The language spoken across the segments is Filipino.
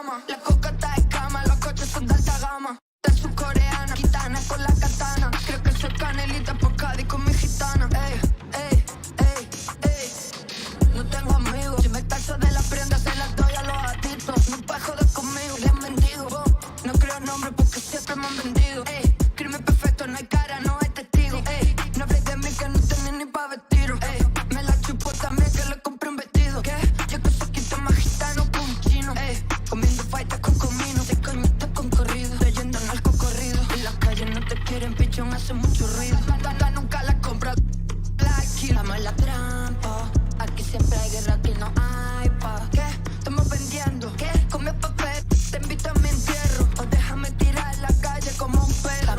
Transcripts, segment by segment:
cama. La coca está en cama, los coches son de alta gama. De su coreana, gitana con la katana. Creo que soy canelita por Cádiz con mi gitana. Ey, ey, ey, ey. No tengo amigos, si me tacho de las prendas se las doy a los adictos. No puedes joder conmigo, les mendigo. No creo nombre porque siempre me han vendido. Ey, crimen perfecto, no hay cara, no hay testigo. Ey, no hables de mí que no tenía ni pa' vestir. Ey, me la chupo también que le compré un vestido. ¿Qué? Yo que soy quito más gitano que un chino. Ey, comiendo faitas con comino, de coñitos con corrido, leyendo narco corrido. En las calles no te quieren, pichón, hace mucho ruido. Nunca la compra, estamos en la trampa. Aquí siempre hay guerra, aquí no hay paz. ¿Qué? Estamos vendiendo. ¿Qué? Come papel, te invito a mi entierro. O déjame tirar en la calle como un perro.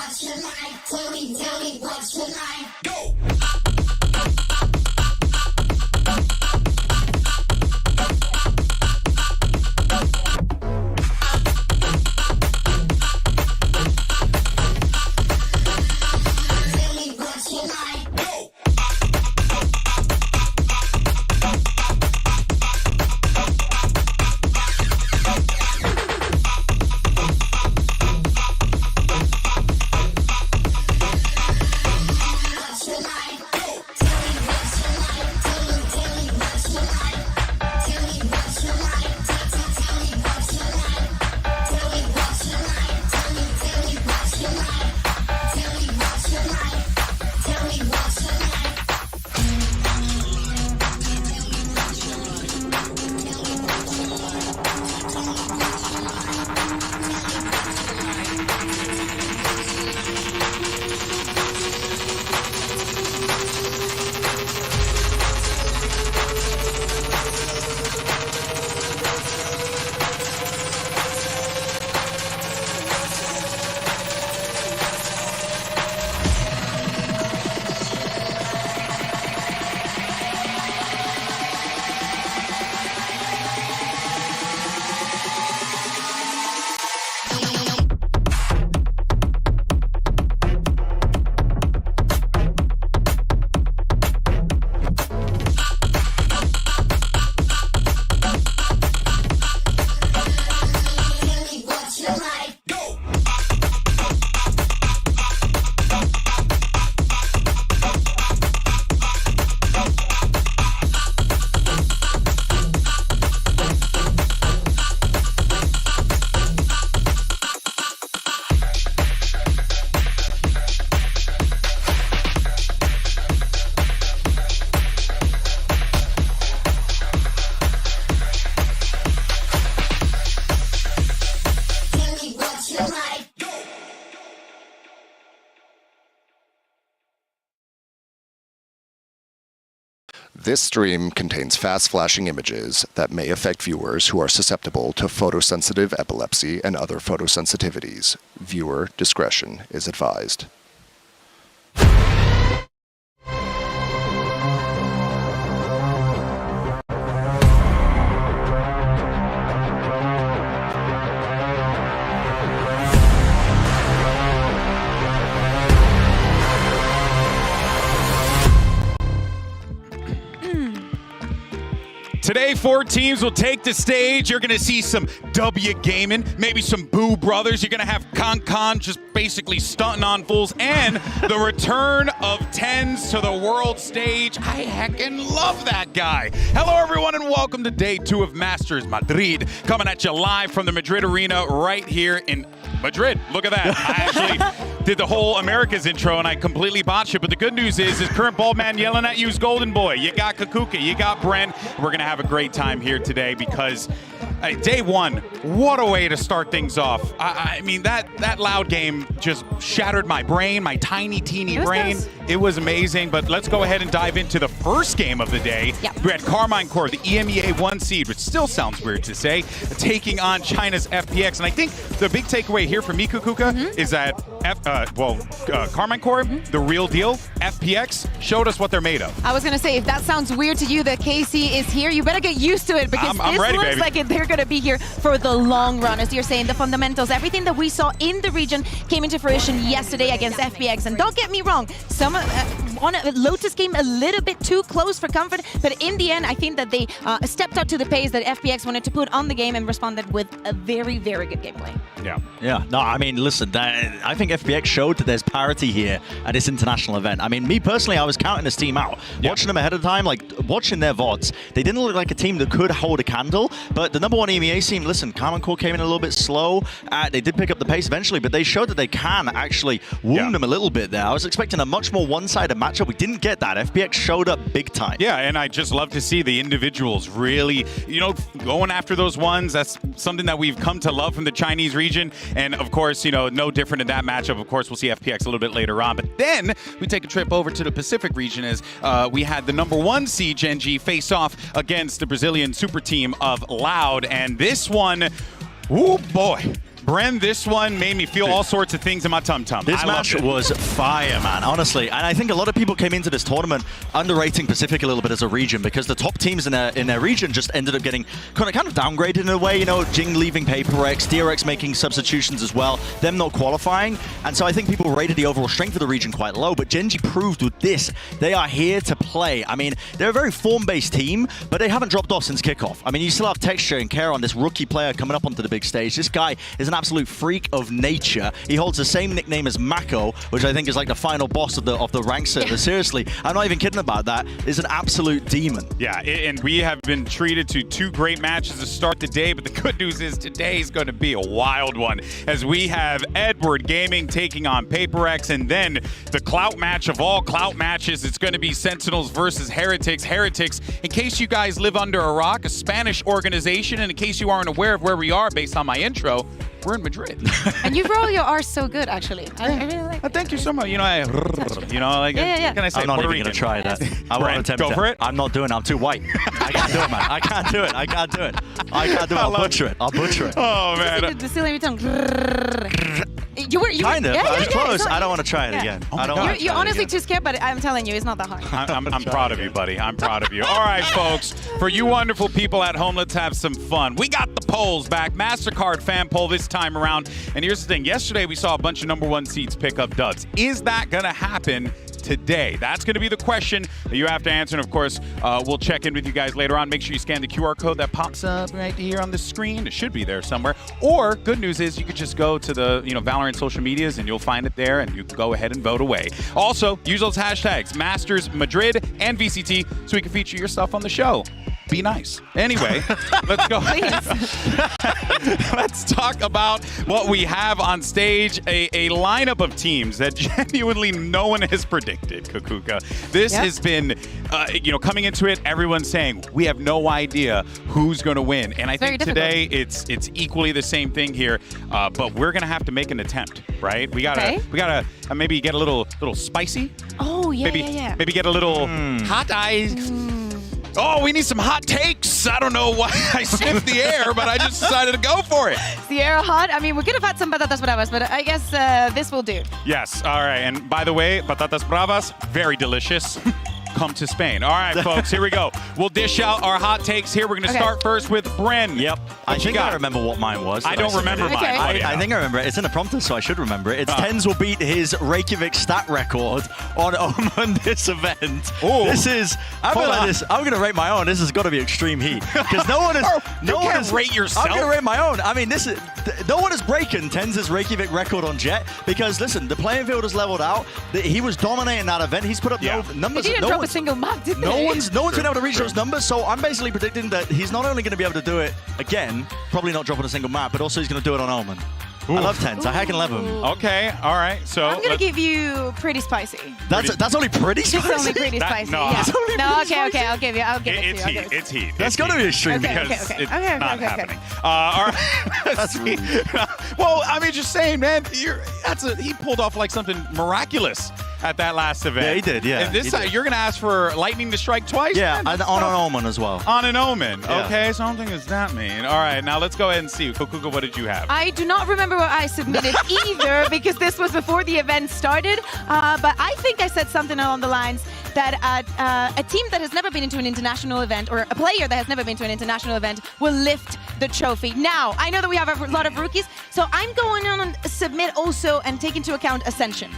what's your line? Tell me what's your line? Go! This stream contains fast-flashing images that may affect viewers who are susceptible to photosensitive epilepsy and other photosensitivities. Viewer discretion is advised. Today, 4 teams will take the stage. You're going to see some W gaming, maybe some Boo Brothers. You're going to have Con just basically stunting on fools, and the return of Tens to the world stage. I heckin' love that guy. Hello, everyone, and welcome to day 2 of Masters Madrid, coming at you live from the Madrid Arena right here in Madrid. Look at that. I actually did the whole Americas intro, and I completely botched it, but the good news is current bald man yelling at you is Golden Boy. You got Kakuka, you got Brent. We're going to have a great time here today because day 1, what a way to start things off. I mean, that loud game just shattered my brain, my tiny, teeny brain. Nice. It was amazing, but let's go ahead and dive into the first game of the day. Yep. We had Carmine Corp, the EMEA 1 seed, which still sounds weird to say, taking on China's FPX. And I think the big takeaway here for me, Kukuka, is that Carmine Corp, the real deal, FPX, showed us what they're made of. I was going to say, if that sounds weird to you that KC is here, you better get used to it because I'm this ready, looks baby. like they're going to be here for the long run. As you're saying, the fundamentals, everything that we saw in the region came into fruition yesterday against FPX. And don't get me wrong, Lotus came a little bit too close for comfort, but in the end, I think that they stepped up to the pace that FPX wanted to put on the game and responded with a very, very good gameplay. Yeah. No, I mean, listen, I think FPX showed that there's parity here at this international event. I mean, me personally, I was counting this team out. Watching them ahead of time, like watching their VODs, they didn't look like a team that could hold a candle, but the #1 EMEA team, listen, Carmine Corp came in a little bit slow. They did pick up the pace eventually, but they showed that they can actually wound them a little bit there. I was expecting a much more one-sided matchup. We didn't get that. FPX showed up big time. Yeah, and I just love to see the individuals really, going after those ones. That's something that we've come to love from the Chinese region. And of course, no different in that matchup. Of course, we'll see FPX a little bit later on. But then we take a trip over to the Pacific region as we had the #1 seed Gen G face off against the Brazilian super team of Loud. And this one, oh boy. Bren, this one made me feel all sorts of things in my tum-tum. This match was fire, man, honestly. And I think a lot of people came into this tournament underrating Pacific a little bit as a region because the top teams in their region just ended up getting kind of downgraded in a way. You know, Jing leaving PaperX, DRX making substitutions as well, them not qualifying. And so I think people rated the overall strength of the region quite low. But Gen.G proved with this, they are here to play. I mean, they're a very form-based team, but they haven't dropped off since kickoff. I mean, you still have Texture and Care on this rookie player coming up onto the big stage. This guy is an absolute freak of nature. He holds the same nickname as Mako, which I think is like the final boss of the rank server. Seriously, I'm not even kidding about that. Is an absolute demon. Yeah, and we have been treated to 2 great matches to start the day, but the good news is today's going to be a wild one as we have Edward Gaming taking on PaperX, and then the clout match of all clout matches. It's going to be Sentinels versus Heretics. Heretics, in case you guys live under a rock, a Spanish organization, and in case you aren't aware of where we are based on my intro, we're in Madrid. And you roll your R so good, actually. I really like it. Thank you so much. You know, what can I say? I'm not Puerto even going to Rican. try that. I won't attempt Go for it. I'm not doing it. I'm too white. I can't do it, man. I can't do it. I can't do it. I can't do it. I'll butcher it. I'll butcher it. Oh, man. The silly tongue. You were Kind of. I was close. not- I don't want to try it again. I don't want to You're try it honestly again. too scared, but I'm telling you, it's not that hard. I'm proud of you, buddy. I'm proud of you. All right, folks. For you wonderful people at home, let's have some fun. We got the polls back. MasterCard fan poll this time around. And here's the thing. Yesterday, we saw a bunch of #1 seeds pick up duds. Is that going to happen today? That's going to be the question that you have to answer. And of course, we'll check in with you guys later on. Make sure you scan the QR code that pops up right here on the screen. It should be there somewhere. Or good news is you could just go to the Valorant social medias and you'll find it there, and you can go ahead and vote away. Also, use those hashtags Masters Madrid and VCT so we can feature your stuff on the show. Be nice. Anyway, let's go. Let's talk about what we have on stage. A lineup of teams that genuinely no one has predicted, Kukuka. This has been, coming into it, everyone's saying, we have no idea who's going to win. And I think today it's equally the same thing here, but we're going to have to make an attempt, right? We gotta maybe get a little spicy. Oh, yeah. Maybe get a little hot eyes. Oh, we need some hot takes. I don't know why I sniffed the air, but I just decided to go for it. The air hot? I mean, we could have had some patatas bravas, but I guess this will do. Yes. All right. And by the way, patatas bravas, very delicious. Come to Spain. All right, folks, here we go. We'll dish out our hot takes here. We're going to start first with Bren. Yep. I think I remember what mine was. I don't remember mine. I think I remember it. It's in the prompter, so I should remember it. It's Tens will beat his Reykjavik stat record on Omen this event. Ooh. This is, I'm going to rate my own. This has got to be extreme heat. Because no one is... you can't rate yourself. I'm going to rate my own. I mean, this is... No one has broken Tens' Reykjavik record on Jet because, listen, the playing field has leveled out. He was dominating that event. He's put up numbers. He didn't drop a single map, did No one's been able to reach those numbers, so I'm basically predicting that he's not only going to be able to do it again, probably not dropping a single map, but also he's going to do it on Omen. Ooh. I love Tens. I heckin' love him. Okay, all right. So I'm going to give you pretty spicy. That's only pretty spicy? It's only pretty spicy. Okay, I'll give it to you. It's heat. That's got to be extreme because it's not happening. All right. That's rude. Well, I mean, just saying, man, he pulled off like something miraculous at that last event. Yeah, he did, yeah. And this time, you're going to ask for lightning to strike twice? Yeah, on an Omen as well. On an Omen. Yeah. Okay, so I don't think it's that mean. All right, now let's go ahead and see. Kukuka, what did you have? I do not remember what I submitted either because this was before the event started. But I think I said something along the lines that a team that has never been into an international event or a player that has never been to an international event will lift the trophy. Now, I know that we have a lot of rookies, so I'm going on and submit also and take into account Ascension.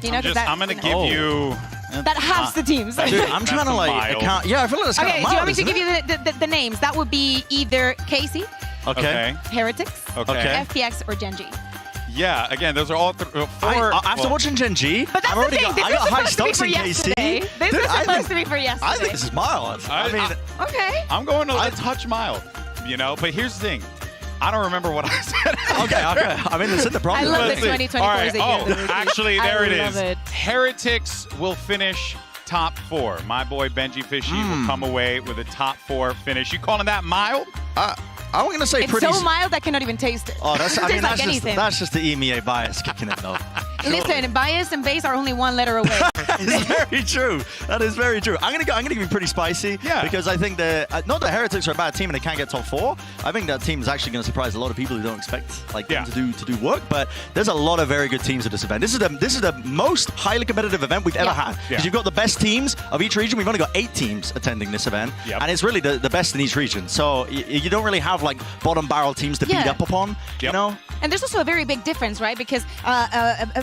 You know, I'm going to give you... That halves the teams. Dude, I'm trying to account. Yeah, I feel like that's kind of mild, do you want me to give you the names? That would be either Casey, Heretics, FPX, or Gen.G. Yeah, again, those are all four. After watching Gen.G, but that's the thing. I got high stocks in KC. This is supposed to be for yesterday. I think this is mild. I mean, okay. I'm going a touch mild, but here's the thing. I don't remember what I said. Okay. I mean, it's in the problem. I love the 2024 All right. Actually, there it is. It. Heretics will finish top 4. My boy Benji Fishy will come away with a top 4 finish. You calling that mild? I'm going to say it's pretty... so mild I cannot even taste it. Oh, that's just just the EMEA bias kicking in, though. Listen, bias and base are only one letter away. That is very true. That is very true. I'm gonna be pretty spicy. Yeah. Because I think not the Heretics are a bad team and they can't get top 4. I think that team is actually going to surprise a lot of people who don't expect them to do work. But there's a lot of very good teams at this event. This is the most highly competitive event we've ever had. Because you've got the best teams of each region. We've only got 8 teams attending this event, and it's really the best in each region. So you don't really have like bottom barrel teams to beat up upon. You know. And there's also a very big difference, right? Because,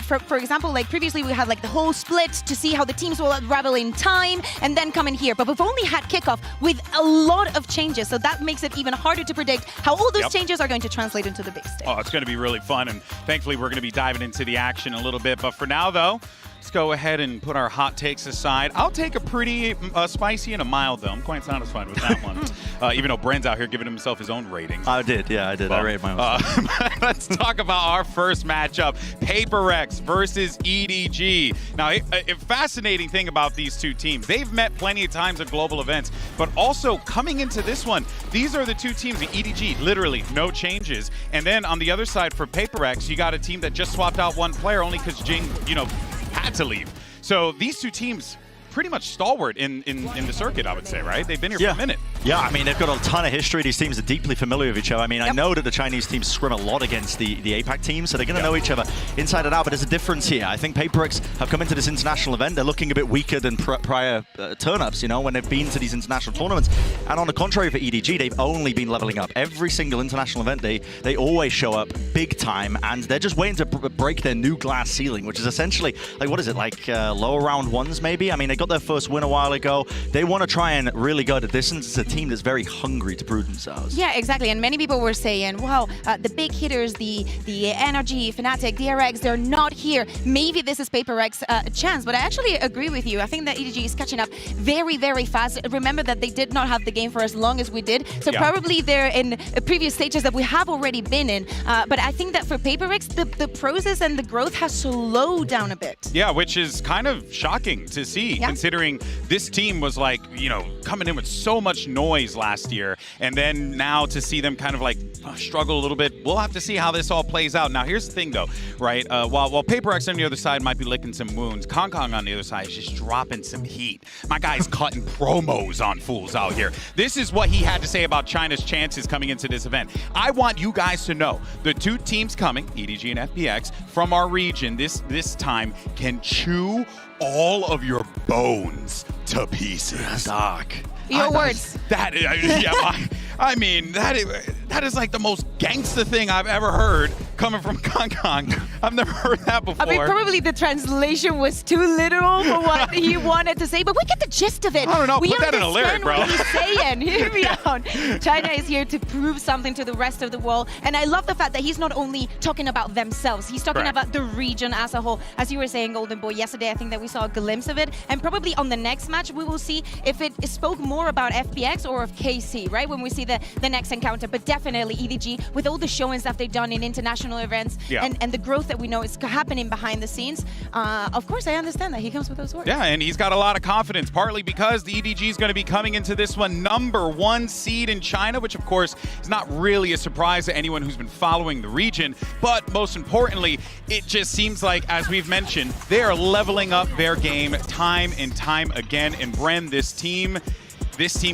for example, like previously we had like the whole split to see how the teams will unravel in time and then come in here. But we've only had kickoff with a lot of changes, so that makes it even harder to predict how all those changes are going to translate into the big stage. Oh, it's going to be really fun, and thankfully we're going to be diving into the action a little bit. But for now, though, let's go ahead and put our hot takes aside. I'll take a pretty spicy and a mild, though. I'm quite satisfied with that one. Even though Bren's out here giving himself his own rating. I did. Yeah, I did. Well, I rated my own. Let's talk about our first matchup, PaperX versus EDG. Now, a fascinating thing about these two teams, they've met plenty of times at global events, but also coming into this one, these are the two teams, the EDG, literally no changes. And then on the other side for PaperX, you got a team that just swapped out one player only because Jing, had to leave. So these two teams pretty much stalwart in the circuit, I would say, right? They've been here for a minute. Yeah, I mean, they've got a ton of history. These teams are deeply familiar with each other. I mean, I know that the Chinese teams scrim a lot against the APAC teams, so they're going to know each other inside and out, but there's a difference here. I think PaperX have come into this international event. They're looking a bit weaker than prior turn-ups, when they've been to these international tournaments. And on the contrary for EDG, they've only been leveling up. Every single international event, they always show up big time, and they're just waiting to break their new glass ceiling, which is essentially, like, what is it, like lower round ones, maybe? I mean, they got their first win a while ago. They want to try and really go the distance. It's a team that's very hungry to prove themselves. Yeah, exactly. And many people were saying, wow, the big hitters, the Energy, Fnatic, DRX, they're not here. Maybe this is PaperX chance. But I actually agree with you. I think that EDG is catching up very, very fast. Remember that they did not have the game for as long as we did. So probably they're in previous stages that we have already been in. But I think that for PaperX, the process and the growth has slowed down a bit. Yeah, which is kind of shocking to see, considering this team was like, coming in with so much noise last year, and then now to see them kind of like struggle a little bit. We'll have to see how this all plays out. Now, here's the thing, though, right? While PaperX on the other side might be licking some wounds, Kong on the other side is just dropping some heat. My guy's cutting promos on fools out here. This is what he had to say about China's chances coming into this event. I want you guys to know the two teams coming, EDG and FPX, from our region this time can chew all of your bones to pieces. Dark. Your words. That is like the most gangster thing I've ever heard coming from Kong. I've never heard that before. I mean, probably the translation was too literal for what he wanted to say, but we get the gist of it. I don't know. We Put that in a lyric, bro. What he's saying. Hear me out. China is here to prove something to the rest of the world, and I love the fact that he's not only talking about themselves, he's talking about the region as a whole. As you were saying, Golden Boy, yesterday I think that we saw a glimpse of it, and probably on the next match we will see if it spoke more about FPX or of KC, right? When we see the next encounter, but definitely EDG with all the showings that they've done in international events and the growth that we know is happening behind the scenes. Of course, I understand that he comes with those words. Yeah, and he's got a lot of confidence, partly because the EDG is going to be coming into this one #1 seed in China, which of course is not really a surprise to anyone who's been following the region. But most importantly, it just seems like, as we've mentioned, they are leveling up their game time and time again. And Bren, this team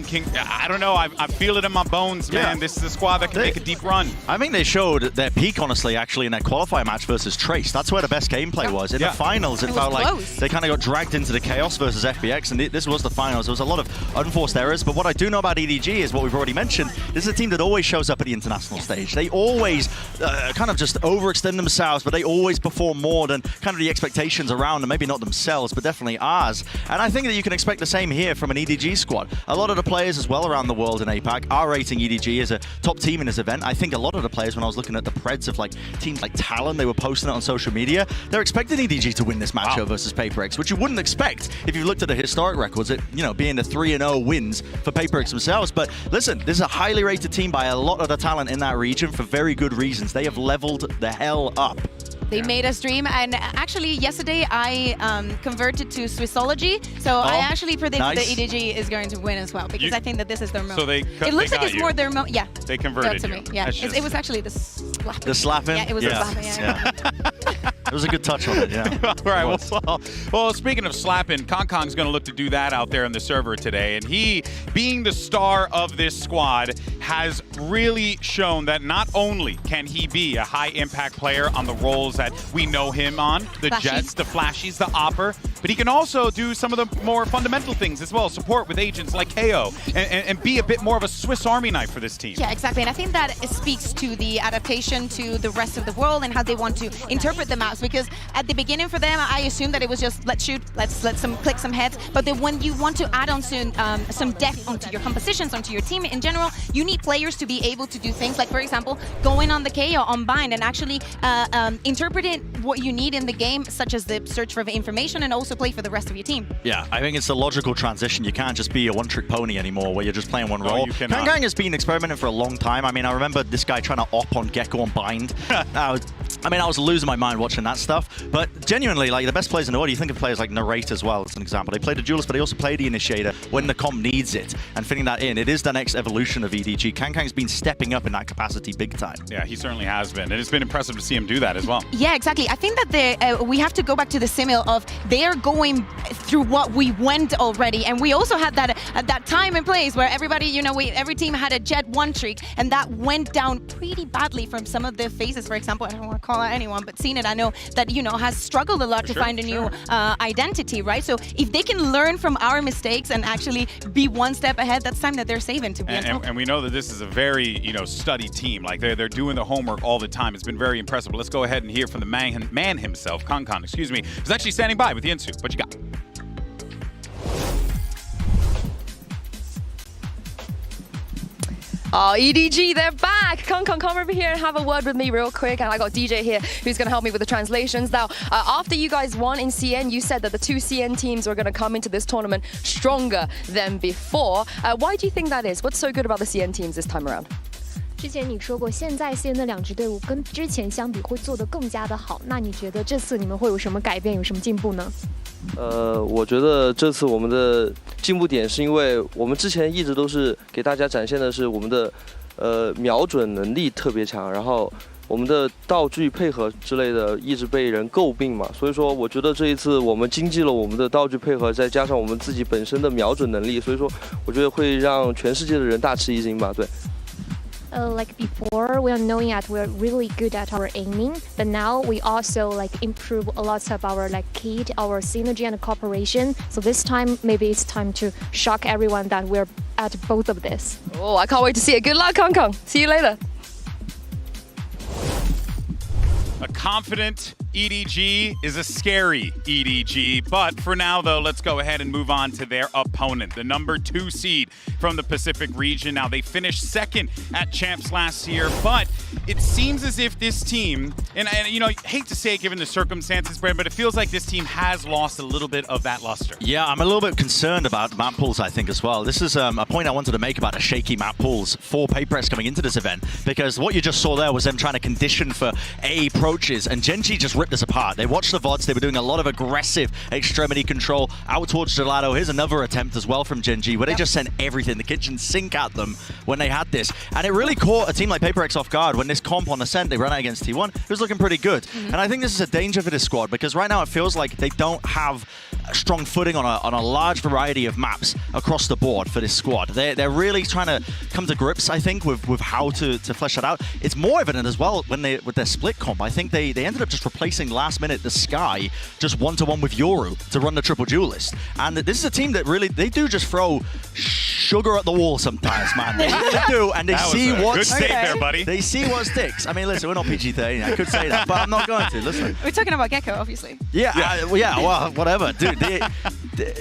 can, I don't know, I feel it in my bones, man. This is a squad that can make a deep run. I think they showed their peak, honestly, actually, in their qualifier match versus Trace. That's where the best gameplay was. In the finals, it felt like they kind of got dragged into the chaos versus FPX, and this was the finals. There was a lot of unforced errors, but what I do know about EDG is what we've already mentioned. This is a team that always shows up at the international stage. They always kind of just overextend themselves, but they always perform more than kind of the expectations around them. Maybe not themselves, but definitely ours. And I think that you can expect the same here from an EDG squad. A lot of the players as well around the world in APAC are rating EDG as a top team in this event. I think a lot of the players, when I was looking at the Preds of like teams like Talon, they were posting it on social media, they're expecting EDG to win this matchup versus PaperX, which you wouldn't expect if you looked at the historic records, it being the 3-0 wins for PaperX themselves. But listen, this is a highly rated team by a lot of the talent in that region for very good reasons. They have leveled the hell up. They made us dream, and actually yesterday I converted to Swissology, so I actually predicted that EDG is going to win as well, because I think that this is their moment. So it looks like it's more their moment. Yeah. They converted to me. Yeah. It was actually the slapping. The slapping? Yeah, it was the slapping. Yeah. It was a good touch on it, yeah. All right, well, speaking of slapping, Kong's going to look to do that out there on the server today. And he, being the star of this squad, has really shown that not only can he be a high-impact player on the roles that we know him on, the Jets, the Flashies, the Opper, but he can also do some of the more fundamental things as well, support with agents like KO, and be a bit more of a Swiss Army knife for this team. Yeah, exactly. And I think that it speaks to the adaptation to the rest of the world and how they want to interpret the maps. Because at the beginning for them, I assumed that it was just let's shoot, let's click some heads. But then when you want to add on some depth onto your compositions, onto your team in general, you need players to be able to do things like, for example, going on the KO on bind and actually interpreting what you need in the game, such as the search for information, and also play for the rest of your team. Yeah, I think it's a logical transition. You can't just be a one-trick pony anymore where you're just playing one role. Kong has been experimenting for a long time. I mean, I remember this guy trying to op on Gecko on bind. I was losing my mind watching that stuff. But genuinely, like, the best players in the world, you think of players like Narrate as well, as an example. They play the Duelist, but they also play the Initiator when the comp needs it. And fitting that in, it is the next evolution of EDG. Kong's been stepping up in that capacity big time. Yeah, he certainly has been. And it's been impressive to see him do that as well. Yeah, exactly. I think that we have to go back to the simile of they're going through what we went already. And we also had that time and place where everybody, you know, every team had a Jet 1 streak, and that went down pretty badly from some of the phases. For example, I don't want to call out anyone, but Seen It, I know that, you know, has struggled a lot to find a new identity, right? So if they can learn from our mistakes and actually be one step ahead, that's time that they're saving to be on top. And we know that this is a very, you know, studied team. Like, they're doing the homework all the time. It's been very impressive. But let's go ahead and hear from the man himself, Kong, excuse me, who's actually standing by with the Insu. What you got? Oh, EDG, they're back! Come over here and have a word with me real quick. And I got DJ here who's going to help me with the translations. Now, after you guys won in CN, you said that the two CN teams were going to come into this tournament stronger than before. Why do you think that is? What's so good about the CN teams this time around? 之前你说过，现在 CN 的两支队伍跟之前相比会做得更加的好。那你觉得这次你们会有什么改变，有什么进步呢？我觉得这次我们的进步点是因为我们之前一直都是给大家展现的是我们的瞄准能力特别强，然后我们的道具配合之类的一直被人诟病嘛，所以说我觉得这一次我们精进了我们的道具配合，再加上我们自己本身的瞄准能力，所以说我觉得会让全世界的人大吃一惊吧，对。Like before, we are knowing that we're really good at our aiming, but now we also like improve a lot of our like kit, our synergy and cooperation. So this time, maybe it's time to shock everyone that we're at both of this. Oh, I can't wait to see it. Good luck, Kong. See you later. A confident EDG is a scary EDG. But for now, though, let's go ahead and move on to their opponent, the number 2 seed from the Pacific region. Now, they finished second at Champs last year, but it seems as if this team, and you know, I hate to say it given the circumstances, Brad, but it feels like this team has lost a little bit of that luster. Yeah, I'm a little bit concerned about map pools, I think, as well. This is a point I wanted to make about the shaky map pools for Paperex coming into this event, because what you just saw there was them trying to condition for A approaches, and Gen.G just ripped us apart. They watched the VODs, they were doing a lot of aggressive extremity control out towards Gelato. Here's another attempt as well from Gen.G, where they just sent everything, the kitchen sink at them when they had this. And it really caught a team like Paperex off guard when this comp on Ascent, they ran out against T1. It was looking pretty good. And I think this is a danger for this squad, because right now it feels like they don't have a strong footing on a large variety of maps across the board for this squad. They're really trying to come to grips, I think, with how to flesh that out. It's more evident as well when with their split comp. I think they ended up just replacing last minute the Sky just 1-to-1 with Yoru to run the triple duelist. And this is a team that really, they do just throw sugar at the wall sometimes, man. They really do, and they see what good sticks. there, buddy. They see what sticks. I mean, listen, we're not PG-13. I could say that, but I'm not going to. Listen. We're talking about Gecko, obviously. Yeah, well, whatever. Dude,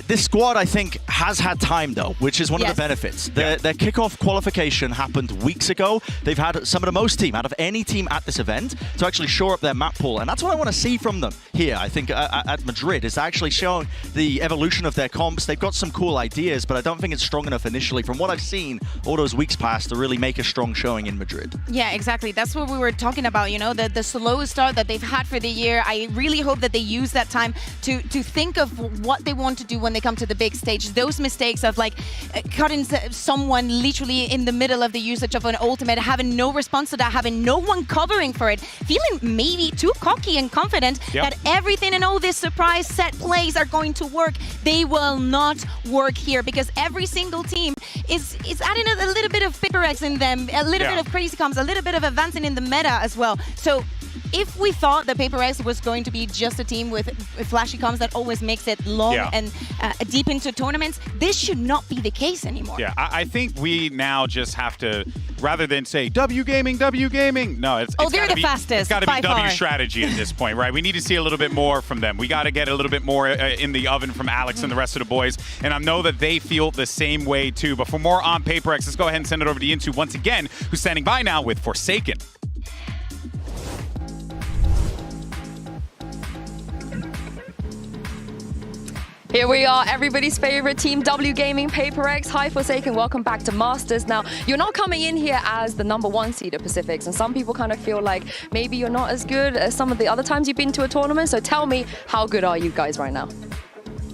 this squad, I think, has had time, though, which is one of the benefits. Their kickoff qualification happened weeks ago. They've had some of the most team out of any team at this event to actually shore up their map pool, and that's what I want to see from them here, I think, at Madrid, is actually showing the evolution of their comps. They've got some cool ideas, but I don't think it's strong enough initially, from what I've seen all those weeks past, to really make a strong showing in Madrid. Yeah, exactly. That's what we were talking about, you know, the slow start that they've had for the year. I really hope that they use that time to think of what they want to do when they come to the big stage. Those mistakes of like cutting someone literally in the middle of the usage of an ultimate, having no response to that, having no one covering for it, feeling maybe too cocky and confident that everything and all these surprise set plays are going to work. They will not work here because every single team is adding a little bit of FIPRX in them, a little bit of crazy comms, a little bit of advancing in the meta as well. So if we thought that FIPRX was going to be just a team with flashy comms that always makes it long and deep into tournaments, this should not be the case anymore. Yeah, I think we now just have to, rather than say W Gaming, no, it's they're the fastest. It's got to be W far. strategy at this point, right? We need to see a little bit more from them. We got to get a little bit more in the oven from Alex and the rest of the boys, and I know that they feel the same way too. But for more on FIPRX, let's go ahead and send it over to Yinsu once again, who's standing by now with Forsaken. Here we are, everybody's favorite team, W Gaming, FIPRX. Hi, Forsaken, welcome back to Masters. Now, you're not coming in here as the #1 seed of Pacifics, and some people kind of feel like maybe you're not as good as some of the other times you've been to a tournament. So tell me, how good are you guys right now?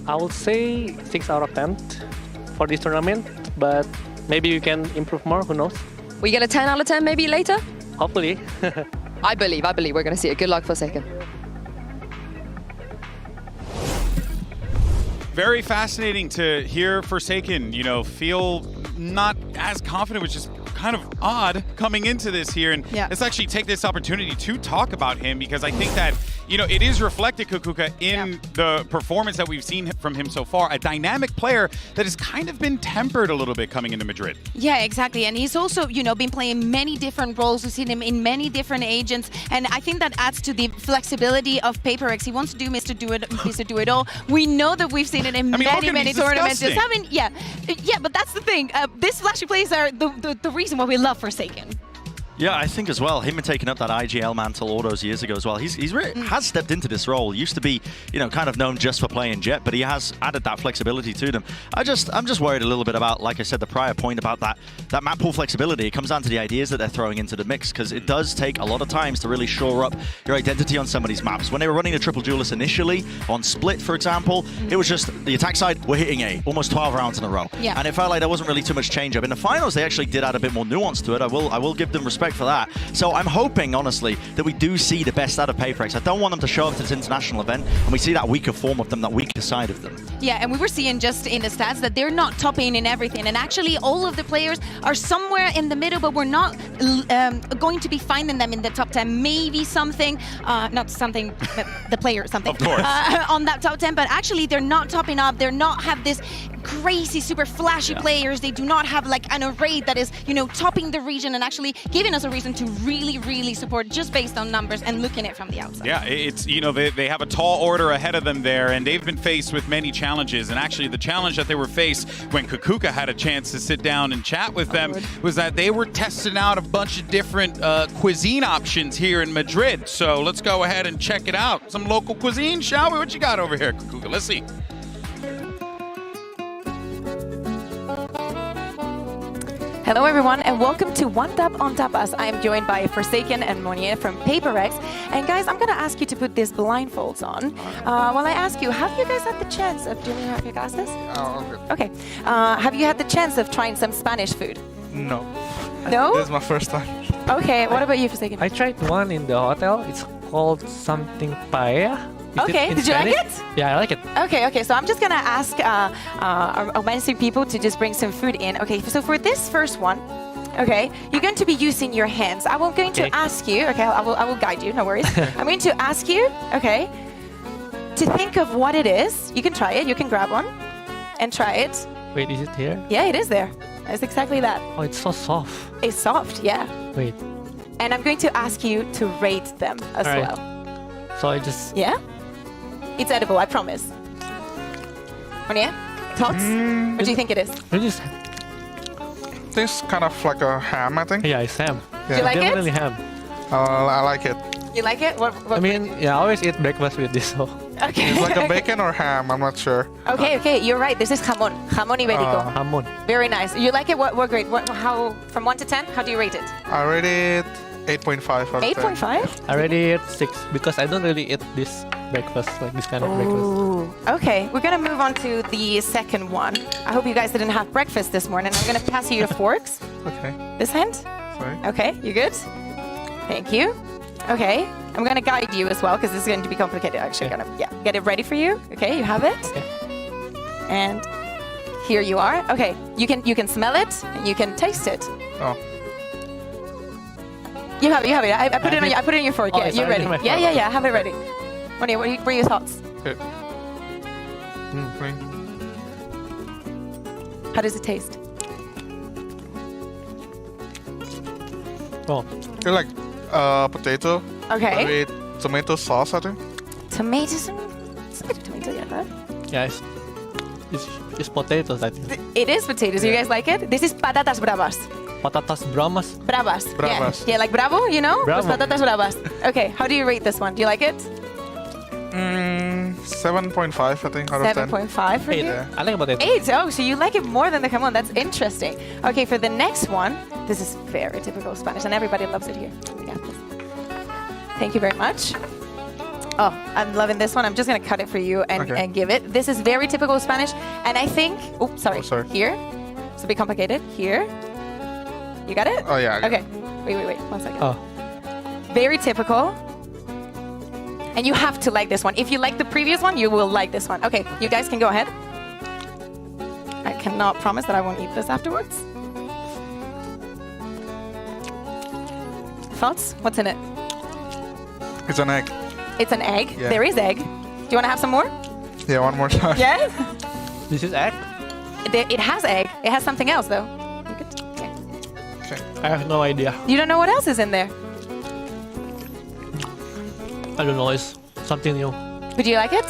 I would say 6 out of 10 for this tournament, but maybe you can improve more, who knows? We get a 10 out of 10 maybe later? Hopefully. I believe we're going to see it. Good luck, Forsaken. Very fascinating to hear Forsaken, you know, feel not as confident, which is kind of odd coming into this here. And let's actually take this opportunity to talk about him, because I think that, you know, it is reflected, Kukuka, in the performance that we've seen from him so far. A dynamic player that has kind of been tempered a little bit coming into Madrid. Yeah, exactly. And he's also, you know, been playing many different roles. We've seen him in many different agents. And I think that adds to the flexibility of FIPRX. He wants to do Mr. Do It All. We know that we've seen it in many tournaments. Just having, but that's the thing. These flashy plays are the reason why we love Forsaken. Yeah, I think as well, him taking up that IGL mantle all those years ago as well, he's really has stepped into this role. Used to be, you know, kind of known just for playing Jet, but he has added that flexibility to them. I'm just worried a little bit about, like I said, the prior point about that map pool flexibility. It comes down to the ideas that they're throwing into the mix, because it does take a lot of times to really shore up your identity on some of these maps. When they were running the triple duelist initially on Split, for example, it was just the attack side, we're hitting A almost 12 rounds in a row. Yeah. And it felt like there wasn't really too much change up. In the finals, they actually did add a bit more nuance to it. I will give them respect for that. So I'm hoping, honestly, that we do see the best out of FIPRX. I don't want them to show up to this international event and we see that weaker form of them, that weaker side of them. Yeah, and we were seeing just in the stats that they're not topping in everything. And actually, all of the players are somewhere in the middle, but we're not going to be finding them in the top 10. Maybe something, not something, the player, something. Of course. On that top 10, but actually they're not topping up. They're not have this crazy, super flashy players. They do not have like an array that is, you know, topping the region and actually giving us a reason to really, really support just based on numbers and looking at it from the outside. Yeah, it's, you know, they have a tall order ahead of them there, and they've been faced with many challenges. And actually the challenge that they were faced when Kukuka had a chance to sit down and chat with them was that they were testing out a bunch of different cuisine options here in Madrid. So let's go ahead and check it out. Some local cuisine, shall we? What you got over here, Kukuka? Let's see. Hello everyone and welcome to One Tap on Tapas. I am joined by Forsaken and Monier from FIPRX. And guys, I'm going to ask you to put these blindfolds on. While I ask you, have you guys had the chance of doing your glasses? Okay. Have you had the chance of trying some Spanish food? No. No? This is my first time. Okay, what about you, Forsaken? I tried one in the hotel. It's called something paella. Okay, did you like it? Yeah, I like it. Okay, so I'm just gonna ask our amazing people to just bring some food in. Okay, so for this first one, okay, you're going to be using your hands. I'm going to ask you, okay, I will guide you, no worries. I'm going to ask you, okay, to think of what it is. You can try it, you can grab one and try it. Wait, is it here? Yeah, it is there. It's exactly that. Oh, it's so soft. It's soft, yeah. Wait. And I'm going to ask you to rate them as well. So I just... Yeah? It's edible, I promise. Monier, thoughts? What do you think it is? It is... Tastes kind of like a ham, I think. Yeah, it's ham. Do you like Definitely it? ham. I like it. You like it? What I mean, yeah, I always eat breakfast with this, so... Okay. It's like a bacon or ham, I'm not sure. Okay, you're right. This is jamón. Jamón ibérico. Jamón. Very nice. You like it? What grade? How, from 1 to 10, how do you rate it? I rate it 8.5 out of 10. 8.5? I already ate 6 because I don't really eat this breakfast, like this kind of breakfast. Ooh. Okay, we're gonna move on to the second one. I hope you guys didn't have breakfast this morning. I'm gonna pass you your forks. Okay. This hand? Sorry. Okay, you good? Thank you. Okay, I'm gonna guide you as well because this is going to be complicated. Actually, Okay. gonna get it ready for you. Okay, you have it. Okay. And here you are. Okay, you can smell it and you can taste it. Oh. You have it. I put it on I put it in your fork. Oh, Yeah, it's you're already ready. in my Yeah, fork. I have it ready. What are your thoughts? Okay. Green. How does it taste? Oh, It's like potato Okay. with tomato sauce, I think. Tomatoes. It's a bit of tomato, yeah. yeah, it's potatoes, I think. It is potatoes. You guys like it? This is patatas bravas. Patatas bravas. Bravas. Bravas. Yeah, like bravo, you know? Bravo. Pues patatas bravas. Okay, how do you rate this one? Do you like it? 7.5, I think, out of 10. 7.5 for 8. you? I like potato. 8. Oh, so you like it more than the Camon. That's interesting. Okay, for the next one, this is very typical Spanish, and everybody loves it here. We got this. Thank you very much. Oh, I'm loving this one. I'm just going to cut it for you and give it. This is very typical Spanish, and I think... Oh, sorry. Oh, sorry. Here. It's a bit complicated. Here. You got it? Oh, yeah. I got Okay. Wait. 1 second. Oh, Very typical. And you have to like this one. If you like the previous one, you will like this one. Okay, you guys can go ahead. I cannot promise that I won't eat this afterwards. Thoughts? What's in it? It's an egg. It's an egg. Yeah. There is egg. Do you want to have some more? Yeah, one more time. Yes? this is egg? It has egg. It has something else, though. You could, okay. Okay. I have no idea. You don't know what else is in there? I don't know, it's something new. Would you like it?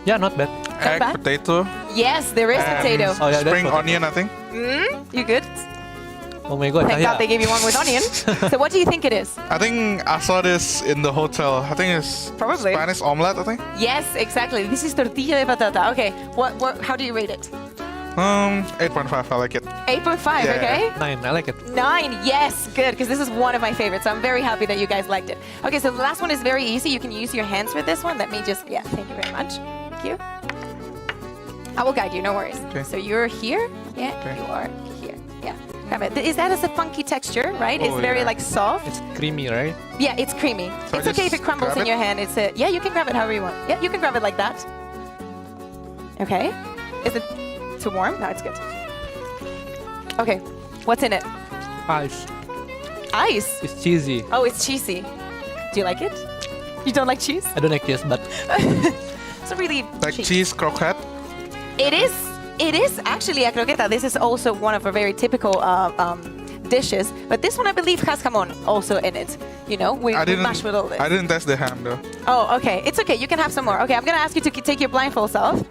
Yeah, not bad. Egg, bad? potato, Yes, there is and potato. Oh, yeah, that's spring potato. onion, I think. You good? Oh my god. Thank yeah. God they gave you one with onion. So what do you think it is? I think I saw this in the hotel. I think it's Probably. Spanish omelette, I think. Yes, exactly. This is tortilla de patata. Okay, how do you rate it? 8.5, I like it. 8.5, Yeah. okay? 9, I like it. 9, yes, good, because this is one of my favorites. So I'm very happy that you guys liked it. Okay, so the last one is very easy. You can use your hands for this one. Let me just, thank you very much. Thank you. I will guide you, no worries. Okay. So you're here, Okay. you are here, Grab it. Is that as a funky texture, right? It's Oh, very yeah. like soft. It's creamy, right? Yeah, it's creamy. So It's okay if just it crumbles grab in it? your hand. Yeah, you can grab it however you want. Yeah, you can grab it like that. Okay. Is it too warm? No, it's good. Okay. What's in it? Ice. Ice. It's cheesy. Oh, it's cheesy. Do you like it? You don't like cheese? I don't like this, but It's a really Like cheap. cheese croquette. It is actually a croqueta. This is also one of our very typical dishes. But this one, I believe, has jamón also in it. You know, we mash with all this. I didn't test the ham though. Oh, okay. It's okay. You can have some more. Okay, I'm going to ask you to take your blindfolds off.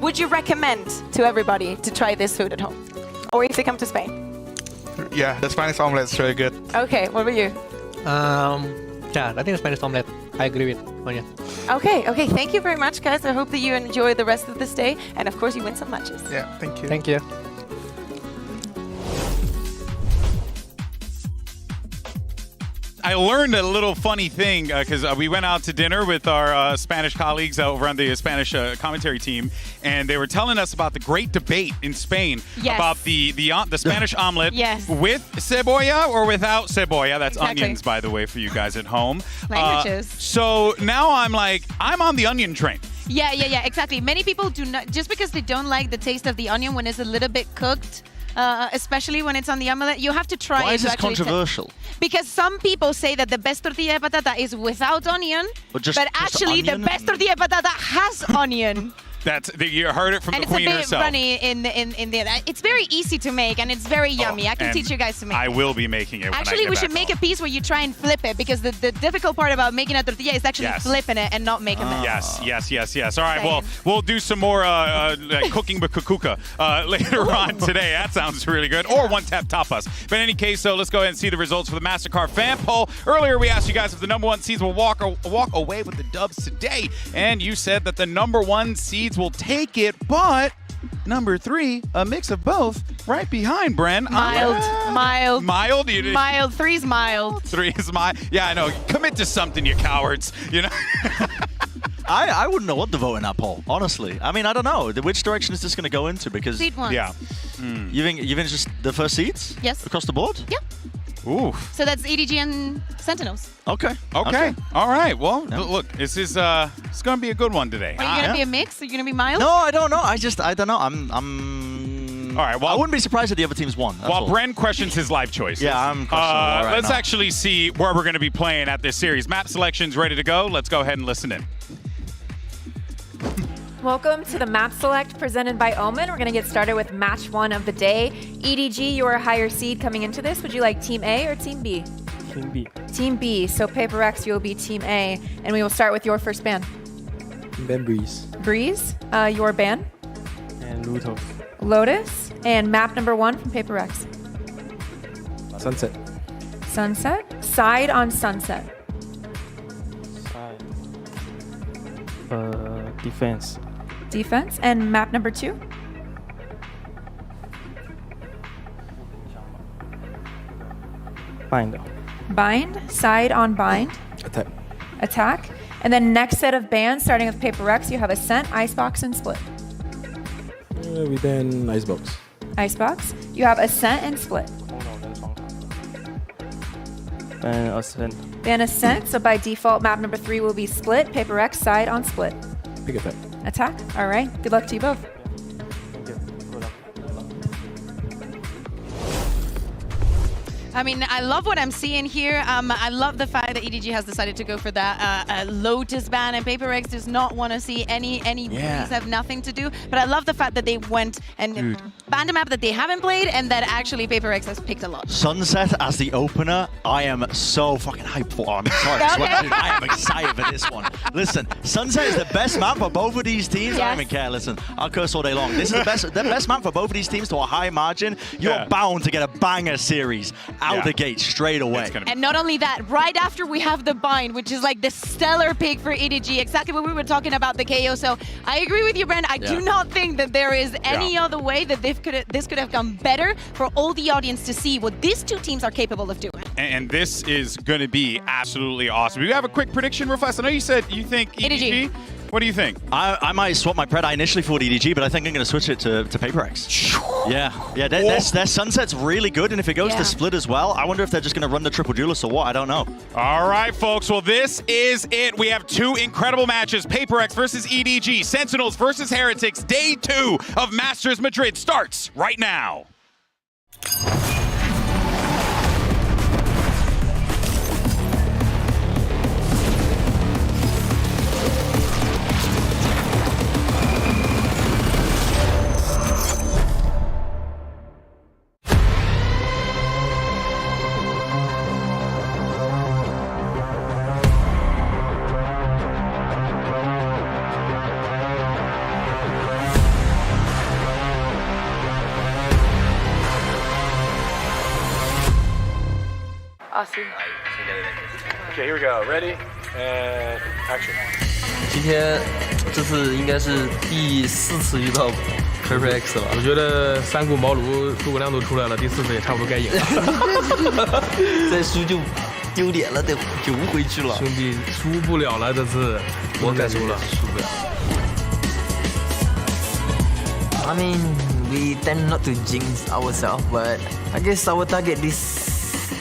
Would you recommend to everybody to try this food at home? Or if they come to Spain? Yeah, the Spanish omelette is really good. Okay, what about you? yeah, I think Spanish omelette. I agree with Onion. Okay, thank you very much, guys. I hope that you enjoy the rest of this day. And of course, you win some matches. Yeah, thank you. Thank you. I learned a little funny thing because we went out to dinner with our Spanish colleagues over on the Spanish commentary team, and they were telling us about the great debate in Spain about the Spanish omelet with cebolla or without cebolla. That's onions, by the way, for you guys at home. Languages. So now I'm on the onion train. Yeah, exactly. Many people do not, just because they don't like the taste of the onion when it's a little bit cooked, especially when it's on the omelette, you have to try it. Why is this to actually controversial? because some people say that the best tortilla de patata is without onion, But actually the onion? best tortilla de patata has onion. You heard it from And the it's queen a bit herself. runny in there. It's very easy to make and it's very yummy. I can and teach you guys to make I it. will be making it. Actually, we should make a piece where you try and flip it because the difficult part about making a tortilla is actually flipping it and not making it. Yes. All right, well, we'll do some more cooking with kukuka later on today. That sounds really good. Or one-tap tapas. But in any case, so let's go ahead and see the results for the MasterCard fan poll. Earlier, we asked you guys if the number 1 seeds will walk away with the dubs today. And you said that the number 1 seeds will take it, but number 3, a mix of both, right behind Bren. Mild. Mild? Mild. 3's mild. 3 is mild. Yeah, I know. Commit to something, you cowards. You know. I wouldn't know what to vote in that poll, honestly. I mean, I don't know. Which direction is this going to go into? Because Seed 1. Yeah. You think it's just the first seeds? Yes. Across the board? Yeah. Ooh. So that's EDG and Sentinels. Okay. All right. Well, look, this is it's going to be a good one today. Are you going to be a mix? Are you going to be mild? No, I don't know. I don't know. All right. Well, I wouldn't be surprised if the other teams won. While Bren questions his life choices. Yeah, I'm questioning right let's now. actually see where we're going to be playing at this series. Map selection's ready to go. Let's go ahead and listen in. Welcome to the map select presented by Omen. We're going to get started with match 1 of the day. EDG, you are a higher seed coming into this. Would you like Team A or Team B? Team B. Team B. So Paper X, you will be Team A. And we will start with your first ban. Ben Breeze. Breeze, your ban. And Lotus. Lotus. And map number 1 from Paper X. Sunset. Sunset. Side on Sunset. Defense. Defense. And map number 2. Bind. Bind. Side on Bind. Attack. Attack. And then next set of bans, starting with Paper X, you have Ascent, Icebox, and Split. Within Icebox. Icebox. You have Ascent and Split. And Ascent. Ban Ascent, so by default, map number 3 will be Split. Paper X, side on Split. Pick attack. Attack. All right. Good luck to you both. I mean, I love what I'm seeing here. I love the fact that EDG has decided to go for that Lotus ban, and Paper X does not want to see any Breeze have nothing to do. But I love the fact that they went and banned a map that they haven't played, and that actually Paper X has picked a lot. Sunset as the opener, I am so fucking hyped for. I'm sorry, I am excited for this one. Listen, Sunset is the best map for both of these teams. I don't even care. Listen, I'll curse all day long. This is the best map for both of these teams to a high margin. You're bound to get a banger series out the gate straight away. And not only that, right after we have the bind, which is like the stellar pick for EDG, exactly what we were talking about the KO. So I agree with you, Brent. I do not think that there is any other way that this could have gone better for all the audience to see what these two teams are capable of doing. And this is going to be absolutely awesome. Do you have a quick prediction, real fast? I know you said you think EDG. What do you think? I might swap my pred. I initially thought EDG, but I think I'm going to switch it to Paper X. Yeah, their Sunset's really good, and if it goes to Split as well, I wonder if they're just going to run the triple duelist or what. I don't know. All right, folks. Well, this is it. We have 2 incredible matches. Paper X versus EDG. Sentinels versus Heretics. Day 2 of Masters Madrid starts right now. Okay, here we go. Ready and action. 今天这次应该是第4次遇到 Paper X 了。我觉得3顾茅庐诸葛亮都出来了，第4次也差不多该赢了。再输就丢脸了，得游回去了。兄弟，输不了了这次，我敢输了，输不了。I mean, we tend not to jinx ourselves, but I guess our target this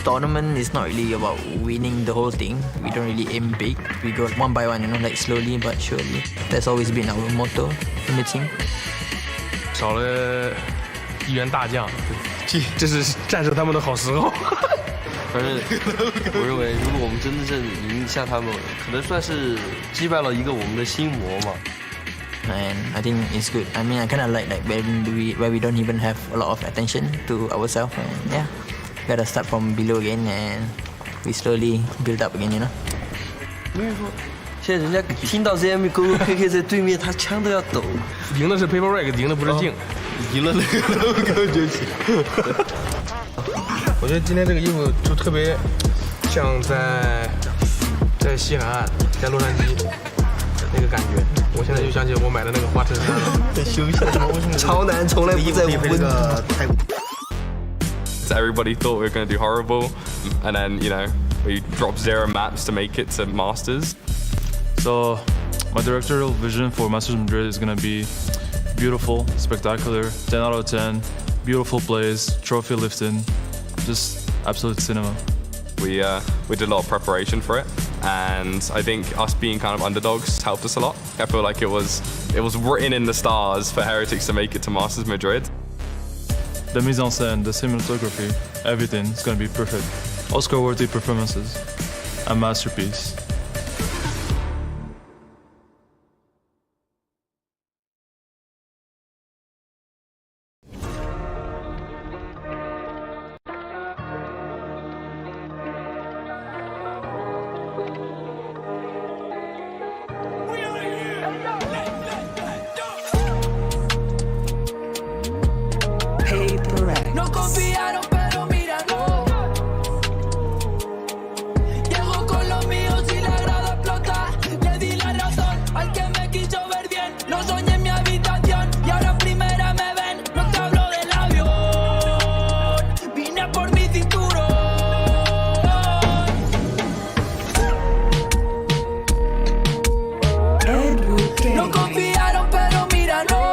tournament is not really about winning the whole thing. We don't really aim big. We go one by one, like slowly but surely. That's always been our motto in the team. 少了一员大将，这是战胜他们的好时候。反正我认为，如果我们真正赢下他们，可能算是击败了一个我们的心魔嘛。And I think it's good. I mean, I kind of like where we don't even have a lot of attention to ourselves. And yeah, gotta start from below again, and we slowly build up again, you know. 没人说，现在人家听到 ZM 勾勾 KK 在对面，他枪都要抖。赢的是 Paper X， 赢的不是镜，赢了那个 logo 就行。我觉得今天这个衣服就特别像在西海岸，在洛杉矶那个感觉。我现在就想想起我买的那个花衬衫了。超难，从来不在乎那个泰国。 Everybody thought we were going to do horrible, and then we dropped 0 maps to make it to Masters. So my directorial vision for Masters Madrid is going to be beautiful, spectacular, 10 out of 10, beautiful plays, trophy lifting, just absolute cinema. We did a lot of preparation for it, and I think us being kind of underdogs helped us a lot. I feel like it was written in the stars for Heretics to make it to Masters Madrid. The mise en scène, the cinematography, everything is going to be perfect. Oscar-worthy performances, a masterpiece. No confiaron, pero mira, no. Llego con los míos y la grada explota. Le di la razón al que me quiso ver bien. Lo soñé en mi habitación y ahora en primera me ven. No te hablo del avión, vine por mi cinturón. No confiaron, pero mira, no.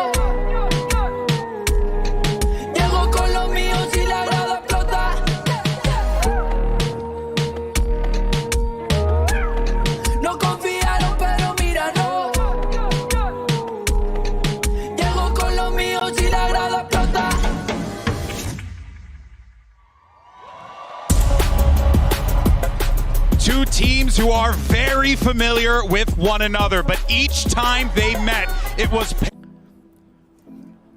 Two teams who are very familiar with one another, but each time they met, it was...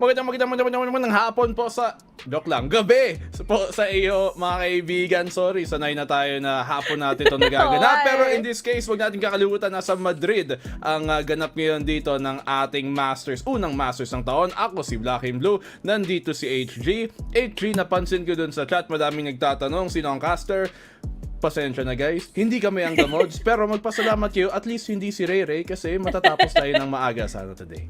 Magandang hapon po sa... Joke lang, gabi po sa iyo mga kaibigan. Sorry, sanay na tayo na hapon natin ito nagaganap. Pero in this case, huwag natin kakalimutan na sa Madrid ang ganap ngayon dito ng ating Masters. Unang Masters ng taon. Ako si Blackenblue. Nandito si HG. HG, napansin ko dun sa chat. Madaming nagtatanong, sino ang caster? Pasensya na guys, hindi kami ang gamods. Pero magpasalamat kayo, at least hindi si Ray kasi matatapos tayo ng maaga sana today.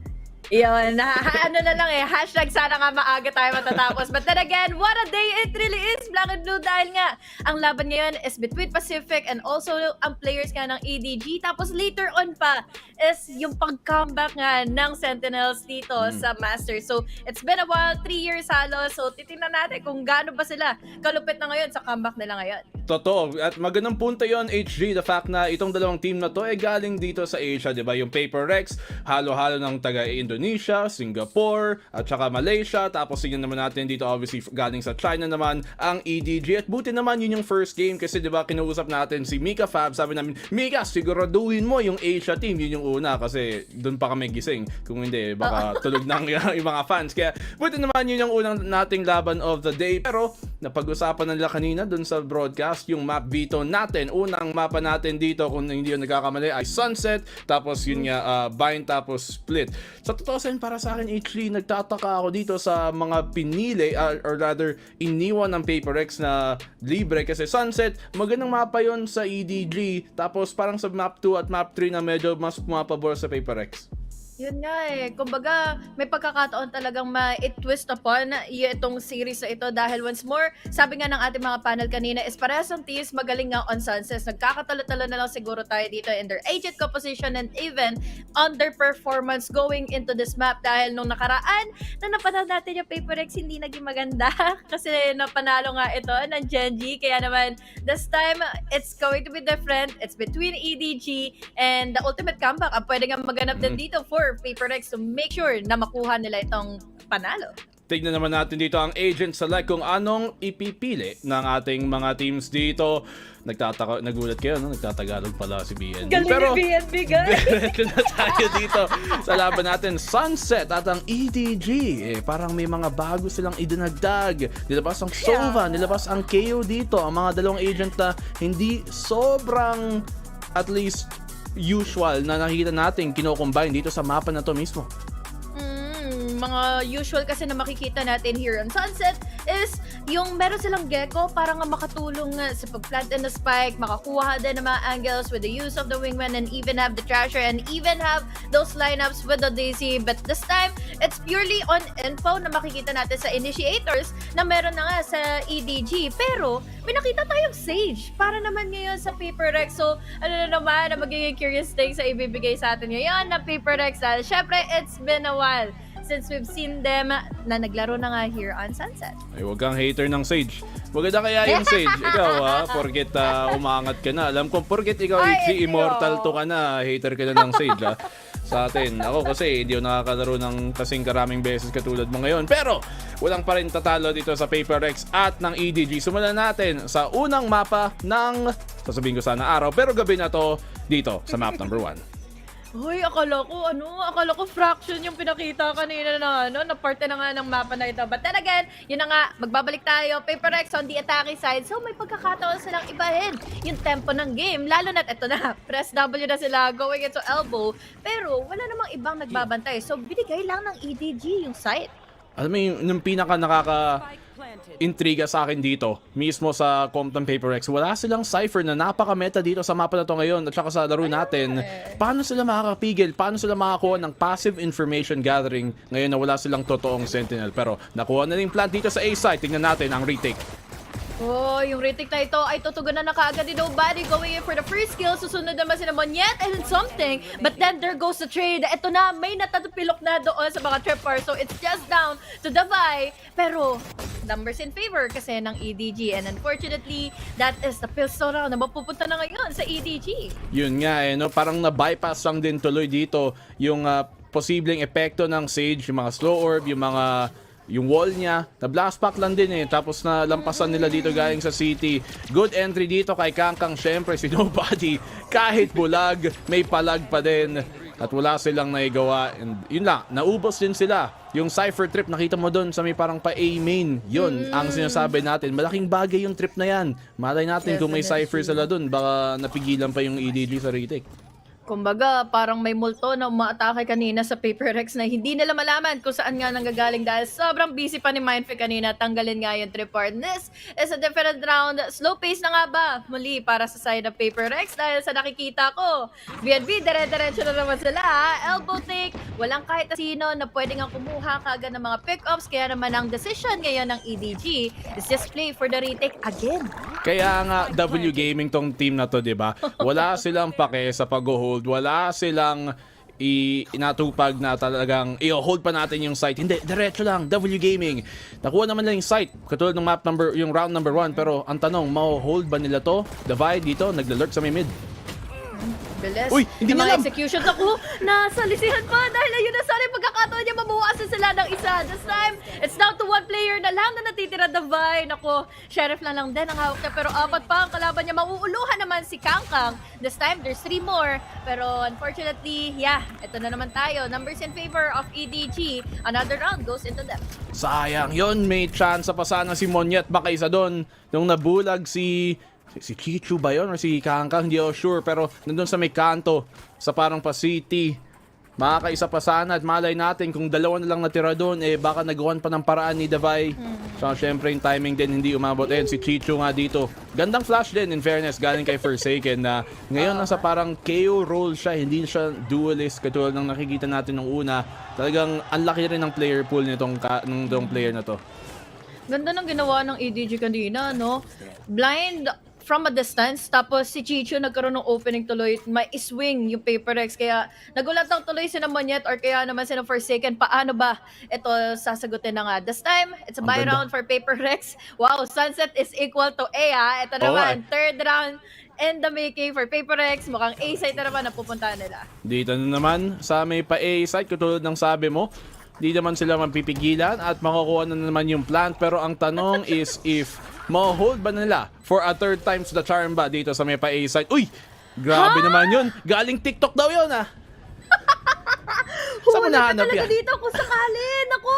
Yun, ano na lang hashtag sana nga maaga tayo matatapos. But then again, what a day it really is, Blackenblue, dahil nga, ang laban ngayon is between Pacific and also ang players nga ng EDG. Tapos later on pa is yung pag-comeback nga ng Sentinels dito sa Masters. So, it's been a while, 3 years halos. So, titingnan natin kung gaano ba sila kalupit na ngayon sa comeback nila ngayon. Totoo, at magandang punto yon HG, the fact na itong dalawang team na to ay galing dito sa Asia, di ba? Yung Paper Rex, halo-halo ng taga-Indonesia, Singapore, at saka Malaysia. Tapos tingnan naman natin dito, obviously galing sa China naman ang EDG. At buti naman yun yung first game kasi di ba kinuusap natin si Mika Fab, sabi namin, Mika, siguraduhin mo yung Asia team, yun yung una kasi doon pa kami gising. Kung hindi, baka tulog ng yung mga fans. Kaya buti naman yun yung unang nating laban of the day. Pero napag-usapan nila kanina doon sa broadcast yung map veto natin. Unang mapa natin dito, kung hindi yun nagkakamali, ay Sunset, tapos yun nga Bind, tapos Split. Sa totoo para sa akin, actually, nagtataka ako dito sa mga pinili or rather iniwan ng Paper X na libre kasi Sunset, magandang mapa yon sa EDG, tapos parang sa map 2 at map 3 na medyo mas pumapabor sa Paper X. Yun nga kumbaga may pagkakataon talagang ma-twist upon itong series na ito dahil once more, sabi nga ng ating mga panel kanina is parehas ang teams magaling nga on Sunsets. Nagkakatalo-talo na lang siguro tayo dito in their agent composition and even underperformance going into this map dahil nung nakaraan na napanood natin yung Paper X hindi naging maganda kasi napanalo nga ito ng Genji. Kaya naman this time it's going to be different. It's between EDG and the ultimate comeback ang pwede nga maganap din dito for Paper X to make sure na makuha nila itong panalo. Tignan naman natin dito ang agent select kung anong ipipili ng ating mga teams dito. Nagulat kayo, no? Nagtatagalog pala si BNB. Galing pero ni BNB, guys! diretso na tayo dito sa laban natin. Sunset at ang EDG. Parang may mga bago silang idinagdag. Nilabas ang Sova, nilabas ang KO dito. Ang mga dalawang agent na hindi sobrang at least usual na nakikita natin kino-combine dito sa mapa na to mismo. Mga usual kasi na makikita natin here on Sunset is yung meron silang gecko para nga makatulong sa pag-plant and the spike, makakuha din ng mga angles with the use of the wingman, and even have the trasher, and even have those lineups with the Daisy. But this time, it's purely on info na makikita natin sa initiators na meron na nga sa EDG. Pero, may nakita tayong Sage para naman ngayon sa Paper Rex. So, ano na naman na magiging curious things sa ibibigay sa atin ngayon na Paper Rex. Dahil syempre, it's been a while since we've seen them na naglaro na nga here on Sunset. Ay, wag kang hater ng Sage. Maganda kaya yung Sage. Ikaw porket umangat ka na. Alam ko, porket ikaw Immortal to ka na, hater ka na ng Sage sa atin. Ako kasi hindi ako nakakakalaro ng kasing karaming beses katulad mo ngayon. Pero walang pa rin tatalo dito sa Paper Rex at ng EDG. Simulan natin sa unang mapa ng, sasabihin ko sana araw, pero gabi na to dito sa map number 1. Hoy, akala ko fraction yung pinakita kanina na parte na nga ng mapa na ito. But then again, yun na nga, magbabalik tayo. Paper Rex on the attacking side. So may pagkakataon silang ibahin yung tempo ng game. Lalo na't ito na, press W na sila, going into elbow. Pero wala namang ibang nagbabantay. So binigay lang ng EDG yung site. Alam mo yung pinaka intriga sa akin dito, mismo sa Compton Paper Rex, wala silang Cypher na napaka-meta dito sa mapa na to ngayon at saka sa laro natin. Paano sila makakapigil? Paano sila makakuha ng passive information gathering ngayon na wala silang totoong Sentinel? Pero nakuha na yung plant dito sa A side. Tingnan natin ang retake. Oh, yung retake na ito ay tutugunan na kaagad ni Nobody, going in for the first kill. Susunod naman sila Monyet and something. But then there goes the trade. Ito na, may natatapilok na doon sa mga tripper. So it's just down to Davai. Pero numbers in favor kasi ng EDG. And unfortunately, that is the pistol round na mapupunta na ngayon sa EDG. Yun nga no? Parang na-bypass lang din tuloy dito yung posibleng epekto ng Sage, yung mga slow orb, yung wall niya, na blast pack lang din tapos na lampasan nila dito galing sa city. Good entry dito kay Kangkang, syempre si Nobody, kahit bulag, may palag pa din at wala silang naigawa, and yun lang, naubos din sila. Yung Cypher trip, nakita mo doon sa may parang pa A main, yun ang sinasabi natin, malaking bagay yung trip na yan. Malay natin kung may Cypher sila doon, baka napigilan pa yung EDG sa retake. Kumbaga, parang may multo na umaatake kanina sa Paper Rex na hindi nila malaman kung saan nga nanggagaling dahil sobrang busy pa ni Mindfreak kanina. Tanggalin nga yung trip part. This is a different round. Slow pace na nga ba muli para sa side ng Paper Rex dahil sa nakikita ko. BNB, dire-diretso na naman sila. Elbow take. Walang kahit sino na pwede nga kumuha kagad ng mga pick-ups. Kaya naman ang decision ngayon ng EDG is just play for the retake again. Kaya nga W Gaming tong team na to, 'di ba? Wala silang pake sa pag-hold, wala silang inatupag na talagang i-hold pa natin yung site. Hindi, diretso lang, W Gaming. Nakuha naman lang yung site, katulad ng yung round number 1, pero ang tanong, ma-hold ba nila to? Divide dito, naglalurk sa may mid. Bilis. Uy, hindi mga alam. executions ako nasa lisihan pa dahil ayun na sana yung pagkakataon niya mabawasan sila ng isa. This time, it's down to one player na lang na natitira, Davai. Nako, Sheriff lang din ang hawak niya pero apat pa ang kalaban niya. Mauuluhan naman si Kangkang. This time, there's 3 more. Pero unfortunately, ito na naman tayo. Numbers in favor of EDG. Another round goes into them. Sayang yun, may chance pa sana si Monyet baka isa doon. Nung nabulag si Chichu ba yun? Or si Kangkang? Hindi ako sure. Pero nandun sa may kanto, sa parang pa-city. Makakaisa pa sana at malay natin kung dalawa na lang natira doon, baka nagawan pa ng paraan ni Davai. So, syempre yung timing din hindi umabot. Si Chichu nga dito. Gandang flash din, in fairness, galing kay Forsaken na ngayon nasa parang KO role siya. Hindi siya duelist katulad ng nakikita natin nung una. Talagang ang laki rin ng player pool nitong player na to. Ganda ng ginawa ng EDG kanina, no? Blind from a distance, tapos si Chicho nagkaroon ng opening tuloy, may swing yung Paper Rex, kaya nagulat lang tuloy si Monyet or kaya naman si Forsaken, paano ba ito sasagutin na nga. This time, it's a buy round for Paper Rex. Wow, Sunset is equal to A, Ito naman, third round in the making for Paper Rex. Mukhang A side na naman na pupuntahan nila. Dito na naman, sa may pa A side, katulad ng sabi mo, di naman sila mapipigilan at makukuha na naman yung plant, pero ang tanong is if ma-hold ba nila for a third times the charm ba dito sa may pa A side? Uy! Grabe naman yun. Galing TikTok daw yun Saan mo nahanap yan? Dito kung sakali. Naku!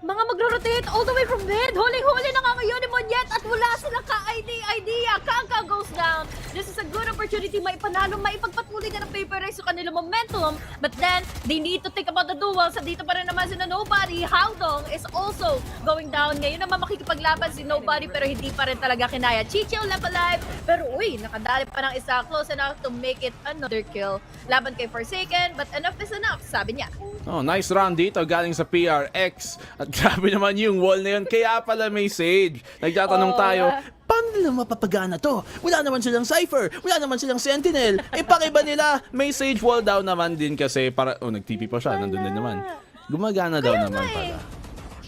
mga magro-rotate all the way from mid. Huling-huli na nga ngayon ni Monyet at wala silang ka-idea. Kangka goes down. This is a good opportunity maipanalo, maipagpatuloy na ng Paper Rex sa kanilang momentum. But then, they need to think about the duels. At dito pa rin naman si Nobody. Howdong is also going down. Ngayon naman makikipaglaban si Nobody pero hindi pa rin talaga kinaya. Chicho left alive. Pero uy, nakadali pa ng isa. Close enough to make it another kill. Laban kay Forsaken, but enough is enough, sabi niya. Oh, nice round dito galing sa PRX. At grabe naman yung wall na yun. Kaya pala may Sage. Nagtatanong tayo, paano nila mapapagana to? Wala naman silang Cypher. Wala naman silang Sentinel. Pakiba nila, may Sage wall down naman din kasi para... Oh, nag-TP pa siya. Nandun din naman. Gumagana daw naman pala.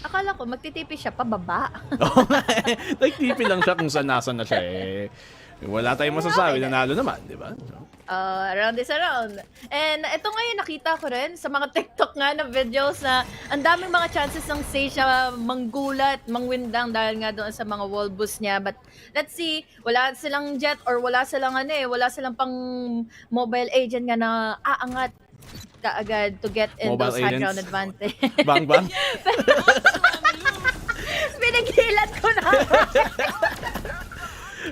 Akala ko magtitipi siya pababa. Nag-TP lang siya kung saan nasan na siya eh. Wala tayong masasabi, nanalo naman, di ba? Round is around. And ito ngayon nakita ko rin sa mga TikTok nga na videos na ang daming mga chances ng Sage na manggulat, mangwindang dahil nga doon sa mga wall boost niya. But let's see, wala silang jet or wala silang wala silang pang mobile agent nga na aangat kaagad to get in mobile those high agents. ground advantage. Bang bang? Pinigilan ko na.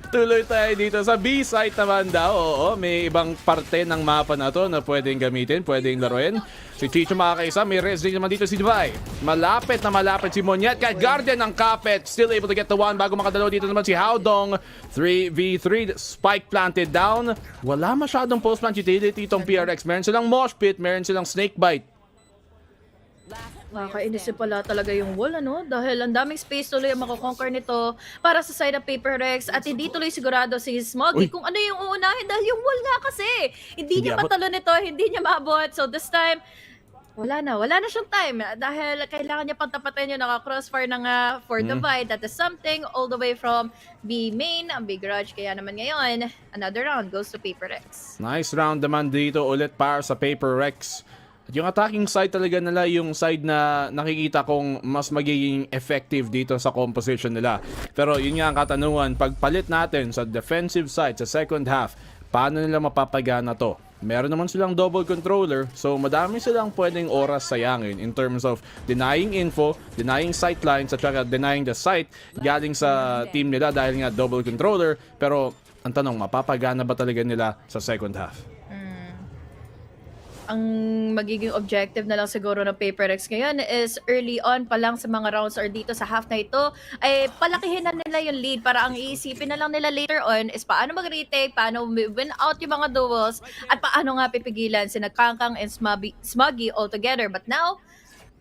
Tuloy tayo dito sa B-site naman daw. Oo, may ibang parte ng mapa na to na pwedeng gamitin, pwedeng laruin. Si Chicho makakaisa, may res din naman dito si Divay. Malapit na malapit si Monyet. Kahit Guardian ng Capet, still able to get the one bago makadalaw dito naman si Howdong. 3v3, spike planted down. Wala masyadong post-plant utility itong PRX. Meron silang mosh pit, meron silang snake bite. Nakakainis pala talaga yung wall, dahil ang daming space tuloy ang makukonquer nito para sa side of Paper Rex at hindi tuloy sigurado si Smoggy kung ano yung uunahin dahil yung wall nga kasi. Hindi niya matalo nito, hindi niya maabot. So this time, wala na siyang time dahil kailangan niya pang tapatin yung naka-crossfire na nga for divide. That is something all the way from B main, ang big garage. Kaya naman ngayon, another round goes to Paper Rex. Nice round naman dito ulit para sa Paper Rex. At yung attacking side talaga nila yung side na nakikita kong mas magiging effective dito sa composition nila. Pero yun nga ang katanungan, pagpalit natin sa defensive side sa second half, paano nila mapapagana to? Meron naman silang double controller, so madami silang pwedeng oras sayangin in terms of denying info, denying sight lines, at saka denying the sight galing sa team nila dahil nga double controller. Pero ang tanong, mapapagana ba talaga nila sa second half? Ang magiging objective na lang siguro ng Paper Rex ngayon is early on pa lang sa mga rounds or dito sa half na ito ay palakihin na nila yung lead para ang iisipin na lang nila later on is paano mag-retake, paano win out yung mga duels at paano nga pipigilan si Kangkang and Smoggy altogether. But now,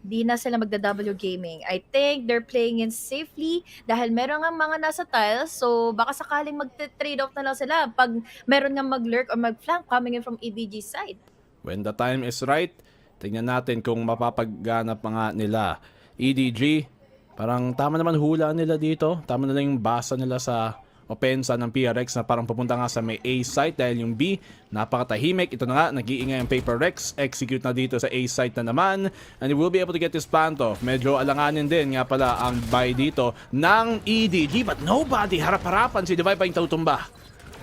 di na sila magda-W gaming. I think they're playing in safely dahil meron nga mga nasa tiles, so baka sakaling mag-trade off na lang sila pag meron nga mag-lurk or mag-flank coming in from EDG side. When the time is right, tingnan natin kung mapapagana pa nga nila. EDG, parang tama naman hula nila dito. Tama na lang yung basa nila sa opensa ng PRX na parang pupunta nga sa may A site dahil yung B, napakatahimik. Ito na nga, nag-iingay ang Paper Rex. Execute na dito sa A site na naman. And he will be able to get this plant off. Medyo alanganin din nga pala ang buy dito ng EDG. But nobody, harap-harapan si Divide pa yung tautumba.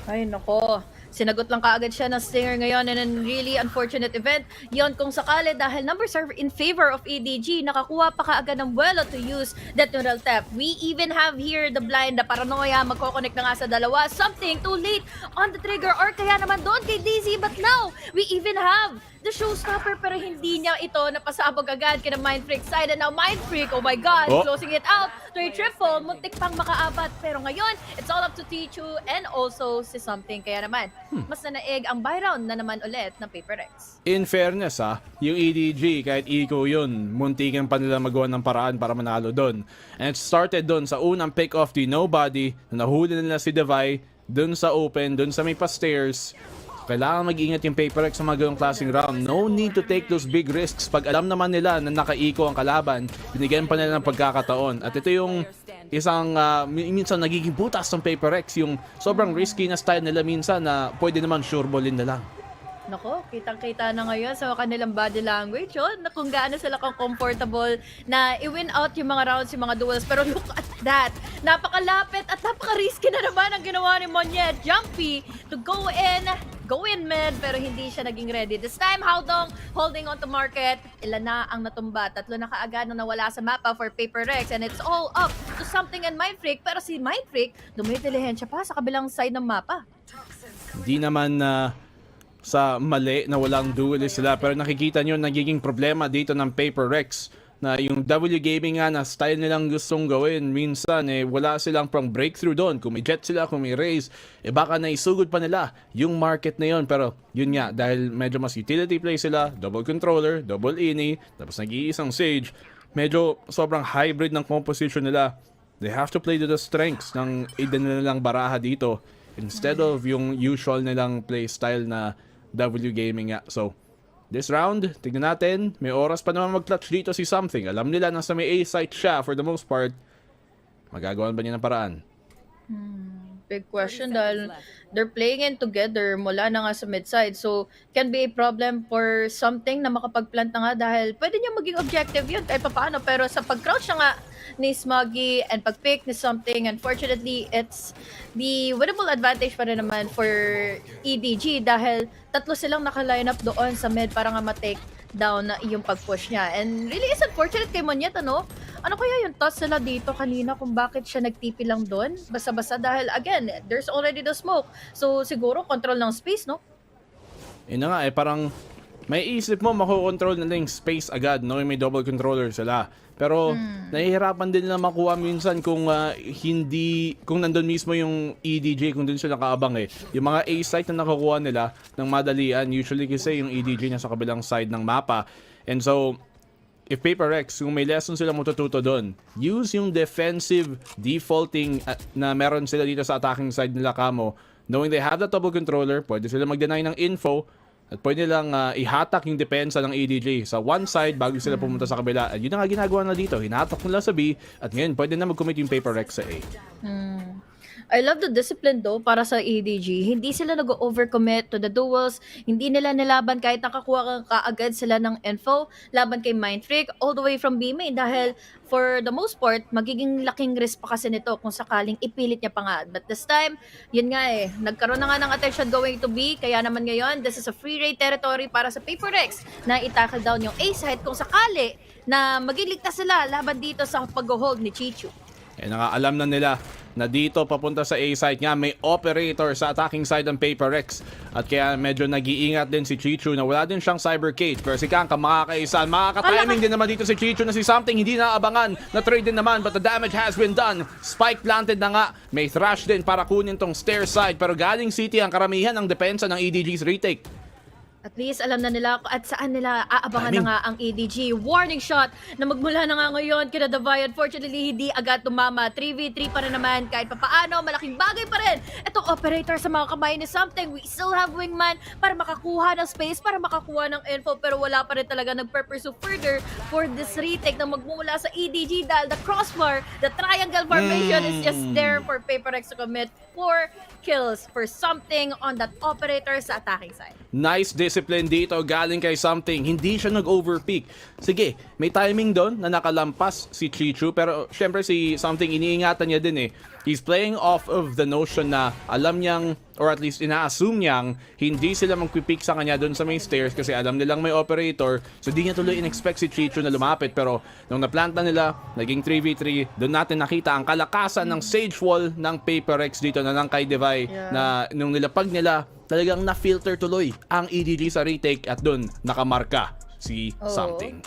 Ay, nako. Sinagot lang kaagad siya ng Stinger ngayon in a really unfortunate event. Yon kung sakali dahil numbers are in favor of EDG. Nakakuha pa kaagad ng Vuelo to use that neural tap. We even have here the blind, the paranoia. Magkoconnect na nga sa dalawa. Something too late on the trigger or kaya naman doon kay DZ. But now, we even have the showstopper pero hindi niya ito napasabog agad kina Mindfreak side. And now Mindfreak, oh my god, closing it out to a triple. Muntik pang makaabat. Pero ngayon, it's all up to Tichu and also si Something. Kaya naman, mas nanaig ang buy round na naman ulit ng Paper Rex. In fairness yung EDG kahit eco yun, muntikan pa nila magawa ng paraan para manalo doon. And it started doon sa unang pick off to Nobody, na nahuli nila si Divide doon sa open, doon sa may pa-stairs. Kailangan mag-ingat yung Paper Rex sa mga ganong klaseng round. No need to take those big risks. Pag alam naman nila na naka-eco ang kalaban, binigyan pa nila ng pagkakataon. At ito yung isang minsan nagiging butas ng Paper Rex. Yung sobrang risky na style nila minsan na pwede naman sure ballin na lang. Nako, kitang-kita na ngayon sa kanilang body language na kung gaano sila comfortable na i-win out yung mga rounds, yung mga duels. Pero look at that. Napakalapit at napaka-risky na naman ang ginawa ni Monyet. Jumpy to go in mid, pero hindi siya naging ready. This time, Howdong holding on to market. Ilan na ang natumba? 3 na kaagad na nawala sa mapa for Paper Rex, and it's all up to something and Mindfreak, pero si Mindfreak dumidilihensya pa sa kabilang side ng mapa. Hindi naman sa mali na walang duelist sila, pero nakikita nyo nagiging problema dito ng Paper Rex na yung W Gaming nga na style nilang gustong gawin, minsan wala silang pang breakthrough doon. Kung may jet sila, kung may raise, baka naisugod pa nila yung market na yun. Pero yun nga, dahil medyo mas utility play sila, double controller, double ini, tapos nag-iisang Sage, medyo sobrang hybrid ng composition nila. They have to play to the strengths ng nilang baraha dito instead of yung usual nilang play style na W Gaming nga. So, this round, tignan natin. May oras pa naman mag-clutch dito si Something. Alam nila na sa may A site siya for the most part. Magagawan ba niya ng paraan? Big question dahil they're playing in together mula na nga sa mid-side. So, can be a problem for Something na makapag-plant na nga dahil pwede niya maging objective yun kahit paano. Pero sa pag-crouch na nga ni Smoggy and pag-pick ni Something, unfortunately, it's the winnable advantage pa rin naman for EDG dahil 3 silang naka-line up doon sa mid para nga ma-take down yung pag-push niya. And really is unfortunate kay Monyet, ano? Ano kaya yung toss nila dito kanina kung bakit siya nagtipi lang doon? Basta-basta dahil, again, there's already the smoke. So, siguro, control ng space, no? Yun na nga, parang may isip mo makokontrol na lang yung space agad, no? May double controller sila. Pero, nahihirapan din nila makuha minsan kung kung nandun mismo yung EDG, kung dun sila nakaabang Yung mga A site na nakukuha nila ng madalian, usually kasi yung EDG nasa kabilang side ng mapa. And so, if Paper Rex, kung may lesson sila matututo doon, use yung defensive defaulting na meron sila dito sa attacking side nila kamo. Knowing they have the double controller, pwede sila mag-deny ng info at pwede nilang ihatak yung depensa ng EDG sa one side bago sila pumunta sa kabila. At yun ang ginagawa na dito. Hinatak nila sa B at ngayon pwede na mag-commit yung Paper Rex sa A. I love the discipline though para sa EDG. Hindi sila nag-overcommit to the duels. Hindi nila nilaban kahit nakakuha kaagad sila ng info. Laban kay Mindfreak all the way from B main dahil for the most part, magiging laking risk pa kasi nito kung sakaling ipilit niya pa nga. But this time, yun nga nagkaroon na nga ng attention going to B. Kaya naman ngayon, this is a free raid territory para sa Paper Rex na i-tackle down yung A side kung sakali na magiligtas sila laban dito sa pag-hold ni Chichu. Nakaalam na nila na dito papunta sa A site nga may operator sa attacking side ng Paper Rex. At kaya medyo nag-iingat din si Chichu na wala din siyang cyber cage. Pero si Kanka makakaisan. Makaka-timing din naman dito si Chichu na si Something hindi naabangan. Na-trade din naman but the damage has been done. Spike planted na nga. May thrash din para kunin tong stair side. Pero galing City ang karamihan ng depensa ng EDG's retake. At least alam na nila at saan nila aabangan na nga ang EDG. Warning shot na magmula na nga ngayon kina Davai. Unfortunately, hindi agad tumama. 3v3 pa rin naman. Kahit papaano, malaking bagay pa rin. Itong operator sa mga kamay ni Something. We still have wingman para makakuha ng space, para makakuha ng info. Pero wala pa rin talaga nagpe-pursue further for this retake na magmula sa EDG dahil the crossbar, the triangle formation is just there for Paper Rex to commit 4 kills for Something on that operator sa attacking side. Nice discipline dito galing kay Something. Hindi siya nag-overpeak. Sige, may timing doon na nakalampas si Chichu pero syempre si Something iniingatan niya din He's playing off of the notion na alam niyang or at least ina-assume niyang hindi sila magpipick sa kanya doon sa may stairs kasi alam nilang may operator. So di niya tuloy in-expect si Chichu na lumapit pero nung naplanta nila, naging 3v3, doon natin nakita ang kalakasan ng Sage Wall ng Paper Rex dito na ng kay Devay na nung nilapag nila, talagang na-filter tuloy ang EDG sa retake at doon nakamarka si Something.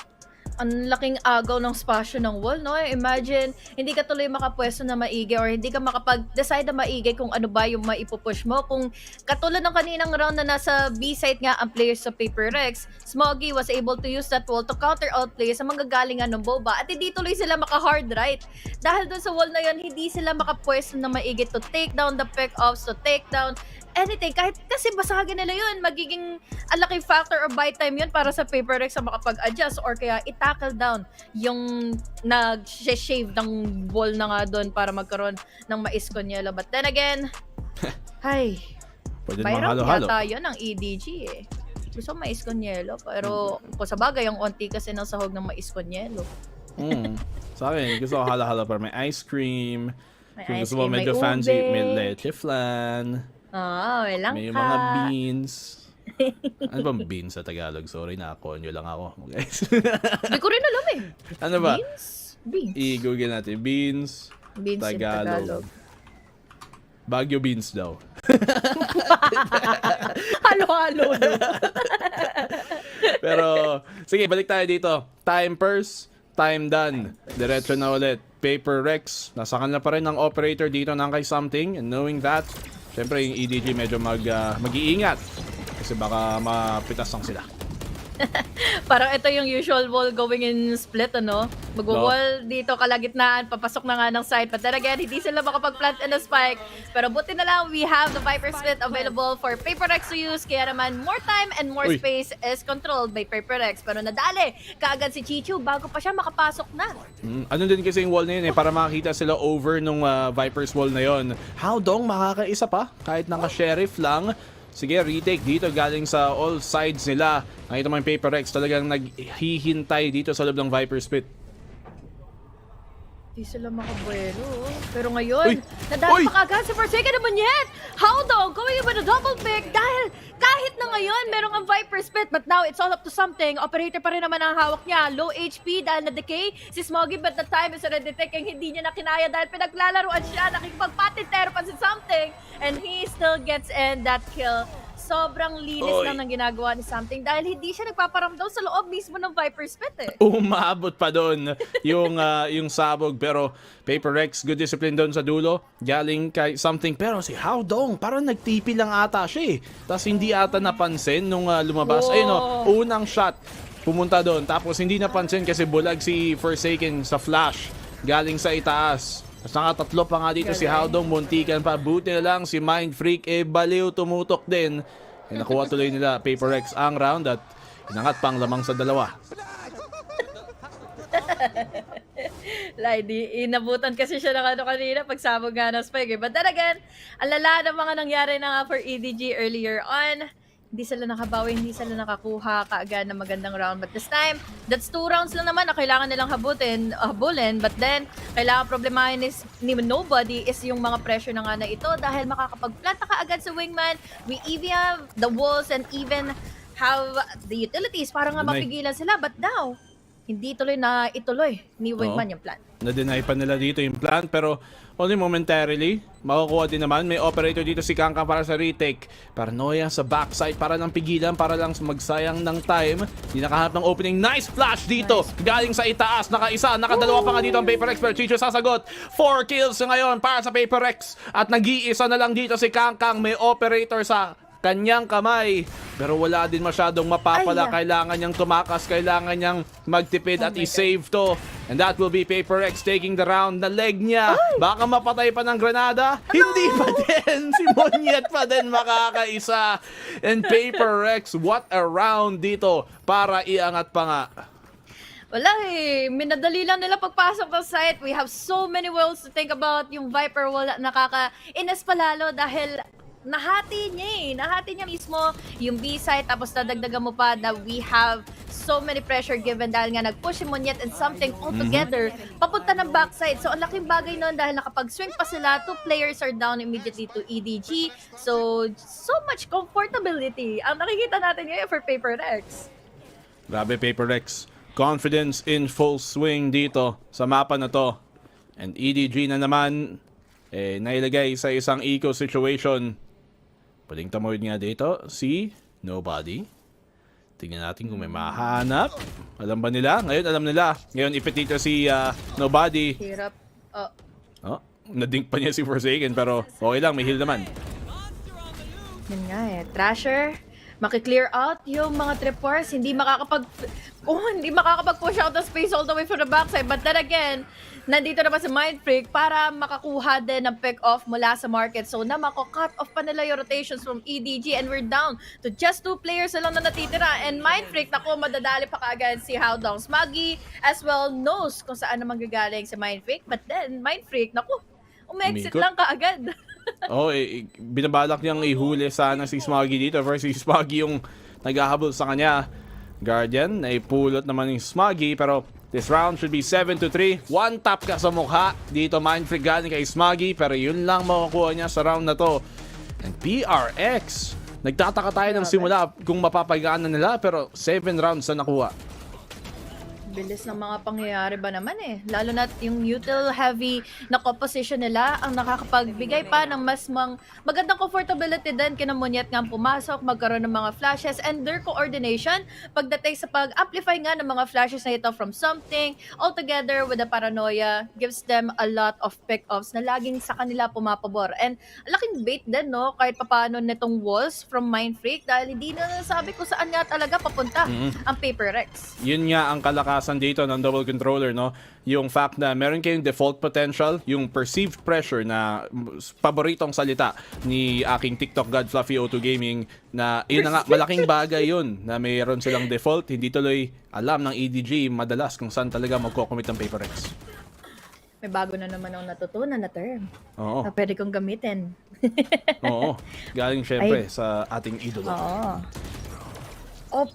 Ang laking agaw ng spasyo ng wall, no? Imagine, hindi ka tuloy makapwesto na maigi or hindi ka makapag-decide na maigi kung ano ba yung maipupush mo. Kung katulad ng kaninang round na nasa B-site nga ang players sa Paper Rex, Smoggy was able to use that wall to counter outplay sa manggagalingan ng boba at hindi tuloy sila maka-hard right. Dahil dun sa wall na yun, hindi sila makapwesto na maigi to take down the pick-offs, to take down anything, kahit kasi basagin nila yun, magiging ang laking factor or buy time yun para sa Paper Rex sa makapag-adjust or kaya i-tackle down yung nag-shave ng wall na nga doon para magkaroon ng mais konyelo. But then again, bayram yata yun ang EDG Gusto mais konyelo, pero kung sa bagay, ang onti kasi ng sahog ng mais konyelo. Sa akin, gusto ko hala-hala pa. May ice cream. May Kung ice gusto mo cream, may medyo fancy, may ube. leche flan. May langka. May mga beans. Ano bang beans sa Tagalog? Sorry, nakakonyo lang ako. Guys. Hindi ko rin alam eh. Ano ba? Beans? I-google natin. Beans, Beans in Tagalog. Baguio beans daw. Halo-halo. No? Pero, sige, balik tayo dito. Time purse, time done. Diretso na ulit. Paper Rex, nasa kanila pa rin ang operator dito ng kay something. And knowing that, syempre yung EDG medyo mag-iingat. Kasi baka mapitas lang sila. Parang ito yung usual wall going in split, ano? Mag-wall dito, kalagitnaan, papasok na nga ng site. But then again, hindi sila makapag-plant in a spike. Pero buti na lang, we have the Viper Split available for Paper Rex to use. Kaya naman, more time and more space is controlled by Paper Rex. Pero nadali kaagad si Chichu bago pa siya makapasok na. Ano din kasi yung wall na yun para makakita sila over nung Viper's wall na yun. How dong makakaisa pa? Kahit naka-sheriff lang. Sige, retake dito galing sa all sides nila. Nakita mo yung Paper Rex talagang naghihintay dito sa loob ng Viper Spit. Di sila makabuelo. Pero ngayon, nadali pa kagad si Forsaken naman yan. How though? Going in with a double pick dahil kahit na ngayon merong ang Viper Spit, but now it's all up to something. Operator pa rin naman ang hawak niya. Low HP dahil na-decay si Smoggy, but the time is already ticking. Hindi niya na kinaya dahil pinaglalaruan siya. Nakikipagpatintero pa si something. And he still gets in that kill. Sobrang linis lang ng ginagawa ni something dahil hindi siya nagpaparamdam sa loob mismo ng Viper Spit eh. Umabot pa doon yung sabog, pero Paper Rex, good discipline doon sa dulo. Galing kay something, pero si How Dong parang nagtipi lang ata siya eh. Tapos hindi ata napansin nung lumabas. Ayun unang shot pumunta doon. Tapos hindi napansin kasi bulag si Forsaken sa flash galing sa itaas. Tapos nakatatlo pa nga dito si Howdong, muntikan pa. Buti na lang si Mind Freak, baliw, tumutok din. Nakuha tuloy nila Paper Rex ang round at inangat pang lamang sa dalawa. Lady, inabutan kasi siya ng kanina pagsabog nga ng spike. But then again, ang lala ng mga nangyari na nga for EDG earlier on. Hindi sila nakabawi, hindi sila nakakuha kaagad ng magandang round. But this time, that's 2 rounds lang naman na kailangan nilang habulin. But then, kailangan problemahin ni nobody is yung mga pressure na nga na ito dahil makakapag-plant na kaagad sa wingman. We even have the walls and even have the utilities para nga mapigilan sila. But now, hindi ituloy ni wingman yung plant. Na-deny pa nila dito yung plant pero only momentarily. Makukuha din naman. May operator dito si Kangkang para sa retake. Paranoia sa backside para lang pigilan, para lang magsayang ng time. Hindi nakahanap ng opening. Nice flash dito. Galing sa itaas. Nakaisa. Nakadalawa pa nga dito ang Paper Rex. Pero Chicho sasagot. 4 kills ngayon para sa Paper Rex. At nag-iisa na lang dito si Kangkang. May operator sa kanyang kamay. Pero wala din masyadong mapapala. Kailangan niyang tumakas. Kailangan niyang magtipid at i-save to. And that will be Paper Rex taking the round na leg niya. Baka mapatay pa ng granada. Hindi pa din. Si Monyet pa din makakaisa. And Paper Rex, what a round dito para iangat pa nga. Wala eh. Minadali lang nila pagpasok ng site. We have so many worlds to think about. Yung Viper wala nakaka-inas palalo dahil nahati niya mismo yung B-side tapos dadagdagan mo pa na we have so many pressure given dahil nga nag-push si Monyet and something altogether papunta ng backside. So ang laking bagay nun dahil nakapag-swing pa sila, 2 players are down immediately to EDG. So much comfortability ang nakikita natin ngayon for Paper Rex. Grabe Paper Rex. Confidence in full swing dito sa mapa na to. And EDG na naman nailagay sa isang eco situation. Pwedeng tamawid nga dito si Nobody. Tingnan natin kung may mahanap. Alam ba nila? Ngayon alam nila. Ngayon ipit dito si Nobody. Hirap. Nadink pa niya si Forsaken pero okay lang, may heal naman. Yan nga eh. Thrasher, maki-clear out yung mga tripwires. Hindi makakapag-push out the space all the way from the backside. But then again, nandito na pa si Mind Freak para makakuha din ng pick-off mula sa market. So na mako-cut off pa nila yung rotations from EDG and we're down to just 2 players na lang na natitira. And Mind Freak, naku, madadali pa kaagad si Howdong. Smoggy as well knows kung saan naman gagaling si Mind Freak. But then, Mind Freak, naku, umexit lang kaagad. Binabalak niyang ihuli sana si Smoggy dito versus si Smoggy yung naghahabol sa kanya. Guardian, naipulot naman yung Smoggy pero This round should be 7-3. One tap ka sa mukha. Dito mind freak galing kay Smuggy, pero yun lang makukuha niya sa round na to. And PRX, nagtataka tayo ng simula kung mapapagana nila, pero 7 rounds na nakuha. Bilis ng mga pangyayari ba naman eh. Lalo na yung util heavy na composition nila ang nakakapagbigay pa ng mas magandang comfortability din kina Monyet nga pumasok, magkaroon ng mga flashes and their coordination pagdating sa pag-amplify nga ng mga flashes na ito from something all together with the paranoia gives them a lot of pick-offs na laging sa kanila pumapabor. And laking bait din no kahit papaano nitong walls from Mindfreak dahil hindi na nasabi kung saan nga talaga papunta ang Paper Rex. Yun nga ang kalakasan dito ng double controller, no? Yung fact na meron kayong default potential, yung perceived pressure na paboritong salita ni aking TikTok god Fluffy O2 Gaming na yun na nga, malaking bagay yun na mayroon silang default, hindi tuloy alam ng EDG madalas kung saan talaga magko-commit ng Paper Rex. May bago na naman ang natutunan na term Oo. na pwede kong gamitin. Oo. Galing syempre sa ating idolo. Oh,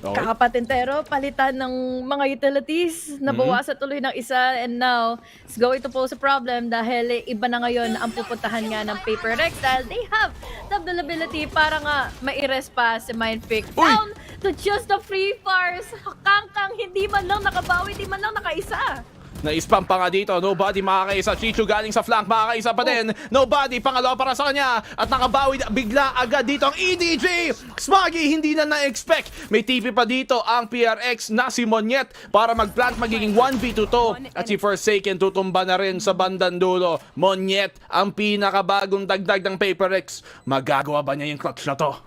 Okay. kakapatintero, palitan ng mga utilities, nabawasan tuloy ng isa, and now, it's going to pose a problem dahil iba na ngayon ang pupuntahan nga ng Paper Rex dahil they have the availability para nga ma-erase pa si Mindfreak. Down to just the free fires. Kangkang hindi man lang nakabawi, hindi man lang nakaisa. Na-spam pa nga dito, nobody makakaisa. Chichu galing sa flank, makakaisa pa din. Nobody, pangalawa para sa kanya. At nakabawi bigla agad dito ang EDG. Smuggy, hindi na na-expect. May TP pa dito ang PRX na si Monyet para mag-plant, magiging 1v2 to. At si Forsaken tutumba na rin sa bandang dulo. Monyet, ang pinakabagong dagdag ng Paper X. Magagawa ba niya yung clutch na to?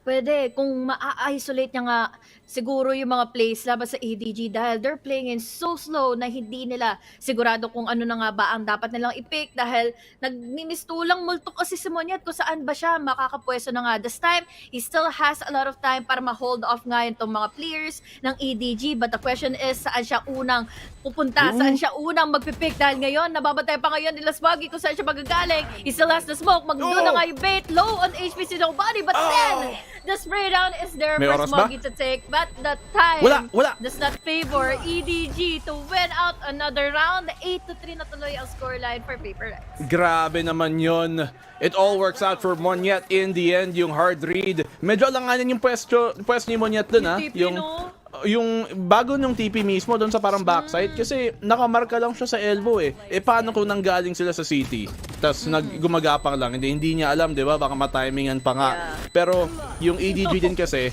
Pwede, kung ma-isolate niya nga siguro yung mga plays laban sa EDG dahil they're playing in so slow na hindi nila sigurado kung ano na nga ba ang dapat nilang i-pick dahil nagmimistulang multo kasi si Monyet kung saan ba siya makakapwesto na nga. This time, he still has a lot of time para ma-hold off nga itong mga players ng EDG, but the question is saan siya unang pupunta, saan siya unang magpipick dahil ngayon, nababatay pa ngayon nila Smuggy kung saan siya magagaling. He still has the smoke, magdoon na nga yung bait, low on HP si nobody, but then, the spray down is there May for oras ba? Smuggy to take, but the time Wala. does not favor EDG to win out another round. 8-3 na tuloy ang scoreline for Paper Rex. Grabe naman yon. It all works out for Monyet in the end, yung hard read. Medyo alanganin yung pwesto ni Monyet dun, ha? Yung bago nung TP mismo doon sa parang backside kasi nakamarka lang siya sa elbow eh. Eh paano kung nanggaling sila sa city? Tapos gumagapang lang. Hindi niya alam, 'di ba? Baka ma-timingan pa nga. Pero yung EDG din kasi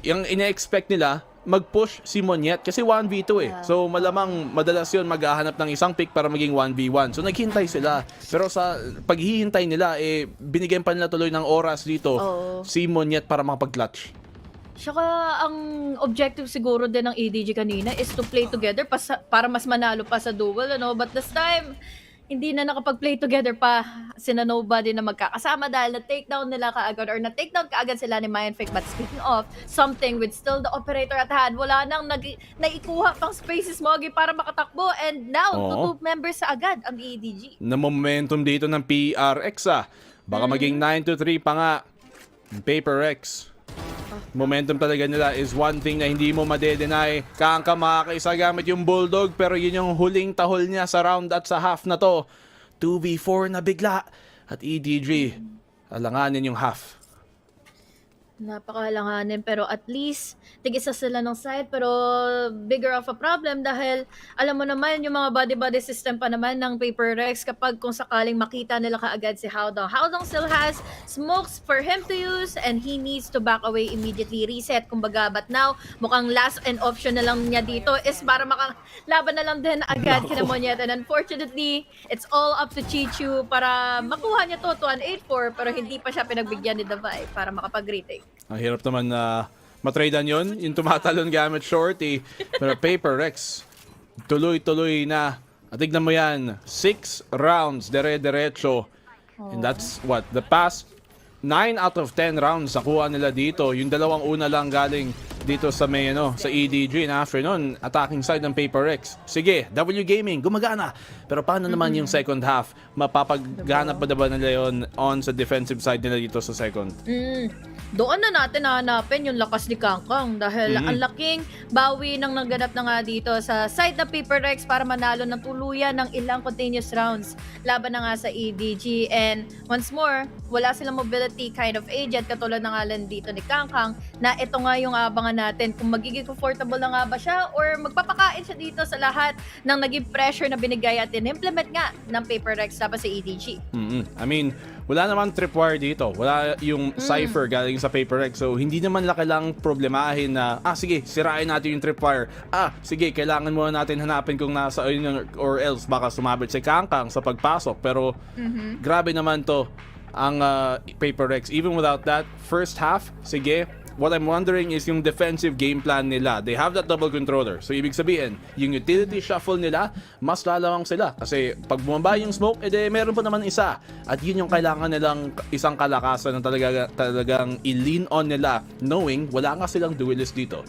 yung ina-expect nila mag-push si Monyet kasi 1v2 eh. So malamang madalas yun maghahanap ng isang pick para maging 1v1. So naghintay sila. Pero sa paghihintay nila eh binigyan pa nila tuloy ng oras dito si Monyet para makapag-clutch. Saka ang objective siguro din ng EDG kanina is to play together para mas manalo pa sa duel, ano? But this time, hindi na nakapag-play together pa sina nobody na magkakasama dahil na-takedown nila kaagad or na-takedown kaagad sila ni Mindfreak. But speaking of something with still the operator at hand, wala nang naikuha pang spaces Smuggy para makatakbo and now two members sa agad ang EDG. Na momentum dito ng PRX Baka maging 9-3 pa nga. Paper X. Momentum talaga nila is one thing na hindi mo madedenay. Kangka makakaisa gamit yung Bulldog pero yun yung huling tahol niya sa round at sa half na to. 2v4 na bigla at EDG alanganin yung half. Napakalanganin pero at least tig-isa sila ng side pero bigger of a problem dahil alam mo naman yung mga body-body system pa naman ng Paper Rex kapag kung sakaling makita nila kaagad si Howdong. Howdong still has smokes for him to use and he needs to back away immediately, reset kumbaga, but now mukhang last and option na lang niya dito is para makalaban na lang din agad kina Monyet and unfortunately it's all up to Chichu para makuha niya to an 8-4 pero hindi pa siya pinagbigyan ni Davai para makapag-retake. Ang hirap naman na matradean yun, yung tumatalon gamit shorty. Pero Paper Rex, tuloy-tuloy na. At tignan mo yan, 6 rounds, dire-diretso. And that's what, the past 9 out of 10 rounds nakuha nila dito. Yung dalawang una lang galing dito sa may sa EDG na after nun, attacking side ng Paper Rex. Sige, W Gaming, gumagana. Pero paano naman yung second half? Mapapagana pa ba nila yun on sa defensive side nila dito sa second? Doon na natin hahanapin yung lakas ni Kangkang dahil ang laking bawi nang naganap na nga dito sa side ng Paper Rex para manalo ng tuluyan ng ilang continuous rounds laban na nga sa EDG. And once more, wala silang mobility kind of agent katulad ng ngalan dito ni Kangkang na ito nga yung abangan natin kung magiging comfortable na nga ba siya or magpapakain siya dito sa lahat ng naging pressure na binigay at in-implement nga ng Paper Rex laban sa EDG. I mean, wala naman tripwire dito. Wala yung cipher galing sa Paper Rex. So, hindi naman kailangang problemahin na, sige, sirain natin yung tripwire. Sige, kailangan muna natin hanapin kung nasa or else baka sumabit si Kangkang sa pagpasok. Pero, grabe naman to ang Paper Rex. Even without that, first half, sige, what I'm wondering is yung defensive game plan nila. They have that double controller. So, ibig sabihin, yung utility shuffle nila, mas lalawang sila. Kasi, pag bumaba yung smoke, meron pa naman isa. At yun yung kailangan nilang isang kalakasan na talagang i-lean on nila, knowing wala nga silang duelist dito.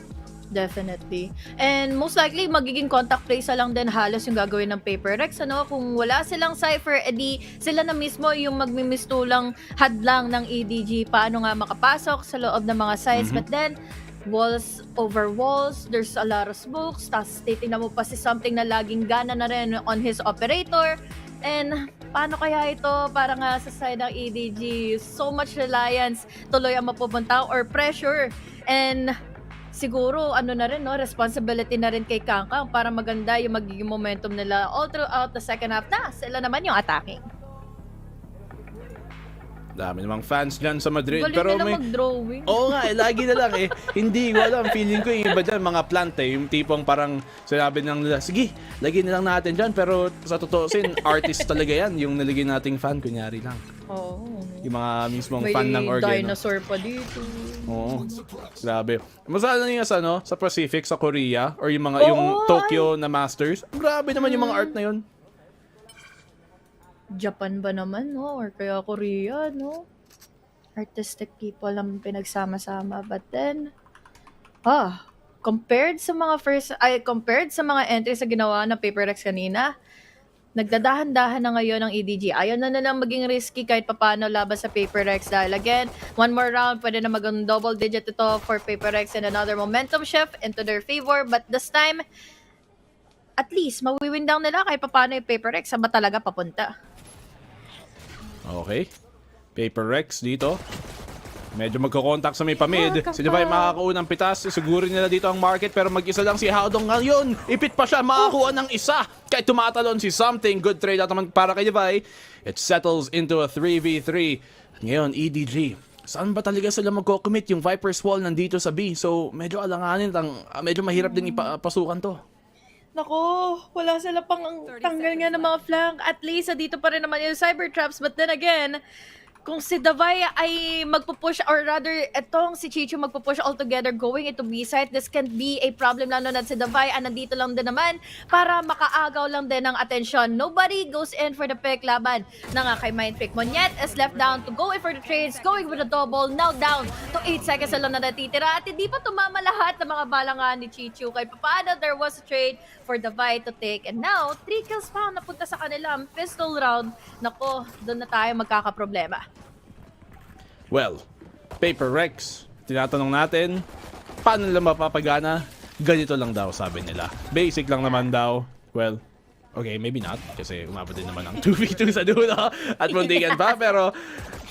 Definitely. And most likely, magiging contact trace lang din halos yung gagawin ng Paper Rex. Kung wala silang cipher, edi sila na mismo yung magmimistulang hadlang ng EDG. Paano nga makapasok sa loob ng mga sites. But then, walls over walls, there's a lot of smokes. Tapos titignan mo pa si something na laging gana na rin on his operator. And paano kaya ito para nga sa side ng EDG? So much reliance tuloy ang mapupunta or pressure. And siguro, na rin, responsibility na rin kay Kangkang para maganda yung magiging momentum nila all throughout the second half na. Sila naman yung attacking. Dami namang fans dyan sa Madrid. Galing pero nila mag-drawing. Oo nga, lagi na lang Hindi ko alam. Feeling ko yung iba dyan, mga plant yung tipong parang sinabi nila, sige, lagyan na lang natin dyan. Pero sa totoo artist talaga yan. Yung nalagyan nating fan, kunyari lang. Oo. Yung mga mismong fan ng organ. May dinosaur pa dito. Oo. Grabe. Masala niya sa Pacific, sa Korea, or yung mga yung Tokyo na Masters. Grabe naman yung mga art na yun. Japan ba naman, or kaya Korea, artistic people ang pinagsama-sama. But then, compared sa mga entries na ginawa ng Paper Rex kanina, nagdadahan-dahan na ngayon ng EDG. Ayaw na lang maging risky kahit papano laban sa Paper Rex dahil again, one more round, pwede na mag double digit ito for Paper Rex and another momentum shift into their favor. But this time, at least, mawiwin down nila kahit papano yung Paper Rex. Saan ba talaga papunta? Okay. Paper Rex dito. Medyo magkakontak sa may pamid. Si Divine makakaunang pitas. Siguro nila dito ang market pero mag-isa lang si Haodong ngayon. Ipit pa siya. Makakuha ng isa. Kahit tumatalon si Something. Good trade out naman para kay Divine. It settles into a 3v3. At ngayon, EDG. Saan ba talaga sila magko-commit? Yung Viper's Wall nandito sa B. So, medyo alanganin. Medyo mahirap din ipasukan to. Nako, wala sila pang tanggal nga ng mga flank. At least, dito pa rin naman yung cyber traps. But then again, kung si Davai ay magpupush or rather etong si Chicho magpupush altogether going into B-site, this can be a problem lalo na si Davai nandito lang din naman para makaagaw lang din ng atensyon. Nobody goes in for the pick laban na nga kay Mindpick. Monyet is left down to go in for the trades, going with a double, now down to 8 seconds lang na natitira at hindi pa tumama lahat ng mga balangan ni Chicho. Kay papaano there was a trade for Davai to take and now 3 kills pa napunta sa kanilang pistol round. Nako, doon na tayo magkakaproblema. Well, Paper Rex, tinatanong natin, paano nila mapapagana? Ganito lang daw, sabi nila. Basic lang naman daw. Well, okay, maybe not. Kasi umabot din naman ang 2v2 sa dulo at muntikan pa. Pero,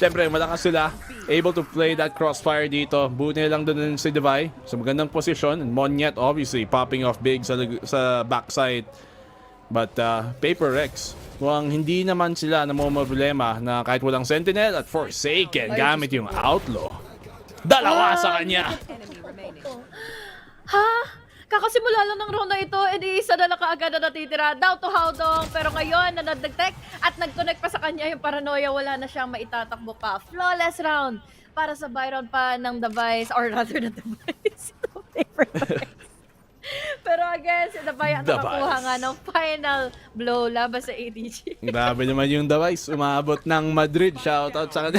syempre, malakas sila. Able to play that crossfire dito. Buti na lang doon si Divai. Sa magandang posisyon. And Monyet, obviously, popping off big sa backside. But, Paper Rex, mukhang hindi naman sila namumroblema na kahit walang Sentinel at Forsaken gamit yung Outlaw. Dalawa sa kanya! Ha? Kakasimula lang ng round na ito, edi isa na lang kaagad na natitira. Down to Haodong, pero ngayon na nag-detect at nag-connect pa sa kanya yung paranoia, wala na siyang maitatakbo pa. Flawless round para sa buy round pa ng device, or rather the device. Pero again, si Davai ang nakakuha nga ng final blow laban sa ADG. Grabe naman yung device. Umabot ng Madrid. Shoutout sa kanya.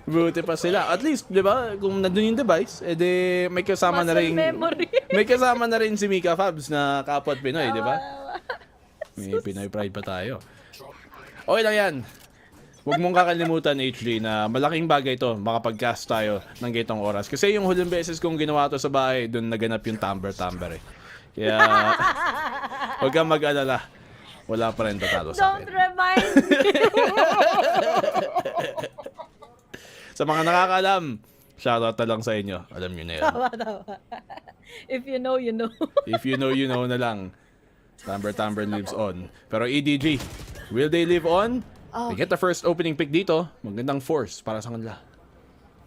Buti pa sila. At least, di ba, kung nandun yung device, edi may kasama na rin. Memory. May kasama na rin si Mika Fabs na kapwa Pinoy, di ba? May Pinoy pride pa tayo. Okay lang yan. Huwag mong kakalimutan, HG, na malaking bagay ito makapag-cast tayo ng gitong oras. Kasi yung huling beses kong ginawa to sa bahay, doon naganap yung tamber-tamber eh. Kaya, huwag kang mag-alala. Wala pa rin tatalo sa akin. Don't remind me. Sa mga nakakaalam, shoutout na lang sa inyo. Alam nyo na yan. Tawa. If you know, you know. If you know na lang. Tamber lives on. Pero EDG, will they live on? Oh. They get the first opening pick dito. Magandang force para sa kanila.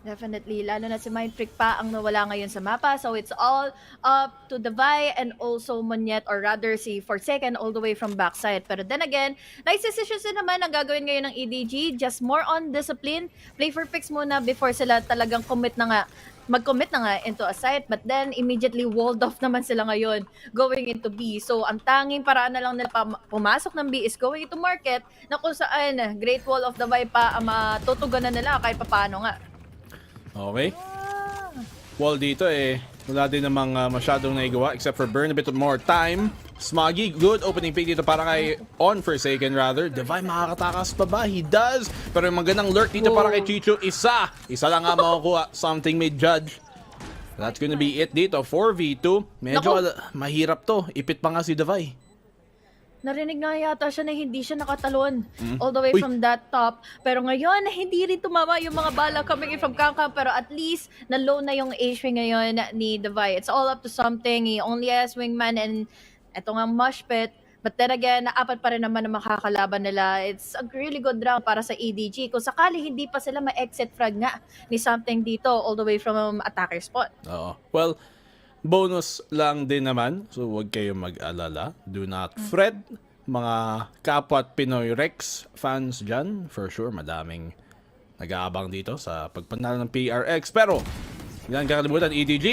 Definitely, lalo na si Mind Freak pa ang nawala ngayon sa mapa. So it's all up to Davai and also Monyet, or rather si Forsaken all the way from backside. Pero then again, nice decisions din naman ang gagawin ngayon ng EDG. Just more on discipline. Play for picks muna before sila talagang mag-commit na nga into a site, but then immediately walled off naman sila ngayon going into B. So ang tanging paraan na lang nila pumasok ng B is going into market, na kung saan Great Wall of Davai pa ang matutuganan nila kahit papaano nga. Okay. Wall dito wala din namang masyadong naigawa except for burn a bit more time. Smoggy, good opening pick dito para kay Forsaken rather. Divine makakatakas pa ba? He does. Pero yung magandang lurk dito para kay Chicho, isa lang nga makukuha. Something may judge. That's gonna be it dito. 4v2. Medyo mahirap to. Ipit pa nga si Divine. Narinig nga yata siya na hindi siya nakatalon all the way from that top. Pero ngayon, hindi rin tumama yung mga bala coming in from Kangkang. Pero at least, na-low na yung HP ngayon ni Davai. It's all up to something. He only has wingman and eto nga mosh pit. But then again, apat pa rin naman na makakalaban nila. It's a really good round para sa EDG. Kung sakali hindi pa sila ma-exit frag nga ni something dito all the way from attacker spot. Oo. Well, bonus lang din naman. So, huwag kayong mag-alala. Do not fret. Mga kapwa at Pinoy Rex fans dyan, for sure, madaming nag-aabang dito sa pagpanalo ng PRX. Pero, yan kakalimutan, EDG,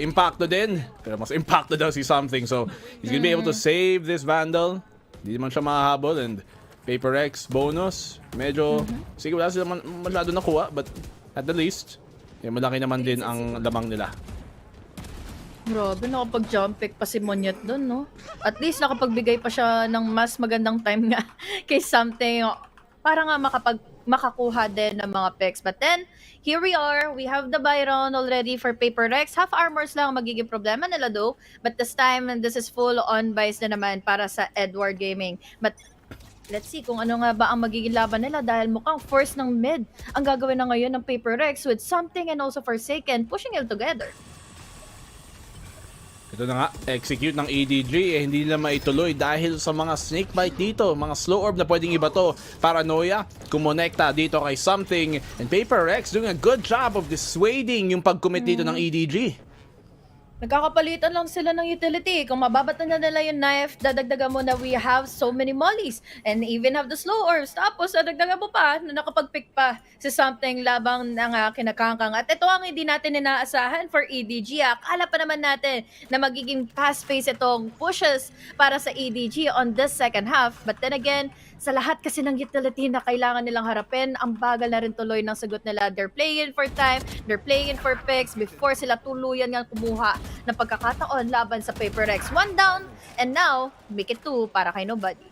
impacto din. Pero mas impacto daw si something. So, he's gonna be able to save this Vandal. Hindi naman siya makahabol. And PaperX, bonus. Medyo, sige, wala sila masyado nakuha. But, at the least, malaki naman din ang lamang nila. Grabe, nakapag-jump pick pa si Monyet doon, no? At least nakapagbigay pa siya ng mas magandang time nga kay something para nga makakuha din ng mga picks. But then, here we are. We have the buy round already for PaperX. Half armors lang ang magiging problema nila though. But this time, this is full on buys na naman para sa Edward Gaming. But let's see kung ano nga ba ang magiging laban nila dahil mukhang force ng mid ang gagawin na ngayon ng PaperX with something and also Forsaken pushing it together. Ito na nga, execute ng EDG hindi nila maituloy dahil sa mga snakebite dito, mga slow orb na pwedeng ibato. Paranoia, kumonekta dito kay something, and PaperX doing a good job of dissuading yung pag-commit dito ng EDG. Nagkakapalitan lang sila ng utility. Kung mababatan na nila yung knife, dadagdagan mo na we have so many mollies. And even have the slow orbs. Tapos, dadagdagan mo pa na nakapag-pick pa si something labang ng kinakangkang. At ito ang hindi natin inaasahan for EDG. Akala pa naman natin na magiging fast-paced itong pushes para sa EDG on this second half. But then again, sa lahat kasi ng utility na kailangan nilang harapin, ang bagal na rin tuloy ng sagot nila. They're playing for time, they're playing for picks before sila tuluyan nga kumuha ng pagkakataon laban sa PaperX. 1 down, and now, make it 2 para kay Nobody.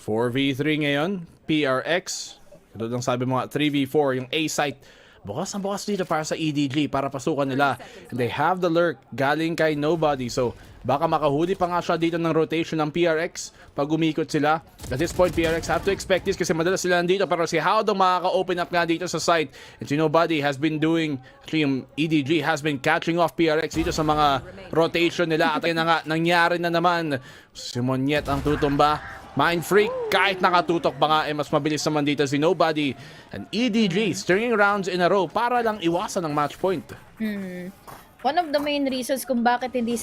4v3 ngayon, PRX. Ito lang sabi mo nga, 3v4, yung A-site. Bukas ang bukas dito para sa EDG, para pasukan nila. And they have the lurk galing kay Nobody. So, baka makahuli pa nga siya dito ng rotation ng PRX pag umikot sila. At this point, PRX have to expect this kasi madalas sila nandito. Pero si Howdong makaka-open up nga dito sa site. And si Nobody has been doing, actually yung EDG has been catching off PRX dito sa mga rotation nila. At yun na nga, nangyari na naman. Si Monyet ang tutumba. Mind Freak, kahit nakatutok pa nga, mas mabilis naman dito si Nobody. And EDG, stringing rounds in a row para lang iwasan ng match point. one of the main reasons kung bakit hindi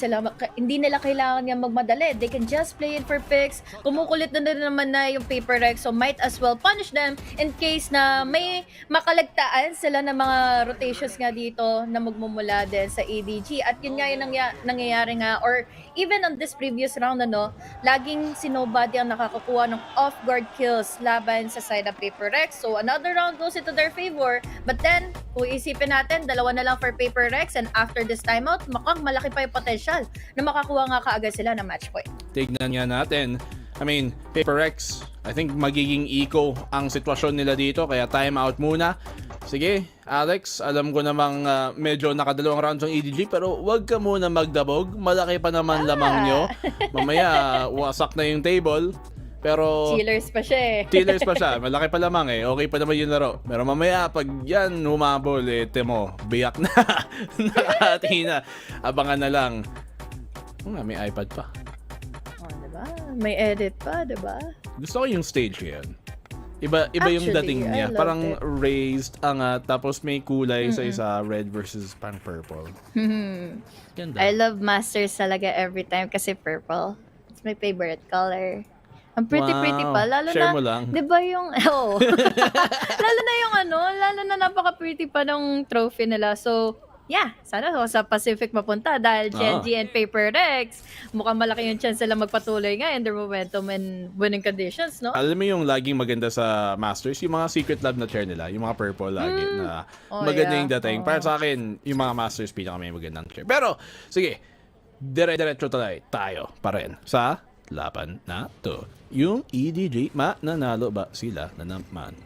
nila kailangan nga magmadali. They can just play it for picks. Kumukulit na naman na yung Paper Rex, so might as well punish them in case na may makalagtaan sila ng mga rotations nga dito na magmumula din sa ADG. At yun nga yung nangyayari nga, or even on this previous round, laging si Nobody ang nakakakuha ng off-guard kills laban sa side ng Paper Rex. So another round goes into their favor. But then, kung isipin natin, dalawa na lang for Paper Rex, and after this timeout, mukhang malaki pa yung potential na makakuha nga kaagad sila ng match point. Tignan nga natin. I mean, Paper Rex, I think magiging eco ang sitwasyon nila dito, kaya timeout muna. Sige, Alex, alam ko namang medyo nakadalawang rounds ang EDG, pero wag ka muna magdabog. Malaki pa naman lamang nyo. Mamaya, wasak na yung table. Pero Chillers pa siya eh. Chillers pa siya. Malaki pa lamang eh. Okay pa naman yung laro. Pero mamaya, pag yan humabol, temo, biyak na. Nakahati na. Abangan na lang. May iPad pa. Oh, diba? May edit pa, diba? Gusto ko yung stage yan. Iba yung Actually, dating niya. I loved Parang it. raised, angat, tapos may kulay sa isa, red versus parang purple. Ganda. I love Masters talaga every time kasi purple. It's my favorite color. Ang pretty pa. Lalo Share na, mo lang. di ba yung, lalo na yung lalo na napaka-pretty pa ng trophy nila. So, yeah, sana sa Pacific mapunta dahil Genji and Paper Rex, mukhang malaki yung chance sila magpatuloy nga in their momentum and winning conditions, no? Alam mo yung laging maganda sa Masters, yung mga secret lab na chair nila, yung mga purple lagi na maganda yung dating. Para sa akin, yung mga Masters pinaka may magandang chair. Pero, sige, dire-diretso tayo pa rin sa laban na to. Yung EDG, mananalo ba sila na naman?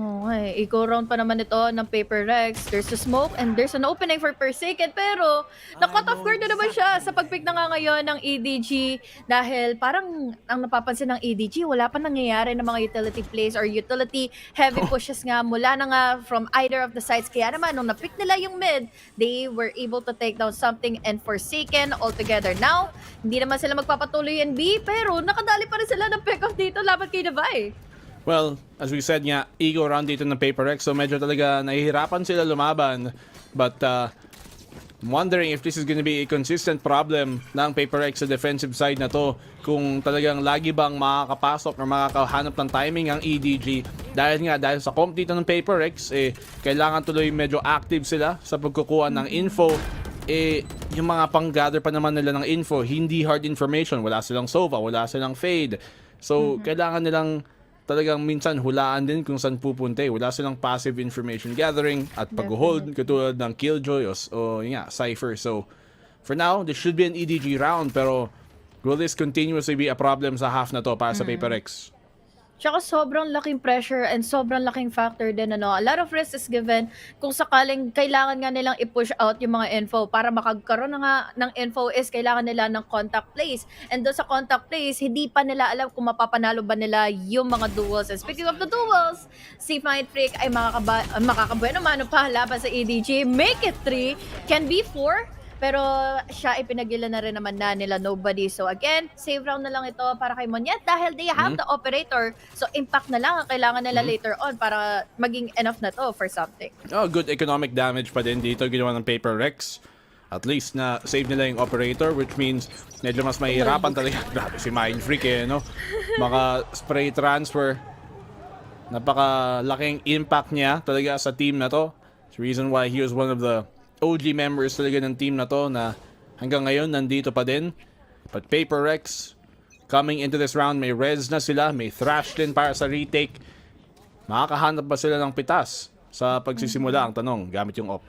Okay, eco round pa naman ito ng Paper Rex. There's a smoke and there's an opening for Forsaken, pero na-cut off guard na naman siya sa pagpick na nga ngayon ng EDG dahil parang ang napapansin ng EDG, wala pa nangyayari ng mga utility plays or utility heavy pushes nga mula na nga from either of the sides. Kaya naman, nung na-pick nila yung mid, they were able to take down something and Forsaken altogether. Now, hindi naman sila magpapatuloy in B, pero nakadali pa rin sila ng pick-off dito laban kay Davai. Well, as we said nga, ego round dito ng Paper Rex, so medyo talaga nahihirapan sila lumaban. But I'm wondering if this is gonna be a consistent problem ng Paper Rex sa defensive side na to. Kung talagang lagi bang makakapasok or makakahanap ng timing ang EDG. Dahil sa comp dito ng Paper Rex, kailangan tuloy medyo active sila sa pagkukuha ng info. Yung mga pang-gather pa naman nila ng info, hindi hard information. Wala silang Sova, wala silang Fade. So, kailangan nilang talagang minsan hulaan din kung saan pupunta. Wala silang passive information gathering at pag-hold katulad ng Killjoy o Cypher. So, for now, this should be an EDG round, pero will this continuously be a problem sa half na to para sa Paper Rex? Tsaka sobrang laking pressure and sobrang laking factor din, A lot of risk is given kung sakaling kailangan nga nilang i-push out yung mga info. Para makagkaroon na nga ng info is kailangan nila ng contact plays. And doon sa contact plays, hindi pa nila alam kung mapapanalo ba nila yung mga duels. And speaking of the duels, si Mindfreak ay makakabueno mano pa laban sa EDG. Make it 3, can be 4. Pero siya ay pinagilan na rin naman na nila Nobody. So again, save round na lang ito para kay Monyet dahil they have the operator. So impact na lang ang kailangan nila later on para maging enough na to for something. Good economic damage pa din dito ginawa ng Paper Rex. At least na save nila yung operator, which means medyo mas mahirapan talaga. Grabe si Mindfreak Maka spray transfer. Napakalaking impact niya talaga sa team na to. It's the reason why he was one of the OG members talaga ng team na to na hanggang ngayon nandito pa din. But Paper Rex coming into this round, may res na sila, may thrash din para sa retake. Makakahanap ba sila ng pitas sa pagsisimula? Ang tanong, gamit yung op.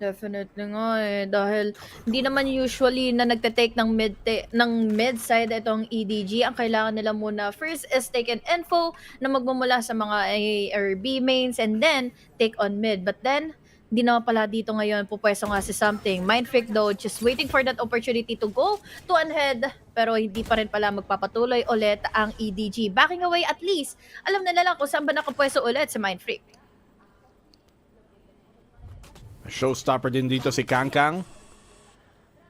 Definitely nga dahil hindi naman usually na nagte-take ng mid side itong EDG. Ang kailangan nila muna first is take an info na magmumula sa mga A or B mains and then take on mid. But then hindi naman pala dito ngayon pupwesto nga si something. Mindfreak though, just waiting for that opportunity to go to ahead. Pero hindi pa rin pala magpapatuloy ulit ang EDG. Backing away at least, alam na lang kung saan ba nakapwesto ulit si Mindfreak. Showstopper din dito si Kangkang.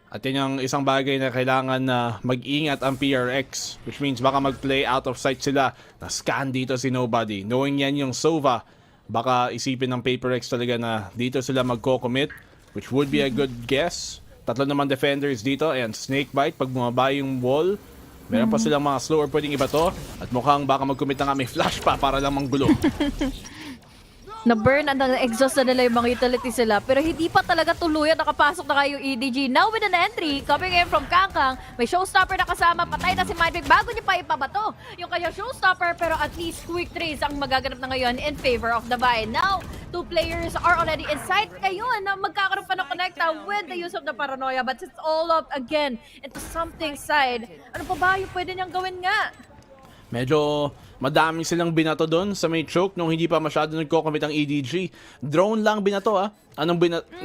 At yan yung isang bagay na kailangan na mag-ingat ang PRX. Which means baka mag-play out of sight sila. Na-scan dito si Nobody. Knowing yan yung Sova, baka isipin ng Paper Rex talaga na dito sila magko-commit which would be a good guess. Tatlo naman defenders dito, and Snakebite, pag bumaba yung wall, meron pa silang mga slower pwedeng iba to, at mukhang baka mag-commit na nga, may flash pa para lang manggulo. Na-burn and na-exhaust na nila yung mga utility sila, pero hindi pa talaga tuluyan nakapasok na kayo yung EDG. Now with an entry coming in from Kangkang, may showstopper na kasama, patay na si Madrid bago niya pa ipabato yung kanyang showstopper, pero at least quick trades ang magaganap na ngayon in favor of the buy. Now, 2 players are already inside. Ngayon, magkakaroon pa ng connecta with the use of the paranoia, but it's all up again into something side. Ano pa ba yung pwede niyang gawin nga? Medyo madami silang binato doon sa may choke nung hindi pa masyado nagko-commit ang EDG. Drone lang binato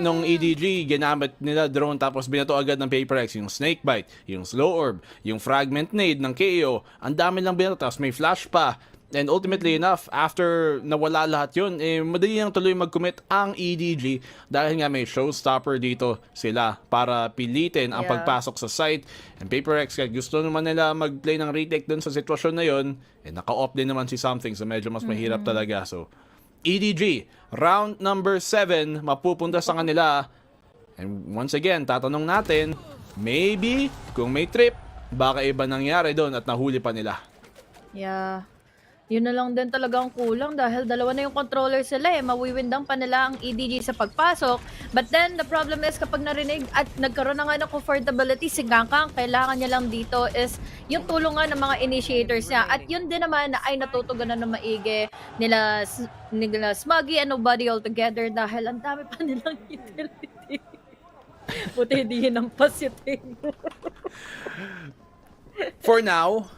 nung EDG, ginamit nila drone tapos binato agad ng PaperX. Yung Snakebite, yung Slow Orb, yung Fragment Nade ng KO. Ang dami lang binato tapos may flash pa. And ultimately enough, after nawala lahat yun, madali lang tuloy mag-commit ang EDG dahil nga may showstopper dito sila para pilitin ang pagpasok sa site. And PaperX, gusto naman nila mag-play ng retake dun sa sitwasyon na yun, naka-off din naman si Something, so medyo mas mahirap talaga. So, EDG, round number 7, mapupunta sa kanila. And once again, tatanong natin, maybe, kung may trip, baka iba nangyari doon at nahuli pa nila. Yeah. Yun na lang din talaga ang kulang dahil dalawa na yung controller sila mawiwindang pa nila ang EDG sa pagpasok. But then, the problem is kapag narinig at nagkaroon na nga ng comfortability si Kangkang, kailangan niya lang dito is yung tulungan ng mga initiators niya. At yun din naman ay natutugunan ng maigi nila Smuggy and Nobody all together dahil ang dami pa nilang utility. Buti hindi hinampas yung thing. For now,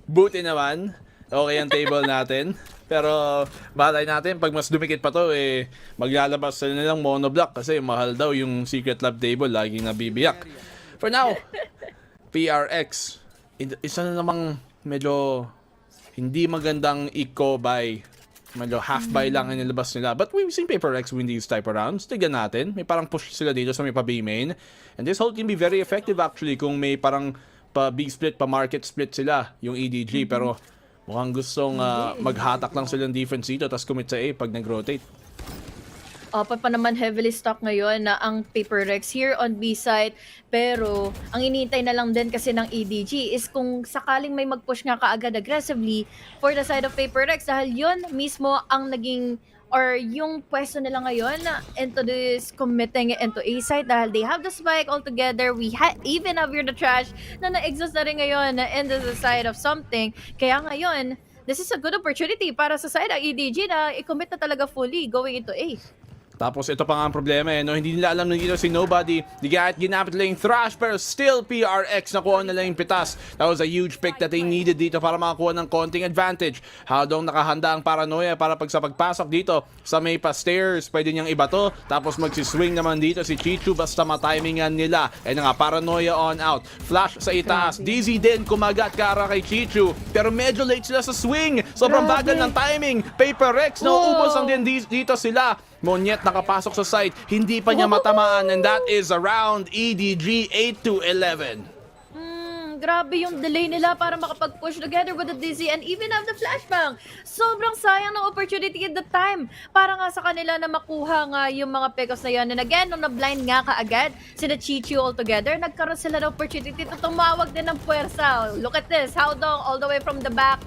buti naman, okay ang table natin. Pero balay natin, pag mas dumikit pa to, maglalabas sila nilang monoblock kasi mahal daw yung Secret Lab table, laging nabibiyak. For now, PRX, isa na namang medyo hindi magandang eco-buy. Medyo half-buy lang ang nilabas nila. But we've seen PaperX win these type of rounds. Tignan natin, may parang push sila dito sa may pa-B main. And this whole can be very effective actually kung may parang pa-B split, pa-market split sila, yung EDG. Pero mukhang gustong maghatak lang silang defense dito tapos commit sa A pag nag-rotate. Pa naman heavily stock ngayon na ang PaperX here on B side. Pero ang iniintay na lang din kasi ng EDG is kung sakaling may mag-push nga kaagad aggressively for the side of PaperX dahil yun mismo ang naging or yung pwesto nila ngayon into this committing into A side dahil they have the spike altogether. We even have here the trash na na-exhaust na rin ngayon into the side of Something. Kaya ngayon, this is a good opportunity para sa side ng EDG na i-commit na talaga fully going into A. Tapos ito pa nga ang problema no? Hindi nila alam na dito si Nobody. Ginamit nila yung Thrash pero still PRX nakuha nila yung pitas. That was a huge pick that they needed dito para makakuha ng konting advantage. Haldong nakahanda ang Paranoia para pag sa pagpasok dito sa may pa-stairs, pwede niyang ibato. Tapos magsiswing naman dito si Chichu basta matimingan nila. And nga Paranoia on out. Flash sa itaas. Dizzy din kumagat kara kay Chichu. Pero medyo late sila sa swing. Sobrang bagal ng timing. PaperX nauubos lang din dito sila. Monyet nakapasok sa site, hindi pa niya matamaan and that is around EDG 8-11. Grabe yung delay nila para makapag-push together with the Dizzy and even have the flashbang. Sobrang sayang ng opportunity at the time para nga sa kanila na makuha nga yung mga pickups na yun. And again, nung na-blind nga kaagad, sila Chichu all together, nagkaroon sila ng opportunity to tumawag din ng puwersa. Look at this, Haldong all the way from the back.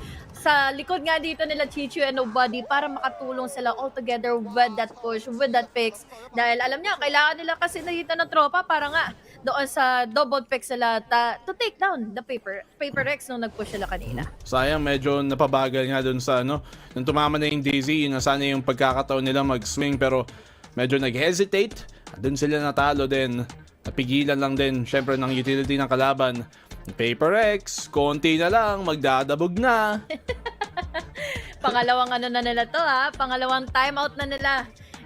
Sa likod nga dito nila Chichu and Nobody para makatulong sila all together with that push, with that picks. Dahil alam niya, kailangan nila kasi nakita ng tropa para nga doon sa double pick sila to take down the PaperX nung nag-push sila kanina. Sayang, medyo napabagal nga doon sa nung tumama na yung Dizzy, yun na sana yung pagkakataon nila mag-swing pero medyo nag-hesitate. Doon sila natalo din. Napigilan lang din syempre ng utility ng kalaban. PaperX, konti na lang, magdadabog na. Pangalawang na nila to pangalawang timeout na nila.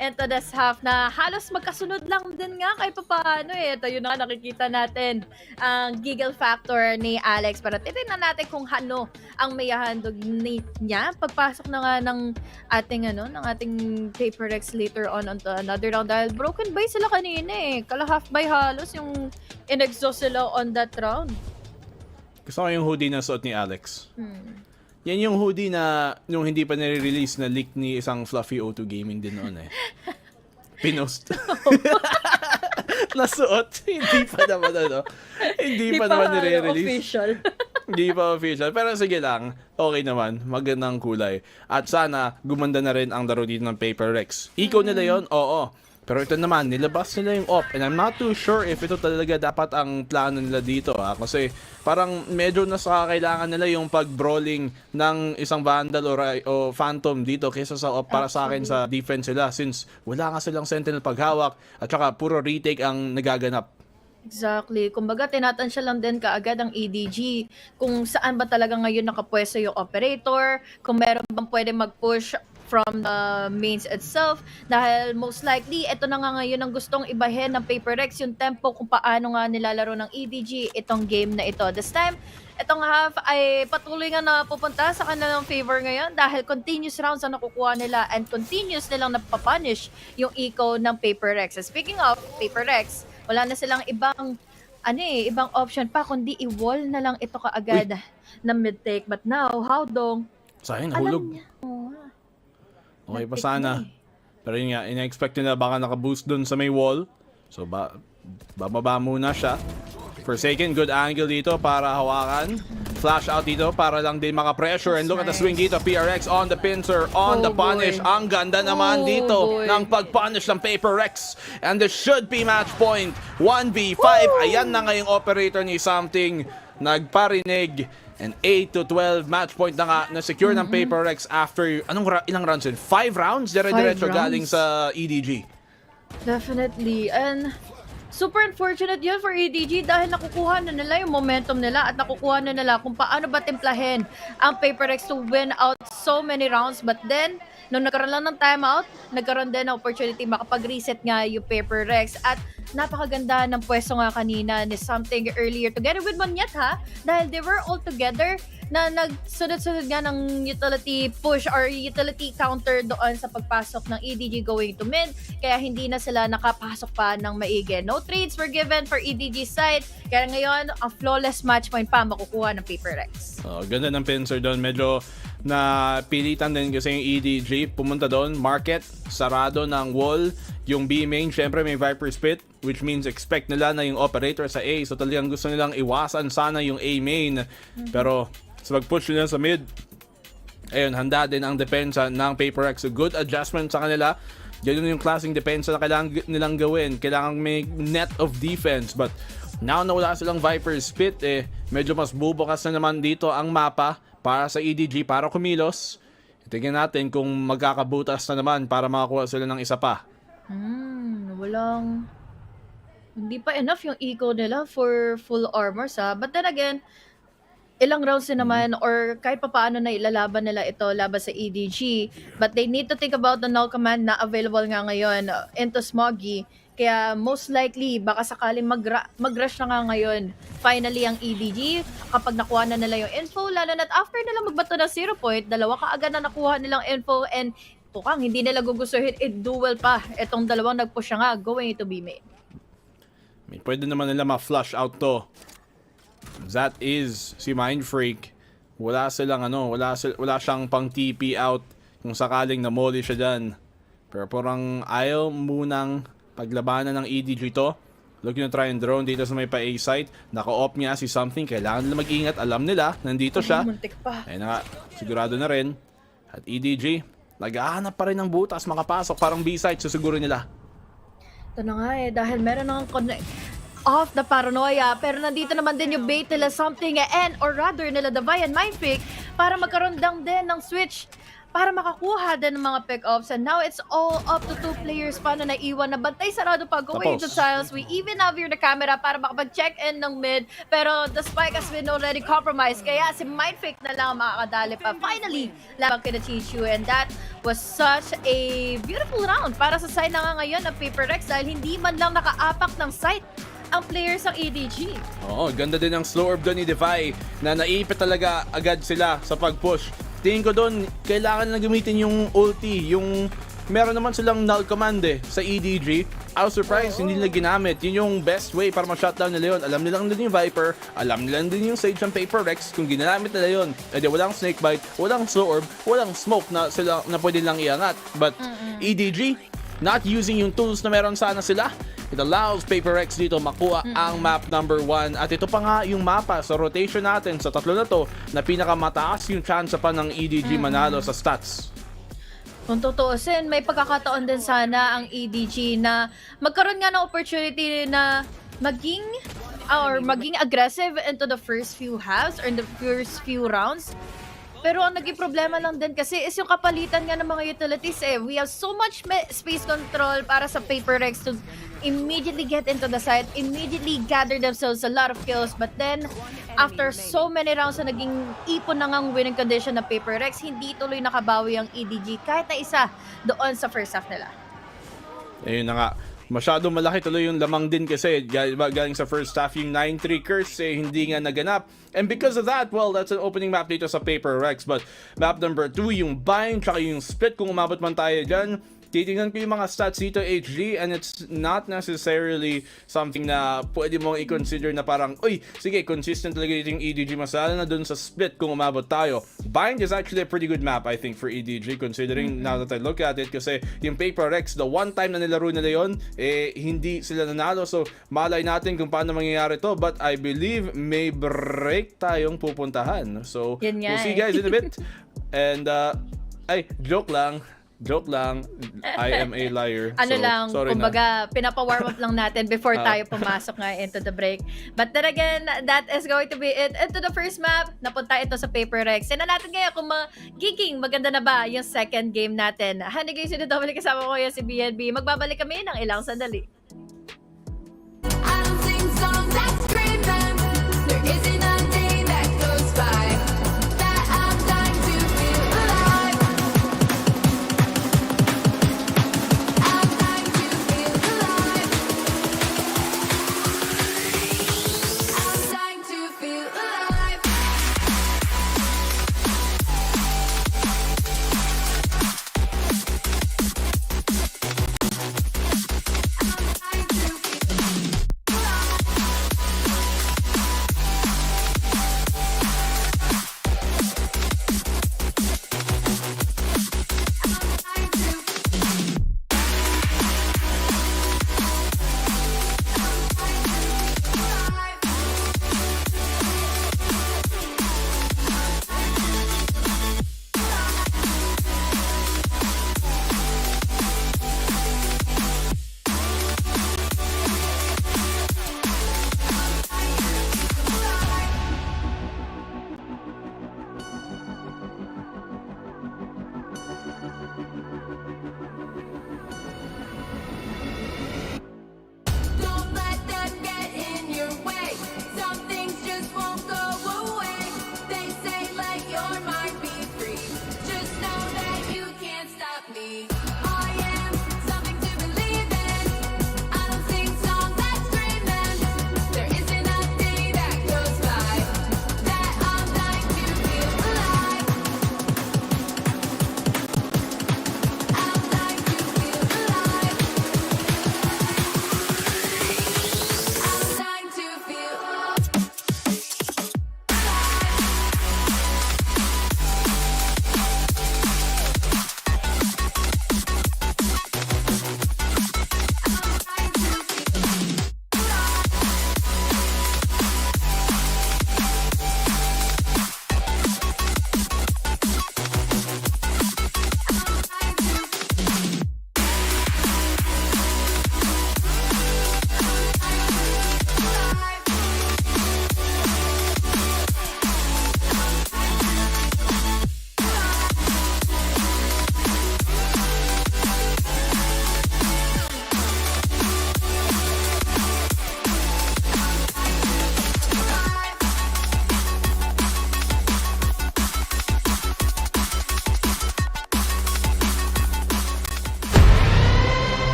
Into this half na halos magkasunod lang din nga kahit paano Ito yun na nakikita natin ang giggle factor ni Alex. Pero titignan natin kung ano ang may handog niya. Pagpasok na nga ng ating PaperX later on onto another round. Dahil broken by sila kanina Kala-half by halos yung in-exhaust sila on that round. Gusto ko yung hoodie na suot ni Alex. Yan yung hoodie na nung hindi pa nare-release na leak ni isang Fluffy O2 Gaming din noon Pinost. nasuot. Hindi pa naman Hindi pa naman nire-release. Official. Hindi pa official. Pero sige lang. Okay naman. Magandang kulay. At sana gumanda na rin ang laro dito ng Paper Rex. Eco nila yon, oo. Pero ito naman, nilabas nila yung op. And I'm not too sure if ito talaga dapat ang plano nila dito. Kasi parang medyo nasa kailangan nila yung pag-brawling ng isang Vandal o Phantom dito kaysa sa op para sa akin sa defense nila. Since wala nga silang Sentinel paghawak at saka puro retake ang nagaganap. Exactly. Kumbaga, tinatansya lang din kaagad ang EDG kung saan ba talaga ngayon nakapwesto yung operator, kung meron bang pwede mag-push from the mains itself, dahil most likely ito na nga ngayon ang gustong ibahin ng Paper Rex, yung tempo kung paano nga nilalaro ng EDG itong game na ito. This time, itong half ay patuloy nga na pupunta sa kanilang favor ngayon dahil continuous rounds ang nakukuha nila and continuous nilang napapunish yung eco ng Paper Rex. Speaking of Paper Rex, wala na silang ibang option pa kundi i-wall na lang ito kaagad na mid-take. But now, how dong? Sayang, nahulog. Okay pa sana. Pero yun nga, ina-expect nila baka naka-boost dun sa may wall. So, bababa muna siya. Forsaken, good angle dito para hawakan. Flash out dito para lang din maka-pressure. And look at the swing dito. PRX on the pincer, on the punish. Ang ganda naman dito ng pag-punish ng Paper Rex. And this should be match point. 1v5. Ayan na ngayong operator ni Something. Nagparinig. And 8-12 match point na nga na-secure ng Paper Rex after, ilang rounds yun? 5 rounds? Dire-diretso galing sa EDG. Definitely. And super unfortunate yun for EDG dahil nakukuha na nila yung momentum nila at nakukuha na nila kung paano ba timplahin ang Paper Rex to win out so many rounds. But then, nung nagkaroon lang ng timeout, nagkaroon din ng opportunity makapag-reset nga yung Paper Rex. At napakaganda ng pwesto nga kanina ni Something earlier together with Monyet dahil they were all together na nagsunod-sunod nga ng utility push or utility counter doon sa pagpasok ng EDG going to mid, kaya hindi na sila nakapasok pa ng maigi. No trades were given for EDG side, kaya ngayon ang flawless match point pa makukuha ng Paper Rex. Ganda ng pincer doon, medyo na pilitan din kasi yung EDG pumunta doon, market, sarado ng wall, yung B main, syempre may Viper Spit, which means expect nila na yung operator sa A, so talagang gusto nilang iwasan sana yung A main, pero sa pag-push nila sa mid, ayun, handa din ang depensa ng Paper Rex. So good adjustment sa kanila. Ganun yung klaseng depensa na kailangan nilang gawin. Kailangan may net of defense. But now na wala silang Viper Spit, medyo mas bubukas na naman dito ang mapa para sa EDG para kumilos. Tingnan natin kung magkakabutas na naman para makakuha sila ng isa pa. Hindi pa enough yung eco nila for full armors But then again, ilang rounds din naman or kahit pa paano na ilalaban nila ito laban sa EDG. But they need to think about the null command na available nga ngayon into Smoggy. Kaya most likely, baka sakaling mag-rush na nga ngayon finally ang EDG kapag nakuha na nila yung info. Lalo na't after nila magbato ng 0 point, dalawa kaagad na nakuha nilang info and tukang hindi nila gugustuhin i-duel pa. Itong dalawang nag-push nga going to be made. Pwede naman nila ma-flush out to. That is si Mind Freak. Wala siyang pang TP out kung sakaling namoli siya dyan. Pero parang ayaw munang paglabanan ng EDG to. Looking to try and drone dito sa may pa-A site. Naka-off niya si Something. Kailangan nila mag-ingat. Alam nila, nandito siya. Ayun na nga, sigurado na rin. At EDG, naghahanap pa rin ng butas. Makapasok, parang B site, susiguro nila. Ito na nga dahil meron ng off the paranoia, pero nandito naman din yung bait nila Something and or rather nila Davai and Mindfreak para magkaroon din ng switch para makakuha din ng mga pick-ups. And now it's all up to 2 players pa na naiwan na bantay sarado pa going to Trials. We even have here the camera para makapag-check-in ng mid, pero the spike has been already compromised, kaya si Mindfreak na lang makakadali pa finally labang kina Chichu. And that was such a beautiful round para sa side na nga ngayon ng Paper Rex dahil hindi man lang nakaapak ng sight ang players ng EDG. Ganda din ang slow orb doon ni Defy na naipit talaga agad sila sa pag-push. Tingin ko doon, kailangan na gamitin yung ulti, yung meron naman silang null command sa EDG. I was surprised, hindi nila ginamit. Yun yung best way para ma-shutdown nila yun. Alam nilang din yung Viper, alam nilang din yung Sage ng Paper Rex. Kung ginamit nila yun, walang Snakebite, walang slow orb, walang smoke na pwede lang iangat. But EDG, not using yung tools na meron sana sila, It allows Paper Rex dito makuha ang map number 1. At ito pa nga yung mapa sa rotation natin sa tatlo na to na pinakamataas yung chance pa ng EDG manalo sa stats. Kung tutuusin, may pagkakataon din sana ang EDG na magkaroon nga ng opportunity na maging aggressive into the first few halves or in the first few rounds. Pero ang naging problema lang din kasi is yung kapalitan nga ng mga utilities eh. We have so much space control para sa Paper Rex to immediately get into the site, immediately gather themselves a lot of kills. But then, after so many rounds na naging ipon na ngang winning condition ng Paper Rex, hindi tuloy nakabawi ang EDG kahit na isa doon sa first half nila. Ayun na nga. Masyado malaki tuloy yung lamang din kasi galing sa first half yung 9-3 curse hindi nga naganap. And because of that, well, that's an opening map dito sa Paper Rex. But map number 2, yung bind, tsaka yung split, kung umabot man tayo dyan, titingnan ko yung mga stats dito, HG, and it's not necessarily something na pwede mong i-consider na parang, uy, sige, consistent talaga dito yung EDG, masala na dun sa split kung umabot tayo. Bind is actually a pretty good map, I think, for EDG, considering now that I look at it, kasi yung Paper Rex, the one time na nilaro nila yun, hindi sila nanalo, so malay natin kung paano mangyayari to, but I believe may break tayong pupuntahan. So, we'll see you guys in a bit. And, joke lang, I am a liar. Kumbaga, pinapa-warm up lang natin before tayo pumasok nga into the break. But then again, that is going to be it. Into the first map, napunta ito sa Paper Rex. Tignan natin ngayon kung maganda na ba yung second game natin. Honeyglazee na double kasama ko ngayon si BNB. Magbabalik kami ng ilang sandali.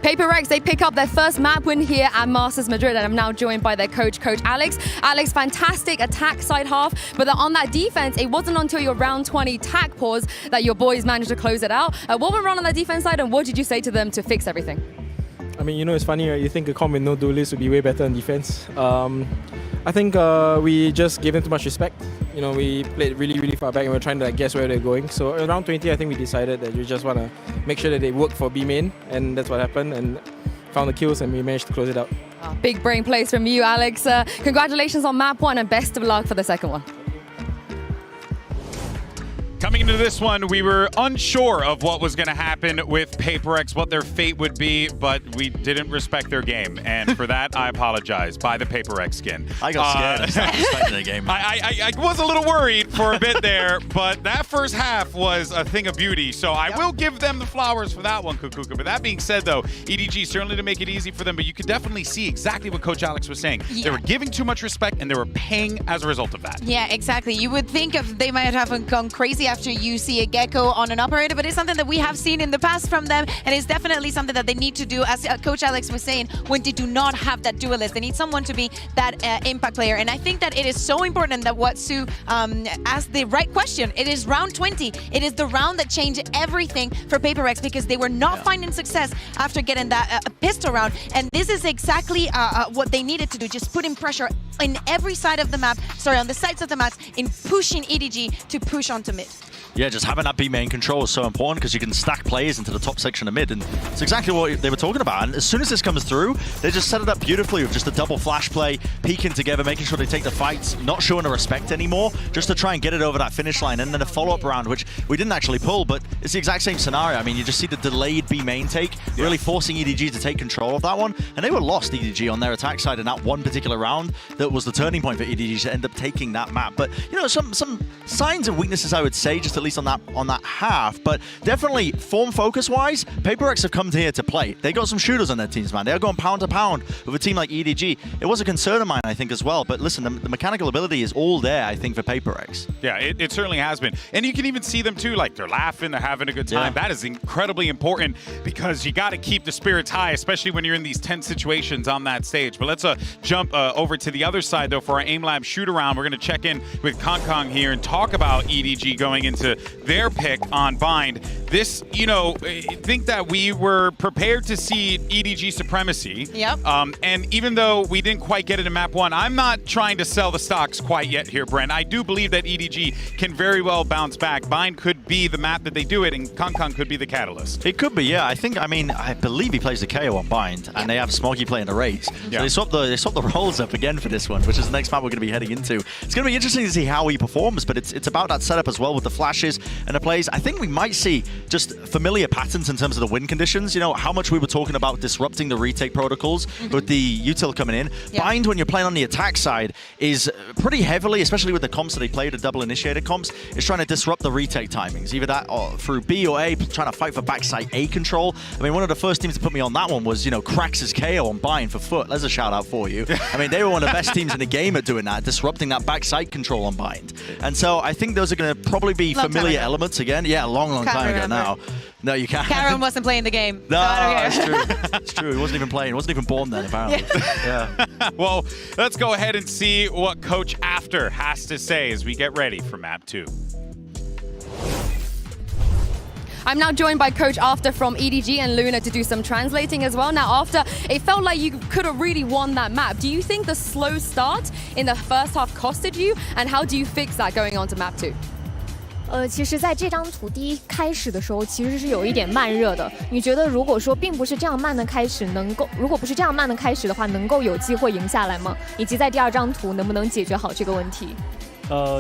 Paper Rex, they pick up their first map win here at Masters Madrid, and I'm now joined by their coach, Coach Alex. Alex, fantastic attack side half, but on that defense, it wasn't until your round 20 tack pause that your boys managed to close it out. What went wrong on that defense side, and what did you say to them to fix everything? I mean, you know, it's funny, right? You think a comp with no duelist would be way better in defense. I think we just gave them too much respect. You know, we played really, really far back and we're trying to guess where they're going. So around 20, I think we decided that we just want to make sure that they work for B main, and that's what happened. And found the kills and we managed to close it out. Big brain plays from you, Alex. Congratulations on map 1 and best of luck for the second one. Coming into this one, we were unsure of what was going to happen with PaperX, what their fate would be, but we didn't respect their game. And for that, I apologize. Buy the PaperX skin. I got scared and started respecting their game. I was a little worried for a bit there, but that first half was a thing of beauty. So I will give them the flowers for that one, Kukuka. But that being said, though, EDG certainly to make it easy for them, but you could definitely see exactly what Coach Alex was saying. Yeah. They were giving too much respect, and they were paying as a result of that. Yeah, exactly. You would think of they might have gone crazy after you see a Gecko on an operator, but it's something that we have seen in the past from them, and it's definitely something that they need to do, as Coach Alex was saying, when they do not have that duelist. They need someone to be that impact player, and I think that it is so important that what Sue asked the right question. It is round 20. It is the round that changed everything for PaperX because they were not finding success after getting that pistol round, and this is exactly what they needed to do, just putting pressure in every side of the map, on the sides of the maps, in pushing EDG to push onto mid. Yeah, just having that B main control is so important because you can stack players into the top section of mid, and it's exactly what they were talking about. And as soon as this comes through, they just set it up beautifully with just a double flash play, peeking together, making sure they take the fights, not showing the respect anymore, just to try and get it over that finish line. And then a follow-up round, which we didn't actually pull, but it's the exact same scenario. I mean, you just see the delayed B main take, really forcing EDG to take control of that one. And they were lost, EDG, on their attack side in that one particular round that was the turning point for EDG to end up taking that map. But, you know, some signs of weaknesses, I would say, just at least on that half, but definitely form focus wise, PaperX have come here to play. They got some shooters on their teams, man. They are going pound to pound with a team like EDG. It was a concern of mine, I think, as well, but listen, the mechanical ability is all there, I think, for PaperX. Yeah, it certainly has been. And you can even see them too, like they're laughing, they're having a good time. Yeah. That is incredibly important because you got to keep the spirits high, especially when you're in these tense situations on that stage. But let's jump over to the other side, though, for our Aim Lab shoot around. We're going to check in with Kong here and talk about EDG going into their pick on Bind. This, you know, I think that we were prepared to see EDG supremacy. Yep. And even though we didn't quite get it in map 1, I'm not trying to sell the stocks quite yet here, Brent. I do believe that EDG can very well bounce back. Bind could be the map that they do it, and Kong could be the catalyst. It could be, yeah. I believe he plays the KO on Bind, and they have Smoggy playing the Raze. Yeah. So they swapped the roles up again for this one, which is the next map we're going to be heading into. It's going to be interesting to see how he performs, but it's about that setup as well with the flashes and the plays. I think we might see just familiar patterns in terms of the win conditions. You know, how much we were talking about disrupting the retake protocols with the util coming in. Yeah. Bind, when you're playing on the attack side, is pretty heavily, especially with the comps that they played, the double initiated comps, is trying to disrupt the retake timings. Either that or through B or A, trying to fight for backside A control. I mean, one of the first teams to put me on that one was, you know, Krax's KO on Bind for Foot. There's a shout out for you. I mean, they were one of the best teams in the game at doing that, disrupting that backside control on Bind. And so I think those are going to probably be familiar elements again. Yeah, a long time ago now. No, you can't. Karen wasn't playing the game. No, so I it's true. It's true. He wasn't even playing. He wasn't even born then, apparently. Yeah. Well, let's go ahead and see what Coach After has to say as we get ready for map 2. I'm now joined by Coach After from EDG and Luna to do some translating as well. Now, After, it felt like you could have really won that map. Do you think the slow start in the first half costed you? And how do you fix that going on to map 2? 其实在这张图第一开始的时候其实是有一点慢热的。你觉得如果说并不是这样慢的开始如果不是这样慢的开始的话，能够有机会赢下来吗？以及在第二张图能不能解决好这个问题？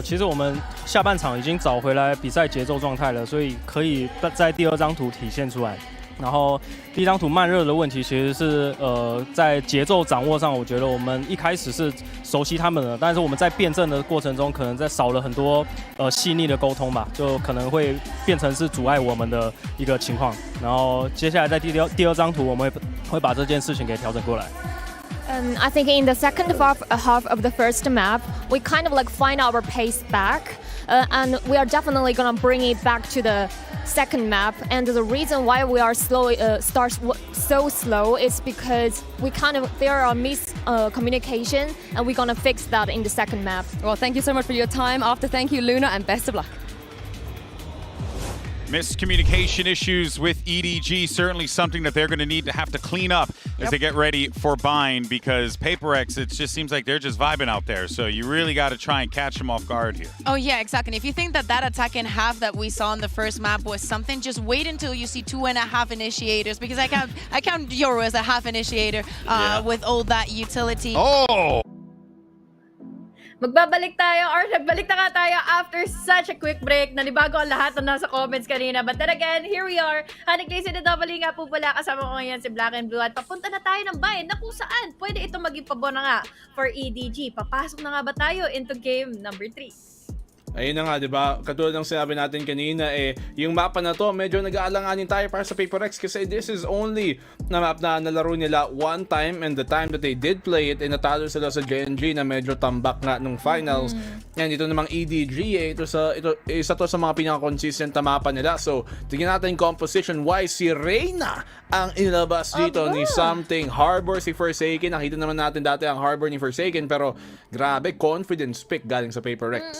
其实我们下半场已经找回来比赛节奏状态了，所以可以在第二张图体现出来。然后第一张图慢热的问题其实是在节奏掌握上，我觉得我们一开始是熟悉他们的，但是我们在辩证的过程中，可能在少了很多细腻的沟通吧，就可能会变成是阻碍我们的一个情况。然后接下来在第二张图，我们会把这件事情给调整过来。I think in the second half of the first map, we kind of like find our pace back, and we are definitely gonna bring it back to the second map. And the reason why we are starts so slow is because there are miscommunication, and we're gonna fix that in the second map. Well, thank you so much for your time. After, thank you, Luna, and best of luck. Miscommunication issues with EDG, certainly something that they're going to need to have to clean up as they get ready for Bind, because PaperX, it just seems like they're just vibing out there. So you really got to try and catch them off guard here. Oh yeah, exactly. If you think that attack in half that we saw in the first map was something, just wait until you see 2.5 initiators, because I count Yoro as a half initiator with all that utility. Oh! Magbabalik tayo or nagbalik na nga tayo after such a quick break. Nanibago ang lahat na nasa comments kanina. But then again, here we are. Honeyglazee na double nga po pala. Kasama ko ngayon si Blackenblue. At papunta na tayo ng Bind na kung saan pwede ito maging pabor na nga for EDG. Papasok na nga ba tayo into game number 3? Ayun na nga, di ba? Katulad ng sinabi natin kanina, yung mapa na to, medyo nag-aalanganin tayo para sa PaperX kasi this is only na map na nalaro nila one time, and the time that they did play it, natalo sila sa JNG na medyo tambak nga nung finals. Yan, ito namang EDG, isa to sa mga pinaka-consistent na mapa nila. So, tingnan natin composition-wise, si Reyna ang inilabas dito ni Something. Harbor si Forsaken. Nakita naman natin dati ang Harbor ni Forsaken, pero grabe, confidence pick galing sa PaperX.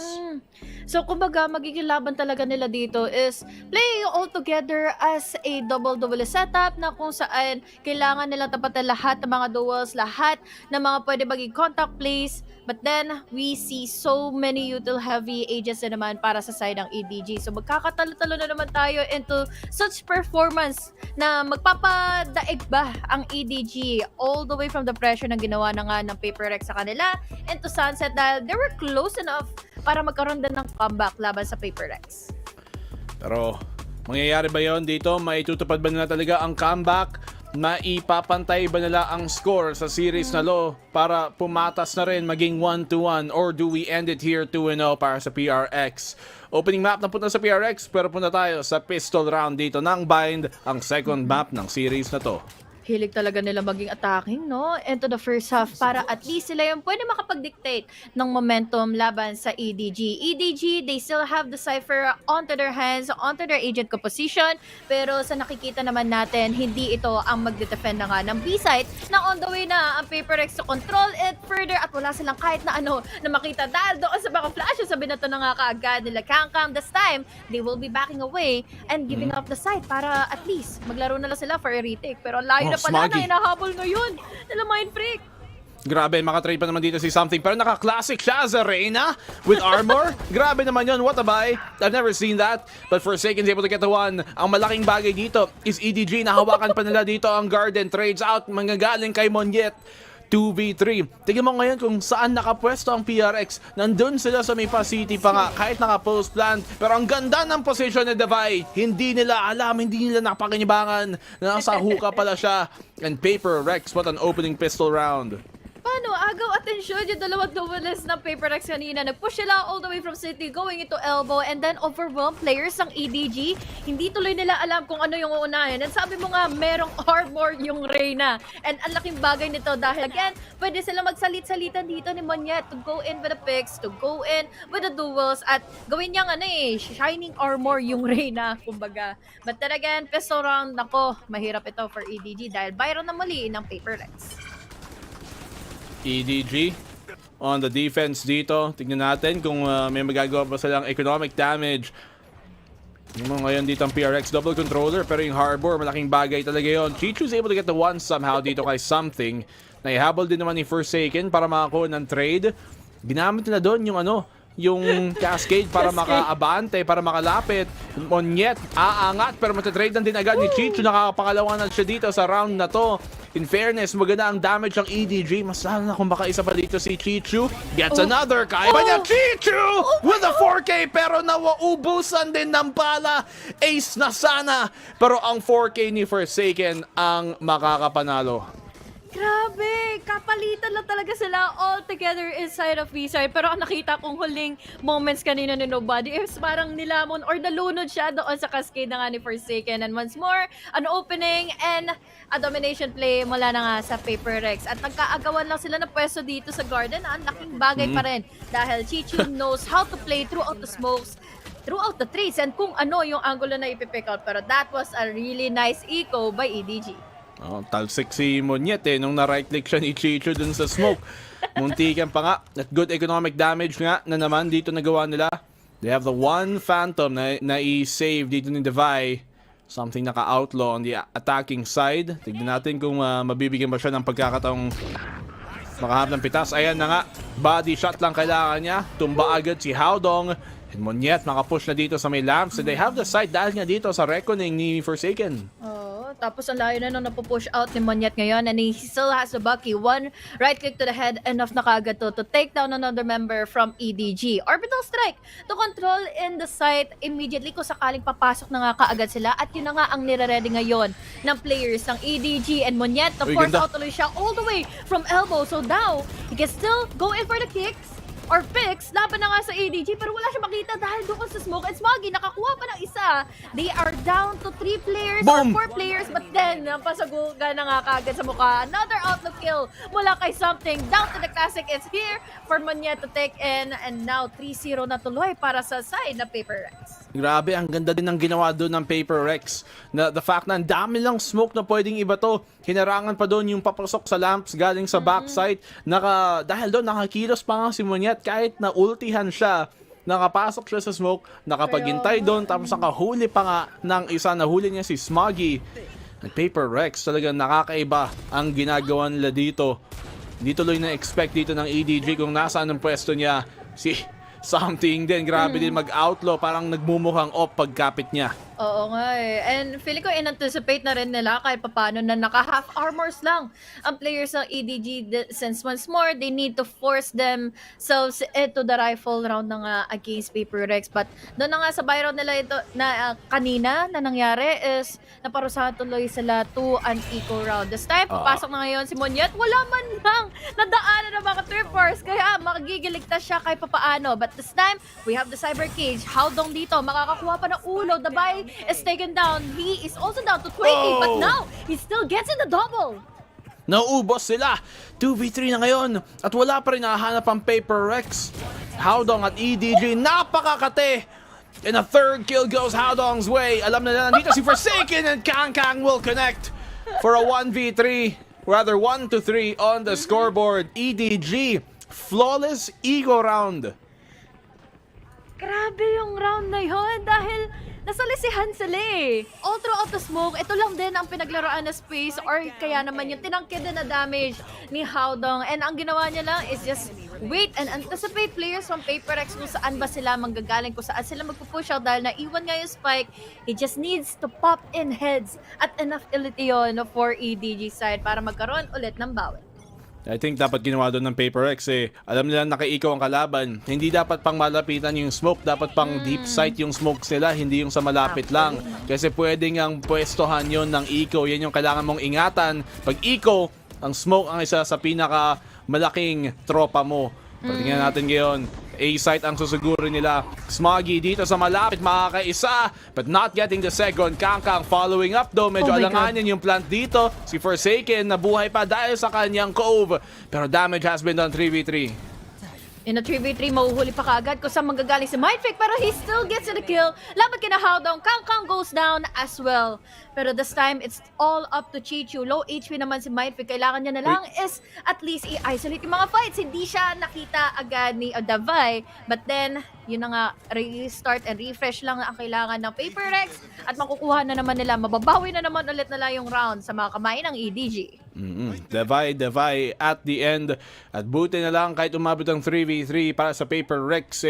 So, kumbaga, magiging laban talaga nila dito is playing all together as a double-double setup na kung saan kailangan nilang tapatan lahat ng mga duels, lahat ng mga pwede maging contact plays. But then, we see so many util-heavy agents na naman para sa side ng EDG. So, magkakatalo-talo na naman tayo into such performance na magpapadaig ba ang EDG all the way from the pressure na ginawa na nga ng PaperX sa kanila into Sunset dahil they were close enough para magkaroon din ng comeback laban sa PaperX. Pero, mangyayari ba yon dito? Maitutupad ba nila talaga ang comeback? Maipapantay ba nila ang score sa series na lo para pumatas na rin maging 1-1, or do we end it here 2-0 para sa PRX? Opening map na punta sa PRX, pero punta tayo sa pistol round dito ng Bind, ang second map ng series na to. Hilig talaga nila maging attacking, no? Into the first half para at least sila yung pwede makapag-dictate ng momentum laban sa EDG. EDG, they still have the Cypher onto their hands, onto their agent composition, pero sa nakikita naman natin, hindi ito ang magde-defend na nga ng B-site na on the way na ang PaperX to control it further at wala silang kahit na ano na makita dahil doon sa mga flashes sa binato na nga kaagad nila Kangkang. This time, they will be backing away and giving up the site para at least maglaro na lang sila for Heretics. Pero layo na pala na hinahabol ngayon nila Mind Freak. Grabe, makatrade pa naman dito si Something, pero naka-classic siya sa Reyna with armor. Grabe naman yun, what a buy. I've never seen that, but Forsaken's able to get the one. Ang malaking bagay dito is EDG, nahawakan pa nila dito ang Garden, trades out, manggagaling kay Monyet. 2v3. Tingnan mo ngayon kung saan nakapwesto ang PRX. Nandun sila sa Maypa City pa nga, kahit naka-post plant. Pero ang ganda ng position ni Devay. Hindi nila alam, hindi nila napakinibangan na nasa hookah pala siya. And PaperX, what an opening pistol round. Paano? Agaw atensyon yung dalawang duelist ng PaperX kanina. Nag-push sila all the way from City going into elbow and then overwhelm players ng EDG. Hindi tuloy nila alam kung ano yung uunahin. And sabi mo nga, merong armor yung Reyna. And ang laking bagay nito dahil again, pwede sila magsalit-salitan dito ni Monyet to go in with the picks, to go in with the duels at gawin niyang shining armor yung Reyna, kumbaga. But then again, pistol round, nako, mahirap ito for EDG dahil byron na muli ng PaperX. EDG on the defense dito. Tignan natin kung may magagawa pa silang economic damage. Ngayon dito ang PRX double controller, pero yung Harbor, malaking bagay talaga yun. Chichu's able to get the one somehow dito kay Something. Naihabol din naman ni Forsaken para makakuha ng trade. Ginamit nila doon yung Cascade para makaabante, para makalapit. Monyet, aangat, pero matatrade lang din agad ni Chichu. Nakakapangalawa na siya dito sa round na to. In fairness, maganda ang damage ng EDG. Mas lalo na kung baka isa pa dito si Chichu. Gets another. Kaya ba niya Chichu with a 4K, pero nawaubusan din ng bala. Ace na sana. Pero ang 4K ni Forsaken ang makakapanalo. Grabe! Kapalitan lang talaga sila all together inside of B-side. Pero ang nakita kong huling moments kanina ni Nobody is parang nilamon or nalunod siya doon sa cascade na nga ni Forsaken. And once more, an opening and a domination play mula na nga sa PaperX. At nagkaagawan lang sila ng pwesto dito sa Garden. Ang laking bagay pa rin dahil Chichu knows how to play throughout the smokes, throughout the trees, and kung ano yung angulo na ipipick out. Pero that was a really nice eco by EDG. Talsik si Monyet nung na-right click siya ni Chichu dun sa smoke. Muntikan pa nga. At good economic damage nga na naman dito nagawa nila. They have the one Phantom na i-save dito ni Devay. Something naka-outlaw on the attacking side. Tignan natin kung mabibigyan ba siya ng pagkakataong makahanap ng pitas. Ayan na nga. Body shot lang kailangan niya. Tumba agad si Howdong. And Monyet makapush na dito sa may lamps. And they have the side dahil nga dito sa reckoning ni Forsaken. Tapos ang layo na nung napupush out ni Monyet ngayon, and he still has the Bucky. One right click to the head, enough na kaagad to take down another member from EDG. Orbital strike to control in the site immediately kung sakaling papasok na nga kaagad sila. At yun na nga ang nire-ready ngayon ng players ng EDG. And Monyet, to force out tuloy siya all the way from elbow. So now, he can still go in for the kicks or picks, laban na nga sa EDG, pero wala siya makita dahil doon sa smoke. And Smoggy, nakakuha pa ng isa. They are down to 3 players or 4 players, but then, napasagugan na nga kagad sa mukha. Another outlook kill mula kay Something. Down to the classic. It's here for Monyet to take in, and now 3-0 na tuloy para sa side na Paper Rex. Grabe, ang ganda din ng ginawa doon ng Paper Rex. Na the fact na ang dami lang smoke na pwedeng iba to. Hinarangan pa doon yung papasok sa lamps galing sa backside. Dahil doon nakakilos pa nga si Monyet kahit na ultihan siya. Nakapasok siya sa smoke, nakapaghintay doon, tapos nakahuli pa nga ng isa. Nahuli niya si Smoggy. Ang Paper Rex talagang nakakaiba ang ginagawa nila dito. Hindi tuloy na-expect dito ng EDG kung nasaan ang pwesto niya. Si Something din, grabe din mag-outlaw, parang nagmumukhang off pagkapit niya. Oo nga eh. And feeling ko in-anticipate na rin nila kahit papano na naka-half armors lang ang players ng EDG since once more, they need to force themselves into the rifle round na nga against Paper Rex. But doon na nga sa buy round nila ito na kanina na nangyari is naparusahan tuloy sila to an eco round. This time, papasok na ngayon si Monyet. Wala man lang nadaanan ng mga trippers kaya magigiligtas siya kahit papaano. But this time, we have the cyber cage. Howdong dito, makakakuha pa ng ulo. The buy is taken down. He is also down to 20, but now he still gets in the double. Naubos sila. 2v3 na ngayon at wala pa rin nahanap ang Paper Rex. Howdong at EDG, napakakate. And a third kill goes Howdong's way. Alam na nandito si Forsaken, and Kang will connect for a 1v3. Rather 1-3 on the scoreboard. EDG, flawless ego round. Grabe yung round na yun dahil nasalisihan sila eh. All throughout the smoke, ito lang din ang pinaglaruan na space or kaya naman yung tinangkid na damage ni Howdong. And ang ginawa niya lang is just wait and anticipate players from Paper Rex kung saan ba sila manggagaling, kung saan sila magpupush out dahil naiwan nga yung spike. He just needs to pop in heads at enough ability yun for EDG side para magkaroon ulit ng bawi. I think dapat ginawa doon ng Paper Rex alam nila nakaikaw ang kalaban. Hindi dapat pang malapitan yung smoke, dapat pang deep sight yung smoke sila, hindi yung sa malapit lang. Kasi pwedeng ang pwestohan yon ng eco. Yan yung kailangan mong ingatan. Pag eco, ang smoke ang isa sa pinaka malaking tropa mo. Patingnan natin ngayon. A-site ang susugurin nila. Smoggy dito sa malapit, makakaisa, but not getting the second. Kang following up though. Medyo alanganin yung plant dito. Si Forsaken nabuhay pa dahil sa kanyang cove. Pero damage has been done 3v3. In a 3v3, mahuhuli pa kaagad kung saan manggagaling si Mindfreak, pero he still gets the kill. Laban kina Howdong, Kang goes down as well. Pero this time, it's all up to Chichu. Low HP naman si Mindfreak. Kailangan niya na lang is at least i-isolate yung mga fights. Hindi siya nakita agad ni Davai. But then, yun na nga, restart and refresh lang ang kailangan ng Paper Rex. At makukuha na naman nila, mababawi na naman ulit nila yung round sa mga kamay ng EDG. Devay at the end. At buti na lang kahit umabot ang 3v3 para sa Paper Rex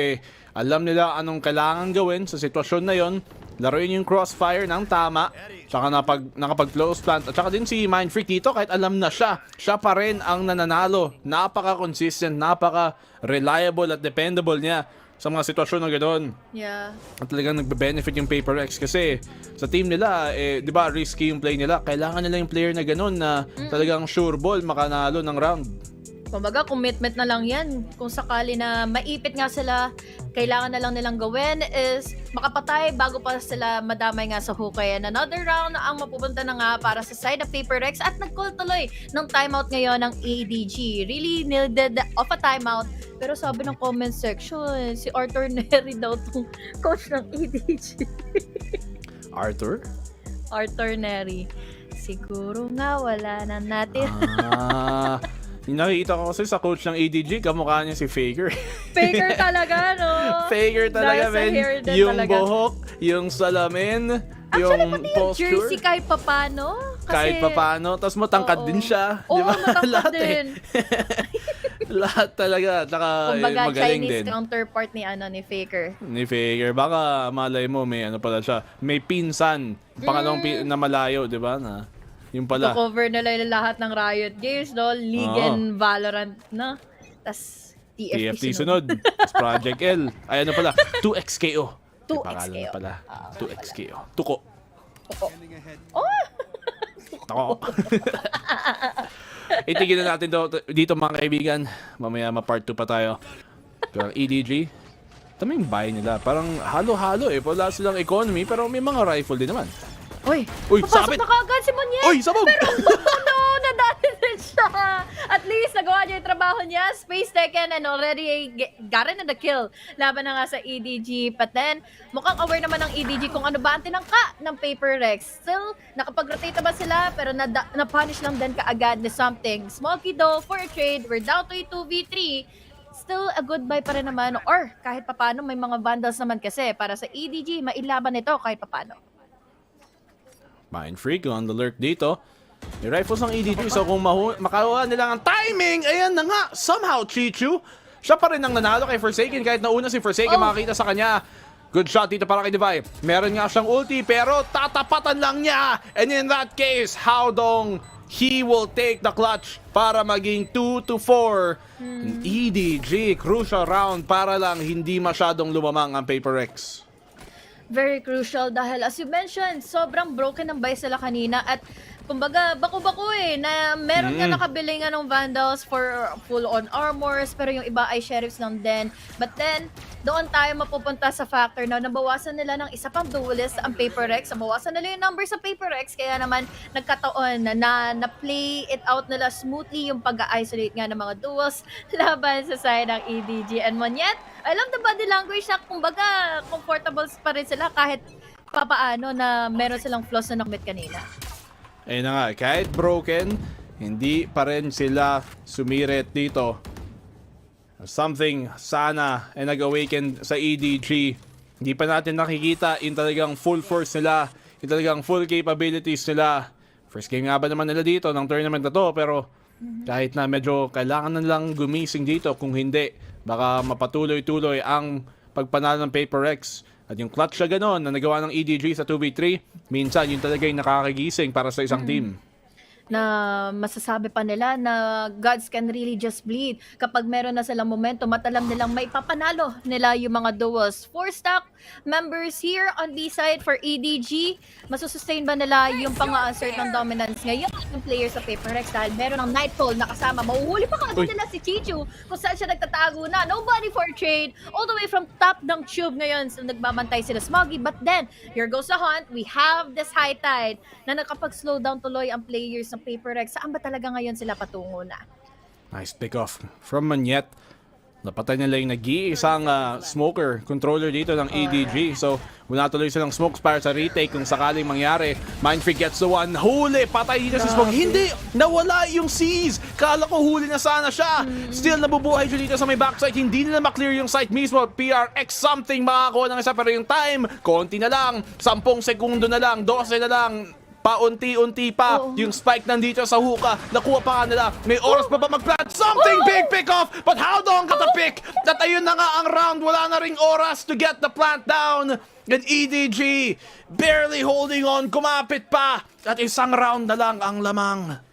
alam nila anong kailangan gawin sa sitwasyon na yon. Laruin yung crossfire ng tama. Tsaka nakapag-close plant. At tsaka din si Mindfreak dito kahit alam na siya pa rin ang nananalo. Napaka-consistent, napaka-reliable at dependable niya sa mga sitwasyon na gano'n. Yeah. At talagang nagbe-benefit yung Paper Rex kasi sa team nila, di ba, risky yung play nila. Kailangan nila yung player na gano'n na talagang sure ball makanalo ng round. Kumbaga, commitment na lang yan. Kung sakali na maipit nga sila, kailangan na lang nilang gawin is makapatay bago pa sila madamay nga sa hukay. And another round ang mapupunta na nga para sa side of Paper Rex at nag-call tuloy ng timeout ngayon ng ADG. Really needed of a timeout. Pero sabi ng comment section, si Arthur Neri daw tong coach ng ADG. Arthur? Arthur Neri. Siguro nga wala na natin. Nakikita ko kasi sa coach ng EDG, kamukha niya si Faker. Faker talaga, no? Faker talaga, Dahil sa men. hair din Yung talaga. buhok, yung salamin, Actually, yung pati yung posture. jersey kahit papano. Kahit papano. Tapos matangkad din siya. Oo, Di ba? matangkad Lahat din. Lahat talaga. Tsaka Kumbaga, magaling Chinese din. counterpart ni Faker. Ni Faker. Baka malay mo, may ano pala siya. May pinsan. Pangalawang na malayo, di ba? Na, yung pala. To-cover nila yung lahat ng Riot Games, no? League and Valorant, no? Tas TFT sunod. Tas Project L. Ay, ano pala? 2XKO. 2XKO. Pala. 2XKO. Tuko. Oh! Tuko. Itigil na natin dito mga kaibigan. Mamaya ma-part 2 pa tayo. Pero EDG, tama yung buy nila. Parang halo-halo eh. Wala silang economy pero may mga rifle din naman. Uy, sabit! papasok na kaagad si Monyet! Uy, sabog! Pero no, nadali din siya. At least, nagawa niya yung trabaho niya. Space taken and already gotten the kill. Laban na nga sa EDG. But then, mukhang aware naman ng EDG kung ano ba ang tinangka ng Paper Rex. Still, nakapag-rotate ba sila pero na-punish lang din kaagad ni something. Smokey though, for a trade, we're down to 2v3. Still a good buy pa rin naman. Or kahit papano, may mga vandals naman kasi para sa EDG, mailaban ito kahit papano. Mind Freak on the lurk dito. May rifles ng EDG, so kung makakuha nila ang timing, ayan na nga, somehow Chichu, siya pa rin ang nanalo kay Forsaken kahit nauna si Forsaken makakita sa kanya. Good shot dito para kay Divide. Meron nga siyang ulti pero tatapatan lang niya. And in that case, Howdong, he will take the clutch para maging 2-4. EDG, crucial round para lang hindi masyadong lumamang ang Paper Rex. Very crucial dahil as you mentioned, sobrang broken ng buy sila kanina at kumbaga bako-bako na meron nga nakabili nga ng Vandals for full-on armors pero yung iba ay sheriffs lang din. But then, doon tayo mapupunta sa factor na nabawasan nila ng isa pang duelist ang Paper Rex. Nabawasan nila yung number sa Paper Rex kaya naman nagkataon na na-play it out nila smoothly yung pag-isolate nga ng mga duels laban sa side ng EDG and Monyet. I love the body language na kumbaga comfortable pa rin sila kahit papaano na meron silang flaws na nakamit kanina. Ayun na nga, kahit broken, hindi pa rin sila sumirit dito. Something sana ay nag-awaken sa EDG. Hindi pa natin nakikita yung talagang full force nila, yung talagang full capabilities nila. First game nga ba naman nila dito ng tournament na to, pero kahit na medyo kailangan na lang gumising dito, kung hindi, baka mapatuloy-tuloy ang pagpanalo ng Paper Rex. At yung clutch na gano'n na nagawa ng EDG sa 2v3, minsan yun talaga yung nakakagising para sa isang team. Na masasabi pa nila na gods can really just bleed. Kapag meron na silang momentum, matalam nilang may papanalo nila yung mga duels. 4-stack members here on B-side for EDG. Masusustain ba nila yung pang-assert ng dominance ngayon yung players sa Paper Rex dahil meron ng Nightfall na kasama. Mahuhuli pa kasi nila si Chichu kung saan siya nagtatago na. Nobody for trade. All the way from top ng tube ngayon. So nagbabantay sila Smoggy. But then, here goes the hunt. We have this high tide na nakapag-slow down tuloy ang players ng Paper Rex. Saan ba talaga ngayon sila patungo na? Nice pick off from Monyet. Napatay nila yung nag-iisang smoker controller dito ng EDG. So, wala tuloy silang smokes para sa retake kung sakaling mangyari. Mind Freak gets the one. Huli! Patay dito si Smoke. Hindi! Nawala yung C's! Kala ko huli na sana siya. Still, nabubuhay siya dito sa may backside. Hindi nila maklear yung site mismo. PRX something makakuha ng isa. Pero yung time, konti na lang. 10 segundo na lang. 12 na lang. Paunti-unti pa yung spike nandito sa hookah. Nakuha pa nga nila. May oras pa ba mag-plant? Something big pick off! But Howdong got the pick! At ayun na nga ang round. Wala na ring oras to get the plant down. And EDG barely holding on. Kumapit pa. At isang round na lang ang lamang.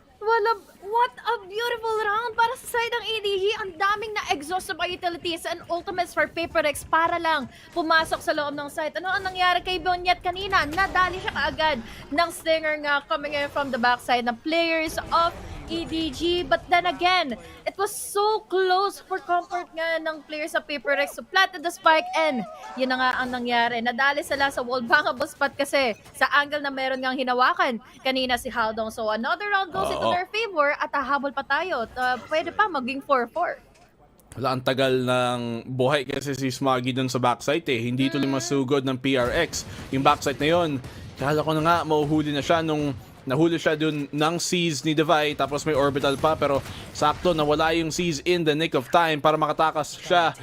What a beautiful round para sa side ng EDG. Ang daming na-exhaust sa mga utilities and ultimates for Paper Rex para lang pumasok sa loob ng site. Ano ang nangyari kay Monyet kanina? Nadali siya kaagad ng stinger nga coming in from the backside ng players of EDG. But then again, it was so close for comfort nga ng players sa Paper Rex to planted the spike and yun na nga ang nangyari. Nadali sila sa wall bangable spot kasi sa angle na meron ngang hinawakan kanina si Howdong. So another round goes into their favor at hahabol pa tayo. Pwede pa maging 4-4. Wala, ang tagal ng buhay kasi si Smoggy dun sa backside eh. Hindi tuloy masugod ng PRX. Yung backside na yun, kala ko na nga mauhuli na siya nung Nahuli siya dun ng Seize ni Divide, tapos may orbital pa, pero sakto nawala yung Seize in the nick of time para makatakas siya.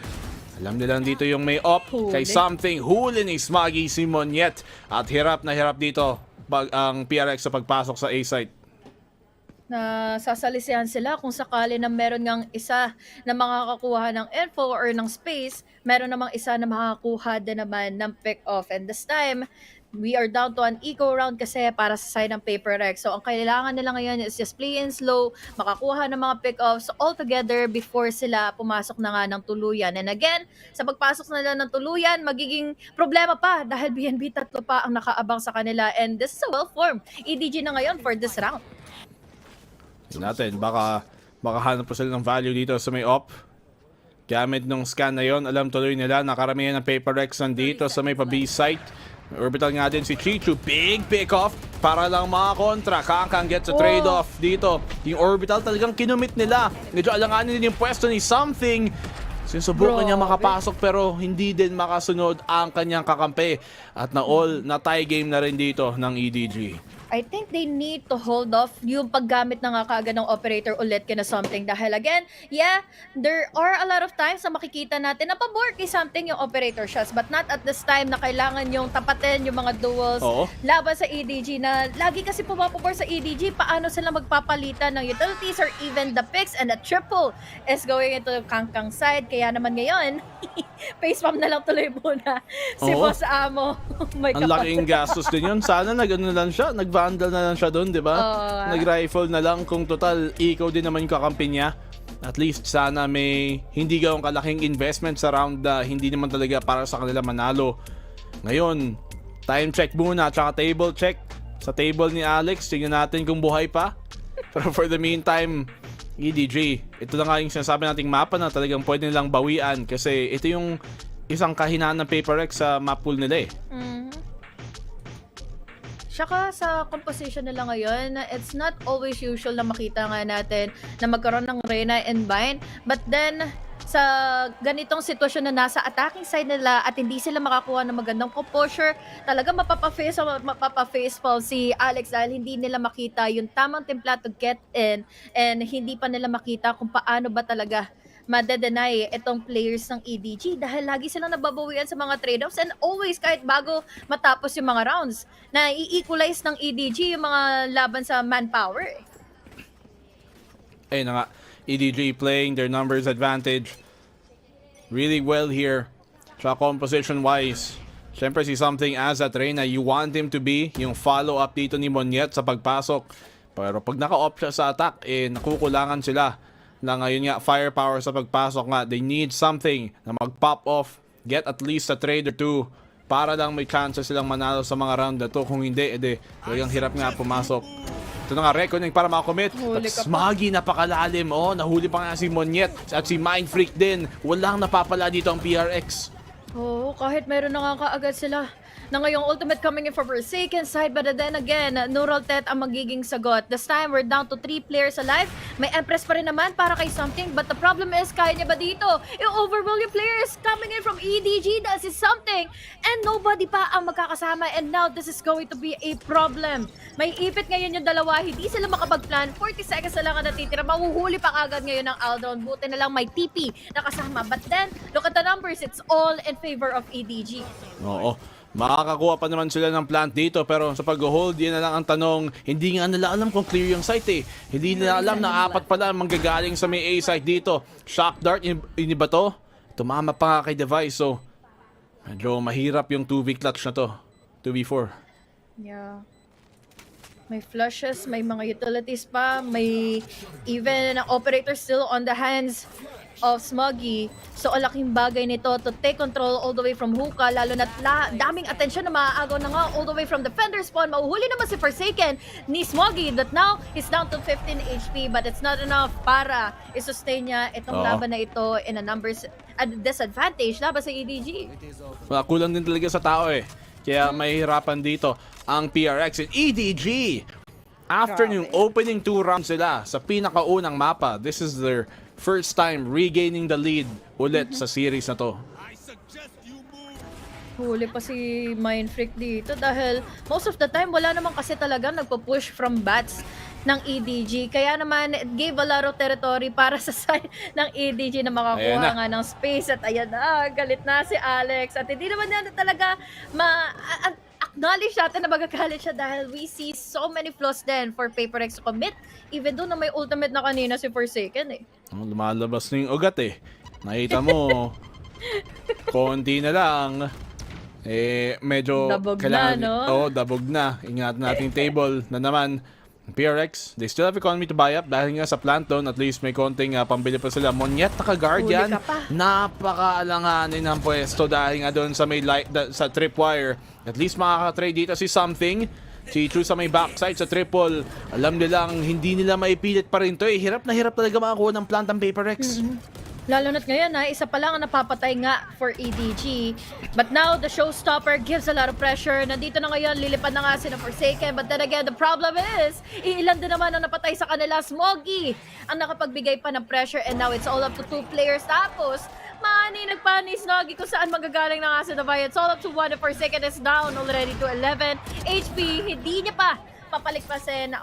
Alam nilang dito yung may op kay Something. Huli ni Smoggy si Monyet. At hirap na hirap dito ang PRX sa pagpasok sa A-site. Na sasalisihan sila kung sakali na meron ngang isa na makakakuha ng info or ng space, meron namang isa na makakakuha din naman ng pick-off. And this time, we are down to an eco round kasi para sa side ng Paper Rex. So, ang kailangan nila ngayon is just play in slow, makakuha ng mga pick-offs all together before sila pumasok na nga ng tuluyan. And again, sa pagpasok nila ng tuluyan, magiging problema pa dahil BNB 3 pa ang nakaabang sa kanila. And this is a well-formed EDG na ngayon for this round. Natin, baka makahanap pa sila ng value dito sa may op. Gamit nung scan na yon, alam tuloy nila nakaramihan ng Paper Rex nandito sa may pa-B site. May orbital nga din si Chichu. Big pick-off para lang mga kontra. Kangkang gets a trade-off dito. Yung orbital talagang kinumit nila. Medyo alanganin din yung pwesto ni Something. Sinusubukan niya makapasok pero hindi din makasunod ang kanyang kakampi. At na tie game na rin dito ng EDG. I think they need to hold off yung paggamit na nga kaagad ng operator ulit kina Something. Dahil again, yeah, there are a lot of times na makikita natin na pabor kay Something yung operator shots. But not at this time na kailangan yung tapatin yung mga duels laban sa EDG na lagi kasi pumapabor sa EDG. Paano sila magpapalitan ng utilities or even the picks, and the triple is going into Kangkang side. Kaya naman ngayon, facepalm na lang tuloy muna si Boss Amo. Ang laking gastos din yun. Sana nag-ano lang siya, nag-vandal na lang siya doon, di ba? Nag-rifle na lang kung total ikaw din naman yung kakampi niya. At least sana may hindi gawang kalaking investment sa round na hindi naman talaga para sa kanila manalo. Ngayon, time check muna, tsaka table check. Sa table ni Alex, tingnan natin kung buhay pa. Pero for the meantime, EDG, ito na nga yung sinasabi nating mapa na talagang pwede nilang bawian kasi ito yung isang kahinaan ng Paper Rex sa map pool nila eh. Tsaka sa composition nila ngayon, it's not always usual na makita nga natin na magkaroon ng Reyna and Bind. But then, sa ganitong sitwasyon na nasa attacking side nila at hindi sila makakuha ng magandang composure, talaga mapapafacepalm si Alex dahil hindi nila makita yung tamang timpla to get in and hindi pa nila makita kung paano ba talaga madedenay itong players ng EDG dahil lagi silang nababawian sa mga trade-offs and always kahit bago matapos yung mga rounds na i-equalize ng EDG yung mga laban sa manpower. Ayun na nga, EDG playing their numbers advantage really well here. Sa composition wise, syempre si Something as at Reyna, you want him to be yung follow-up dito ni Monyet sa pagpasok. Pero pag naka-off siya sa attack, nakukulangan sila na ngayon nga firepower sa pagpasok nga. They need something na mag-pop off, get at least a trade or two para lang may chance silang manalo sa mga round na to. Kung hindi, talagang hirap nga pumasok. Ito na nga, reckoning para makakommit. At Smoggy, napakalalim. Nahuli pa nga si Monyet at si Mind Freak din. Walang napapala dito ang PRX. Kahit meron na nga kaagad sila na ngayong ultimate coming in for Forsaken side, but then again, Neural Tet ang magiging sagot. This time, we're down to 3 players alive. May Empress pa rin naman para kay Something, but the problem is, kaya niya ba dito? I-overwhelm yung players coming in from EDG, that is Something, and nobody pa ang magkakasama, and now this is going to be a problem. May ipit ngayon yung dalawa, hindi sila makapag-plan, 40 seconds na lang ang natitira, mahuhuli pa kagad ngayon ng Aldon, buti na lang may TP na kasama, but then, look at the numbers, it's all in favor of EDG. Makakakuha pa naman sila ng plant dito pero sa pag-hold, yan na lang ang tanong. Hindi nga nila alam kung clear yung site eh. Hindi nila alam na 4 pala manggagaling sa may A site dito. Shock Dart, ini ba to? Tumama pa nga kay Device, so medyo mahirap yung 2v clutch na to. 2v4. Yeah. May flushes, may mga utilities pa, may even operator still on the hands of Smoggy. So, alaking bagay nito to take control all the way from hookah, lalo na daming atensyon na maaagaw na nga all the way from defender spawn. Mauhuli naman si Forsaken ni Smoggy that now he's down to 15 HP but it's not enough para i-sustain niya itong laban na ito in a numbers disadvantage laban sa EDG. Kulang din talaga sa tao eh. Kaya mahihirapan dito ang PRX and EDG. After yung opening 2 rounds sila sa pinakaunang mapa, this is their first time regaining the lead ulit sa series na to. Huli pa si Mindfreak dito dahil most of the time wala naman kasi talagang nagpo-push from bats ng EDG. Kaya naman it gave a lot of territory para sa side ng EDG na makakuha nga ng space. At ayan na, galit na si Alex. At hindi naman na talaga acknowledge natin na magagalit siya dahil we see so many flaws then for PaperX to commit. Even though na may ultimate na kanina si Forsaken eh. Lumalabas na yung ugat eh. Nakita mo, konti na lang. Medyo dabog kailangan, na, no? Oo, dabog na. Ingatan natin table na naman. PRX, they still have economy to buy up dahil nga sa plant doon, at least may konting pambili pa sila. Monyet, naka-guardian. Napaka-alanganin ng pwesto dahil nga doon sa may light, sa tripwire. At least makaka-trade dito si Something. Si Chu sa may backside sa triple. Alam nilang hindi nila maipilit pa rin to eh. Hirap na hirap talaga makakuha ng plant ang PaperX. Lalo na't ngayon isa pa lang ang napapatay nga for EDG. But now, the showstopper gives a lot of pressure. Nandito na ngayon, lilipad na nga si na Forsaken. But then again, the problem is, iilan din naman ang napatay sa kanila. Smoggy ang nakapagbigay pa ng pressure. And now, it's all up to 2 players. Tapos, nagpani Smoggy kung saan magagaling na nga si Davai. It's all up to 1. The Forsaken is down already to 11 HP. Hindi niya pa papaligtasin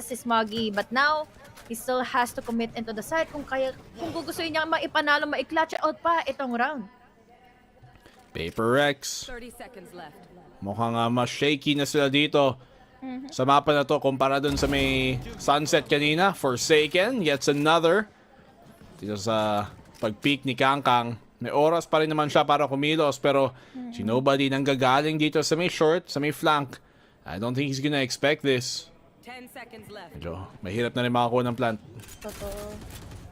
si Smoggy. But now, he still has to commit into the side kung gugustuhin niya maipanalo, mai-clutch out pa itong round. PaperX. Mukhang mas shaky na sila dito sa mapa na to kumpara dun sa may sunset kanina. Forsaken, yet another. Dito sa pag-peak ni Kangkang. May oras pa rin naman siya para kumilos pero si Nobody nang gagaling dito sa may short, sa may flank. I don't think he's gonna expect this. 10 seconds left. Medyo mahirap na rin makakuha ng plant. Totoo.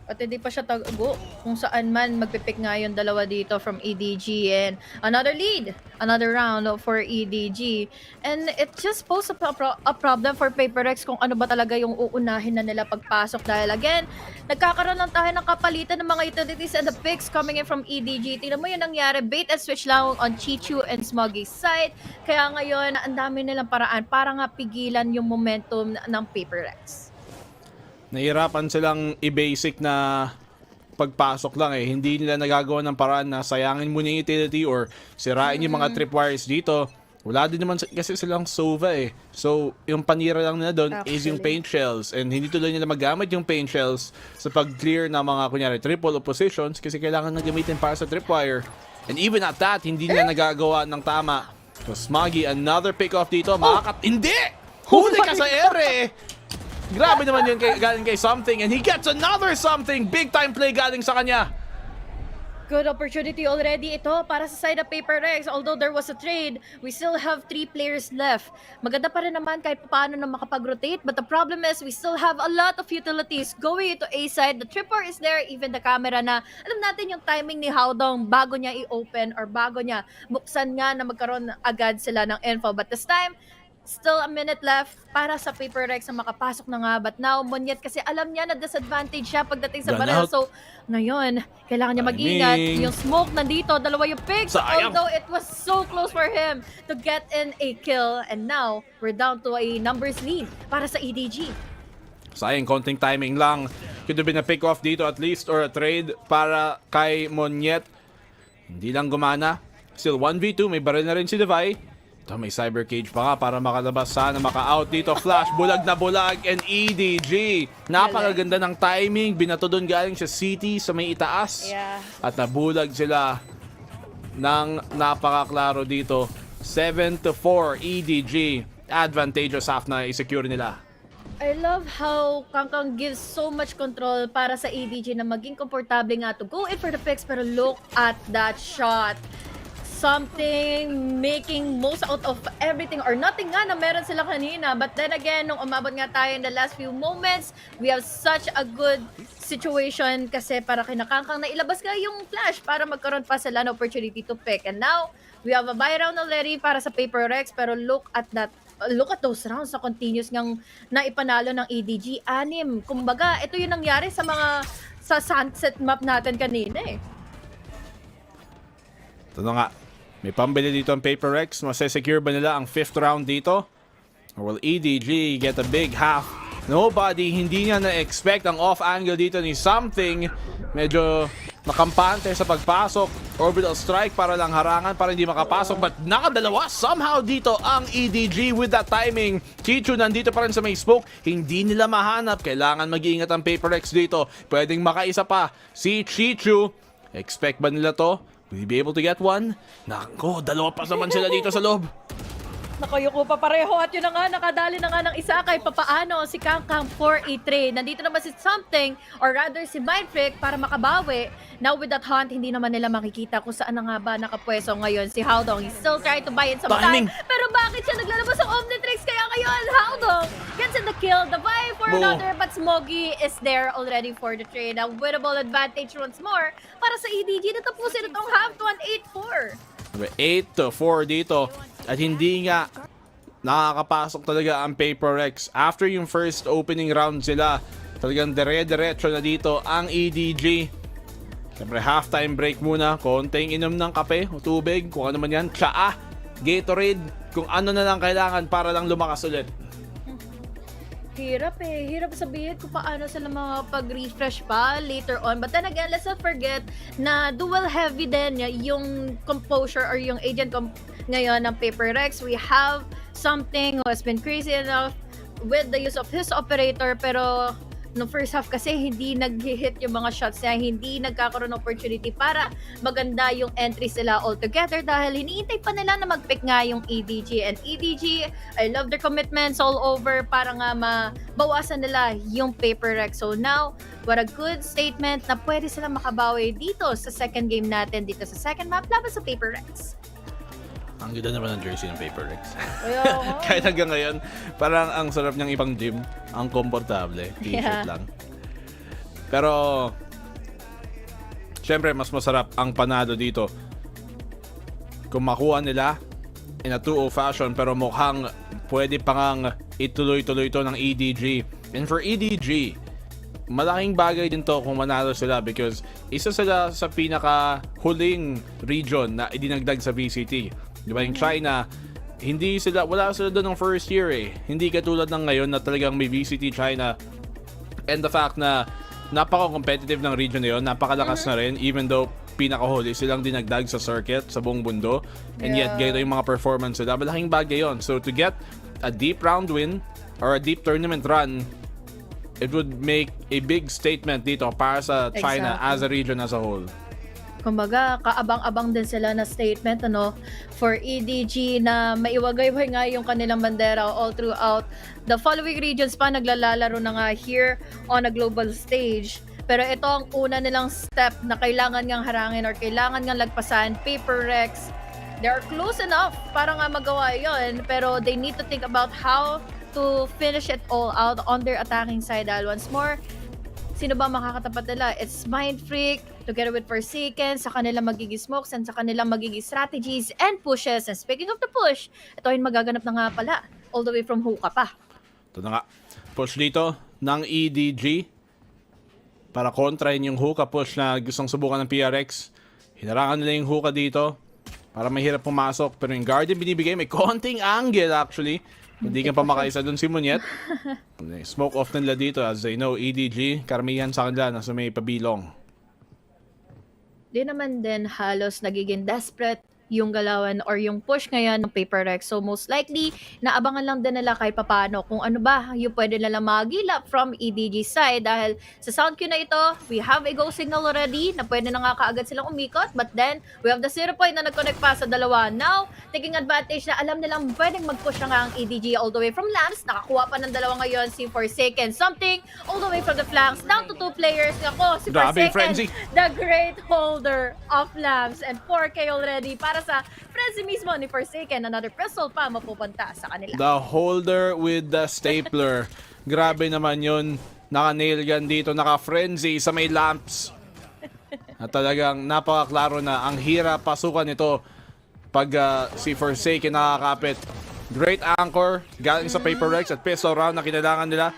At hindi pa siya tago kung saan man magpipick nga yung dalawa dito from EDG and another lead, another round for EDG. And it just poses a problem for PaperX kung ano ba talaga yung uunahin na nila pagpasok dahil again, nagkakaroon lang tayo ng kapalitan ng mga utilities and the picks coming in from EDG. Tingnan mo yung nangyari, bait and switch lang on Chichu and Smoggy's side. Kaya ngayon, ang dami nilang paraan para nga pigilan yung momentum ng PaperX. Nahirapan silang i-basic na pagpasok lang eh. Hindi nila nagagawa ng paraan na sayangin muna yung utility or sirain yung mga tripwires dito. Wala din naman kasi silang Sova eh. So, yung panira lang nila doon is yung paint shells. And hindi tuloy nila magamit yung paint shells sa pag-clear ng mga kunyari triple oppositions kasi kailangan na gamitin para sa tripwire. And even at that, hindi nila nagagawa ng tama. So, Smoggy, another pick-off dito. Hindi! Huli ka sa ere! Grabe naman yun galing kay Something and he gets another Something! Big time play galing sa kanya! Good opportunity already ito para sa side of PaperX. Although there was a trade, we still have 3 players left. Maganda pa rin naman kahit paano na makapag-rotate. But the problem is we still have a lot of utilities going to A side. The tripper is there, even the camera na. Alam natin yung timing ni Howdong bago niya i-open or bago niya buksan nga na magkaroon agad sila ng info. But this time, still a minute left para sa PaperX na makapasok na nga. But now, Monyet kasi alam niya na disadvantage siya pagdating sa barrel. So, ngayon, kailangan niya mag-ingat. Yung smoke nandito, dalawa yung picks. Although it was so close for him to get in a kill. And now, we're down to a numbers lead para sa EDG. Sayang, konting timing lang. Could have been a pick-off dito at least or a trade para kay Monyet. Hindi lang gumana. Still 1v2, may barrel na rin si Devay. Ito, may cyber cage pa nga para makalabas. Sana maka-out dito. Flash, bulag na bulag. And EDG. Napakaganda ng timing. Binato doon galing sa city sa may itaas. At nabulag sila ng napakaklaro dito. 7-4 EDG. Advantageous half na i-secure nila. I love how Kangkang gives so much control para sa EDG na maging komportable nga to go in for the picks. Pero look at that shot. Something making most out of everything or nothing nga na meron sila kanina. But then again, nung umabot nga tayo in the last few moments, we have such a good situation kasi para kinakangkang na ilabas nga yung flash para magkaroon pa sila ng opportunity to pick. And now, we have a buy round already para sa PaperX pero look at that. Look at those rounds na continuous ngang naipanalo ng EDG. 6. Kumbaga, ito yung nangyari sa sunset map natin kanina eh. Ito na nga. May pambili dito ang PaperX. Masesecure ba nila ang 5th round dito? Or will EDG get a big half? Nobody, hindi niya na-expect ang off angle dito ni Something. Medyo nakampante sa pagpasok. Orbital strike para lang harangan para hindi makapasok, but nakadalawa somehow dito ang EDG with that timing. Chichu nandito pa rin sa may smoke, hindi nila mahanap, kailangan mag-iingat ang Paper Rex dito. Pwedeng makaisa pa si Chichu. Expect ba nila to? Will he be able to get one? Nako, dalawa pa naman sila dito sa loob. Nakayuko pa pareho at yun na nga, nakadali na nga ng isa kay papaano si Kangkang for a trade. Nandito naman si Something or rather si Mindfreak para makabawi. Now with that hunt, hindi naman nila makikita kung saan na nga ba nakapwesto ngayon si Howdong. He's still trying to buy in some time. Pero bakit siya naglalabas ng Omnitrix? Kaya ngayon, Howdong gets in the kill. The buy for another, but Smoggy is there already for the trade. A winnable advantage once more para sa EDG. Natapusin itong half to an 8-4. 8-4 dito. At hindi nga nakakapasok talaga ang Paper Rex. After yung first opening round sila, talagang dire-diretso na dito ang EDG. Siyempre halftime break muna, konting inom ng kape o tubig, kung ano man yan, tsaa, Gatorade, kung ano na lang kailangan para lang lumakas ulit. Hirap eh. Hirap sabihin kung paano sila makapag-refresh pa later on. But then again, let's not forget na dual heavy din yung composure or yung agent ngayon ng Paper Rex. We have Something who has been crazy enough with the use of his operator, pero no first half kasi hindi nag-hit yung mga shots niya, hindi nagkakaroon ng opportunity para maganda yung entry sila altogether dahil hiniintay pa nila na mag-pick nga yung EDG. And EDG, I love their commitments all over para nga mabawasan nila yung Paper Rex. So now, what a good statement na pwede sila makabawi dito sa second game natin, dito sa second map laban sa Paper Rex. Ang ganda naman ng jersey ng Paper Rex. Kahit hanggang ngayon, parang ang sarap niyang ipang gym. Ang komportable. T-shirt lang. Pero, syempre, mas masarap ang panalo dito. Kung makuha nila in a 2-0 fashion, pero mukhang pwede pang ituloy-tuloy to ng EDG. And for EDG, malaking bagay din to kung manalo sila because isa sila sa pinaka-huling region na idinagdag sa VCT. Di ba yung China, wala sila doon ng first year eh. Hindi katulad ng ngayon na talagang may VCT China. And the fact na napaka-competitive ng region na yun, napakalakas na rin even though pinakahuli silang dinagdag sa circuit sa buong mundo. And yet, ganito yung mga performance nila. Malaking bagay yun. So to get a deep round win or a deep tournament run, it would make a big statement dito para sa China as a region as a whole. Kumbaga, kaabang-abang din sila na statement for EDG na maiwagay-way nga yung kanilang bandera all throughout. The following regions pa naglalaro na nga here on a global stage. Pero ito ang una nilang step na kailangan ngang harangin or kailangan ngang lagpasan. Paper Rex, they're close enough para nga magawa yon, pero they need to think about how to finish it all out on their attacking side. Dahil once more, sino ba makakatapat nila? It's Mindfreak together with Forsaken sa kanilang magiging smokes and sa kanilang magiging strategies and pushes. And speaking of the push, ito ay magaganap na nga pala all the way from Hookah pa. Ito na nga. Push dito ng EDG para kontrahin yung Hookah push na gustong subukan ng PRX. Hinarangan nila yung Hookah dito para mahirap pumasok. Pero yung Guardian binibigay, may konting angle actually. Hindi ka pa makaisa dun si Munyet. Smoke off nila dito as they know EDG, karamihan sa kanila nasa may pabilong. Di naman din halos nagiging desperate yung galawan or yung push ngayon ng Paper Rex. So most likely, naabangan lang din nila kahit papano kung ano ba yung pwede nila magilap from EDG side. Dahil sa sound cue na ito, we have a go signal already na pwede na nga kaagad silang umikot. But then, we have the 0 point na nag-connect pa sa dalawa. Now, taking advantage na alam nilang pwedeng mag-push na nga ang EDG all the way from lamps. Nakakuha pa ng dalawa ngayon si Forsaken. Something all the way from the flanks down to 2 players. Ako, si Forsaken, the great holder of lamps. And 4K already para sa frenzy mismo ni Forsaken. Another pistol pa mapupunta sa kanila. The holder with the stapler. Grabe naman yun. Naka-nail gun dito, naka-frenzy sa may lamps. At talagang napakaklaro na ang hirap pasukan ito pag si Forsaken nakakapit. Great anchor galing sa Paper Rex at pistol round na kinailangan nila.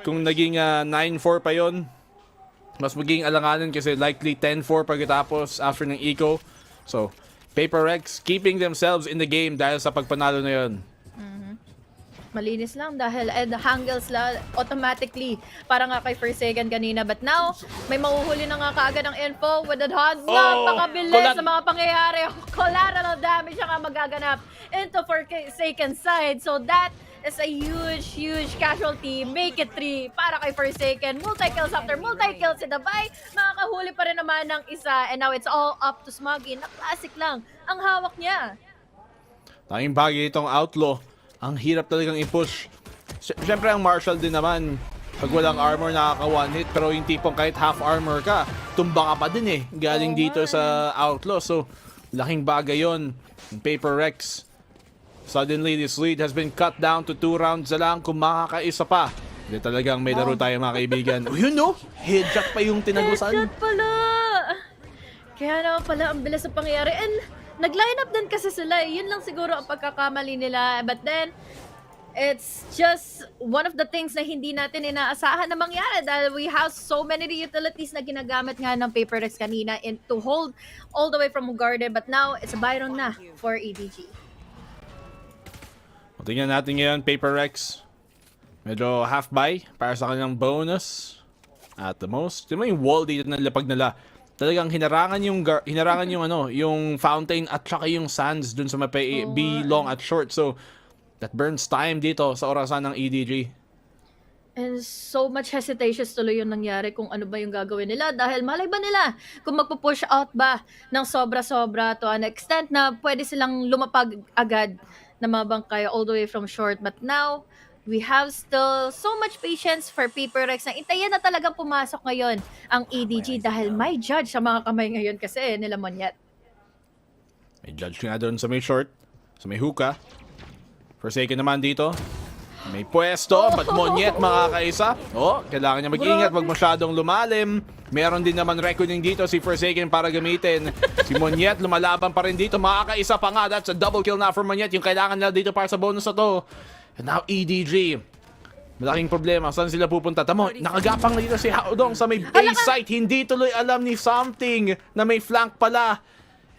Kung naging 9-4 pa yon, mas magiging alanganin kasi likely 10-4 pagkatapos after ng eco. So, Paper Rex keeping themselves in the game dahil sa pagpanalo na yon. Malinis lang dahil handles la automatically para nga kay Forsaken kanina. But now, may mahuhuli na nga kaagad ng info with the hot. Napakabilis sa mga pangyayari. Collateral damage ang nga magaganap into Forsaken side. So that is a huge casualty. Make it 3 para kay Forsaken. Multi-kills after multi-kills si Dabay. Makakahuli pa rin naman ng isa. And now it's all up to Smoggy na classic lang ang hawak niya. Tanging bagay itong Outlaw. Ang hirap talagang i-push. Siyempre ang Marshall din naman. Pag walang armor, nakaka-one hit. Pero yung tipong kahit half armor ka, tumba ka pa din eh. Galing dito sa Outlaw. So, laking bagay yun. Paper Rex. Suddenly, this lead has been cut down to 2 rounds na lang kung makakaisa pa. Hindi talagang may laro tayo mga kaibigan. Oh, yun no? Headshot pa yung tinagusan. Headshot pala! Kaya naman pala ang bilis sa pangyayari. And nag-line up din kasi sila. Yun lang siguro ang pagkakamali nila. But then, it's just one of the things na hindi natin inaasahan na mangyari dahil we have so many utilities na ginagamit nga ng Paper Rex kanina to hold all the way from Garden. But now, it's a Byron na for EDG. Tingnan natin ngayon, Paper Rex. Medyo half-buy para sa kanilang bonus. At the most. Tingnan mo yung wall dito na lapag nila. Talagang hinarangan yung fountain at saka yung sands dun sa mapay B long at short. So, that burns time dito sa orasan ng EDG. And so much hesitation tuloy yung nangyari kung ano ba yung gagawin nila dahil malay ba nila kung magpo-push out ba ng sobra-sobra to an extent na pwede silang lumapag agad na mabangkay all the way from short. But now, we have still so much patience for Paper Rex na intayin na talagang pumasok ngayon ang EDG dahil may judge sa mga kamay ngayon kasi nila Monyet. May judge nga doon sa may short, sa may hookah. Forsaken naman dito. May pwesto, but Monyet makakaisa. Kailangan niya mag-ingat, wag masyadong lumalim. Meron din naman reckoning dito si Forsaken para gamitin. Si Monyet lumalaban pa rin dito, makakaisa pa nga. That's a double kill na for Monyet. Yung kailangan nila dito para sa bonus na to. And now EDG. Malaking problema. Saan sila pupunta? Tamo, nakagapang na dito si Haodong sa may A site. Hindi tuloy alam ni Something na may flank pala.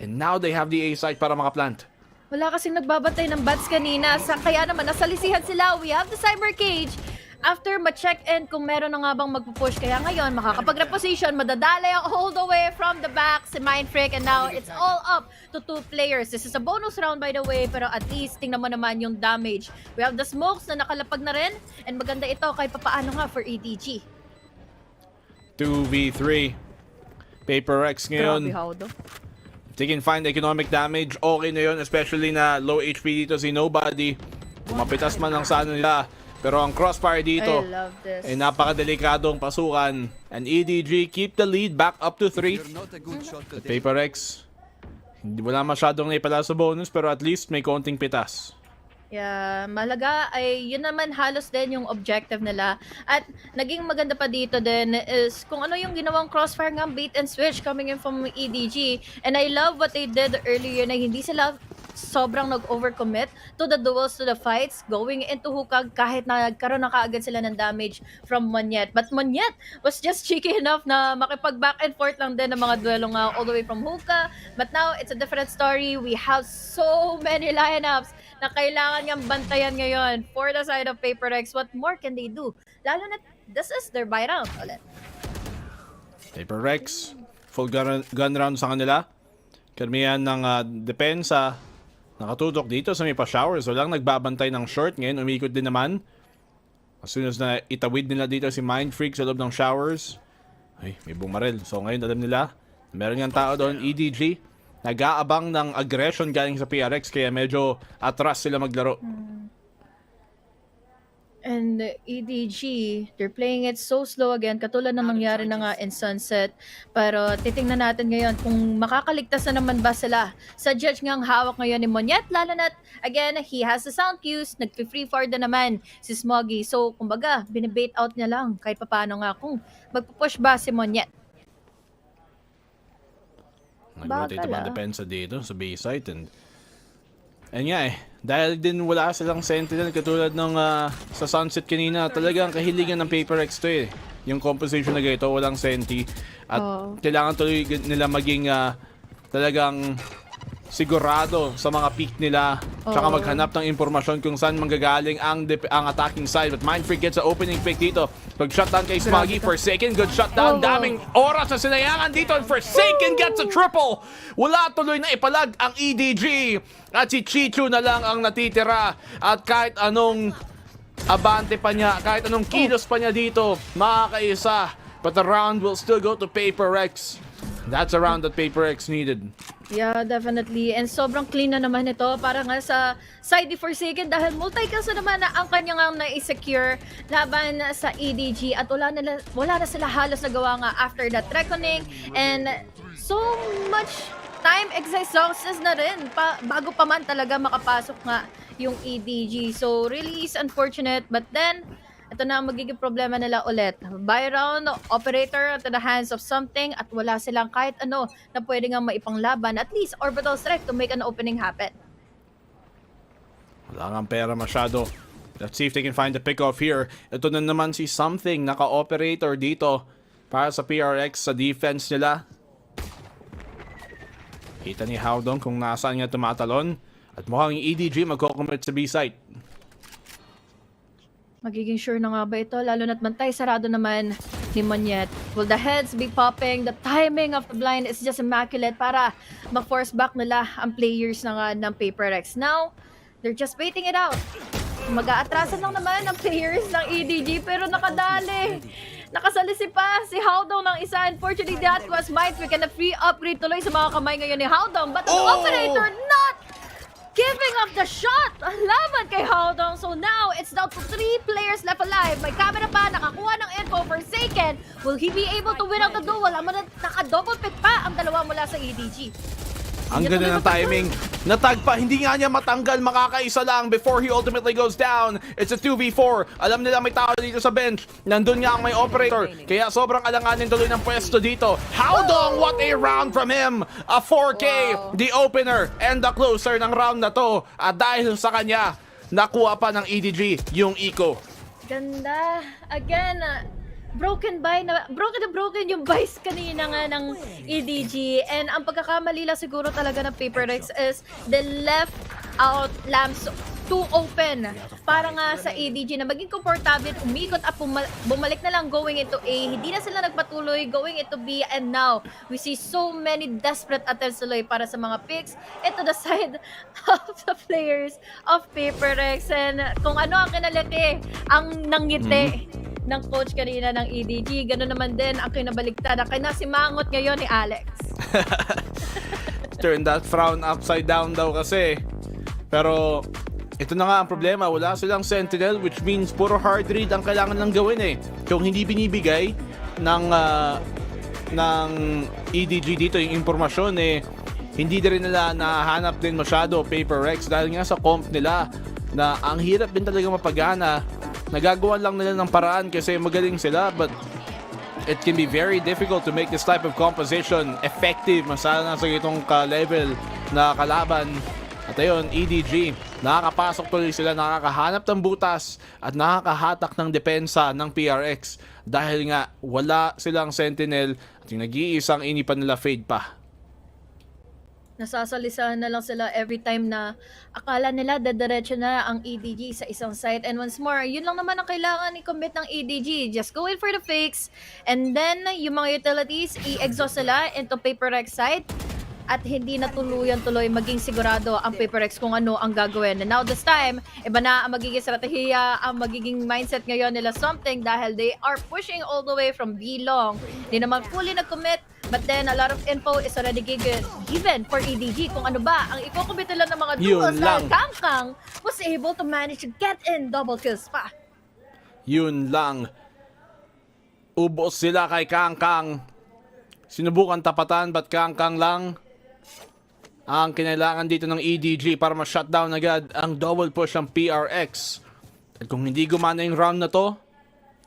And now they have the A site para makaplant. Wala kasing nagbabantay ng bats kanina. Kaya naman, nasalisihan sila. We have the Cyber Cage. After ma-check-in kung meron na nga bang magpupush. Kaya ngayon, makakapag-reposition, madadalay all the way from the back si Mindfreak. And now, it's all up to 2 players. This is a bonus round by the way, pero at least, tingnan mo naman yung damage. We have the smokes na nakalapag na rin. And maganda ito kahit papaano nga for EDG. 2v3. Paper Rex ngayon. Grabe, Haudo. They can find economic damage. Okay na yun, especially na low HP dito si Nobody. Kumapitas man ang sana nila. Pero ang crossfire dito ay napakadelikadong pasukan. And EDG keep the lead back up to 3. The Paper Rex, hindi wala masyadong naipala sa bonus pero at least may konting pitas. Yeah, malaga ay yun naman halos din yung objective nila. At naging maganda pa dito din is kung ano yung ginawang crossfire ng bait and switch coming in from EDG. And I love what they did earlier na hindi sila sobrang nag-overcommit to the duels, to the fights, going into hookah kahit na nagkaroon na kaagad sila ng damage from Monyet. But Monyet was just cheeky enough na makipag-back and forth lang din ng mga duelo nga all the way from hookah. But now, it's a different story. We have so many lineups na kailangan niyang bantayan ngayon for the side of Paper Rex. What more can they do? Lalo na, this is their buy round ulit. Paper Rex, full gun round sa kanila. Karamihan ng depensa nakatutok dito sa may pa-showers. So lang nagbabantay ng short. Ngayon, umikot din naman. As soon as na itawid nila dito si Mindfreak sa loob ng showers. Ay, may bumaril. So ngayon, alam nila. Meron nga tao doon, EDG. Nag-aabang ng aggression galing sa PRX. Kaya medyo atras sila maglaro. And EDG, they're playing it so slow again, katulad ng nangyari na nga in Sunset. Pero titingnan natin ngayon kung makakaligtas na naman ba sila sa judge ngang hawak ngayon ni Monyet. Lalo na, again, he has the sound cues, nag-free forward na naman si Smoggy. So, kumbaga, binibait out niya lang kahit paano nga kung magpupush ba si Monyet. Nag-rotate naman depensa dito sa B-site and nga dahil din wala silang Sentinel katulad ng sa Sunset kanina, talagang kahiligan ng Paper Rex to yung composition na ganito, walang Senti at kailangan tuloy nila maging talagang sigurado sa mga pick nila. Tsaka maghanap ng impormasyon kung saan manggagaling ang attacking side. But Mindfreak gets the opening pick dito. Pag-shutdown kay Smoggy, Forsaken, good shutdown. Daming oras na sinayangan dito. And Forsaken gets a triple. Wala tuloy na ipalag ang EDG. At si Chichu na lang ang natitira. At kahit anong abante pa niya, kahit anong kilos pa niya dito, makakaisa. But the round will still go to Paper Rex. That's a round that Paper Rex needed. Yeah, definitely. And sobrang clean na naman ito para nga sa side ni Forsaken dahil multi-kills na naman na ang kanyang na-secure laban sa EDG at wala na sila halos nagawa nga after that reckoning and so much time exhausted na rin bago pa man talaga makapasok nga yung EDG. So really is unfortunate but then ito na ang magiging problema nila ulit. Buy round, operator to the hands of something at wala silang kahit ano na pwede nga maipanglaban. At least orbital strike to make an opening happen. Wala nga pera masyado. Let's see if they can find the pick-off here. Ito na naman si Something, naka-operator dito para sa PRX sa defense nila. Kita ni Howdong kung nasaan nga tumatalon. At mukhang yung EDG magko-commit sa B-site. Magiging sure na nga ba ito? Lalo na't bantay sarado naman ni Monyet. Will the heads be popping? The timing of the blind is just immaculate para ma-force back nila ang players na nga ng Paper Rex. Now, they're just waiting it out. Mag-aatrasan lang naman ang players ng EDG pero nakadali. Nakasalisi pa si Howdong ng isa. Unfortunately, that was Mindfreak and a free upgrade tuloy sa mga kamay ngayon ni Howdong. But the operator not giving up the shot! Laban kay Howdong. So now, it's down to 3 players left alive. May camera pa, nakakuha ng info. Forsaken. Will he be able to win out the duel? Naka-double pick pa ang dalawa mula sa EDG. Ang ganda ng timing. Natagpa, hindi nga niya matanggal, makakaisa lang before he ultimately goes down. It's a 2v4. Alam nila may tao dito sa bench. Nandun nga ang may operator. Kaya sobrang alanganin tuloy ng pwesto dito. Howdong, what a round from him. A 4K, the opener and the closer ng round na to. At dahil sa kanya, nakuha pa ng EDG yung eco. Ganda. Again, broken yung buys kanina nga ng EDG and ang pagkakamali lang siguro talaga ng Paper Rex is the left out lamps too open para nga sa EDG na maging komportable, umikot at bumalik na lang going into A, hindi na sila nagpatuloy going into B and now we see so many desperate attempts tuloy para sa mga picks into the side of the players of Paper Rex and kung ano ang kinalaki ang nangiti ng coach kanina ng EDG. Gano'n naman din ang kinabaligtad. Ang kinasimangot ngayon ni Alex. Turn that frown upside down daw kasi. Pero ito na nga ang problema. Wala silang Sentinel which means puro hard read ang kailangan lang gawin eh. Kung hindi binibigay ng EDG dito yung impormasyon eh, hindi din nila nahanap din masyado Paper Rex dahil nga sa comp nila na ang hirap din talaga mapagana. Nagagawa lang nila ng paraan kasi magaling sila but it can be very difficult to make this type of composition effective masala sa itong ka-level na kalaban. At ayun, EDG, nakakapasok tuloy sila, nakakahanap ng butas at nakakahatak ng depensa ng PRX dahil nga wala silang Sentinel at yung nag-iisang inipan nila Fade pa. Nasasalisahan na lang sila every time na akala nila dadiretso na ang EDG sa isang site. And once more, yun lang naman ang kailangan i-commit ng EDG. Just go in for the fakes and then yung mga utilities, i-exhaust sila into Paper Rex site at hindi na tuloy maging sigurado ang Paper Rex kung ano ang gagawin. And now this time, iba na ang magiging strategiya, ang magiging mindset ngayon nila something dahil they are pushing all the way from B long. Hindi naman fully nag-commit. But then, a lot of info is already given for EDG kung ano ba ang iko-commit nila ng mga duels dahil Kangkang was able to manage to get in double kills pa. Yun lang. Ubos sila kay Kangkang. Sinubukan tapatan but Kangkang lang ang kinailangan dito ng EDG para ma-shutdown agad ang double push ng PRX. At kung hindi gumana yung round na to,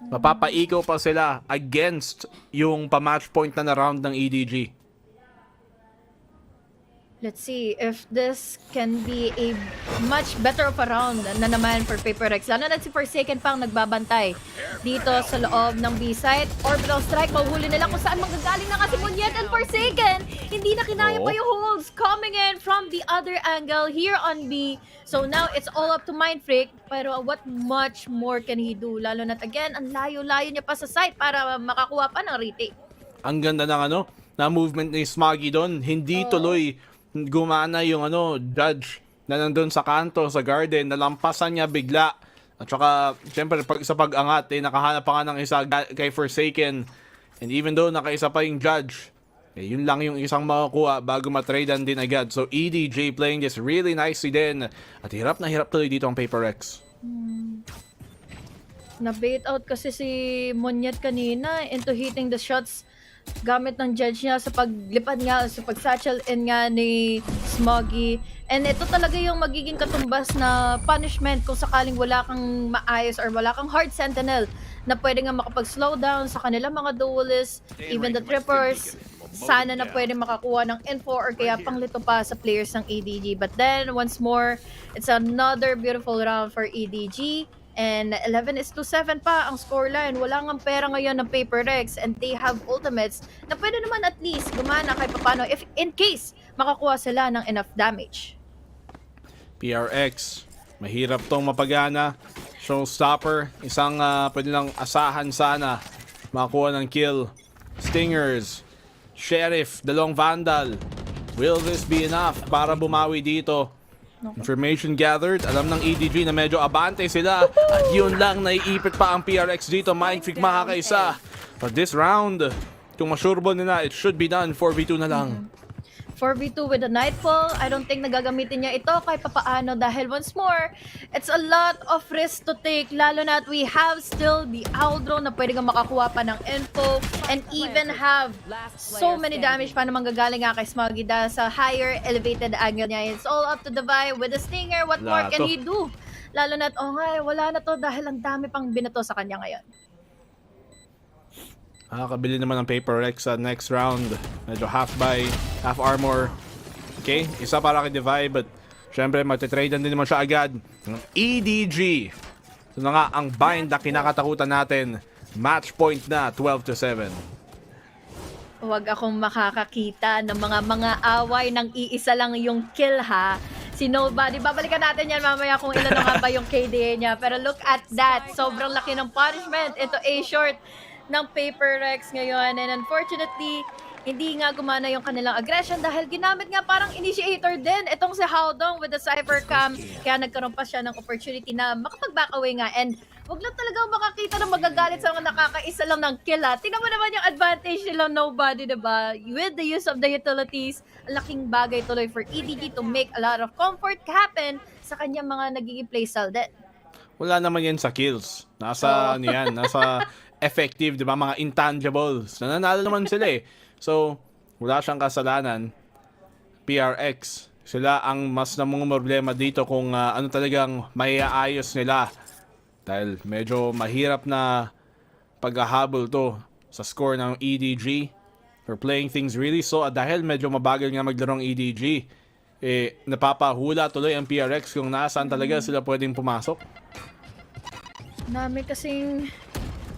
mapapaikaw pa sila against yung pa-match point na round ng EDG. Let's see if this can be a much better of a round na naman for Paper Rex. Lalo na si Forsaken pang nagbabantay dito sa loob ng B-site. Orbital strike, mahuhuli nila kung saan manggagaling na kasi Munyet and Forsaken. Hindi na kinaya pa yung holds coming in from the other angle here on B. So now it's all up to Mindfreak. Pero what much more can he do? Lalo na't again, ang layo-layo niya pa sa site para makakuha pa ng retake. Ang ganda ng na movement ni Smoggy doon. Hindi tuloy gumana yung judge na nandun sa kanto, sa garden, nalampasan niya bigla. At saka, syempre, sa pag-angat, nakahanap pa nga ng isa kay Forsaken. And even though nakaisa pa yung judge, yun lang yung isang makakuha bago matradean din agad. So, EDG playing this really nicely din. At hirap na hirap tuloy dito ang Paper Rex. Na-bait out kasi si Munyet kanina into hitting the shots gamit ng judge niya sa paglipad nga, sa pag-satchel in nga ni Smoggy. And ito talaga yung magiging katumbas na punishment kung sakaling wala kang maayos or wala kang hard sentinel na pwede nga makapag-slow down sa kanilang mga duelists, even the trippers. Sana na pwede makakuha ng info or kaya panglito pa sa players ng EDG. But then, once more, it's another beautiful round for EDG. And 11-7 pa ang scoreline. Wala ngang pera ngayon ng Paper Rex and they have ultimates na pwede naman at least gumana kahit papano if in case makakuha sila ng enough damage. PRX, mahirap tong mapagana. Showstopper, isang pwede lang asahan sana makakuha ng kill. Stingers, Sheriff, dalawang Vandal. Will this be enough para bumawi dito? Information gathered, alam ng EDG na medyo abante sila at yun lang, naiipit pa ang PRX dito. Mindfreak makakaisa. But this round, kung masureball nila, it should be done. 4v2 na lang. 4v2 with the Nightfall, I don't think nagagamitin niya ito kahit papaano dahil once more, it's a lot of risk to take, lalo na at we have still the Owl Drone na pwede kang makakuha pa ng info and even have so many damage pa naman gagaling nga kay Smoggy dahil sa higher elevated angle niya. It's all up to the Vi with the Stinger. What more can he do? Lalo na at, wala na to dahil ang dami pang binato sa kanya ngayon. Kabili naman ng Paper Rex sa next round. Medyo half buy, half armor. Okay, isa para kay Divide, but syempre magte-trade din naman siya agad. EDG. So na nga ang bind na kinakatakutan natin. Match point na, 12-7. Huwag akong makakakita ng mga away ng iisa lang yung kill ha. Si Nobody, babalikan natin yan mamaya kung ilan na nga ba yung KDA niya. Pero look at that, sobrang laki ng punishment. Ito A-short ng Paper Rex ngayon. And unfortunately, hindi nga gumana yung kanilang aggression dahil ginamit nga parang initiator din itong si Howdong with the cyber cam. Kaya nagkaroon pa siya ng opportunity na makapag-back away nga. And wag lang talaga makakita na magagalit sa mga nakakaisa lang ng kill ha. Tingnan mo naman yung advantage nilang Nobody, diba? With the use of the utilities, ang laking bagay tuloy for EDG to make a lot of comfort happen sa kanyang mga nagiging playstyle din. Wala naman yan sa kills. Nasa nasa effective, di ba? Mga intangibles. Nananalo naman sila eh. So, wala siyang kasalanan. PRX, sila ang mas namang problema dito kung ano talagang maiaayos nila. Dahil medyo mahirap na paghahabol to sa score ng EDG. For playing things really so. Dahil medyo mabagal nga maglarong EDG. Napapahula tuloy ang PRX kung nasaan talaga sila pwedeng pumasok. Dami kasing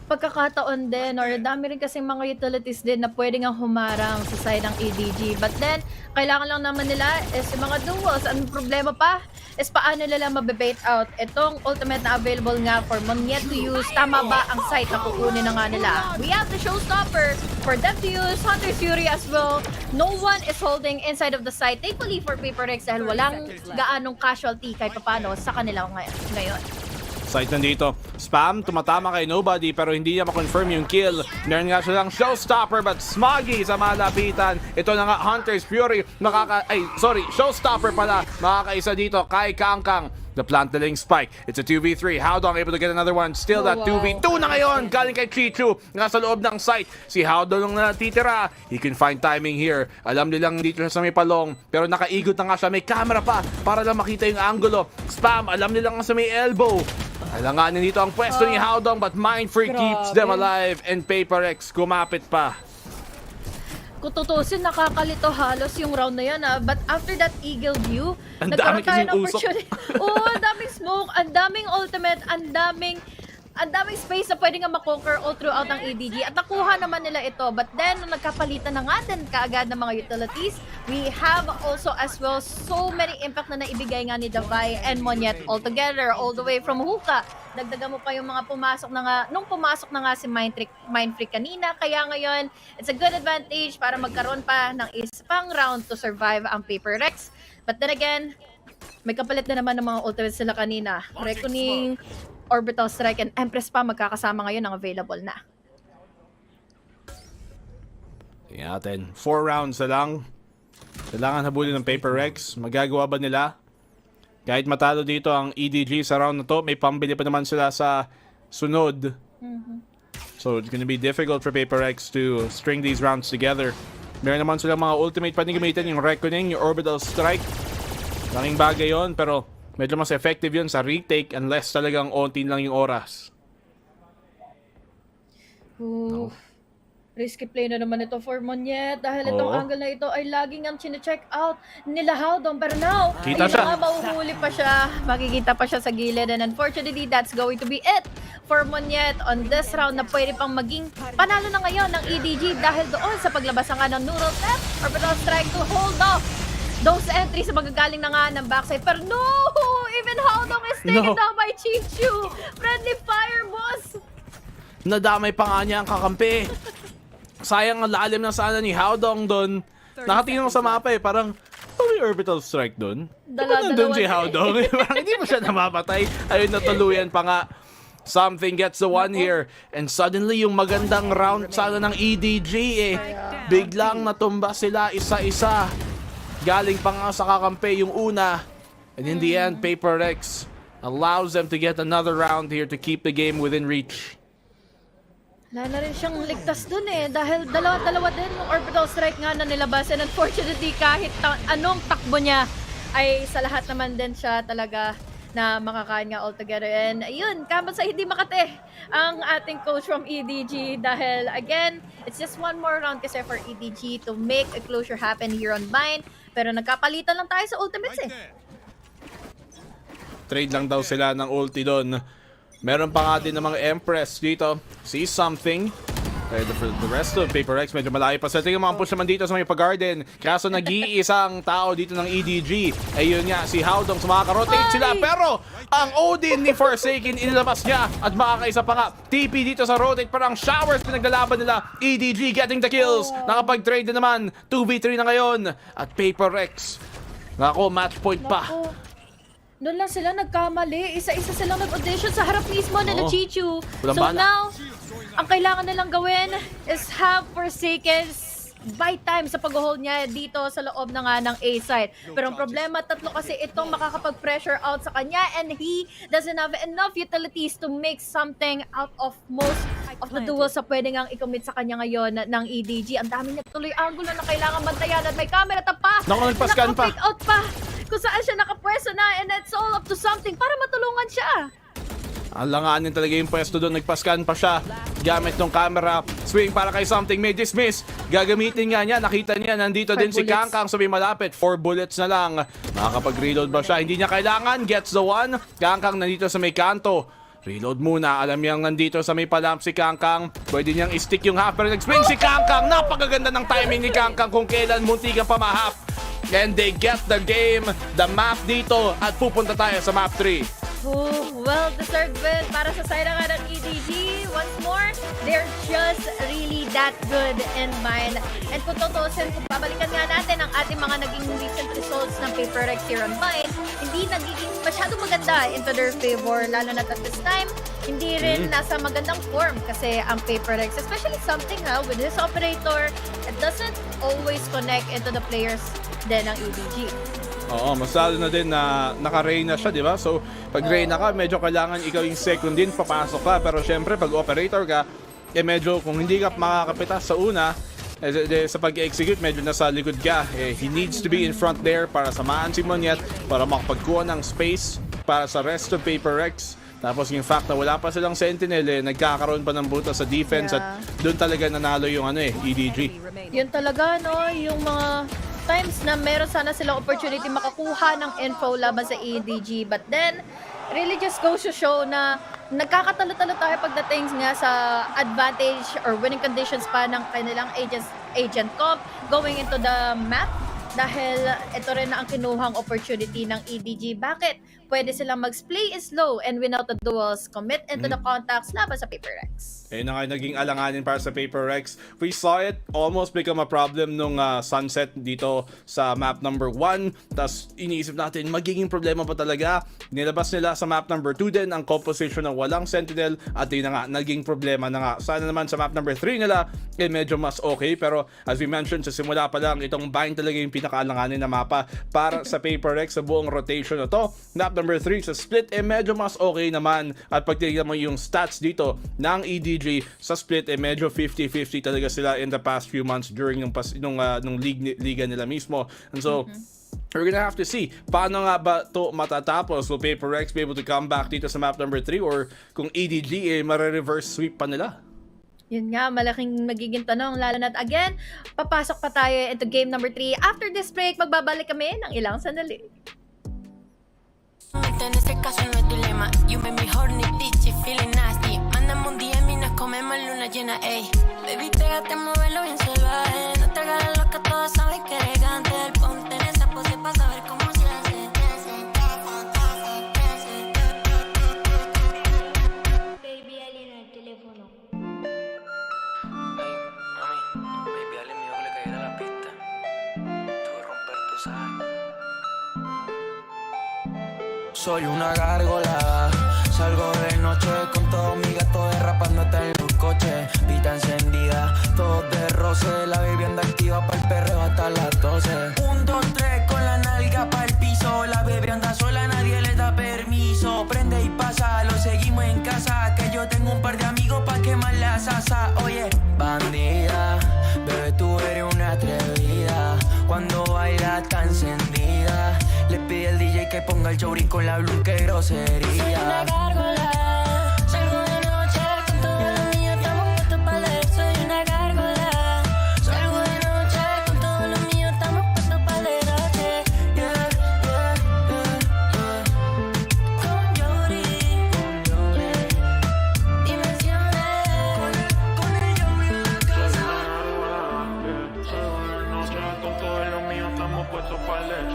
pagkakataon din or dami rin kasing mga utilities din na pwede nga humarang sa side ng EDG. But then, kailangan lang naman nila is yung mga duels. Ang problema pa is paano nila mabibait out itong ultimate na available nga for Munyet to use. Tama ba ang site na kukunin na nga nila? We have the showstopper for them to use. Hunter's Fury as well. No one is holding inside of the site. Thankfully for Paper Rex dahil walang gaanong casualty kahit papano sa kanila ngayon. Site nandito. Spam, tumatama kay Nobody pero hindi niya ma-confirm yung kill. Meron nga siya lang showstopper but Smoggy sa malapitan. Ito na nga Hunter's Fury. Showstopper pala. Makakaisa dito kay Kangkang. The plant delaying spike. It's a 2v3. Howdong able to get another one. Still that 2v2 na ngayon. Galing kay Chichu. Nasa loob ng site. Si Howdong na natitira. He can find timing here. Alam nilang dito siya sa may palong. Pero nakaigot na nga siya. May camera pa para lang makita yung angulo. Spam. Alam nilang sa may elbow. Alanganin dito ang pwesto ni Howdong but Mindfreak keeps them alive and Paper X kumapit pa. Kung tutusin, nakakalito halos yung round na yan. But after that Eagle View, ang nagkaroon dami tayo kasing ng usok. opportunity. Oo, ang daming smoke, ang daming ultimate, ang daming space na pwede nga makonquer all throughout ang EDG. At nakuha naman nila ito. But then, nung nagkapalitan na nga din kaagad ng mga utilities, we have also as well so many impact na naibigay nga ni Davai and Monyet all together, all the way from Hookah. Dagdagan mo pa yung mga pumasok na nga, nung pumasok na nga si Mindfreak kanina. Kaya ngayon, it's a good advantage para magkaroon pa ng isa pang round to survive ang Paper Rex. But then again, may kapalit na naman ng mga ultimates sila kanina. Reckoning, Orbital Strike, and Empress pa magkakasama ngayon ang available na. Tingnan natin. 4 rounds na lang. Kailangan habulin ng Paper Rex. Magagawa ba nila? Kahit matalo dito ang EDG sa round na to, may pambili pa naman sila sa sunod. So it's gonna be difficult for Paper Rex to string these rounds together. Meron naman silang mga ultimate pwedeng gamitin, yung Reckoning, yung Orbital Strike. Laking bagay yon, pero medyo mas effective yun sa retake unless talagang ontin lang yung oras. Ooh. Risky play na naman ito for Monyet dahil itong angle na ito ay laging ang chine-check out nila Howdong. Pero now, Kita siya. nga mauhuli pa siya, makikita pa siya sa gilid, and unfortunately, that's going to be it for Monyet on this round na pwede pang maging panalo na ngayon ng EDG dahil doon sa paglabas nga ng Noodle Tap, Orbital Strike to hold off those entries na magagaling na nga ng backside. Pero no! Even Howdong is taken down by Chichu! Friendly fire, boss! Nadamay pa nga niya ang kakampi. Sayang ang lalim na sana ni Howdong doon. Nakatingin sa mapa eh, parang may Orbital Strike doon. Nandun si Howdong. Parang hindi mo siya namapatay. Ayun, natuluyan pa nga. Something gets the one here. And suddenly, yung magandang round sana ng EDG eh. Biglang natumba sila isa-isa. Galing pa nga sa kakampi yung una. And in the end, Paper Rex allows them to get another round here to keep the game within reach. Wala na rin siyang ligtas dun eh. Dahil dalawa din yung Orbital Strike nga na nilabas. And unfortunately, kahit anong takbo niya, ay sa lahat naman din siya talaga na makakain nga altogether. And ayun, kamat sa hindi makate ang ating coach from EDG. Dahil again, it's just one more round kasi for EDG to make a closure happen here on Bind. Pero nagkapalitan lang tayo sa ultimates eh. Trade lang daw sila ng ulti doon. Meron pa nga din ng mga Empress dito. See something. Kaya for the rest of Paper Rex, medyo malayo pa. Sa tingin mga push naman dito sa may pag-garden. Kaso nag-iisang tao dito ng EDG. Ayun nga, si Howdong sumaka-rotate sila. Pero ang Odin ni Forsaken inilabas niya. At makakaisa pa nga. TP dito sa rotate. Parang showers pinaglalaban nila. EDG getting the kills. Nakapag-trade na naman. 2v3 na ngayon. At Paper Rex. Nako, match point pa. Doon lang sila nagkamali. Isa-isa silang nag-audition sa harap mismo nila Chichu. So now, ang kailangan nilang gawin is have Forsaken buy time sa pag-hold niya dito sa loob na nga ng A side. Pero ang problema, tatlo kasi itong makakapag-pressure out sa kanya and he doesn't have enough utilities to make something out of most of the duels sa pwede ngang i-commit sa kanya ngayon ng EDG. Ang dami niya tuloy angulo na kailangan bantayan at may camera pa. Naka-paskan pa. Naka-pick out pa. Kung saan siya nakapwesto na and it's all up to something para matulungan siya. Alanganin talaga yung pwesto doon. Nagpaskan pa siya. Gamit ng camera. Swing para kay something. May dismiss. Gagamitin nga niya. Nakita niya. Nandito din si Kangkang sa may malapit. 4 bullets na lang. Nakakapag-reload ba siya? Hindi niya kailangan. Gets the one. Kangkang nandito sa may kanto. Reload muna. Alam niyang nandito sa may palamp si Kangkang. Pwede niyang i-stick yung half. Pero nag-swing si Kangkang. Napakaganda ng timing ni Kangkang kung kailan munti kang pamahap. And they get the game. The map dito. At pupunta tayo sa map 3. Well-deserved win para sa side nga ng EDG. Once more, they're just really that good in mind. And kung tutusin, kung babalikan nga natin ang ating mga naging recent results ng Paper Rex here on Mind, hindi nagiging masyadong maganda into their favor. Lalo na at this time, hindi rin nasa magandang form kasi ang Paper Rex, especially something with his operator, it doesn't always connect into the players din ng EDG. Oo, masalo na din na naka-Reyna siya, di ba? So, pag Reyna ka, medyo kailangan ikaw yung second din, papasok ka. Pero syempre, pag operator ka, medyo kung hindi ka makakapitas sa una, sa pag-execute, medyo nasa likod ka. He needs to be in front there para samahan si Monyet, para makapagkuha ng space para sa rest of Paper Rex. Tapos yung fact na wala pa silang Sentinel, nagkakaroon pa ng butas sa defense at doon talaga nanalo yung EDG. Yun talaga, no? Yung mga times na meron sana silang opportunity makakuha ng info laban sa EDG. But then, really just goes to show na nagkakatalo-talo tayo pagdating nga sa advantage or winning conditions pa ng kanilang agent comp going into the map. Dahil ito rin na ang kinuhang opportunity ng EDG. Bakit? Pwede silang mag-play slow and win out the duels, commit into the contacts laban sa Paper Rex. Ayun na nga naging alanganin para sa Paper Rex. We saw it almost become a problem nung sunset dito sa map number 1. Tapos iniisip natin, magiging problema pa talaga. Nilabas nila sa map number 2 din ang composition ng walang Sentinel at yun na nga, naging problema na nga. Sana naman sa map number 3 nila, medyo mas okay. Pero as we mentioned, sa simula pa lang, itong bind talaga yung pinakaalanganin na mapa para sa Paper Rex sa buong rotation na to. Map number 3 sa split, medyo mas okay naman. At pag tignan mo yung stats dito ng EDG sa split, medyo 50-50 talaga sila in the past few months during nung liga nila mismo. And so, we're gonna have to see paano nga ba to matatapos. Will Paper Rex be able to come back dito sa map number 3 or kung EDG mare-reverse sweep pa nila? Yun nga, malaking magiging tanong, lalo na't again, papasok pa tayo into game number 3. After this break, magbabalik kami ng ilang sandali. En este caso no es dilema. You make me horny, bitchy, feeling nasty. Mándame un DM y nos comemos en luna llena, ey. Baby, pégate, muévelo bien salvaje. No te hagas loca, todos saben que elegante. Ponte en esa pose pa' saber cómo se hace. Baby, alguien en el teléfono. Hey, mami, baby, alguien me dijo que le cayera la pista. Tuve que romper, tú sabes. Soy una gárgola, salgo de noche con todos mis gatos derrapándote en los coches. Pita encendida, todos de roce, la vivienda activa para el perreo hasta las 12. 1, 2, 3 con la nalga para el piso, la bebé anda sola, nadie le da permiso. Prende y pasa, lo seguimos en casa, que yo tengo un par de amigos pa' quemar la salsa. Oye, bandida, bebé tú eres una atrevida, cuando bailas tan encendida. Le pide al DJ que ponga el Jory con la blue, que grosería. Soy una gárgola, salgo de noche con todo lo mío, estamos puestos para leer. Soy una gárgola, salgo de noche con todo lo mío, estamos puestos para leer. Yeah, yeah, yeah, yeah. Con Jory, dimensiones, con el Jory en la casa. Salgo de noche con todo lo mío, estamos puestos para leer.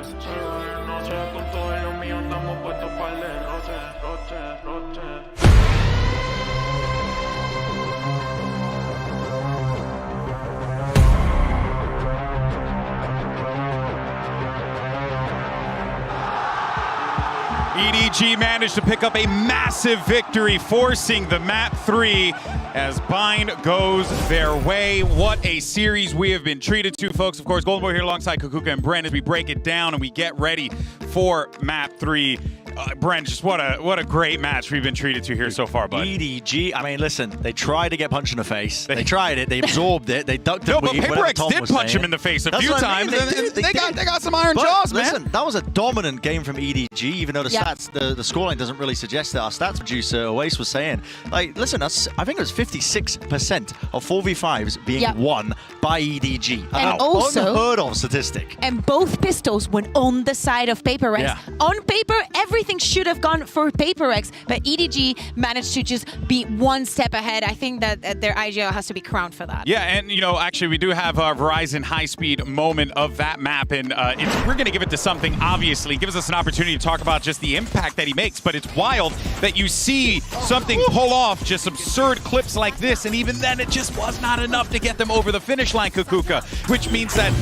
Salgo de noche con todo lo mío, estamos puestos para leer. Roche. EDG managed to pick up a massive victory, forcing the map 3 as bind goes their way. What a series we have been treated to, folks. Of course, Golden Boy here alongside Kukuka and Brent as we break it down and we get ready for map 3. Brent, just what a great match we've been treated to here so far, bud. EDG, I mean, listen, they tried to get punched in the face. They tried it. They absorbed it. They ducked it. No, but Paper Rex did punch him in the face a few times. They got some iron jaws, man. Listen, that was a dominant game from EDG, even though the stats, the scoreline doesn't really suggest that. Our stats producer, Oace, was saying, like, listen, I think it was 56% of 4v5s being won by EDG. And also, unheard of statistic. And both pistols went on the side of Paper Rex. Yeah. On paper, everything should have gone for Paper Rex, but EDG managed to just be one step ahead. I think that their IGL has to be crowned for that. Yeah, and you know, actually, we do have a Verizon high-speed moment of that map, and we're going to give it to something. Obviously, it gives us an opportunity to talk about just the impact that he makes. But it's wild that you see something pull off just absurd clips like this, and even then, it just was not enough to get them over the finish line, Kukuka, which means that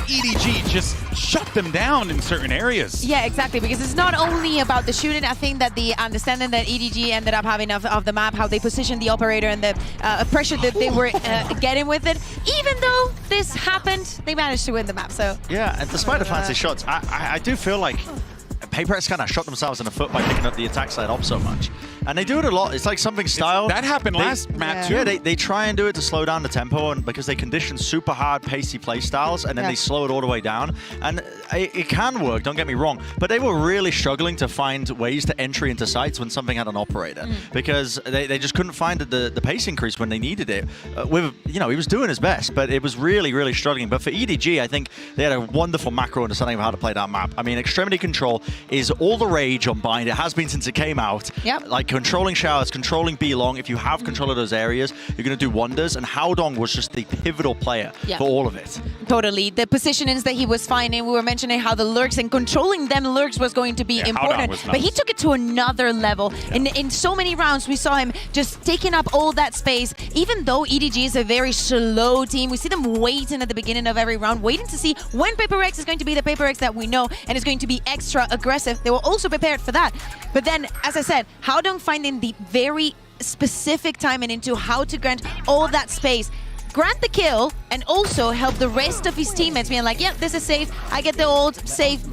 EDG just shut them down in certain areas. Yeah, exactly, because it's not only about the shooting. I think that the understanding that EDG ended up having of the map, how they positioned the operator, and the pressure that they were getting with it, even though this happened, they managed to win the map. So yeah, and despite the fancy shots, I do feel like Paper Rex kind of shot themselves in the foot by picking up the attack side up so much. And they do it a lot. It's like something style. That happened last map too. Yeah, they try and do it to slow down the tempo, and because they condition super hard, pacey play styles, and then they slow it all the way down. And it can work, don't get me wrong, but they were really struggling to find ways to entry into sites when something had an operator, because they just couldn't find the pace increase when they needed it. He was doing his best, but it was really, really struggling. But for EDG, I think they had a wonderful macro understanding of how to play that map. I mean, extremity control is all the rage on Bind. It has been since it came out. Yep. Like controlling showers, controlling B-Long. If you have control of those areas, you're going to do wonders. And Haodong was just the pivotal player for all of it. Totally. The positionings that he was finding, we were mentioning how the lurks and controlling them lurks was going to be important. But he took it to another level. In so many rounds, we saw him just taking up all that space. Even though EDG is a very slow team, we see them waiting at the beginning of every round, waiting to see when Paper Rex is going to be the Paper Rex that we know and is going to be extra aggressive. They were also prepared for that. But then, as I said, Haodong finding the very specific timing into how to grant all that space, grant the kill, and also help the rest of his teammates being like, yeah, this is safe, I get the ult, safe,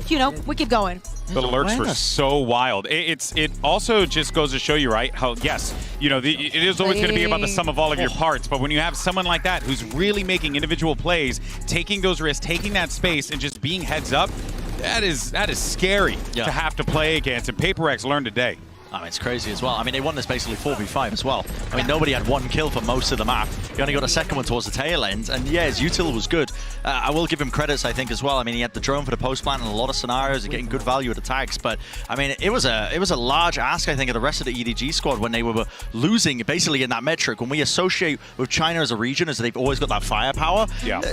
we keep going. The lurks were so wild. It also just goes to show you, right, how, yes, it is always going to be about the sum of all of your parts, but when you have someone like that who's really making individual plays, taking those risks, taking that space, and just being heads up, that is scary to have to play against, and Paper Rex learned today. I mean, it's crazy as well. I mean, they won this basically 4v5 as well. I mean, nobody had one kill for most of the map. He only got a second one towards the tail end. And yeah, his util was good. I will give him credits, I think, as well. I mean, he had the drone for the post plant in a lot of scenarios and getting good value at attacks. But I mean, it was a large ask, I think, of the rest of the EDG squad when they were losing basically in that metric. When we associate with China as a region as they've always got that firepower,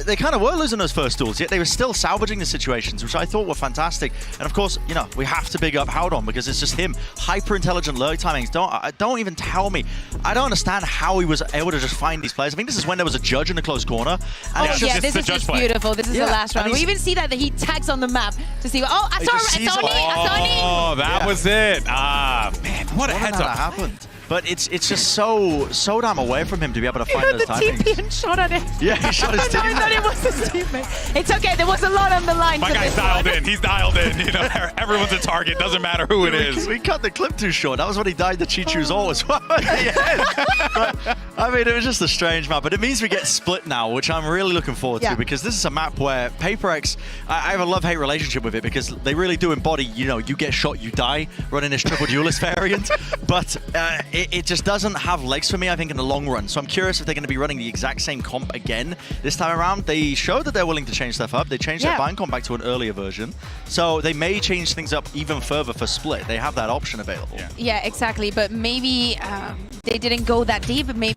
they kind of were losing those first duels, yet they were still salvaging the situations, which I thought were fantastic. And of course, we have to big up Haodong because it's just him. Hyper-intelligent lurk timings. Don't even tell me. I don't understand how he was able to just find these players. I think this is when there was a judge in the close corner. And this is just beautiful. This is the last round. We even see that he tags on the map to see. Oh, I saw Oh, that was it. Man, what a heads up. That happened. But it's just so damn away from him to be able to find those timings. TP and shot at him. Yeah, he shot his teammate. I thought it was his teammate. It's okay. There was a lot on the line. My guy's dialed in. He's dialed in. Everyone's a target. Doesn't matter who it is. We cut the clip too short. That was when he died the Chichu's ult as well. But, I mean, it was just a strange map. But it means we get split now, which I'm really looking forward to because this is a map where Paper X, I have a love-hate relationship with it because they really do embody, you get shot, you die, running this triple duelist variant. But it just doesn't have legs for me, I think, in the long run. So I'm curious if they're going to be running the exact same comp again this time around. They showed that they're willing to change stuff up. They changed their bind comp back to an earlier version. So they may change things up even further for Split. They have that option available. Yeah, exactly. But maybe they didn't go that deep. Maybe.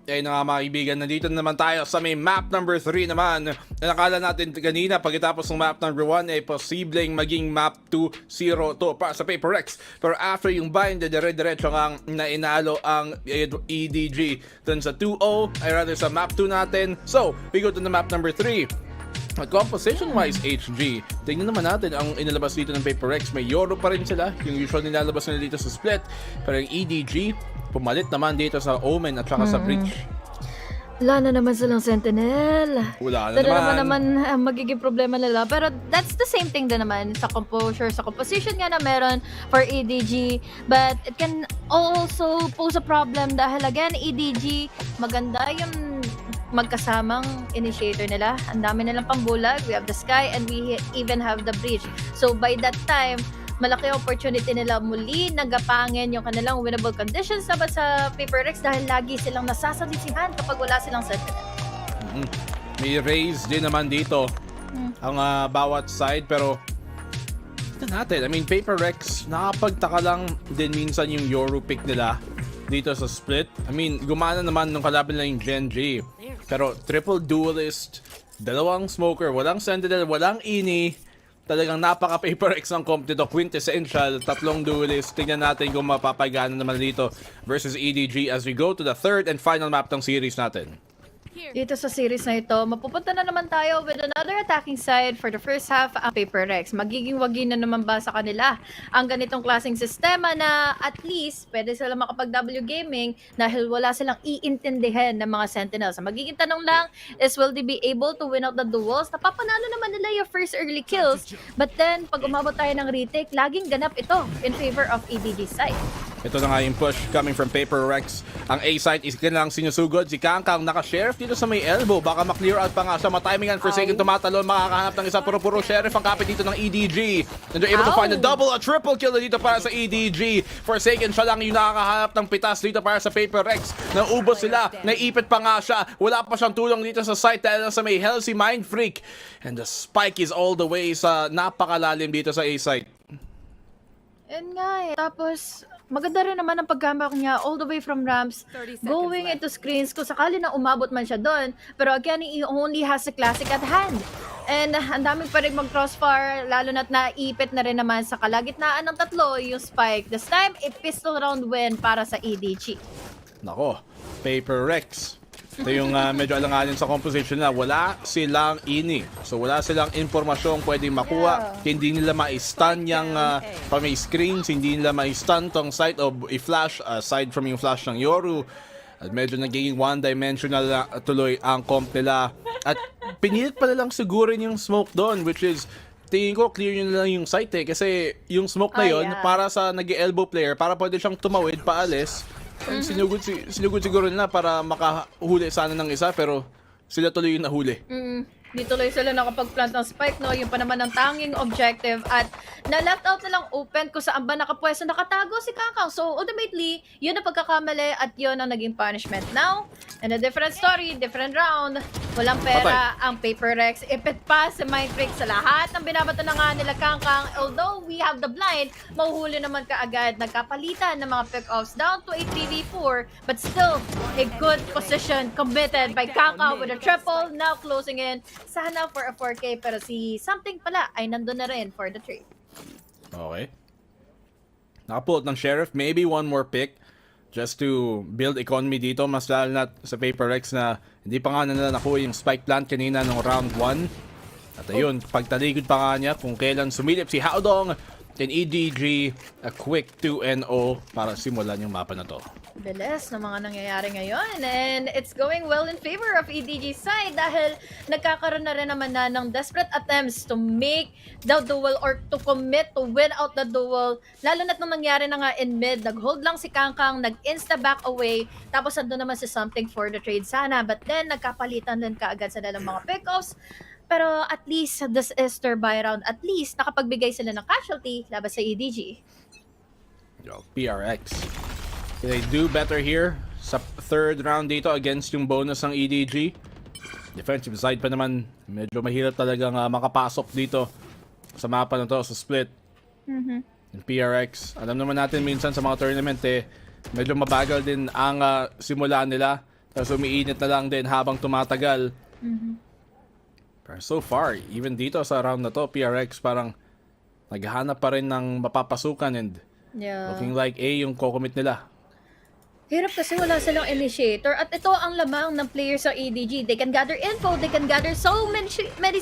Ayun nga mga kaibigan, nandito naman tayo sa may map number 3 naman. Nakala natin kanina pagkatapos ng map number 1 ay posibleng maging map 2-0 to para sa Paper Rex. Pero after yung bind, dire-diretso nga nainalo ang EDG. Dun sa 2-0, ay rather sa map 2 natin. So, we go to the map number 3. Composition-wise, HG, tingnan naman natin ang inalabas dito ng Paper Rex. May Yoro pa rin sila, yung usual nilalabas nila dito sa Split. Pero yung EDG, pumalit naman dito sa Omen at saka sa Breach. Wala na naman silang Sentinel. Wala na naman ang magiging problema nila. Pero that's the same thing din naman sa composure, sa composition nga na meron for EDG. But it can also pose a problem dahil again, EDG, maganda yung magkasamang initiator nila. Ang dami nilang pambulag. We have the Sky and we even have the Breach. So by that time, malaki opportunity nila muli nagapangin yung kanilang winnable conditions laban sa Paper Rex dahil lagi silang nasasalisihan kapag wala silang Sentinel. May raise din naman dito ang bawat side pero ito natin. I mean, Paper Rex, nakapagtaka lang din minsan yung Yoru pick nila dito sa Split. I mean, gumana naman nung kalaban lang yung Gen G. Pero triple duelist, dalawang smoker, walang Sentinel, walang Ini. Talagang napaka-Paper X ng comp dito. Quintessential, tatlong duelist. Tingnan natin kung mapapagana naman dito versus EDG as we go to the third and final map ng series natin. Dito sa series na ito, mapupunta na naman tayo with another attacking side for the first half ang Paper Rex. Magiging wagi na naman ba sa kanila ang ganitong klaseng sistema na at least pwede sila makapag-W gaming dahil wala silang iintindihan ng mga Sentinels. Ang magiging tanong lang is will they be able to win out the duels? Napapanalo naman nila yung first early kills, but then pag umabot tayo ng retake, laging ganap ito in favor of EDG side. Ito na nga yung push coming from Paper Rex. Ang A site is kanilang sinusugod. Si Kangkang naka-sheriff dito sa may elbow. Baka ma-clear out pa nga siya. Matimingan for second tumatalon. Makakahanap ng isa puro sheriff ang kapit dito ng EDG. And they're able to find a double, a triple kill dito para sa EDG. Forsaken siya lang yung nakakahanap ng pitas dito para sa Paper Rex. Naubos sila. Naipit pa nga siya. Wala pa siyang tulong dito sa site dahil sa may Hell si Mind Freak. And the spike is all the way sa napakalalim dito sa A site. And nga eh. Tapos, maganda rin naman ang paggamit niya all the way from ramps, going into screens kung sakali na umabot man siya doon. Pero again, he only has a classic at hand. And ang daming pa rin mag-crossfire, lalo na't naipit na rin naman sa kalagitnaan ng tatlo yung spike. This time, a pistol round win para sa EDG. Nako, Paper Rex. Ito yung medyo alanganin sa composition na wala silang ini. So wala silang impormasyong pwedeng makuha. Hindi nila ma-stun yung pa may screens. Hindi nila ma-stun tong site o i-flash aside from yung flash ng Yoru. At medyo nagiging one-dimensional na tuloy ang comp nila. At pinilit pa lang siguro yung smoke doon, which is tingin ko clear yun lang yung site eh. Kasi yung smoke na yun para sa nag-elbow player, para pwede siyang tumawid paalis. Sinugod siguro nila para makahuli sana ng isa, pero sila tuloy yung nahuli. Di tuloy sila nakapag-plant ng spike, no? Yung pa naman ang tanging objective at na-left out na lang open kung saan ba nakapwesto, nakatago si Kakao. So ultimately, yun ang pagkakamali at yun ang naging punishment. Now, in a different story, different round, walang pera ang Paper Rex. Ipit pa si Mind Freak sa lahat ng binabato na nga nila Kangkang. Although we have the blind, mahuhuli naman kaagad. Nagkapalitan ng mga pick-offs down to a 3v4, but still a good position committed by Kangkang with a triple, now closing in. Sana for a 4K, pero si something pala ay nandun na rin for the trade. Okay. Nakapulot ng Sheriff, maybe one more pick just to build economy dito. Mas lalo na sa Paper Rex na hindi pa nga nila nakuha yung spike plant kanina nung round 1. At ayun, pagtalikod pa nga niya kung kailan sumilip si Haodong and EDG, a quick 2-0 para simulan yung mapa na to. Bilis na mga nangyayari ngayon, and it's going well in favor of EDG side dahil nagkakaroon na rin naman na ng desperate attempts to make the duel or to commit to win out the duel, lalo na't nung nangyari na nga in mid, nag-hold lang si Kangkang, nag-insta back away, tapos ando naman si something for the trade sana, but then nagkapalitan din kaagad sa dalang mga pick-offs. Pero at least this is their buy round, at least nakapagbigay sila ng casualty laban sa EDG. Yo, PRX. They do better here sa third round dito against yung bonus ng EDG. Defensive side pa naman, medyo mahirap talagang makapasok dito sa mapa na to, sa split. Yung PRX, alam naman natin minsan sa mga tournament medyo mabagal din ang simula nila. Tapos umiinit na lang din habang tumatagal. Pero so far, even dito sa round na to, PRX parang naghahanap pa rin ng mapapasukan and looking like A yung kokomit nila. Hirap kasi wala silang initiator at ito ang lamang ng players sa EDG. They can gather info, they can gather so many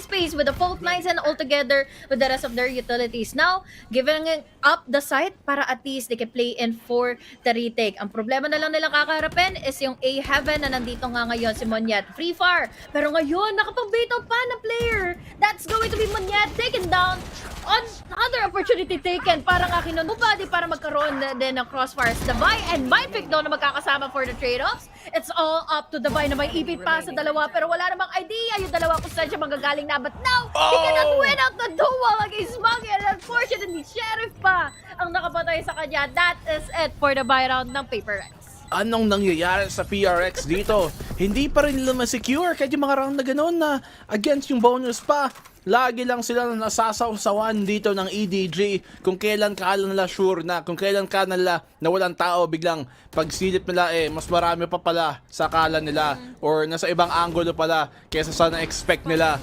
space with the fault lines and altogether with the rest of their utilities. Now, giving up the site para at least they can play in for the retake. Ang problema na lang nilang kakaharapin is yung A Heaven na nandito nga ngayon si Monyet. Free fire, pero ngayon nakapag-bait out pa na player. That's going to be Monyet taken down. Another opportunity taken para nga kinunubadi para magkaroon din ng crossfires. Davai and Mindpick daw na magkakasama for the trade-offs. It's all up to Davai na may ipit pa sa dalawa pero wala namang idea yung dalawa kung saan siya magagaling na. But now, he cannot win out the duel against Monkey and unfortunately, Sheriff pa ang nakapatay sa kanya. That is it for the buy round ng Paper Rex. Anong nangyayari sa PRX dito? Hindi pa rin nila ma-secure kahit yung mga round na gano'n na against yung bonus pa. Lagi lang sila nasasawsawan dito ng EDG kung kailan ka nila sure na, kung kailan ka nila na walang tao, biglang pagsilip nila mas marami pa pala sa akala nila or nasa ibang angulo pala kaysa sa na-expect nila.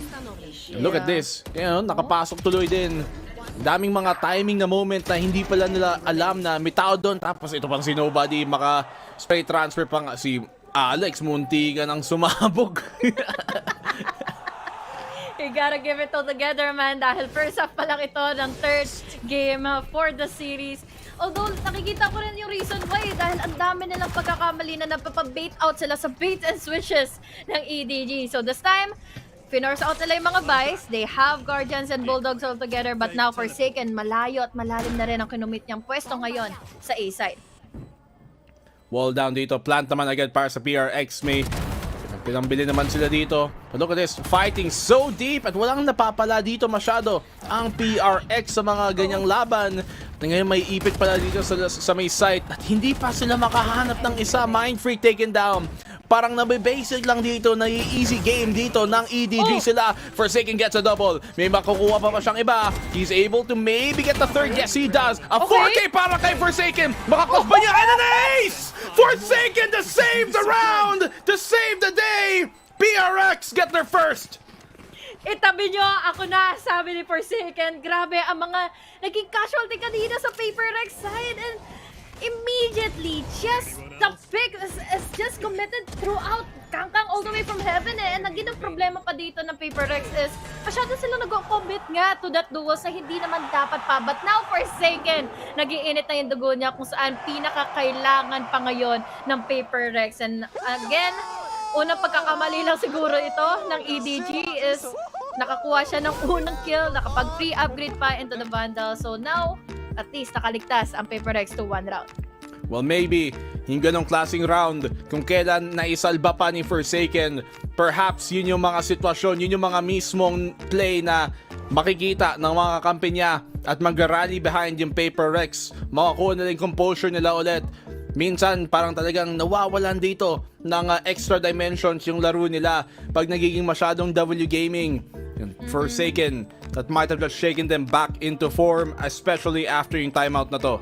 Look at this. Yan, nakapasok tuloy din. Daming mga timing na moment na hindi pala nila alam na may tao doon. Tapos ito pang si Nobody, maka-spray transfer pa nga si Alex, munti ka nang sumabog. You gotta give it all together, man. Dahil first half pa lang ito ng third game for the series. Although, nakikita ko rin yung reason why. Dahil ang dami nilang pagkakamali na napapabait out sila sa bait and switches ng EDG. So this time, Finorce out nila yung mga buys. They have Guardians and Bulldogs all together. But now, Forsaken, malayo at malalim na rin ang kinumit niyang pwesto ngayon sa A-side. Wall down dito. Plant naman agad para sa PRX. May pinambili naman sila dito. But look at this. Fighting so deep at walang napapala dito masyado ang PRX sa mga ganyang laban. At ngayon may ipit pala dito sa may site. At hindi pa sila makahanap ng isa. Mind Freak taken down. Parang nabibasic lang dito na easy game dito ng EDG sila. Forsaken gets a double. May makukuha pa siyang iba. He's able to maybe get the third. Yes, he does. A 4K para kay Forsaken. Makakos ba niya? And an ace! Forsaken to save the round! To save the day! PRX get their first! Itabi nyo, ako na, sabi ni Forsaken. Grabe, ang mga naging casualty kanina sa PaperX side. And immediately, just the pick is just committed throughout. Kangkang all the way from heaven And naging ang problema pa dito ng PaperX is masyado sila nag-commit nga to that duels na hindi naman dapat pa. But now, Forsaken, nag-iinit na yung dugo niya kung saan pinakakailangan pa ngayon ng PaperX. And again, unang pagkakamali lang siguro ito ng EDG is nakakuha siya ng unang kill, nakapag pre-upgrade pa into the Vandal. So now, at least nakaligtas ang PaperX to 1 round. Well, maybe yung ganong klaseng round, kung kailan naisalba pa ni Forsaken, perhaps yun yung mga sitwasyon, yun yung mga mismong play na makikita ng mga kampi niya at mag-rally behind yung PaperX. Makakuha na rin composure nila ulit. Minsan, parang talagang nawawalan dito ng extra dimensions yung laro nila pag nagiging masyadong W gaming. Forsaken, that might have just shaken them back into form, especially after yung timeout na to.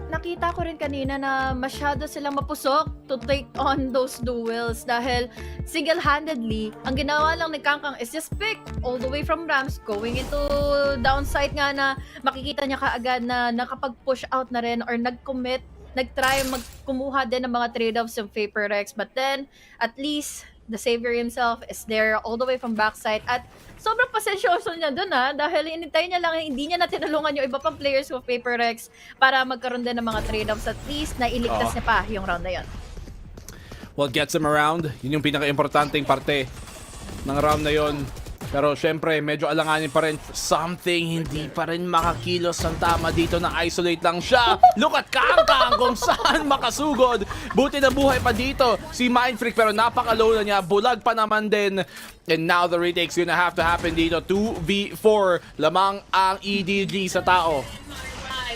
Nakita ko rin kanina na masyado silang mapusok to take on those duels dahil single-handedly, ang ginawa lang ni Kangkang is just pick all the way from ramps going into downside nga na makikita niya kaagad na nakapag-push out na rin or nag-commit, nag-try kumuha din ng mga trade-offs yung PaperX. But then, at least, the savior himself is there all the way from backside at sobrang pasensyoso niya dun dahil inintay niya lang, hindi niya na tinulungan yung iba pang players of PaperX para magkaroon din ng mga trade-offs. At least na iligtas niya pa yung round na yun. What gets him around, yun yung pinaka-importanting parte ng round na yun. Pero syempre, medyo alanganin pa rin. Something hindi pa rin makakilos ng tama dito na isolate lang siya. Look at Kangkang kung saan makasugod. Buti na buhay pa dito si Mind Freak pero napaka-low na niya. Bulag pa naman din. And now the retake's gonna have to happen dito. 2v4 lamang ang EDG sa tao.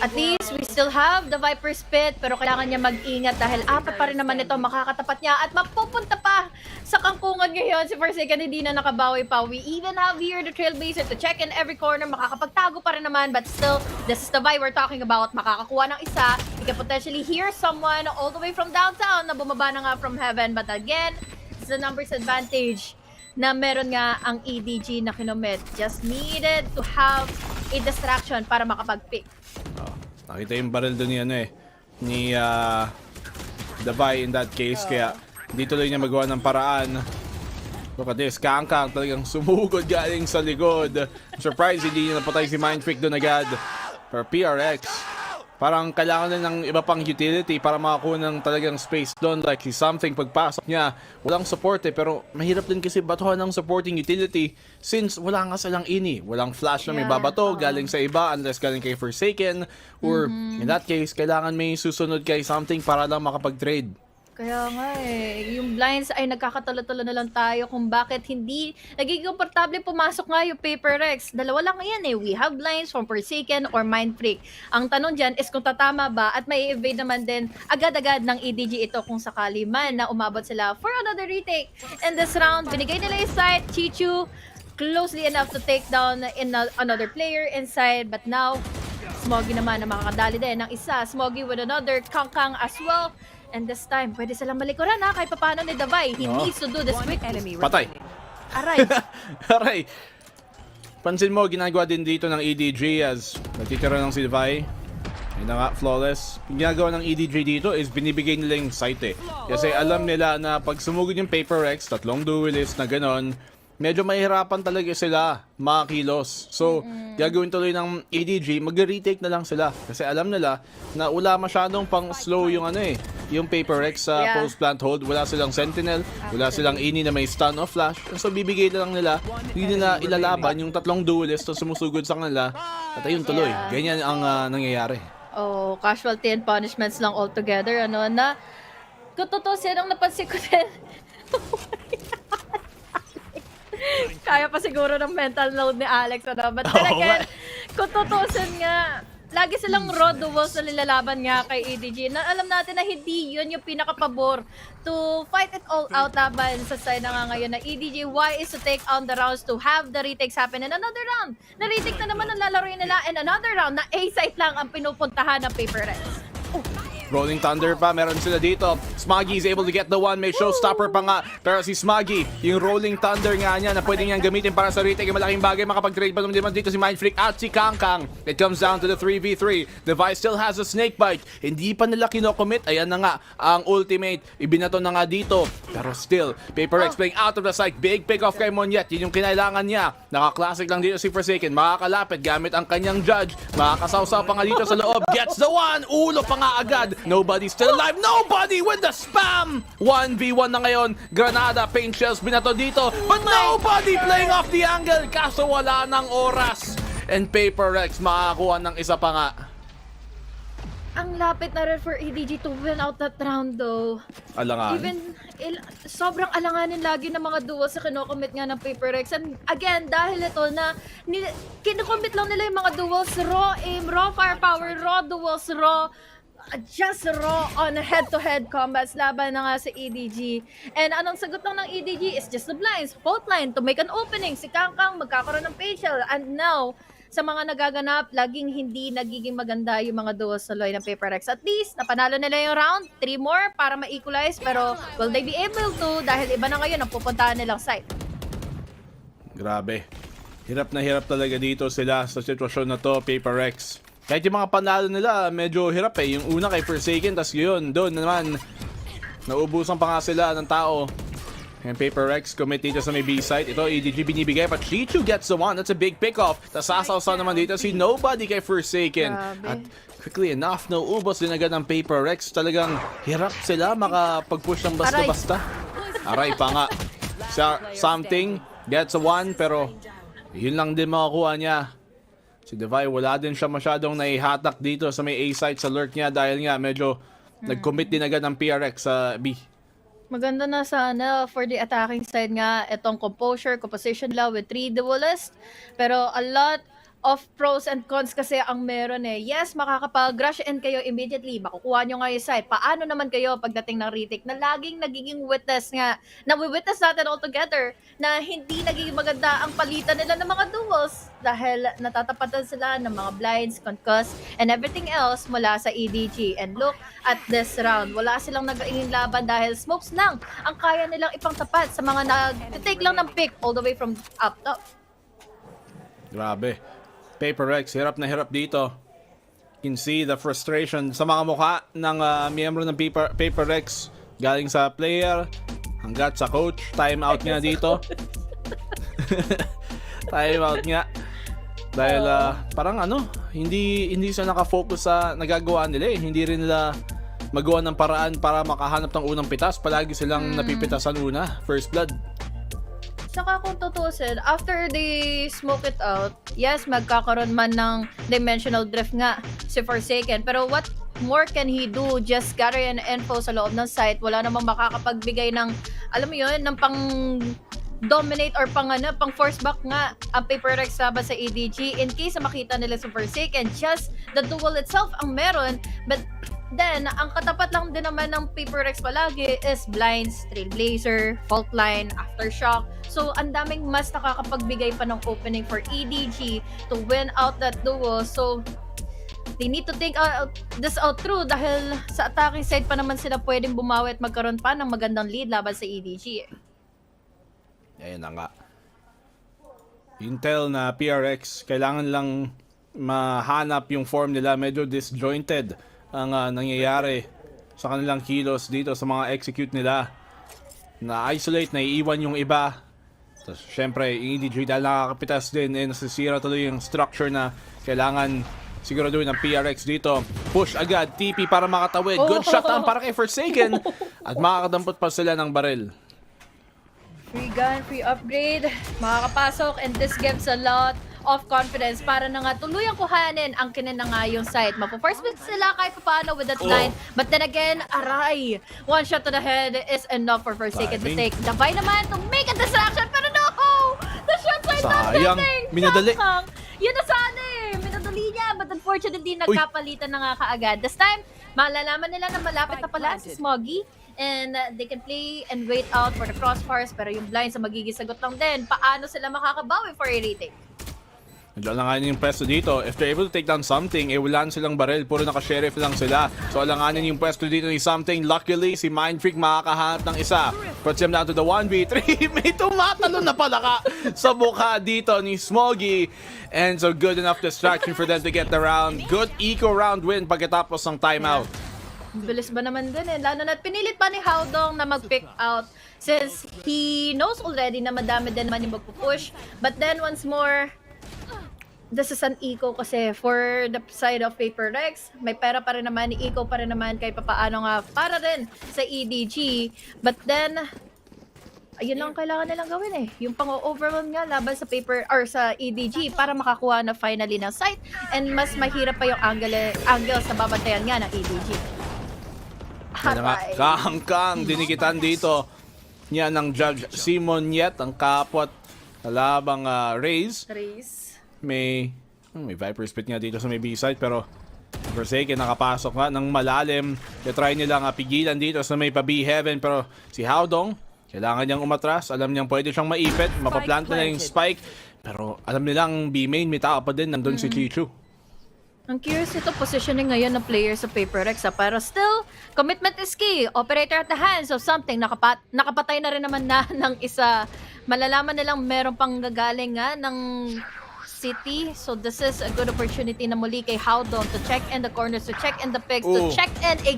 At least, we still have the Viper's Pit, pero kailangan niya mag-ingat dahil apat pa rin naman ito makakatapat niya at mapupunta pa sa kangkungan ngayon. Si Forsaken hindi na nakabawi pa. We even have here the Trailblazer to check in every corner. Makakapagtago pa rin naman, but still, this is the vibe we're talking about. Makakakuha ng isa. You can potentially hear someone all the way from downtown na bumaba na nga from heaven. But again, it's the numbers advantage na meron nga ang EDG na kinomit. Just needed to have a distraction para makapag-pick. Nakita yung barrel doon ni Davai in that case, kaya hindi tuloy niya magawa ng paraan. Look at this, Kangkang talagang sumugod galing sa likod. I'm surprised hindi niya napatay si Mind Freak doon agad. For PRX, parang kailangan na ng iba pang utility para makakuha ng talagang space doon. Like something pagpasok niya, walang support pero mahirap din kasi batuhan ng supporting utility since wala nga silang ini. Walang flash na may babato galing sa iba unless galing kay Forsaken or in that case, kailangan may susunod kay something para lang makapag-trade. Kaya nga yung blinds ay nagkakatalo-talo na lang tayo kung bakit hindi nagiging komportable pumasok nga yung PaperX. Dalawa lang yan We have blinds from Forsaken or Mind Freak. Ang tanong dyan is kung tatama ba at may evade naman din agad-agad ng EDG ito kung sakali man na umabot sila for another retake. In this round, binigay nila yung site, Chichu, closely enough to take down another player inside. But now, Smoggy naman na makakadali din ng isa. Smoggy with another, Kangkang as well. And this time, pwede silang malikuran kahit paano ni Davai. He needs to do this quick. Patay. Aray. Aray. Pansin mo, ginagawa din dito ng EDG as nagtitira ng si Davai. Yun na nga, flawless. Yung ginagawa ng EDG dito is binibigay nila yung sight eh. Kasi alam nila na pag sumugod yung Paper Rex, tatlong duelist na ganon, medyo mahirapan talaga sila makakilos. So, gagawin tuloy ng EDG, mag-retake na lang sila. Kasi alam nila na wala masyadong pang slow yung yung Paper Rex sa post-plant hold. Wala silang Sentinel, wala silang Ini na may stun o flash. So, bibigay na lang nila, hindi nila ilalaban yung tatlong duelist na sumusugod sa kanila. At ayun tuloy, ganyan ang nangyayari. Oh, casualty and punishments lang altogether, na kung totoo siya, ang napansin ko din. Kaya pa siguro ng mental load ni Alex, But then again, kung totoo nga, lagi silang raw duels na nilalaban nga kay EDG na alam natin na hindi yun yung pinakapabor to fight it all out laban sa side na nga ngayon na EDG. Why is to take on the rounds to have the retakes happen in another round? Na-retake na naman ang lalaroin nila in another round na A-site lang ang pinupuntahan ng Paper Rex. Rolling Thunder pa, meron sila dito. Smoggy is able to get the one, may showstopper pa nga. Pero si Smoggy, yung Rolling Thunder nga niya na pwede niyang gamitin para sa retake, malaking bagay, makapag-trade pa naman dito si Mindfreak at si Kangkang. It comes down to the 3v3. Device still has a snake bite. Hindi pa nila kinocommit. Ayan na nga, ang ultimate. Ibinato na nga dito. Pero still, Paper Rex playing out of the sight. Big pick off kay Monyet. Yun yung kinailangan niya. Naka-classic lang dito si Forsaken. Makakalapit gamit ang kanyang judge. Makakasawsaw pa nga dito sa loob. Gets the one. Ulo pa nga agad. Nobody still alive. Nobody with the spam. 1v1 na ngayon. Granada, paint shells, binato dito. But nobody playing off the angle. Kaso wala ng oras. And Paper Rex makakuha ng isa pa nga. Ang lapit na rin for EDG to win out that round though. Alangan. Sobrang alanganin lagi ng mga duos sa kinocommit nga ng Paper Rex. And again, dahil ito na kinocommit lang nila yung mga duos, raw aim, raw firepower, raw duos, raw just raw on head-to-head combats laban na nga sa EDG. And anong sagot lang ng EDG is just the blinds, fault line to make an opening. Si Kangkang magkakaroon ng facial. And now, sa mga nagaganap, laging hindi nagiging maganda yung mga duos sa loy ng Paper Rex. At least, napanalo nila yung round. 3 more para ma-equalize. Pero will they be able to? Dahil iba na ngayon ang pupuntahan nilang site. Grabe. Hirap na hirap talaga dito sila sa sitwasyon na to, Paper Rex. Kahit yung mga panalo nila, medyo hirap eh. Yung una kay Forsaken, tas yun, doon naman, naubusan pa nga sila ng tao. And Paper Rex commit dito sa may B-site. Ito, EDG binibigay, but Chichu gets the one. That's a big pick-off. Tas sasawsa naman dito si Nobody kay Forsaken. At quickly enough, nauubos din agad ng Paper Rex. Talagang hirap sila makapag-push ng basta-basta. Aray pa nga. Something gets a one, pero yun lang din makakuha niya. Si Devay, wala din siya masyadong naihatak dito sa may A-site sa lurk niya dahil nga medyo nag-commit din agad ng PRX sa B. Maganda na sana for the attacking side nga itong composition lang with 3 duelists. Pero a lot of pros and cons kasi ang meron eh. Yes, makakapag-rush in kayo immediately. Makukuha nyo nga yung side. Paano naman kayo pagdating ng retake na laging nagiging witness nga, na we-witness natin all together na hindi nagiging maganda ang palitan nila ng mga duels dahil natatapatan sila ng mga blinds, concuss, and everything else mula sa EDG. And look at this round. Wala silang nag-ingin laban dahil smokes lang ang kaya nilang ipangtapat sa mga nag-take lang ng pick all the way from up top. Grabe. Paper Rex, hirap na hirap dito. You can see the frustration sa mga mukha ng miyembro ng Paper Rex. Galing sa player, hanggat sa coach. Time out nga dito. Time out nga. Dahil parang hindi sila nakafocus sa nagagawa nila eh. Hindi rin nila magawa ng paraan para makahanap ng unang pitas. Palagi silang napipitasan una. First blood. Saka kung tutusin, after they smoke it out, yes, magkakaroon man ng dimensional drift nga si Forsaken. Pero what more can he do? Just gather an info sa loob ng site. Wala namang makakapagbigay ng, alam mo yun, ng pang dominate or pang force back nga ang Paper Rex laban sa EDG in case na makita nila si Forsaken. Just the duel itself ang meron, but then, ang katapat lang din naman ng Paper Rex palagi is blinds, trailblazer, fault line, aftershock. So, ang daming mas nakakapagbigay pa ng opening for EDG to win out that duel. So, they need to think this out through dahil sa attacking side pa naman sila pwedeng bumawi at magkaroon pa ng magandang lead laban sa EDG. Ayan na nga. Intel na PRX, kailangan lang mahanap yung form nila. Medyo disjointed ang nangyayari sa kanilang kilos dito sa mga execute nila. Na-isolate, naiiwan yung iba. Tapos, syempre, yung EDG dahil nakakapitas din, nasisira tuloy yung structure na kailangan siguraduhin ng PRX dito. Push agad, TP para makatawid. Good shot down para kay Forsaken. At makakadampot pa sila ng baril. Free gun, free upgrade, makakapasok, and this gives a lot of confidence para na nga tuluyang kuhanin ang kinanangayong site. Mapo-first pick sila kahit paano with that line. But then again, aray! One shot to the head is enough for Forsaken to take. Davay naman to make a distraction, pero no! The shots are not getting! Minadali. Yun na sana eh! Minadali niya, but unfortunately, nagkapalitan na nga kaagad. This time, malalaman nila na malapit na pala si Smoggy. And they can play and wait out for the crossfires, pero yung blinds sa magiging sagot lang din. Paano sila makakabawi for a retake? Alanganin yung pwesto dito. If they're able to take down something, wala silang baril. Puro naka-sheriff lang sila. So alanganin yung pwesto dito ni something. Luckily, si Mindfreak makakahanap ng isa. Puts him down to the 1v3. May tumatalo na pala ka sa mukha dito ni Smoggy. And so good enough distraction for them to get the round. Good eco round win pagkatapos ng timeout. Bilis ba naman dun eh. Lalo na pinilit pa ni Howdong na mag-pick out since he knows already na madami din naman yung magpupush. But then once more, this is an eco kasi for the side of Paper Rex, may pera pa rin naman, eco pa rin naman kahit papaano nga para rin sa EDG. But then, ayun lang kailangan nilang gawin eh. Yung pang-overwhelm nga laban sa Paper or sa EDG para makakuha na finally ng site, and mas mahirap pa yung angle sa babantayan nga ng EDG. Kahangkang dinikitan dito niya ng Judge Simon Yet, ang kapwa labang Raze. May Viper Spit nga dito sa may B-side, pero Forsaken nakapasok nga ng malalim. Try nilang pigilan dito sa may pa-B-heaven, pero si Howdong kailangan niyang umatras. Alam niyang pwede siyang maipit, mapaplanta na yung spike, pero alam nilang B-main may tao pa din, nandun si Chichu. Ang curious ito positioning ngayon ng player sa Paper Rex pero still, commitment is key. Operator at the hands of something. Nakapatay na rin naman na ng isa. Malalaman nilang meron pang gagaling nga ng City. So this is a good opportunity na muli kay Howdong to check in the corners, to check in the picks, to check in a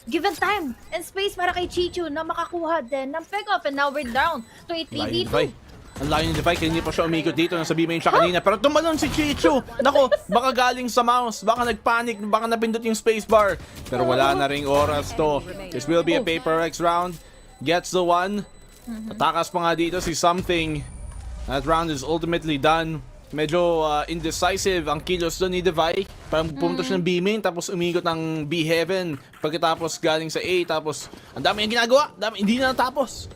given time and space para kay Chichu na makakuha din ng pick-off. And now we're down to a 3v2. Ang layo ni Defy, kaya hindi pa siya umikot dito. Nasa B-main siya kanina. Pero tumalon si Chichu. Nako, baka galing sa mouse. Baka nagpanic. Baka napindot yung spacebar. Pero wala na ring oras to. This will be a Paper X round. Gets the one. Atakas pa nga dito si Something. That round is ultimately done. Medyo indecisive ang kilos doon ni Defy. Parang pumunta siya ng B-main. Tapos umikot ng B-heaven. Pagkatapos galing sa A. Tapos ang dami yung ginagawa. Hindi na natapos.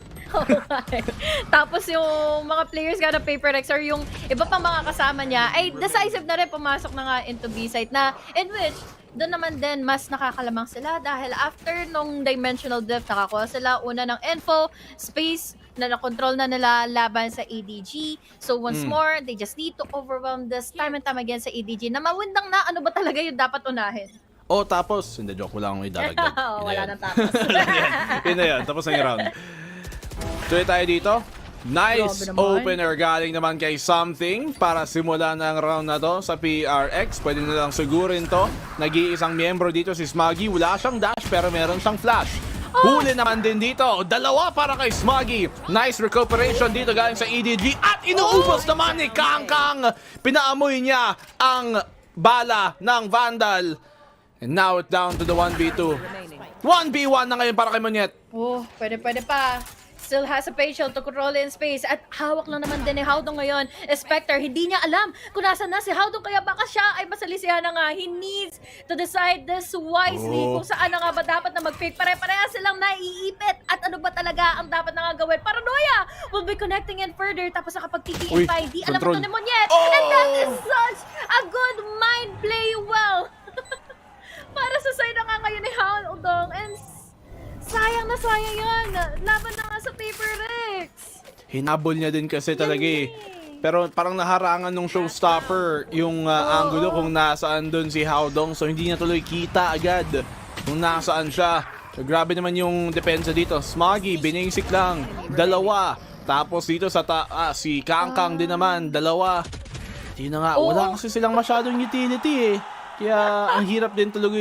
Tapos yung mga players nga ng Paper Rex or yung iba pang mga kasama niya ay decisive na rin pumasok na nga into B-site na in which doon naman din mas nakakalamang sila dahil after nung dimensional drift nakakuha sila una ng info, space na nakontrol na nila laban sa EDG. So once more, they just need to overwhelm this time and time again sa EDG na mawindang na ano ba talaga yung dapat unahin. Tapos, hindi, joke, wala akong idadagdag. Wala nang tapos. Yun na yan, tapos na yung round. Tuloy tayo dito. Nice opener galing naman kay Something para simula ng round na to sa PRX. Pwede na lang sigurin to. Nag-iisang miyembro dito si Smoggy. Wala siyang dash pero meron siyang flash. Huli naman din dito. Dalawa para kay Smoggy. Nice recuperation dito galing sa EDG. At inuubos naman ni Kangkang. Pinaamoy niya ang bala ng Vandal. And now it's down to the 1v2. 1v1 na ngayon para kay Monyet. Pwede pa. Still has a patience to control in space at hawak lang naman din ni Howdong ngayon. Spectre, hindi niya alam kung nasan na si Howdong kaya baka siya ay masalisihan na nga. He needs to decide this wisely kung saan na nga ba dapat na mag-pick. Pare-pareha silang naiipit at ano ba talaga ang dapat na nga gawin. Paranoia will be connecting in further tapos nakapag-TTM pa. Hindi alam ito ni Monyet. And that is such a good mind play well. Para sa side na nga ngayon ni Howdong and sayang na sayang yan. Laban na nga sa Paper Rex. Hinabol niya din kasi talaga eh. Pero parang naharangan nung showstopper yung angulo kung nasaan doon si Howdong. So hindi niya tuloy kita agad kung nasaan siya. So grabe naman yung depensa dito. Smoggy, binisik lang. Dalawa. Tapos dito sa si Kangkang din naman. Dalawa. Hindi na nga, wala kasi silang masyadong utility eh. Kaya ang hirap din talaga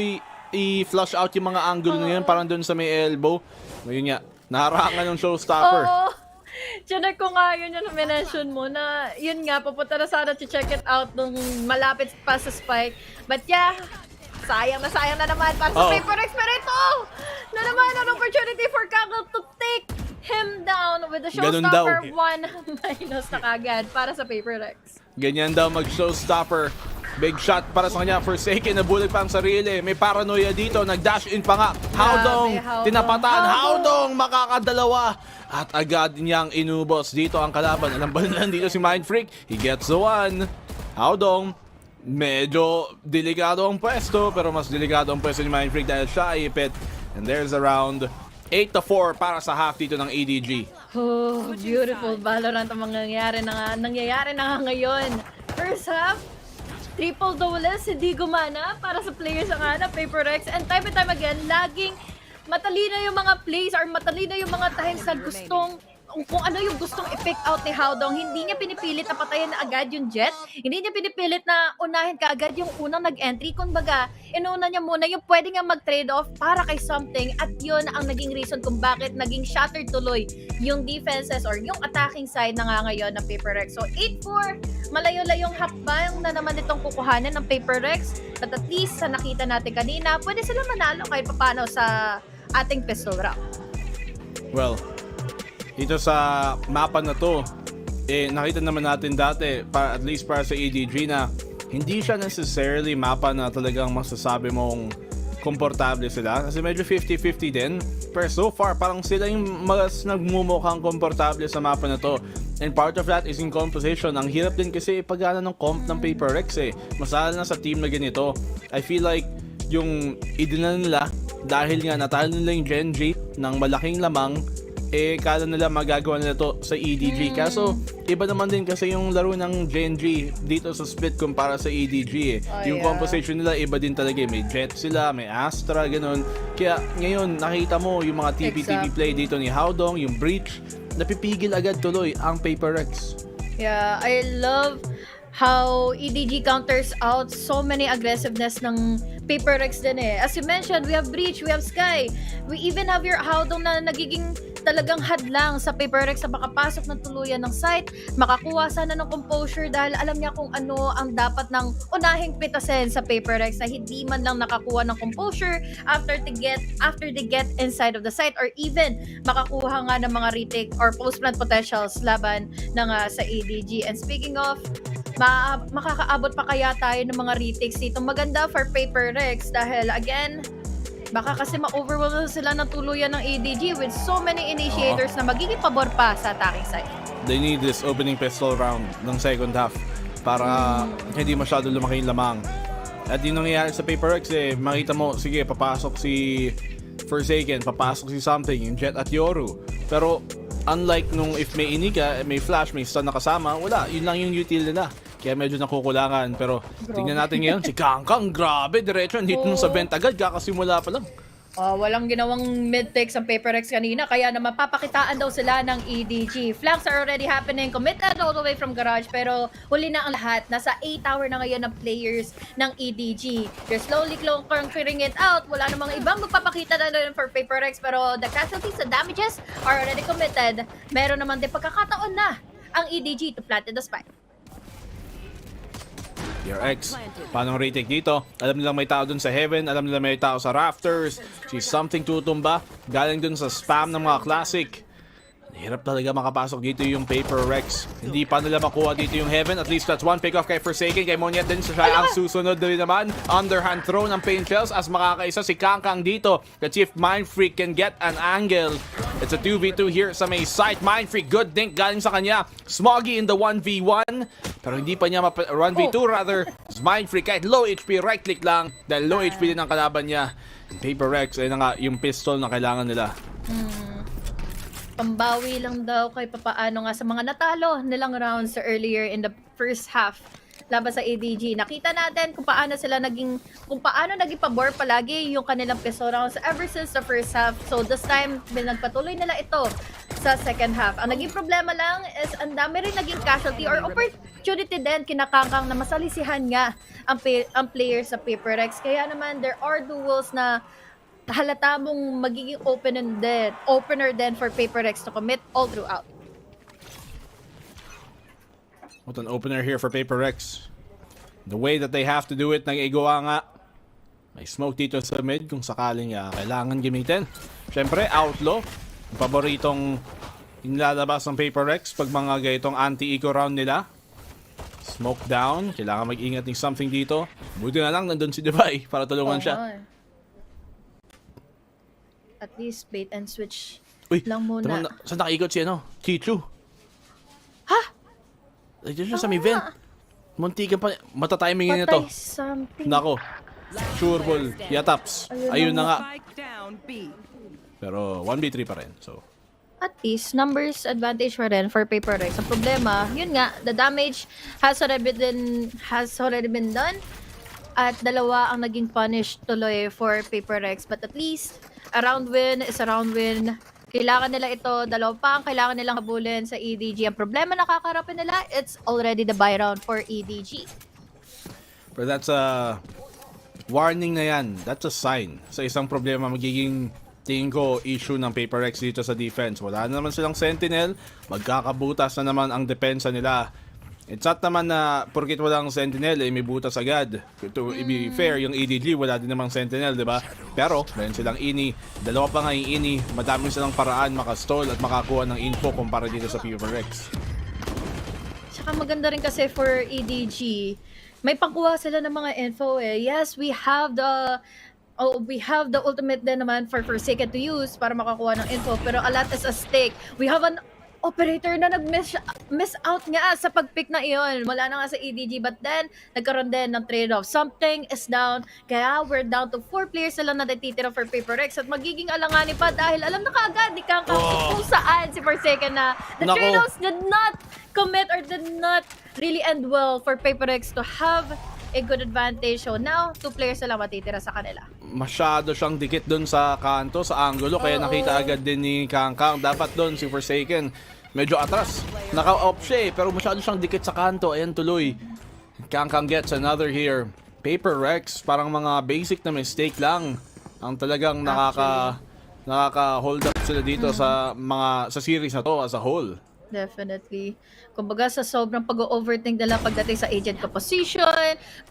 i-flush out yung mga angle na yun, parang doon sa may elbow. Ngayon nga, naharangan ng showstopper. Oo. Chinek ko nga yun yung mention mo na yun nga, pupunta na sana to check it out nung malapit pa sa spike. But yeah, sayang na naman para sa Paper X. Pero ito, na naman an opportunity for Kakal to take him down with the showstopper. 1 minus na kagad para sa Paper X. Ganyan daw mag-showstopper. Big shot para sa kanya. Forsaken, nabulag pa ang sarili. May paranoia dito. Nag-dash in pa nga. Howdong, tinapatan. Howdong, makakadalawa. At agad niyang inubos dito ang kalaban. Alam ba na dito si Mindfreak? He gets the one. Howdong, medyo delikado ang pwesto. Pero mas delikado ang pwesto ni Mindfreak dahil siya ay ipit. And there's a round. 8-4 para sa half dito ng ADG. Oh, beautiful Valorant ang nangyayari na nga ngayon. First half, triple duelist, hindi gumana para sa players ng Paper X. And time and time again, laging matalino yung mga plays or matalino yung mga times na gustong kung ano yung gustong i-pick out ni Howdong. Hindi niya pinipilit na patayin na agad yung Jet. Hindi niya pinipilit na unahin ka agad yung unang nag-entry. Kumbaga, inuna niya muna yung pwede nga mag-trade-off para kay something. At yun ang naging reason kung bakit naging shattered tuloy yung defenses or yung attacking side na nga ngayon ng Paper X. So 8-4, malayo-layong hakbang na naman itong kukuhanan ng Paper X. But at least sa nakita natin kanina, pwede sila manalo kahit papano sa ating pistol round. Well, dito sa mapa na to, nakita naman natin dati, at least para sa ADG, na hindi siya necessarily mapa na talagang masasabi mong komportable sila. Kasi medyo 50-50 din. Pero so far, parang sila yung mas nagmumukhang komportable sa mapa na to. And part of that is in composition. Ang hirap din kasi ipagana ng comp ng Paper X eh. Masala na sa team na ganito. I feel like yung idinala nila, dahil nga natalo nila yung Gen G ng malaking lamang, kala nila magagawa nila to sa EDG. Kaso, iba naman din kasi yung laro ng Gen G dito sa split kumpara sa EDG eh. Yung composition nila, iba din talaga. May Jet sila, may Astra, ganun. Kaya ngayon, nakita mo yung mga TP-TP play dito ni Howdong, yung Breach, napipigil agad tuloy ang Paper X. Yeah, I love how EDG counters out so many aggressiveness ng Paper X din eh. As you mentioned, we have Breach, we have Sky. We even have your Howdong na nagiging talagang hadlang sa Paper X na makapasok ng tuluyan ng site, makakuha sana ng composure dahil alam niya kung ano ang dapat ng unahing pitasin sa Paper X na hindi man lang nakakuha ng composure after they get inside of the site or even makakuha nga ng mga retake or post-plant potentials laban ng sa ADG. And speaking of, makakaabot pa kaya tayo ng mga retakes dito. Maganda for Paper X dahil again, baka kasi ma-overwhelm sila ng tuluyan ng ADG with so many initiators na magiging pabor pa sa attacking side. They need this opening pistol round ng second half para hindi masyado lumaki yung lamang. At yung nangyayari sa Paper X makita mo, sige, papasok si Forsaken, papasok si something, yung Jet at Yoru. Pero unlike nung if may Iniga, may Flash, may stun na kasama, wala, yun lang yung util nila. Kaya medyo nakukulangan. Pero tingnan natin ngayon, si Kangkang, grabe, diretso, dito sa vent agad, kakasimula pa lang. Walang ginawang mid-takes ang Paper X kanina, kaya naman papakitaan daw sila ng EDG. Flanks are already happening, committed all the way from garage, pero huli na ang lahat. Nasa 8 tower na ngayon ng players ng EDG. They're slowly clearing it out. Wala namang ibang magpapakita na doon for Paper X, pero the casualties, the damages are already committed. Meron naman din pagkakataon na ang EDG to plant in the spike. Your X, paano retake dito? Alam nilang may tao dun sa heaven, alam nilang may tao sa rafters. Si something tutumba, galing dun sa spam ng mga classic. Hirap talaga makapasok dito yung Paper Rex. Hindi pa nila makuha dito yung heaven. At least that's one pick off kay Forsaken. Kay Monyet din siya ang susunod din naman. Underhand throw ng Pain Shells as makakaisa si Kangkang dito. The Chief Mindfreak can get an angle. It's a 2v2 here sa may site. Mindfreak, good dink galing sa kanya. Smoggy in the 1v1. Pero hindi pa niya 1v2 rather. Mindfreak kahit low HP, right click lang. Dahil low HP din ang kalaban niya. Paper Rex, ayun na nga yung pistol na kailangan nila. Pambawi lang daw kay papaano nga sa mga natalo nilang rounds earlier in the first half laban sa ADG. Nakita natin kung paano naging pabor palagi yung kanilang pistol rounds ever since the first half. So this time, nagpatuloy nila ito sa second half. Ang naging problema lang is ang dami rin naging casualty or opportunity din kinakangkang na masalisihan nga ang players sa Paper Rex. Kaya naman there are duels na halata mong magiging opener din for Paper Rex to commit all throughout. What an opener here for Paper Rex. The way that they have to do it, nag-igawa nga. May smoke dito sa mid kung sakaling kailangan gamitin. Siyempre, Outlaw. Paboritong nilalabas ng Paper Rex pag mga gayitong anti-eco round nila. Smoke down. Kailangan mag-ingat ng something dito. Buti na lang nandun si Dubai para tulungan siya. At least bait and switch Lang lang muna. saan nakaikot si Chichu? Ha? Dito siya sa may vent. Muntikan pa. Matatimingin nito. Something. Nako. Sure ball. Yataps. Ayun na nga. Pero 1v3 pa rin. So at least numbers advantage pa rin for Paper Rex. Ang problema, yun nga, the damage has already been done. At dalawa ang naging punish tuloy for Paper Rex. But at least a round win is a round win. Kailangan nila ito, dalawa pa ang kailangan nilang habulin sa EDG. Ang problema na kakarapin nila, it's already the buy round for EDG. But that's a warning na yan. That's a sign sa isang problema magiging tingin ko issue ng Paper Rex dito sa defense. Wala na naman silang Sentinel. Magkakabutas na naman ang depensa nila. It's not naman na porkit walang Sentinel may butas agad. To be fair, yung EDG wala din namang Sentinel, di ba? Pero meron silang ini. Dalawa pa nga yung ini. Madami silang paraan makastall at makakuha ng info kumpara dito sa Paper Rex. Tsaka maganda rin kasi for EDG, may pangkuha sila ng mga info eh. Yes, we have the ultimate din naman for Forsaken to use para makakuha ng info, pero a lot is at stake. We have an operator na nag-miss out nga sa pag-pick na iyon. Wala na nga sa EDG, but then nagkaroon din ng trade-off. Something is down, kaya we're down to 4 players na lang na natitira for Paper Rex at magiging alanganin pa dahil alam na kaagad ni Kang kung saan si Forsaken na the trade-offs did not commit or did not really end well for Paper Rex to have a good advantage. So now, 2 players na lang matitira sa kanila. Masyado siyang dikit doon sa kanto, sa angulo, kaya nakita agad din ni Kangkang. Dapat doon si Forsaken medyo atras. Naka-off siya pero masyado siyang dikit sa kanto. Ayan tuloy. Kangkang gets another here. Paper Rex, parang mga basic na mistake lang ang talagang nakaka-hold up sila dito sa series na to as a whole. Definitely. Kumbaga sa sobrang pag-overthink nila pagdating sa agent composition,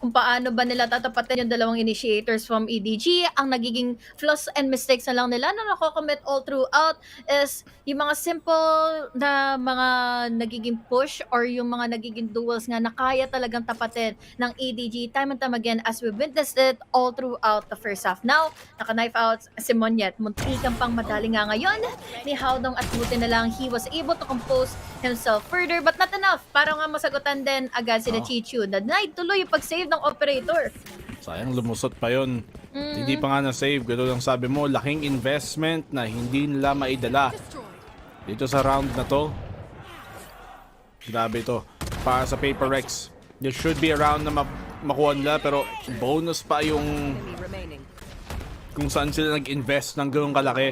kung paano ba nila tatapatin yung dalawang initiators from EDG, ang nagiging flaws and mistakes na lang nila na nako-commit all throughout is yung mga simple na mga nagiging push or yung mga nagiging duels nga na kaya talagang tapatin ng EDG time and time again as we witnessed it all throughout the first half. Now, naka-knife out si Monyet. Muntikan pang madali nga ngayon ni Howdong at buti na lang he was able to compose himself further but not enough para nga masagutan din agad sila Chichu. Denied tuloy yung pag-save ng operator. Sayang lumusot pa yun. Hindi pa nga na-save. Gano'n lang sabi mo, laking investment na hindi nila maidala dito sa round na to. Grabe to. Para sa Paper Rex, there should be a round na makuha nila pero bonus pa yung kung saan sila nag-invest ng gano'ng kalaki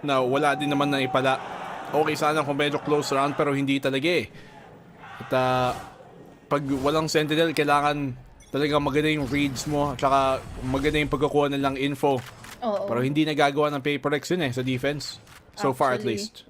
na wala din naman na ipala. Okay sana kung medyo close round pero hindi talaga eh. At pag walang Sentinel, kailangan talaga maganda yung reads mo at saka maganda yung pagkukuha nilang info. Pero hindi nagagawa ng Paper Rex yun eh sa defense. So far at least.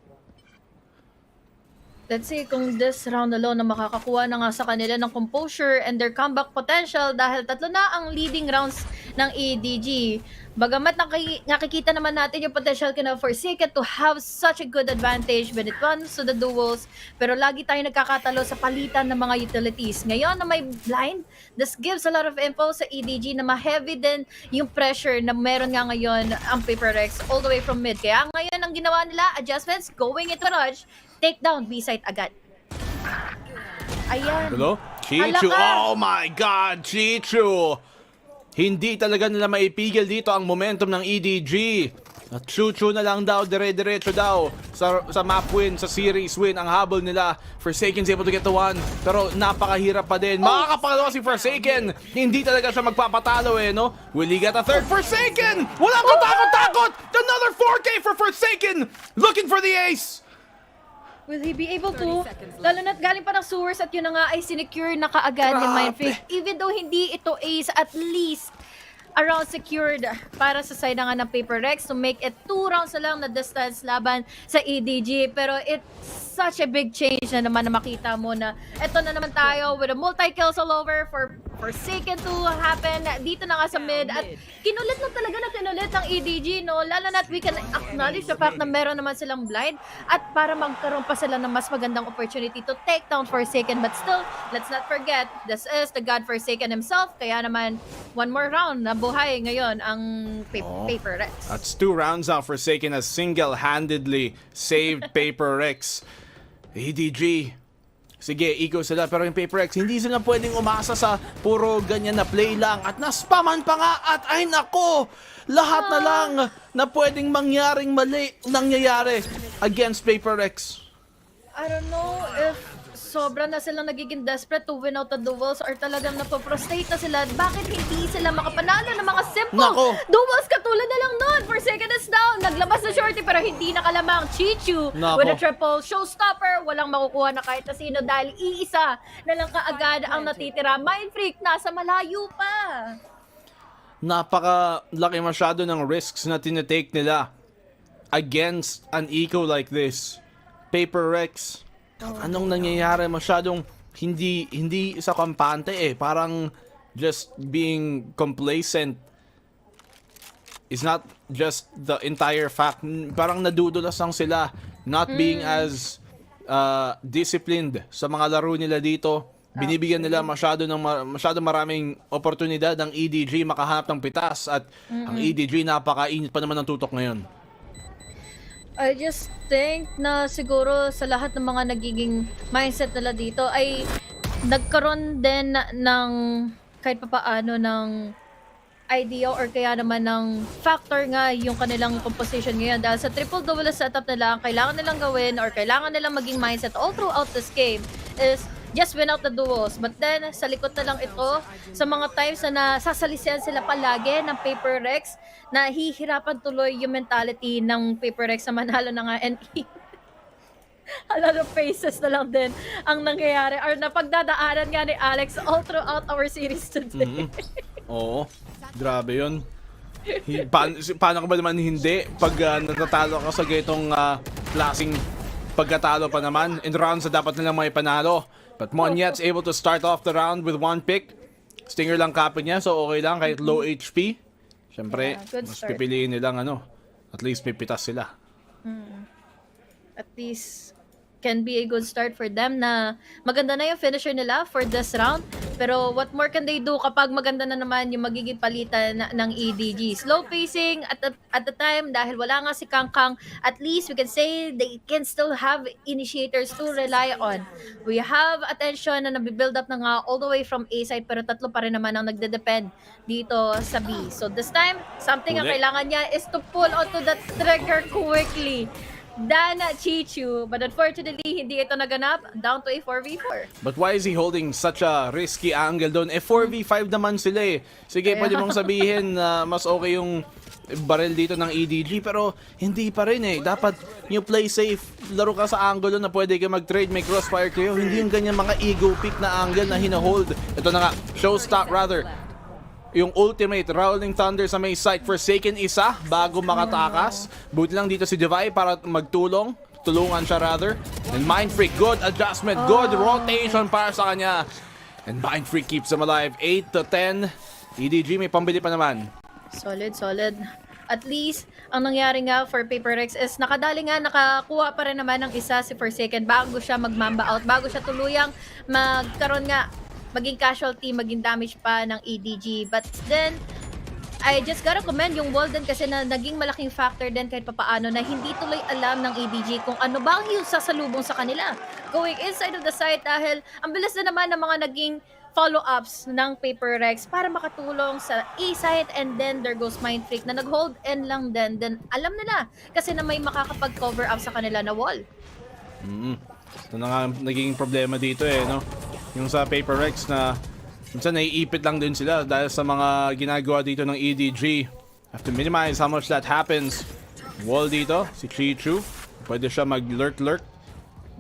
Let's see kung this round alone na makakakuha na nga sa kanila ng composure and their comeback potential dahil 3 na ang leading rounds ng EDG. Bagamat nakikita naman natin yung potential kina Forsaken to have such a good advantage when it comes to the duels, pero lagi tayo nagkakatalo sa palitan ng mga utilities. Ngayon na may blind, this gives a lot of info sa EDG na ma-heavy din yung pressure na meron nga ngayon ang Paper Rex all the way from mid. Kaya ngayon ang ginawa nila, adjustments, going into rush, take down B-side agad. Ayan. Hello? Chichu. Oh my God, Chichu. Hindi talaga nila maipigil dito ang momentum ng EDG. At Chuchu na lang daw, dire-diretso daw sa map win, sa series win ang habol nila. Forsaken's able to get the 1, pero napakahirap pa din. Makakapangalawa si Forsaken. Hindi talaga siya magpapatalo eh, no? Will he get a third? Forsaken! Walang katakot-takot! Another 4K for Forsaken! Looking for the ace! Will he be able to? Lalo na't galing pa ng sewers at yun na nga ay sinecure na kaagad ni Mindfreak. Even though hindi ito ace, at least around secured para sa side nga ng Paper Rex to make it 2 rounds na lang na distance laban sa EDG. Pero it's such a big change na naman na makita mo na eto na naman tayo with a multi-kills all over for Forsaken to happen dito na nga sa mid at kinulit na talaga na kinulit ng EDG, no? Lalo na't we can acknowledge the fact na meron naman silang blind at para magkaroon pa sila ng mas magandang opportunity to take down Forsaken, but still, let's not forget, this is the God Forsaken himself, kaya naman one more round na buhay ngayon ang Paper Rex. That's 2 rounds now. Forsaken has single-handedly saved Paper Rex. EDG, sige, eco sila, pero yung Paper Rex, hindi sila pwedeng umasa sa puro ganyan na play lang at naspaman pa nga at ay nako, lahat na lang na pwedeng mangyaring mali nangyayari against Paper Rex. I don't know if sobra na silang nagiging desperate to win out the duels or talagang napoprostrate na sila. Bakit hindi sila makapanalo ng mga simple duels katulad na lang nun? Forsaken is down. Naglabas na shorty pero hindi nakalamang. Chichu with a triple showstopper. Walang makukuha na kahit na sino dahil iisa na lang kaagad ang natitira. Mindfreak nasa malayo pa. Napaka-laki masyado ng risks na tinitake nila against an eco like this. Paper Rex, anong nangyayari? Masyadong hindi sa kampante eh. Parang just being complacent is not just the entire fact. Parang nadudulas lang sila. Not being as disciplined sa mga laro nila dito. Binibigyan nila masyado maraming oportunidad ng EDG makahanap ng pitas. At ang EDG napakainit pa naman ng tutok ngayon. I just think na siguro sa lahat ng mga nagiging mindset nila dito ay nagkaroon din ng kahit papaano ng idea or kaya naman ng factor nga yung kanilang composition ngayon. Dahil sa triple double setup nila, kailangan nilang gawin or kailangan nilang maging mindset all throughout this game is just win out the duels. But then, sa likod na lang ito, sa mga times na nasasalisihan sila palagi ng Paper Rex, na hihirapan tuloy yung mentality ng Paper Rex sa manalo na nga NE. A lot of faces na lang din ang nangyayari or napagdadaanan nga ni Alex all throughout our series today. Oo, grabe yun. Paano ka ba naman hindi pag natatalo ka sa ganitong klaseng pagkatalo pa naman in rounds na dapat nilang may panalo. But Monyet's able to start off the round with 1 pick. Stinger lang kapit niya, so okay lang kahit low HP. Siyempre, mas pipiliin nilang at least may pitas sila. At least can be a good start for them na maganda na yung finisher nila for this round. Pero what more can they do kapag maganda na naman yung magiging palitan ng EDG? Slow pacing at the time dahil wala nga si Kangkang, at least we can say they can still have initiators to rely on. We have attention na nabibuild up na nga all the way from A side pero tatlo pa rin naman ang nagde-depend dito sa B. So this time, something ang kailangan niya is to pull onto that trigger quickly. Dana Chichu, but unfortunately, hindi ito naganap, down to a 4v4. But why is he holding such a risky angle doon? 4v5 naman sila eh. Sige, pwede mong sabihin na mas okay yung barrel dito ng EDG, pero hindi pa rin eh. Dapat yung play safe, laro ka sa angle na pwede kayo mag-trade, may crossfire kayo. Hindi yung ganyan mga ego pick na angle na hinahold. Ito na nga, showstop rather. Yung ultimate Rolling Thunder sa may site. Forsaken isa bago makatakas. Buti lang dito si Divide para magtulong. Tulungan siya rather. And Mindfreak, good adjustment, good rotation para sa kanya. And Mindfreak keeps them alive. 8 to 10. EDG may pambili pa naman. Solid, solid. At least, ang nangyari nga for Paper Rex is nakadali nga, nakakuha pa rin naman ng isa si Forsaken bago siya mag-mamba out, bago siya tuluyang magkaroon nga maging casualty, maging damage pa ng EDG. But then, I just gotta commend yung Walden kasi na naging malaking factor din kahit papaano na hindi tuloy alam ng EDG kung ano ba yung sasalubong sa kanila. Going inside of the site dahil ang bilis na naman ng mga naging follow-ups ng Paper Rex para makatulong sa A-site, and then there goes Mindfreak na nag-hold in lang din. Then alam nila kasi na may makakapag-cover up sa kanila na wall. Ito na nga naging problema dito eh, no? Yung sa Paper Rex na minsan naiipit lang din sila dahil sa mga ginagawa dito ng EDG. Have to minimize how much that happens. Wall dito, si Chichu. Pwede siya mag-lurk-lurk.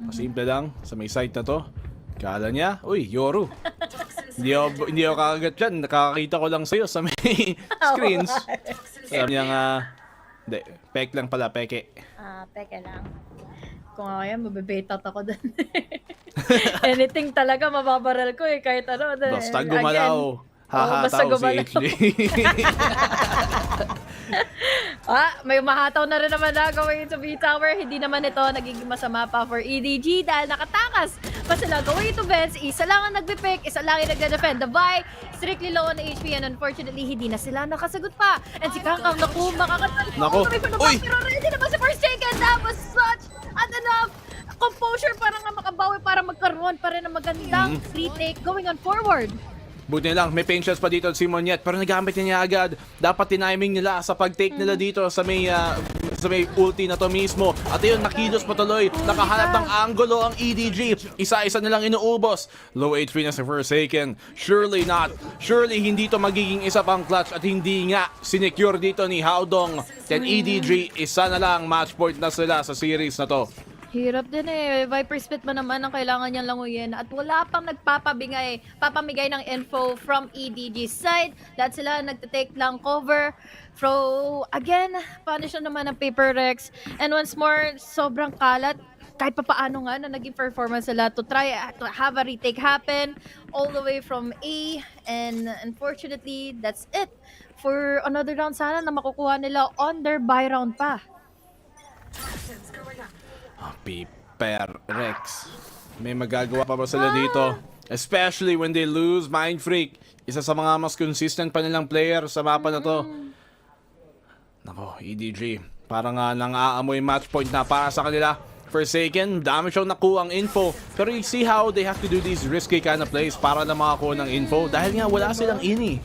Simple lang sa may site na to. Kala niya, uy, Yoru. hindi ako kakagat dyan. Nakakakita ko lang sa'yo sa may screens. Sabi niya nga, hindi, pek lang pala, peke. Peke lang. Kung ako yan, mabibetat ako dun. Anything talaga, mababaral ko eh, kahit ano. Basta gumalaw. Basta Hahataw si gumalaw. HJ. May mahataw na rin naman na gawin sa B-Tower. Hindi naman ito nagiging masama pa for EDG dahil nakatakas pa sila going to Vents. Isa lang ang nagpipick, isa lang ang nagde-defend. The Vi, strictly low on the HP and unfortunately, hindi na sila nakasagot pa. And si Kangkang, naku, makakatalit Naku, uy! pero ready naman si First Taken. That was such an enough composure para nga makabawi para magkaroon pa rin ng magandang retake going on forward. Buti na lang, may patience pa dito si Monyet pero nagamit niya agad. Dapat tiniming nila sa pag-take nila dito sa may ulti na to mismo. At ayun, nakilos patuloy. Nakahanap ng angulo ang EDG. Isa-isa nilang inuubos. Low HP na si Forsaken. Surely not. Surely hindi to magiging isa pang clutch at hindi nga sinecure dito ni Haodong. Then EDG, isa na lang match point na sila sa series na to. Hirap din eh. Viper Spit man naman ang kailangan niyang languyin at wala pang papamigay ng info from EDG side. Lahat sila nagtitake lang cover. So, again, punish na naman ang Paper Rex. And once more, sobrang kalat. Kahit pa paano nga na naging performance sila to try to have a retake happen all the way from A. And unfortunately, that's it. For another round sana na makukuha nila on their buy round pa. Paper Rex. May magagawa pa ba sila dito? Especially when they lose Mind Freak. Isa sa mga mas consistent pa nilang player sa mapa na to. Nako, EDG. Parang nang-aamoy match point na para sa kanila. Forsaken, dami siyang nakuha ang info. Pero you see how they have to do these risky kind of plays para na makakuha ng info. Dahil nga wala silang ini.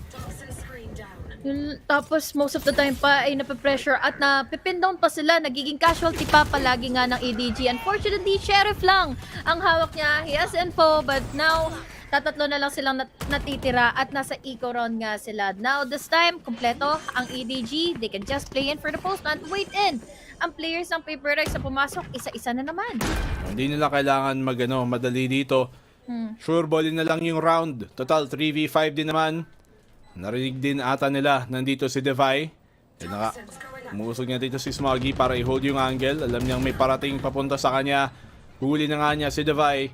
Tapos most of the time pa ay nape-pressure at napipin down pa sila. Nagiging casualty pa palagi nga ng EDG. Unfortunately, Sheriff lang ang hawak niya. He has info but now tatatlo na lang silang natitira at nasa eco round nga sila. Now this time, kompleto ang EDG. They can just play in for the postman. Wait in. Ang players ng Paper Rex na pumasok, isa-isa na naman. Hindi nila kailangan madali dito. Sure ballin na lang yung round. Total 3v5 din naman. Narinig din ata nila nandito si Devi. Umusog niya dito si Smoggy para i-hold yung angle. Alam niyang may parating papunta sa kanya. Huli na nga niya si Devi.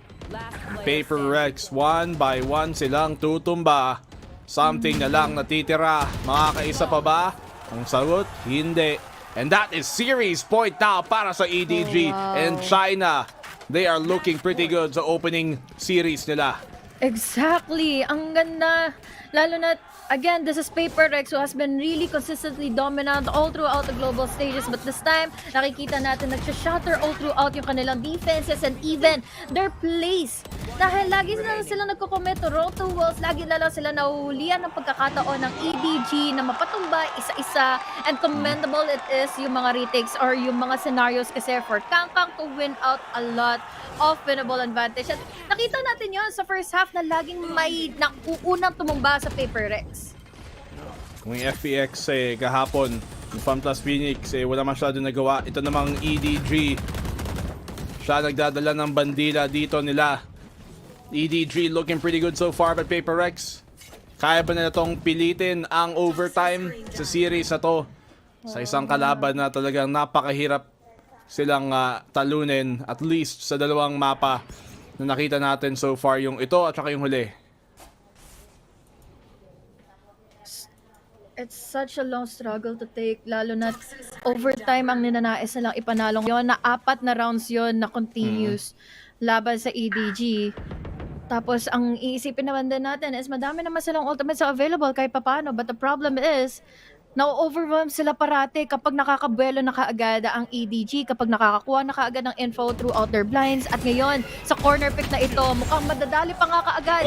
Paper Rex, one by one silang tutumba. Something na lang natitira. Makakaisa pa ba? Ang sagot, hindi. And that is series point now para sa EDG and China. They are looking pretty good sa opening series nila. Exactly. Ang ganda. Lalo na, again, this is Paper Rex who has been really consistently dominant all throughout the global stages. But this time, nakikita natin nagsha-shatter all throughout yung kanilang defenses and even their plays. Dahil lagi sila nagko-commit to roll to walls. Lagi na lang sila nahuhulihan ng pagkakataon ng EDG na mapatumba isa-isa. And commendable it is yung mga retakes or yung mga scenarios kasi for Kangkang to win out a lot of winnable advantage. At nakita natin yon sa first half na laging may nakuunang tumumba sa Paper Rex. Kung yung FPX kahapon, yung Fun Plus Phoenix wala masyado nagawa. Ito namang EDG. Siya nagdadala ng bandila dito nila. EDG looking pretty good so far, but Paper Rex, kaya ba nila tong pilitin ang overtime sa series na to? Sa isang kalaban na talagang napakahirap silang talunin, at least sa dalawang mapa na nakita natin so far, yung ito at saka yung huli. It's such a long struggle to take, lalo na overtime ang ninanais nilang ipanalong yon na 4 na rounds yon na continuous laban sa EDG. Tapos ang iisipin naman din natin is madami naman silang ultimates available kahit papano, but the problem is na-overwhelm sila parate kapag nakakabuelo na kaagad ang EDG, kapag nakakakuha na kaagad ng info throughout their blinds. At ngayon, sa corner pick na ito, mukhang madadali pa nga kaagad.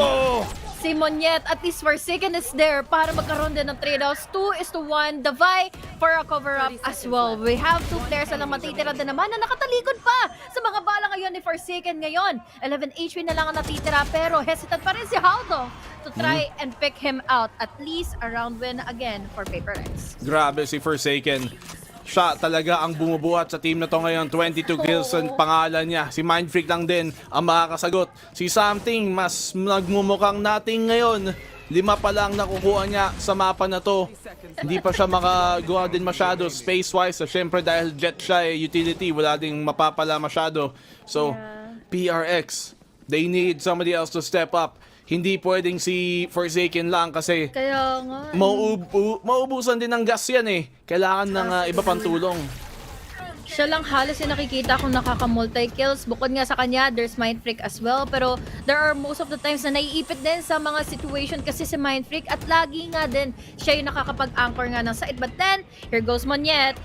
Si Monyet, at least Forsaken is there para magkaroon din ng trade-offs. 2-1, Davai for a cover-up as well. We have 2 players na lang matitira din naman na nakatalikod pa sa mga bala ngayon ni Forsaken ngayon. 11 HP na lang ang natitira pero hesitant pa rin si Haldo to try and pick him out. At least a round win again for Paper Rex. Grabe si Forsaken. siya talaga ang bumubuhat sa team na to ngayon. 22 kills ang pangalan niya. Si Mindfreak lang din ang makakasagot. Si Something, mas nagmumukhang natin ngayon. 5 pa lang nakukuha niya sa mapa na to. Hindi pa siya makagawa din masyado space-wise. Siyempre dahil jet siya utility, wala ding mapapala masyado. So, PRX, they need somebody else to step up. Hindi pwedeng si Forsaken lang kasi Kaya nga. maubusan din ng gas yan eh. Kailangan ng iba pang tulong. Siya lang halos yung nakikita kong nakaka-multi-kills. Bukod nga sa kanya, there's Mindfreak as well. Pero there are most of the times na naiipit din sa mga situation kasi si Mindfreak at lagi nga din siya yung nakakapag-anchor nga ng site. But then, here goes Monyet.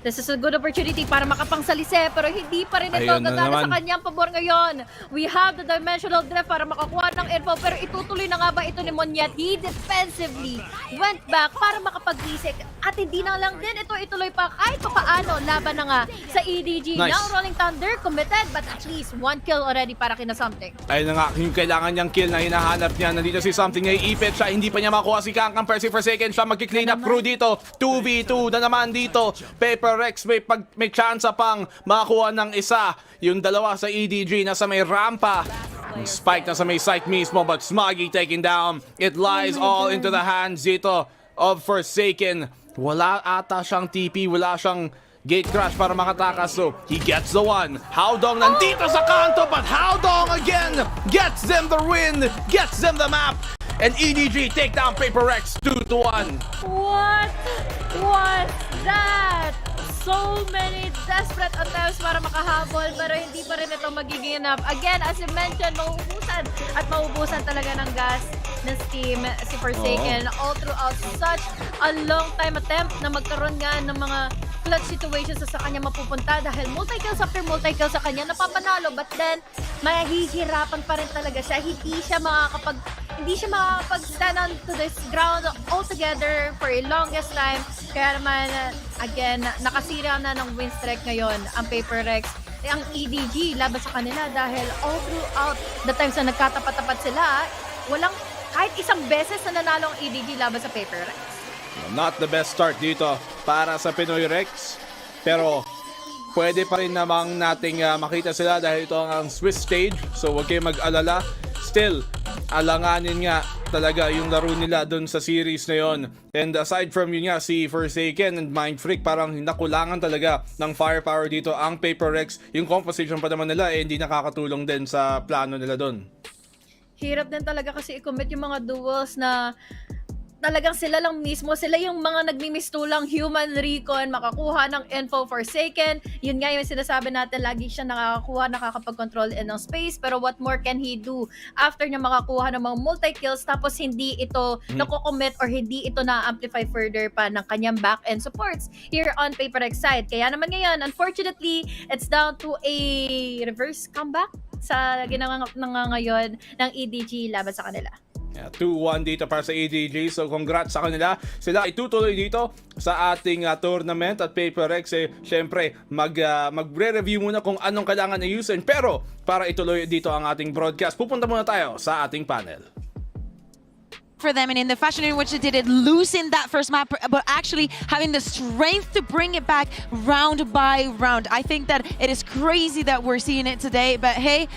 This is a good opportunity para makapangsalise pero hindi pa rin ito gagana sa kanyang pabor ngayon. We have the dimensional drift para makakuha ng info pero itutuloy na nga ba ito ni Monyet? He defensively went back para makapag-reset at hindi na lang din ito ituloy pa kahit paano laban na nga sa EDG. Nice. Now Rolling Thunder committed but at least 1 kill already para kina Something. Ayun na nga, yung kailangan niyang kill na hinahanap niya. Nandito si Something na iipit siya. Hindi pa niya makuha si Kangkang per second. Siya mag-clean up crew dito. 2v2 na naman dito. Paper Rex may chance pang makakuha ng isa. Yung dalawa sa EDG nasa may rampa. Yung Spike nasa may site mismo but Smoggy taken down. It lies all into the hands dito of Forsaken. Wala ata siyang TP, wala siyang gate crash para makatakas. So he gets the one. Howdong nandito sa kanto but Howdong again gets them the win, gets them the map. And EDG take down Paper Rex 2-1. What was that? So many desperate attempts para makahabol pero hindi pa rin ito magiging enough. Again, as you mentioned, mauubusan talaga ng gas ng Steam si Forsaken all throughout such a long time attempt na magkaroon nga ng mga clutch situations sa kanya mapupunta dahil multi-kills after multi-kills sa kanya napapanalo but then mahihirapan pa rin talaga siya. Hindi siya makakapag-stand on to this ground altogether for a longest time. Kaya naman, again, nakasira na ng win streak ngayon ang Paper Rex. Ang EDG laban sa kanila dahil all throughout the times na nagkatapat-tapat sila, walang kahit isang beses na nanalo ang EDG laban sa Paper Rex. Not the best start dito para sa Pinoy Rex. Pero pwede pa rin namang nating makita sila dahil ito ang Swiss stage. So huwag kayong mag-alala. Still, alanganin nga talaga yung laro nila doon sa series na yon. And aside from yun nga, si Forsaken and Mindfreak parang nakulangan talaga ng firepower dito ang Paper Rex. Yung composition pa naman nila hindi nakakatulong din sa plano nila doon. Hirap din talaga kasi i-commit yung mga duels na talagang sila lang mismo, sila yung mga nagmimistulang human recon, makakuha ng info. Forsaken. Yun nga yung sinasabi natin, lagi siya nakakapag-control ng space, pero what more can he do after niya makakuha ng mga multi-kills tapos hindi ito nakocommit or hindi ito na-amplify further pa ng kanyang back-end supports here on Paper Rex side. Kaya naman ngayon, unfortunately, it's down to a reverse comeback sa ginagawa ngayon ng EDG laban sa kanila. 2-1 dito para sa EDG. So congrats sa kanila. Sila itutuloy dito sa ating tournament at Paper Rex syempre magre-review muna kung anong kailangan ayusin. Pero para ituloy dito ang ating broadcast, pupunta muna tayo sa ating panel. For them and in the fashion in which they did it, losing that first map, but actually having the strength to bring it back round by round. I think that it is crazy that we're seeing it today. But hey,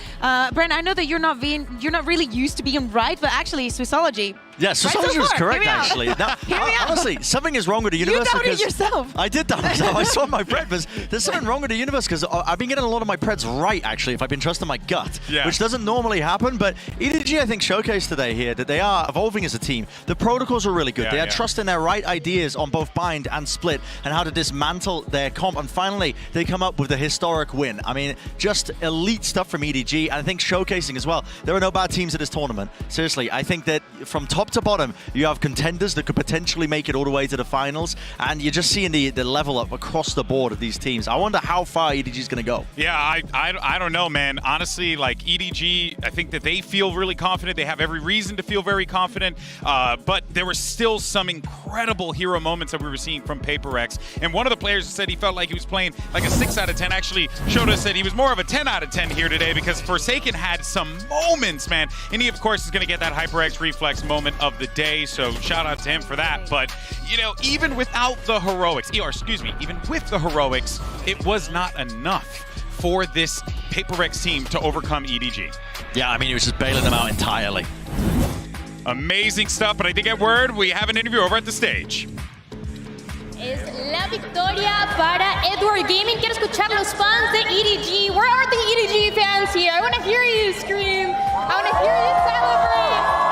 Brent, I know that you're not really used to being right, but actually, Swissology. Yeah, Swissology was correct, actually. Now, honestly, something is wrong with the universe. You doubted yourself. I did doubt myself. I saw my pred, but there's something wrong with the universe because I've been getting a lot of my preds right, actually, if I've been trusting my gut, which doesn't normally happen. But EDG, I think, showcased today here that they are evolving as a team. The protocols are really good. They are trusting their right ideas on both bind and split and how to dismantle their comp. And finally, they come up with a historic win. I mean, just elite stuff from EDG. And I think showcasing as well. There are no bad teams at this tournament. Seriously, I think that from top to bottom, you have contenders that could potentially make it all the way to the finals. And you're just seeing the level up across the board of these teams. I wonder how far EDG is going to go. Yeah, I don't know, man. Honestly, like EDG, I think that they feel really confident. They have every reason to feel very confident. But there were still some incredible hero moments that we were seeing from Paper Rex. And one of the players said he felt like he was playing like a 6 out of 10. Actually showed us that he was more of a 10 out of 10 here today because Forsaken had some moments, man. And he, of course, is going to get that HyperX reflex moment of the day, so shout out to him for that. But, you know, even without the heroics, even with the heroics, it was not enough for this PaperX team to overcome EDG. Yeah, I mean, he was just bailing them out entirely. Amazing stuff, but I think at Word, we have an interview over at the stage. Es la victoria para Edward Gaming. Quiero escuchar los fans de EDG. Where are the EDG fans here? I want to hear you scream. I want to hear you celebrate.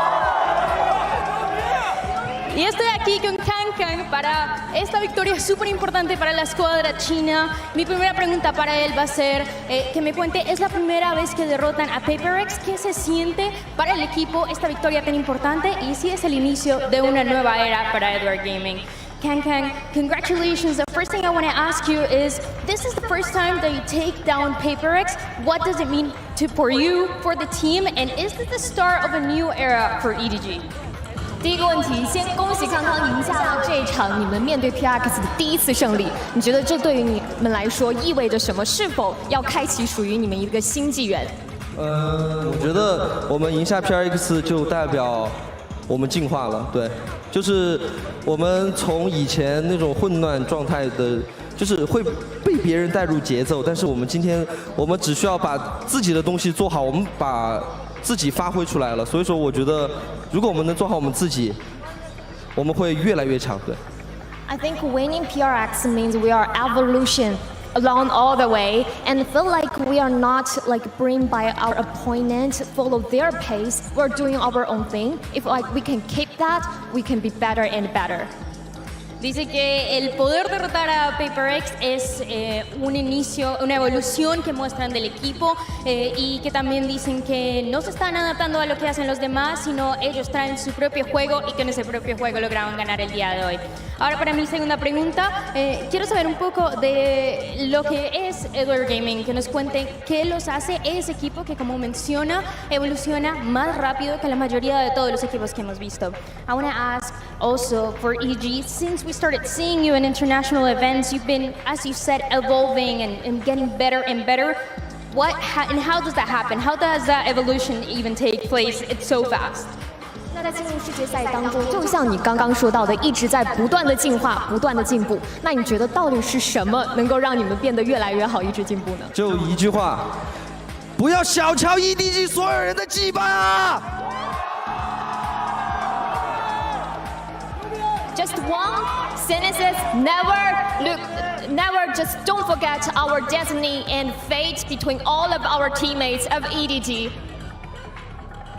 Y estoy aquí con Kankan para esta victoria súper importante para la escuadra china. Mi primera pregunta para él va a ser que me cuente, ¿es la primera vez que derrotan a PaperX? ¿Qué se siente para el equipo esta victoria tan importante? Y si es el inicio de una nueva era para Edward Gaming. Kankan, congratulations. The first thing I want to ask you is, this is the first time that you take down PaperX. What does it mean for you, for the team, and is this the start of a new era for EDG? 第一个问题，先恭喜康康赢下了这一场你们面对 PRX 的第一次胜利。你觉得这对于你们来说意味着什么？是否要开启属于你们一个新纪元？我觉得我们赢下 PRX 就代表我们进化了，对，就是我们从以前那种混乱状态的，就是会被别人带入节奏，但是我们今天我们只需要把自己的东西做好，我们把自己发挥出来了，所以说我觉得如果我们能做好我们自己，我们会越来越强，对。I think winning PRX means we are evolution along all the way, and feel like we are not like bring by our opponent, follow their pace. We're doing our own thing. If like we can keep that, we can be better and better. Dice que el poder derrotar a PaperX es un inicio, una evolución que muestran del equipo y que también dicen que no se están adaptando a lo que hacen los demás, sino ellos traen su propio juego y con ese propio juego lograron ganar el día de hoy. Ahora para mi segunda pregunta, quiero saber un poco de lo que es Edward Gaming, que nos cuente qué los hace ese equipo que, como menciona, evoluciona más rápido que la mayoría de todos los equipos que hemos visto. I want to ask also for EG, since we started seeing you in international events, you've been, as you said, evolving and getting better and better. And how does that happen? How does that evolution even take place? It's so fast. 那在进入世界赛当中，就像你刚刚说到的，一直在不断的进化、不断的进步。那你觉得到底是什么能够让你们变得越来越好，一直进步呢？就一句话，不要小瞧 EDG 所有人的羁绊啊！ Just one sentence, never just don't forget our destiny and fate between all of our teammates of EDG.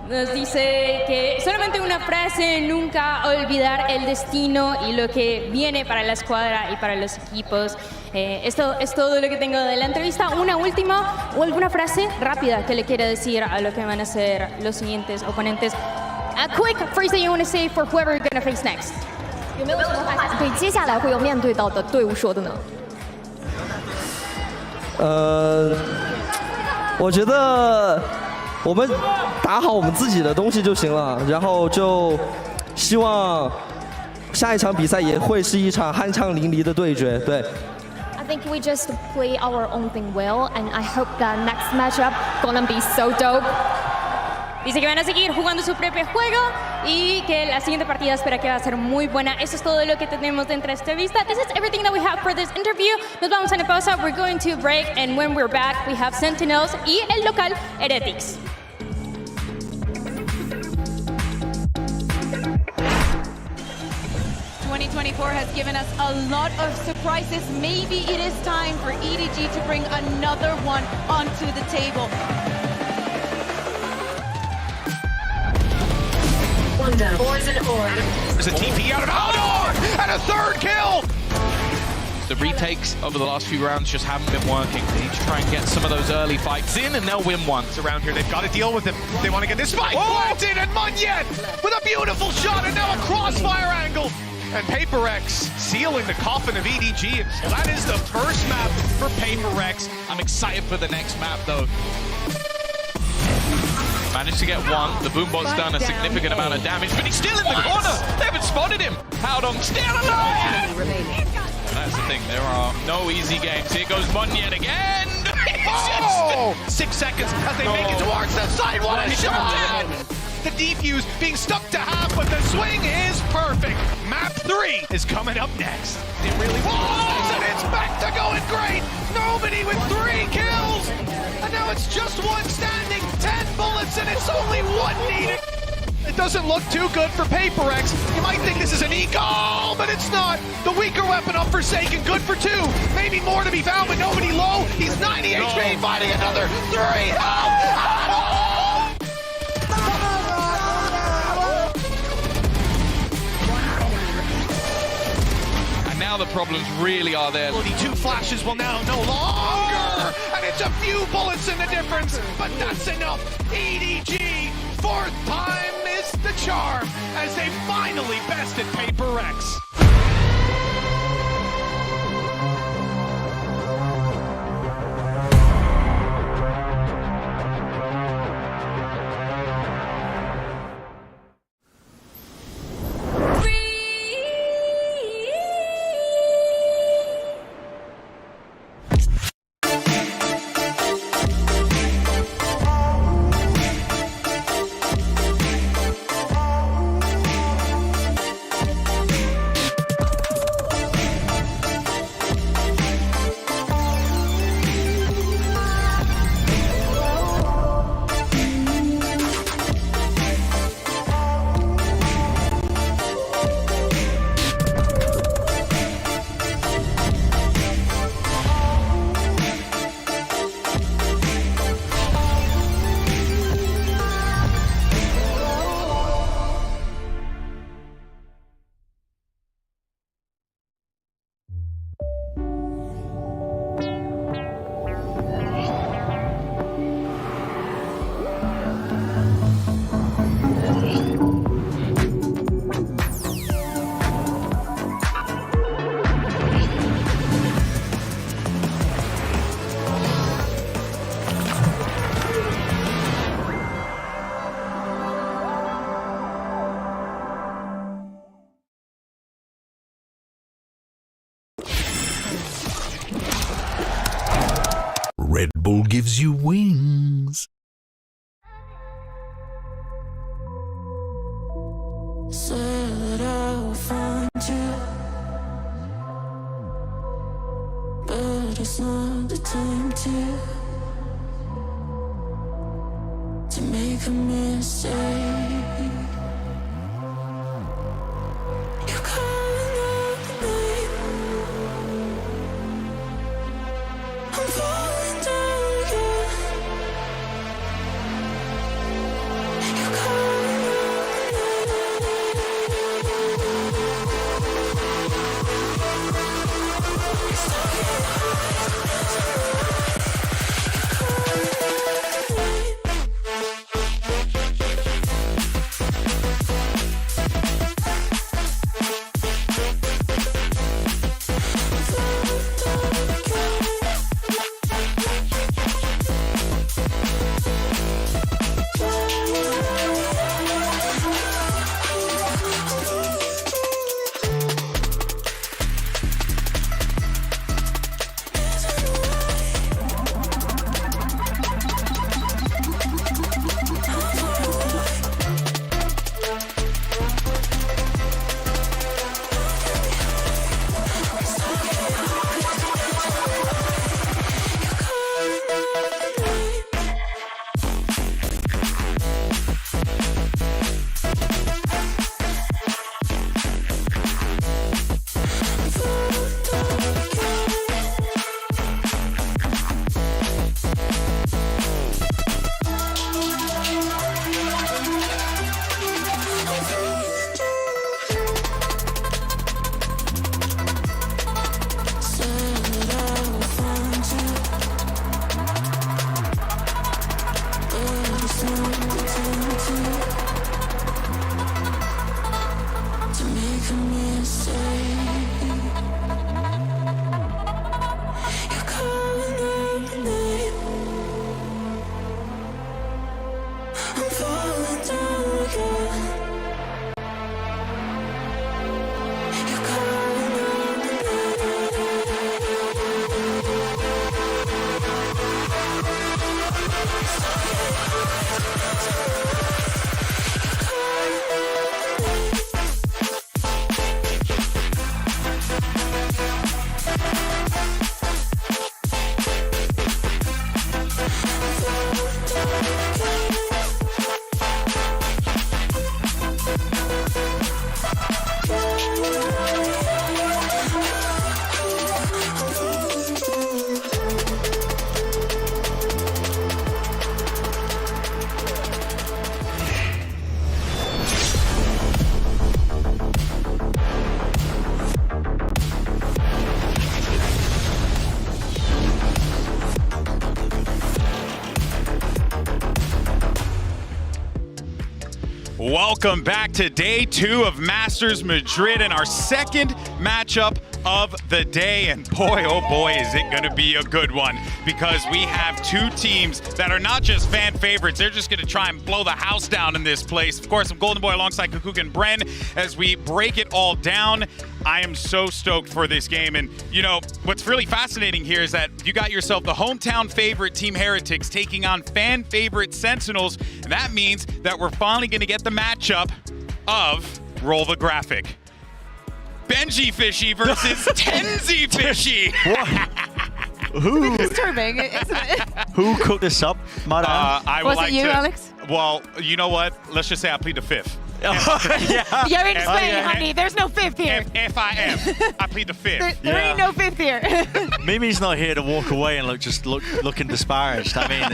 Nos dice que solamente una frase, nunca olvidar el destino y lo que viene para la escuadra y para los equipos. Esto es todo lo que tengo de la entrevista. Una última o alguna frase rápida que le quiera decir a lo que van a ser los siguientes oponentes. A quick phrase that you want to say for whoever you're going to face next. 有没有什么话对接下来会有面对到的队伍说的呢？我觉得我们打好我们自己的东西就行了，然后就希望下一场比赛也会是一场酣畅淋漓的对决。对。I think we just play our own thing well, and I hope that next matchup gonna be so dope. Dice que van a seguir jugando su propio juego y que la siguiente partida espera que va a ser muy buena. Eso es todo lo que tenemos dentro de esta entrevista. This is everything that we have for this interview. Nos vamos a una pausa. We're going to break, and when we're back, we have Sentinels y el local Heretics. Has given us a lot of surprises. Maybe it is time for EDG to bring another one onto the table. There's a TP out of Aldor and a third kill! The retakes over the last few rounds just haven't been working. They need to try and get some of those early fights in, and they'll win one. Around here, they've got to deal with him. They want to get this spike planted, and Munyen with a beautiful shot, and now a crossfire angle. And PaperX sealing the coffin of EDG. Well, that is the first map for PaperX. I'm excited for the next map, though. Managed to get one. The Boombot's done a significant amount of damage, but he's still in the corner. They haven't spotted him. Howdong still alive. That's the thing. There are no easy games. Here goes Munyen again. It's just 6 seconds as they make it towards the side. What a shot! the defuse, being stuck to half, but the swing is perfect. Map 3 is coming up next. It really was, and it's back to going great. Nobody with 3 kills, and now it's just one standing, 10 bullets, and it's only one needed. It doesn't look too good for PaperX. You might think this is an eco, but it's not. The weaker weapon of Forsaken, good for 2. Maybe more to be found, but nobody low. He's 90 HP, finding another 3 health. And now the problems really are there. 2 flashes will now no longer, and it's a few bullets in the difference, but that's enough. EDG, 4th time is the charm, as they finally bested PaperX. Red Bull gives you wings. Said I will find you, but it's not the time to make a mistake. You're calling out the name. I'm falling down again. You're calling out Welcome back to day 2 of Masters Madrid and our second matchup of the day. And boy, oh boy, is it going to be a good one, because we have 2 teams that are not just fan favorites. They're just going to try and blow the house down in this place. Of course, I'm Golden Boy alongside Kakuka and Bren as we break it all down. I am so stoked for this game. And, you know, what's really fascinating here is that you got yourself the hometown favorite Team Heretics taking on fan favorite Sentinels. And that means that we're finally going to get the matchup of roll the graphic. Benji Fishy versus Tenzi Fishy. Who? It's disturbing, isn't it? Who cooked this up, madam? I would Was like it you, to, Alex? Well, you know what? Let's just say I plead the 5th. Yeah. You're in Spain, honey. There's no 5th here. If I am, I plead the 5th. There ain't no 5th here. Mimi's not here to walk away and looking disparaged. I mean,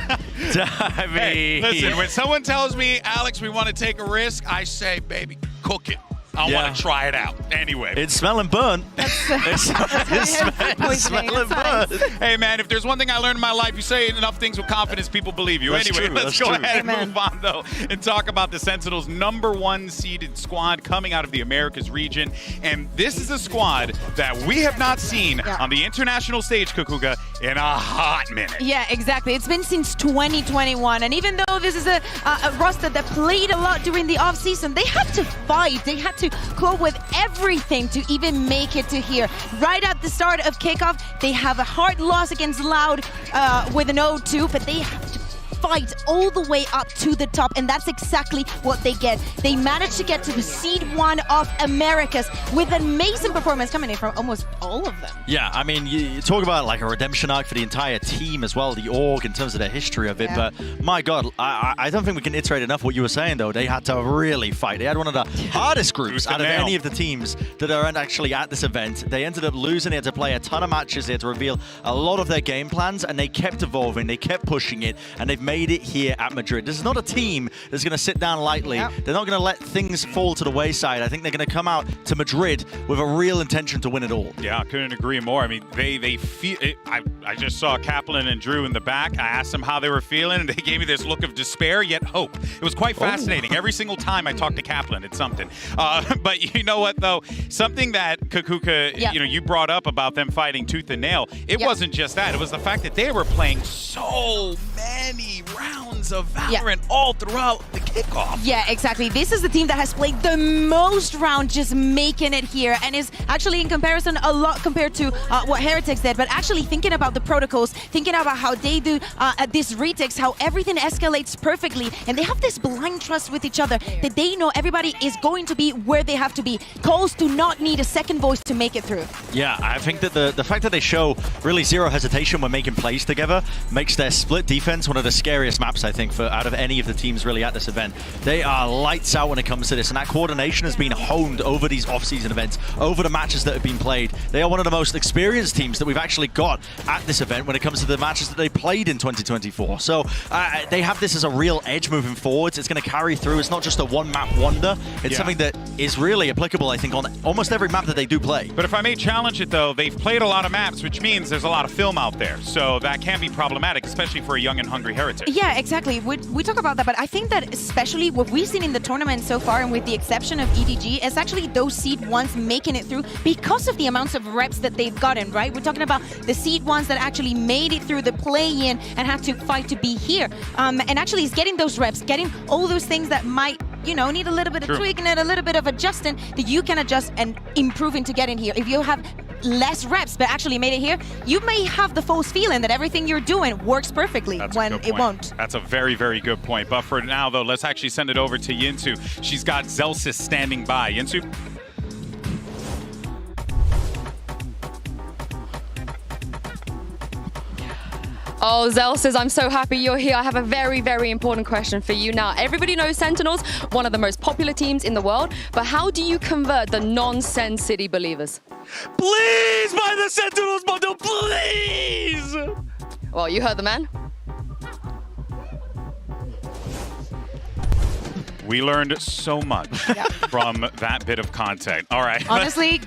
Hey, listen, when someone tells me, Alex, we want to take a risk, I say, baby, cook it. I want to try it out. Anyway. It's smelling burnt. It's smelling burnt. Hey, man, if there's one thing I learned in my life, you say enough things with confidence, people believe you. That's anyway, true, let's that's go true. ahead and Amen. move on, though, and talk about the Sentinels' #1 seeded squad coming out of the Americas region. And this is a squad that we have not seen on the international stage, Kakuga, in a hot minute. Yeah, exactly. It's been since 2021. And even though this is a roster that played a lot during the off-season, they had to fight. They had to go with everything to even make it to here. Right at the start of kickoff, they have a hard loss against Loud with an 0-2, but they have to fight all the way up to the top, and that's exactly what they get. They managed to get to the seed 1 of Americas with an amazing performance coming in from almost all of them. Yeah, I mean, you talk about like a redemption arc for the entire team as well, the org, in terms of the history of it. But my God, I don't think we can iterate enough what you were saying, though. They had to really fight. They had one of the hardest groups out of any of the teams that are actually at this event. They ended up losing. They had to play a ton of matches. They had to reveal a lot of their game plans, and they kept evolving. They kept pushing it, and they've made it here at Madrid. This is not a team that's going to sit down lightly. They're not going to let things fall to the wayside. I think they're going to come out to Madrid with a real intention to win it all. Yeah, I couldn't agree more. I mean, they feel it. I just saw Kaplan and Drew in the back. I asked them how they were feeling, and they gave me this look of despair yet hope. It was quite fascinating. Every single time I talked to Kaplan, it's something. But you know what, though? Something that Kakuka, you know, you brought up about them fighting tooth and nail. It wasn't just that. It was the fact that they were playing so many rounds of Valorant all throughout the kickoff. Yeah, exactly. This is the team that has played the most rounds, just making it here, and is actually in comparison a lot compared to what Heretics did. But actually thinking about the protocols, thinking about how they do this retakes, how everything escalates perfectly, and they have this blind trust with each other that they know everybody is going to be where they have to be. Calls do not need a second voice to make it through. Yeah, I think that the fact that they show really zero hesitation when making plays together makes their split defense one of the scariest maps, I think, for out of any of the teams really at this event. They are lights out when it comes to this, and that coordination has been honed over these off-season events, over the matches that have been played. They are one of the most experienced teams that we've actually got at this event when it comes to the matches that they played in 2024. So they have this as a real edge moving forwards. It's going to carry through. It's not just a one-map wonder. It's something that is really applicable, I think, on almost every map that they do play. But if I may challenge it, though, they've played a lot of maps, which means there's a lot of film out there. So that can be problematic, especially for a young and hungry Heretic. Yeah, exactly. We talk about that, but I think that especially what we've seen in the tournament so far, and with the exception of EDG, is actually those seed 1s making it through because of the amounts of reps that they've gotten, right? We're talking about the seed 1s that actually made it through the play-in and had to fight to be here. And actually is getting those reps, getting all those things that might, you know, need a little bit of tweaking and a little bit of adjusting that you can adjust and improving to get in here. If you have less reps but actually made it here, you may have the false feeling that everything you're doing works perfectly when it won't. That's a very, very good point. But for now, though, let's actually send it over to Yinsu. She's got Zelsis standing by. Yinsu? Oh, Zelsis, I'm so happy you're here. I have a very, very important question for you now. Everybody knows Sentinels, one of the most popular teams in the world, but how do you convert the non-Sen City believers? Please buy the Sentinels bundle, please! Well, you heard the man. We learned so much from that bit of content. All right. Honestly,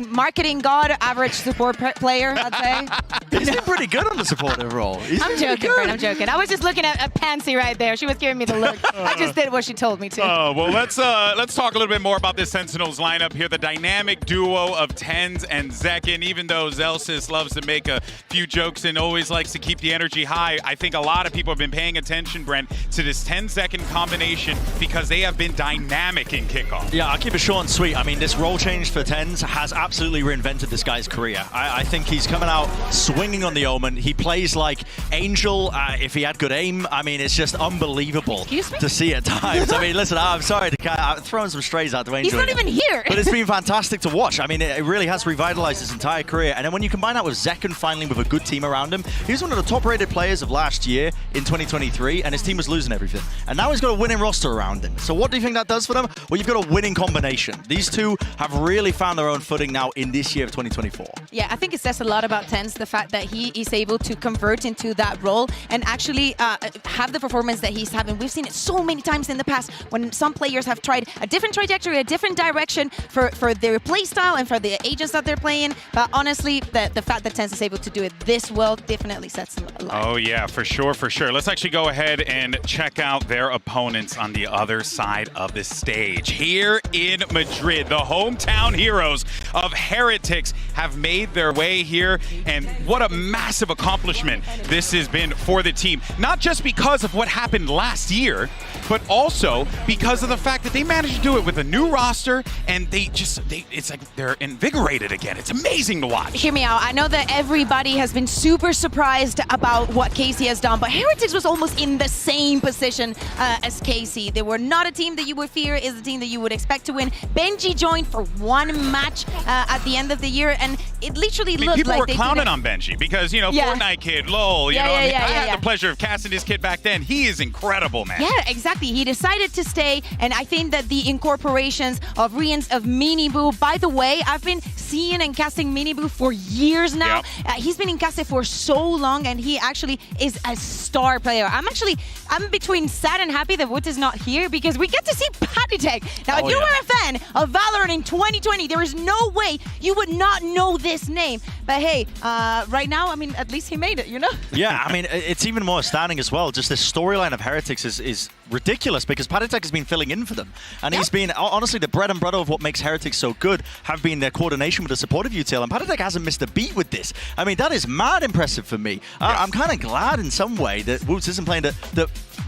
marketing god, average support player, I'd say. He's been pretty good on the supportive role. I'm joking, Brent, I'm joking. I was just looking at Pansy right there. She was giving me the look. I just did what she told me to. Well, let's talk a little bit more about this Sentinels lineup here. The dynamic duo of Tens and Zekin. Even though Zelsis loves to make a few jokes and always likes to keep the energy high, I think a lot of people have been paying attention, Brent, to this 10-second combination because they have been dynamic in kickoff. Yeah, I'll keep it short and sweet. I mean, this role change for Tens has absolutely reinvented this guy's career. I think he's coming out swinging on the Omen. He plays like Angel if he had good aim. I mean, it's just unbelievable to see at times. I mean, listen, I'm sorry to throw some strays out to Angel. He's not even here. But it's been fantastic to watch. I mean, it really has revitalized his entire career. And then when you combine that with Zekin finally with a good team around him, he was one of the top-rated players of last year in 2023, and his team was losing everything. And now he's got a winning roster around him. So what do you think that does for them? Well, you've got a winning combination. These two have really found their own footing now in this year of 2024. Yeah, I think it says a lot about Tens, the fact that he is able to convert into that role and actually have the performance that he's having. We've seen it so many times in the past when some players have tried a different trajectory, a different direction for their play style and for the agents that they're playing. But honestly, the fact that Tens is able to do it this well definitely sets them alight. Oh yeah, for sure, for sure. Let's actually go ahead and check out their opponents on the other side of the stage. Here in Madrid, the hometown heroes of Heretics have made their way here, and what a massive accomplishment this has been for the team. Not just because of what happened last year, but also because of the fact that they managed to do it with a new roster, and it's like they're invigorated again. It's amazing to watch. Hear me out. I know that everybody has been super surprised about what KC has done, but Heretics was almost in the same position as KC. They were not a team that you would fear, is a team that you would expect to win. Benji joined for one match at the end of the year, and it literally looked people like were clowning on Benji because, you know, Fortnite kid, lol, you know, I had the pleasure of casting this kid back then. He is incredible, man. Yeah, exactly. He decided to stay, and I think that the incorporations of Rians, of Miniboo, by the way, I've been seeing and casting Miniboo for years now. He's been in casting for so long, and he actually is a star player. I'm between sad and happy that Wood is not here because we get to see Patitech. Now, if you were a fan of Valorant in 2020, there is no way you would not know this name. But hey, right now, I mean, at least he made it, you know? Yeah, I mean, it's even more astounding as well. Just this storyline of Heretics is ridiculous because Patitech has been filling in for them. And he's been, honestly, the bread and butter of what makes Heretics so good have been their coordination with the supportive util. And Patitech hasn't missed a beat with this. I mean, that is mad impressive for me. I'm kind of glad in some way that Woots isn't playing, that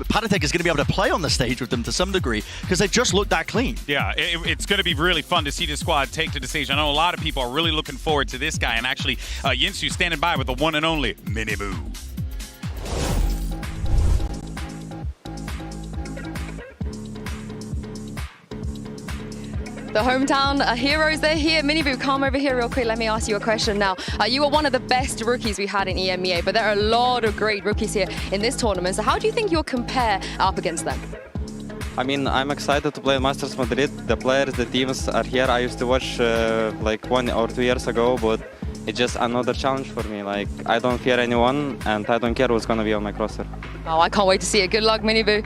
Patitech is going to be able to play on the stage with them to some degree because they've just looked that clean. Yeah, it's going to be really fun to see this squad take to the stage. I know a lot of people are really looking forward to this guy, and actually Yinsu standing by with the one and only Miniboo. The hometown heroes, they're here. Miniboo, come over here real quick. Let me ask you a question now. You were one of the best rookies we had in EMEA, but there are a lot of great rookies here in this tournament. So how do you think you'll compare up against them? I mean, I'm excited to play Masters Madrid. The players, the teams are here. I used to watch like 1 or 2 years ago, but it's just another challenge for me. Like, I don't fear anyone, and I don't care what's going to be on my roster. Oh, I can't wait to see it. Good luck, Miniboo.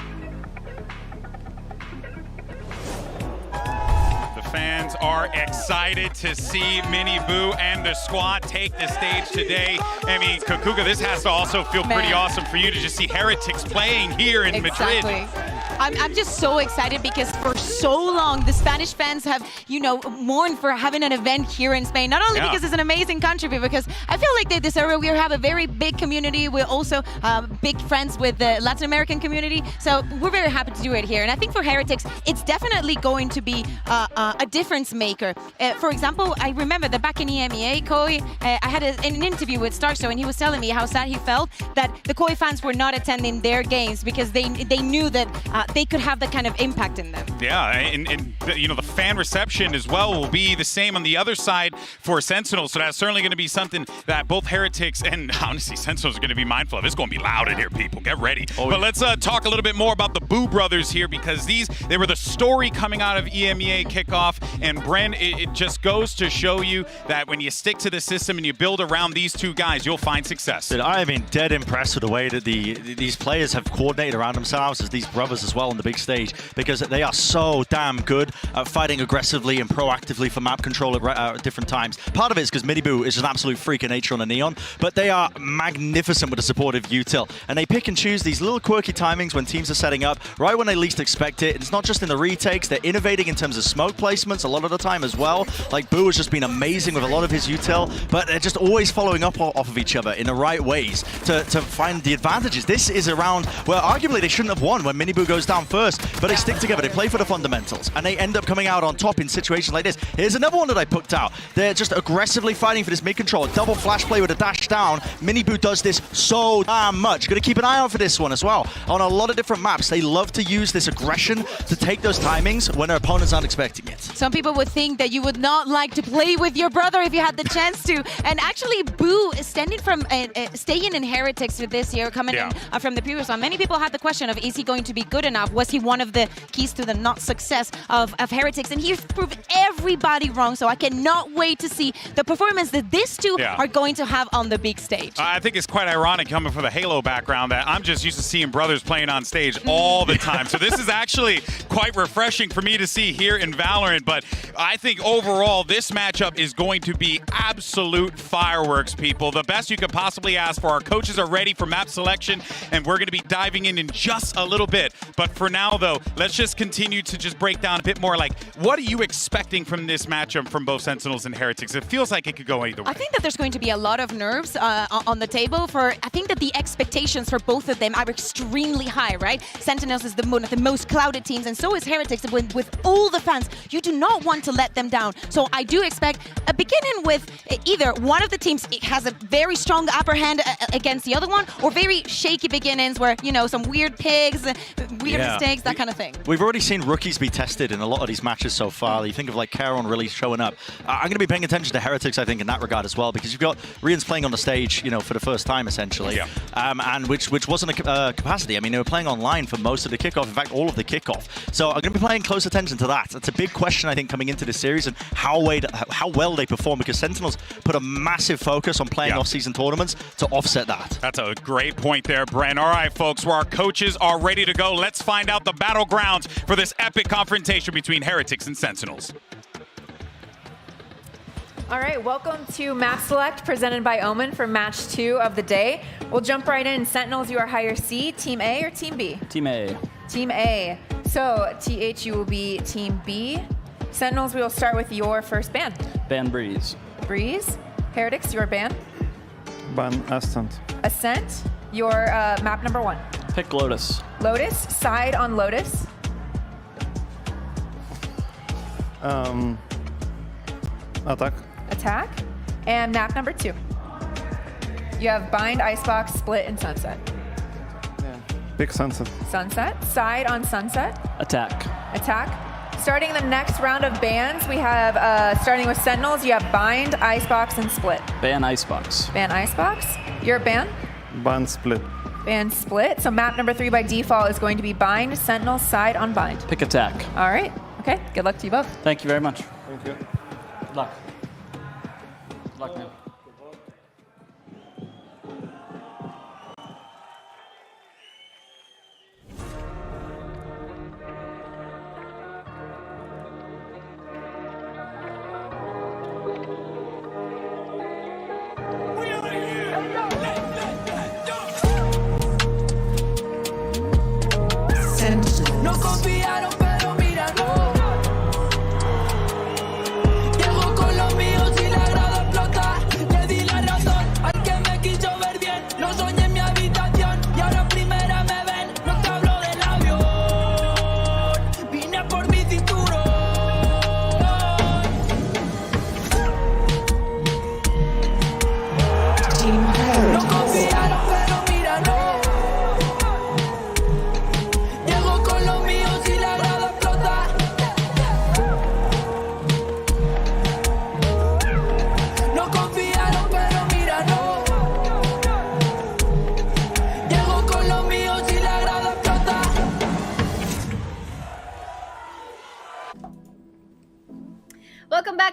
Fans are excited to see Miniboo and the squad take the stage today. I mean, Kakuga, this has to also feel pretty awesome for you to just see Heretics playing here in Madrid. I'm just so excited because for so long, the Spanish fans have, you know, mourned for having an event here in Spain. Not only because it's an amazing country, but because I feel like this area, we have a very big community. We're also big friends with the Latin American community. So we're very happy to do it here. And I think for Heretics, it's definitely going to be a difference maker. For example, I remember that back in EMEA, Koi, I had an interview with Starso, and he was telling me how sad he felt that the Koi fans were not attending their games because they knew that they could have that kind of impact in them. Yeah, and you know, the fan reception as well will be the same on the other side for Sentinels. So that's certainly going to be something that both Heretics and honestly Sentinels are going to be mindful of. It's going to be loud in here, people. Get ready. But let's talk a little bit more about the Boo brothers here because they were the story coming out of EMEA kickoff. And Bren, it just goes to show you that when you stick to the system and you build around these two guys, you'll find success. Dude, I have been dead impressed with the way that these players have coordinated around themselves as these brothers as well. well on the big stage because they are so damn good at fighting aggressively and proactively for map control at different times. Part of it is because Miniboo is an absolute freak of nature on a Neon, but they are magnificent with a supportive util. And they pick and choose these little quirky timings when teams are setting up, right when they least expect it. It's not just in the retakes, they're innovating in terms of smoke placements a lot of the time as well. Like, Boo has just been amazing with a lot of his util, but they're just always following up off of each other in the right ways to find the advantages. This is a round where arguably they shouldn't have won when Miniboo goes down first, but they stick together, they play for the fundamentals, and they end up coming out on top in situations like this. Here's another one that I picked out. They're just aggressively fighting for this mid control. Double flash play with a dash down. Miniboo does this so damn much. Gonna keep an eye out for this one as well. On a lot of different maps, they love to use this aggression to take those timings when their opponents aren't expecting it. Some people would think that you would not like to play with your brother if you had the chance to. And actually, Boo is staying in Heretics for this year, coming in from the previous one. Many people had the question of, is he going to be good enough? Was he one of the keys to the not success of Heretics? And he's proved everybody wrong. So I cannot wait to see the performance that these two are going to have on the big stage. I think it's quite ironic coming from the Halo background that I'm just used to seeing brothers playing on stage all the time. So this is actually quite refreshing for me to see here in Valorant. But I think overall, this matchup is going to be absolute fireworks, people. The best you could possibly ask for. Our coaches are ready for map selection, and we're going to be diving in just a little bit. But for now, though, let's just continue to just break down a bit more. Like, what are you expecting from this matchup from both Sentinels and Heretics? It feels like it could go either way. I think that there's going to be a lot of nerves on the table. I think that the expectations for both of them are extremely high, right? Sentinels is one of the most clouded teams, and so is Heretics. With all the fans, you do not want to let them down. So I do expect a beginning with either one of the teams has a very strong upper hand against the other one, or very shaky beginnings where, you know, some weird pigs, weird mistakes, that kind of thing. We've already seen rookies be tested in a lot of these matches so far. You think of like Caron really showing up. I'm going to be paying attention to Heretics, I think, in that regard as well, because you've got Rians playing on the stage, you know, for the first time essentially, and which wasn't a capacity. I mean, they were playing online for most of the kickoff, in fact, all of the kickoff. So I'm going to be paying close attention to that. It's a big question, I think, coming into this series and how well they perform, because Sentinels put a massive focus on playing off-season tournaments to offset that. That's a great point there, Brent. All right, folks, where our coaches are ready to go, let's find out the battlegrounds for this epic confrontation between Heretics and Sentinels. All right, welcome to Map Select presented by Omen for match 2 of the day. We'll jump right in. Sentinels, you are higher C, Team A or Team B? Team A. Team A. So, TH, you will be Team B. Sentinels, we will start with your first ban. Ban Breeze. Breeze. Heretics, your ban. Ban Ascent. Ascent, your map number 1. Pick Lotus. Lotus, side on Lotus. Attack. Attack. And map number 2. You have Bind, Icebox, Split, and Sunset. Pick Sunset. Sunset, side on Sunset. Attack. Attack. Starting the next round of bans, we have, starting with Sentinels, you have Bind, Icebox, and Split. Ban Icebox. Ban Icebox. Your ban? Ban Split. Ban Split. So map number 3 by default is going to be Bind, Sentinel, side on Bind. Pick Attack. All right. Okay. Good luck to you both. Thank you very much. Thank you. Good luck. Good luck, man. No confiaron, pero mira, no. Llego con los míos y la grada explota.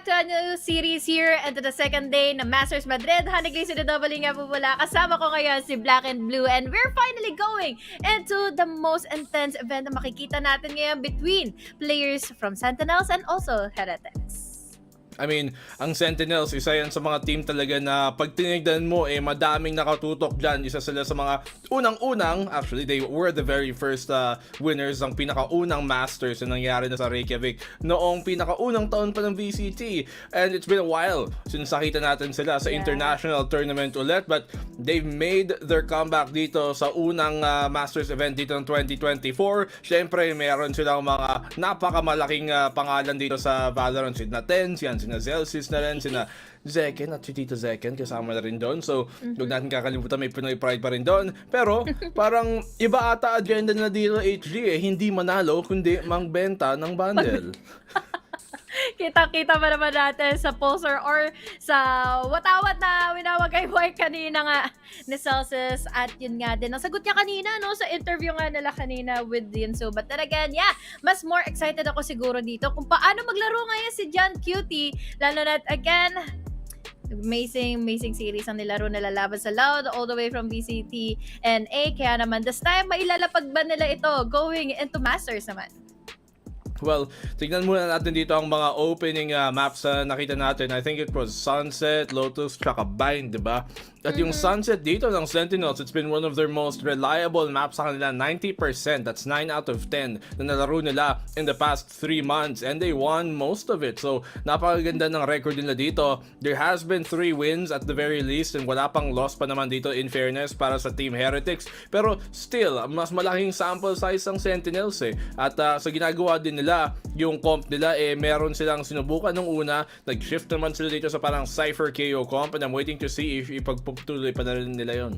to a new series here and to the second day ng Masters Madrid. Honeyglazee the double nga po pala. Kasama ko ngayon si Blackenblue and we're finally going into the most intense event na makikita natin ngayon between players from Sentinels and also Heretics. I mean, ang Sentinels, isa yan sa mga team talaga na pag tinignan mo, madaming nakatutok dyan. Isa sila sa mga unang-unang, actually, they were the very first winners ng pinakaunang Masters na nangyari na sa Reykjavik noong pinakaunang taon pa ng VCT. And it's been a while since nakita natin sila sa international tournament ulit. But they've made their comeback dito sa unang Masters event dito ng 2024. Siyempre, meron silang mga napakamalaking pangalan dito sa Valorant. Sina Tens, yan, sina Zelsis na rin, sina Zeken at si Tito Zeken kasama na rin doon. So, huwag natin kakalimutan, may Pinoy pride pa rin doon. Pero, parang iba ata agenda na dito HG hindi manalo, kundi mangbenta ng bundle. Kita-kita pa naman natin sa poster or sa watawat na winawagay-way kanina nga ni Celsius. At yun nga din, ang sagot niya kanina, no, sa interview nga nila kanina with Dinso. But then again, mas more excited ako siguro dito kung paano maglaro ngayon si John Cutie. Lalo na, again, amazing series ang nilaro nila laban sa Loud all the way from VCT and A. Kaya naman, this time, mailalapag ba nila ito going into Masters naman? Well, tignan muna natin dito ang mga opening maps na nakita natin. I think it was Sunset, Lotus, tsaka Bind, diba? At yung Sunset dito ng Sentinels, it's been one of their most reliable maps sa kanila. 90%, that's 9 out of 10 na nalaro nila in the past 3 months. And they won most of it. So, napakaganda ng record nila dito. There has been 3 wins at the very least. And wala pang loss pa naman dito in fairness para sa Team Heretics. Pero still, mas malaking sample size ang Sentinels At sa ginagawa din nila, yung comp nila, meron silang sinubukan nung una. Nag-shift naman sila dito sa parang Cypher KO comp. And I'm waiting to see if ipagpagtuloy pa na rin nila yon.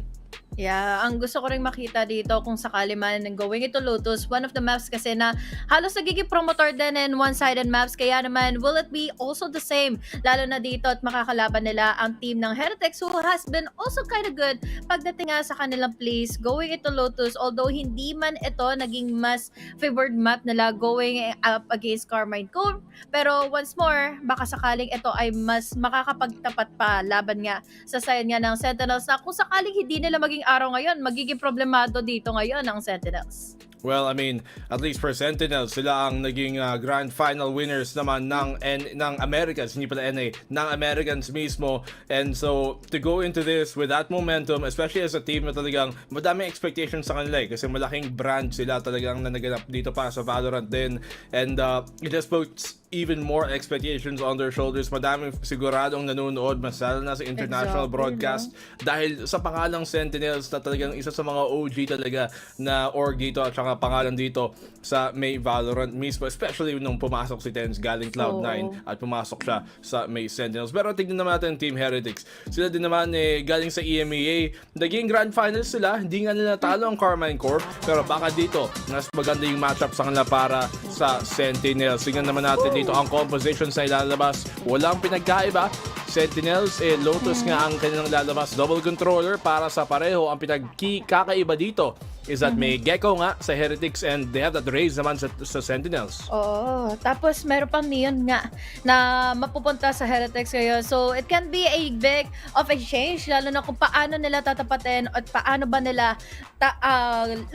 Yeah, ang gusto ko rin makita dito kung sakali man going into Lotus, one of the maps kasi na halos nagiging promotor din and one-sided maps, kaya naman will it be also the same lalo na dito at makakalaban nila ang team ng Heretics who has been also kind of good pagdating nga sa kanilang place going into Lotus, although hindi man ito naging mas favored map nila going up against Carmine Core, pero once more baka sakaling ito ay mas makakapagtapat pa laban nga sa side nga ng Sentinels na kung sakaling hindi nila maging araw ngayon, magiging problemado dito ngayon ang Sentinels. Well, I mean, at least for Sentinels, sila ang naging grand final winners naman ng Americans, hindi pala NA, ng Americans mismo. And so, to go into this with that momentum, especially as a team na talagang madaming expectations sa kanila kasi malaking brand sila talagang na naganap dito para sa Valorant din. And it just puts even more expectations on their shoulders. Madaming siguradong nanonood, masala na sa international broadcast dahil sa pangalang Sentinels na talagang isa sa mga OG talaga na org dito at saka pangalan dito sa May Valorant mismo, especially nung pumasok si Tens galing Cloud9 at pumasok siya sa May Sentinels. Pero tignan naman natin Team Heretics. Sila din naman galing sa EMEA. Naging grand finals sila, hindi nga nila talo ang Carmine Corp, pero baka dito mas maganda yung matchup sa kanila para sa Sentinels. Tingnan naman natin dito ang composition sa ilalabas. Walang pinagkaiba. Sentinels, Lotus nga ang kanilang lalabas. Double controller para sa pareho. Ang pinagkakaiba dito is that may Gecko nga sa Heretics and they have that Raze naman sa Sentinels. Oo. Tapos meron pang Neon nga na mapupunta sa Heretics ngayon. So it can be a big of a change lalo na kung paano nila tatapatin at paano ba nila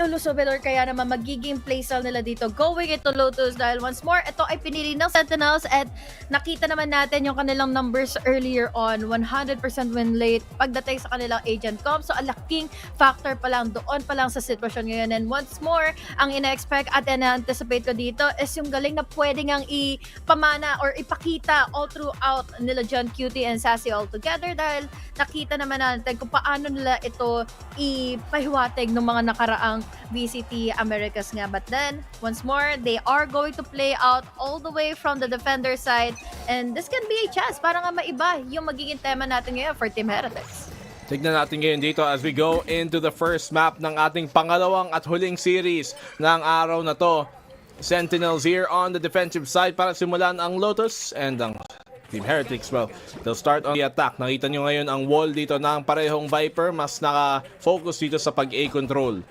lulusubin or kaya naman magiging playstyle nila dito going into Lotus dahil once more ito ay pinili ng Sentinels at nakita naman natin yung kanilang numbers earlier on 100% win rate pagdating sa kanilang agent comp. So ang laking factor pa lang doon pa lang sa sitwasyon ngayon. And once more, ang ina-expect at ina-anticipate ko dito is yung galing na pwede ngang ipamana or ipakita all throughout nila John Cutie and Sassy all together dahil nakita naman natin kung paano nila ito ipahiwatig ng mga nakaraang VCT Americas nga. But then, once more, they are going to play out all the way from the defender side and this can be a chance para nga maiba yung magiging tema natin ngayon for Team Heretics. Tignan natin ngayon dito as we go into the first map ng ating pangalawang at huling series ng araw na to. Sentinels here on the defensive side para simulan ang Lotus and ang Team Heretics. Well, they'll start on the attack. Nakita nyo ngayon ang wall dito ng parehong Viper. Mas naka-focus dito sa pag-A control.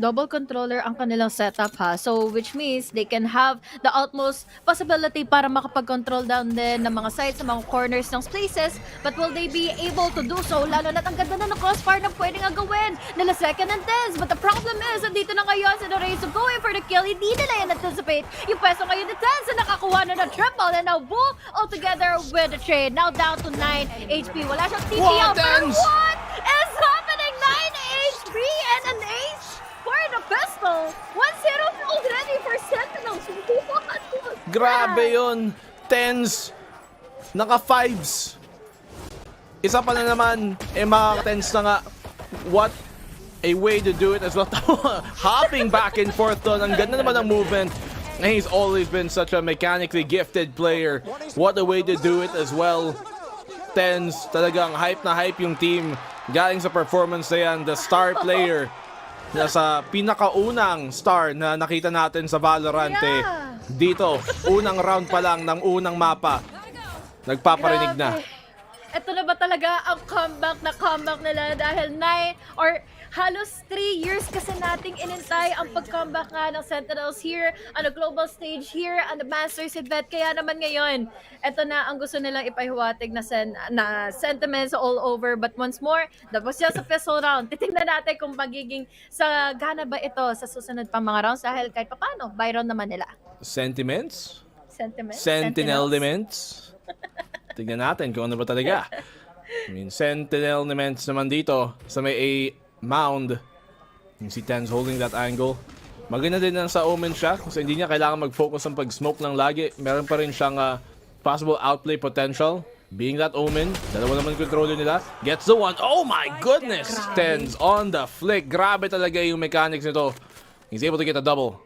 Double controller ang kanilang setup ha. So which means they can have the utmost possibility para makapag-control down din ng mga sides, ng mga corners ng places. But will they be able to do so? Lalo na't ang ganda na ng crossfire na pwede nga gawin nila second and tens. But the problem is, andito na ngayon si Lorenzo going for the kill. Hindi nila yan anticipate. Yung pwesto ngayon ni Tens na nakakuha na ng triple. And now Boo all together with the trade. Now down to 9 HP. Wala siyang TPL. But what is happening? 9 HP and an ace for the pistol. 1-0 already for Sentinels. What? Grabe yun. Tens. Naka-5s. Isa pa na naman. Maka-tens na nga. What a way to do it as well. Hopping back and forth doon. Ang ganda naman ng movement. And he's always been such a mechanically gifted player. What a way to do it as well. Tens. Talagang hype na hype yung team. Galing sa performance na yan. The star player. Sa pinakaunang star na nakita natin sa Valorant dito, unang round pa lang ng unang mapa, nagpaparinig na. Ito na ba talaga ang comeback nila dahil 9 or halos 3 years kasi nating inintay ang pag-comeback nga ng Sentinels here on the global stage here on the Masters event. Kaya naman ngayon, ito na ang gusto nilang ipahiwatig na sentiments all over. But once more, that was just a pistol round. Titingnan natin kung magiging sa gana ba ito sa susunod pang mga rounds dahil kahit papano, buy round naman nila. Sentiments? Sentinel elements? Tignan natin kung ano ba talaga. I mean, Sentinel elements naman dito sa may a mound. Yung si Tens holding that angle. Maganda din lang sa Omen siya kasi hindi niya kailangan mag-focus ang pag-smoke lang lagi. Meron pa rin siyang possible outplay potential. Being that Omen, dalawa naman controller nila. Gets the one. Oh my goodness! Tens on the flick. Grabe talaga yung mechanics nito. He's able to get a double.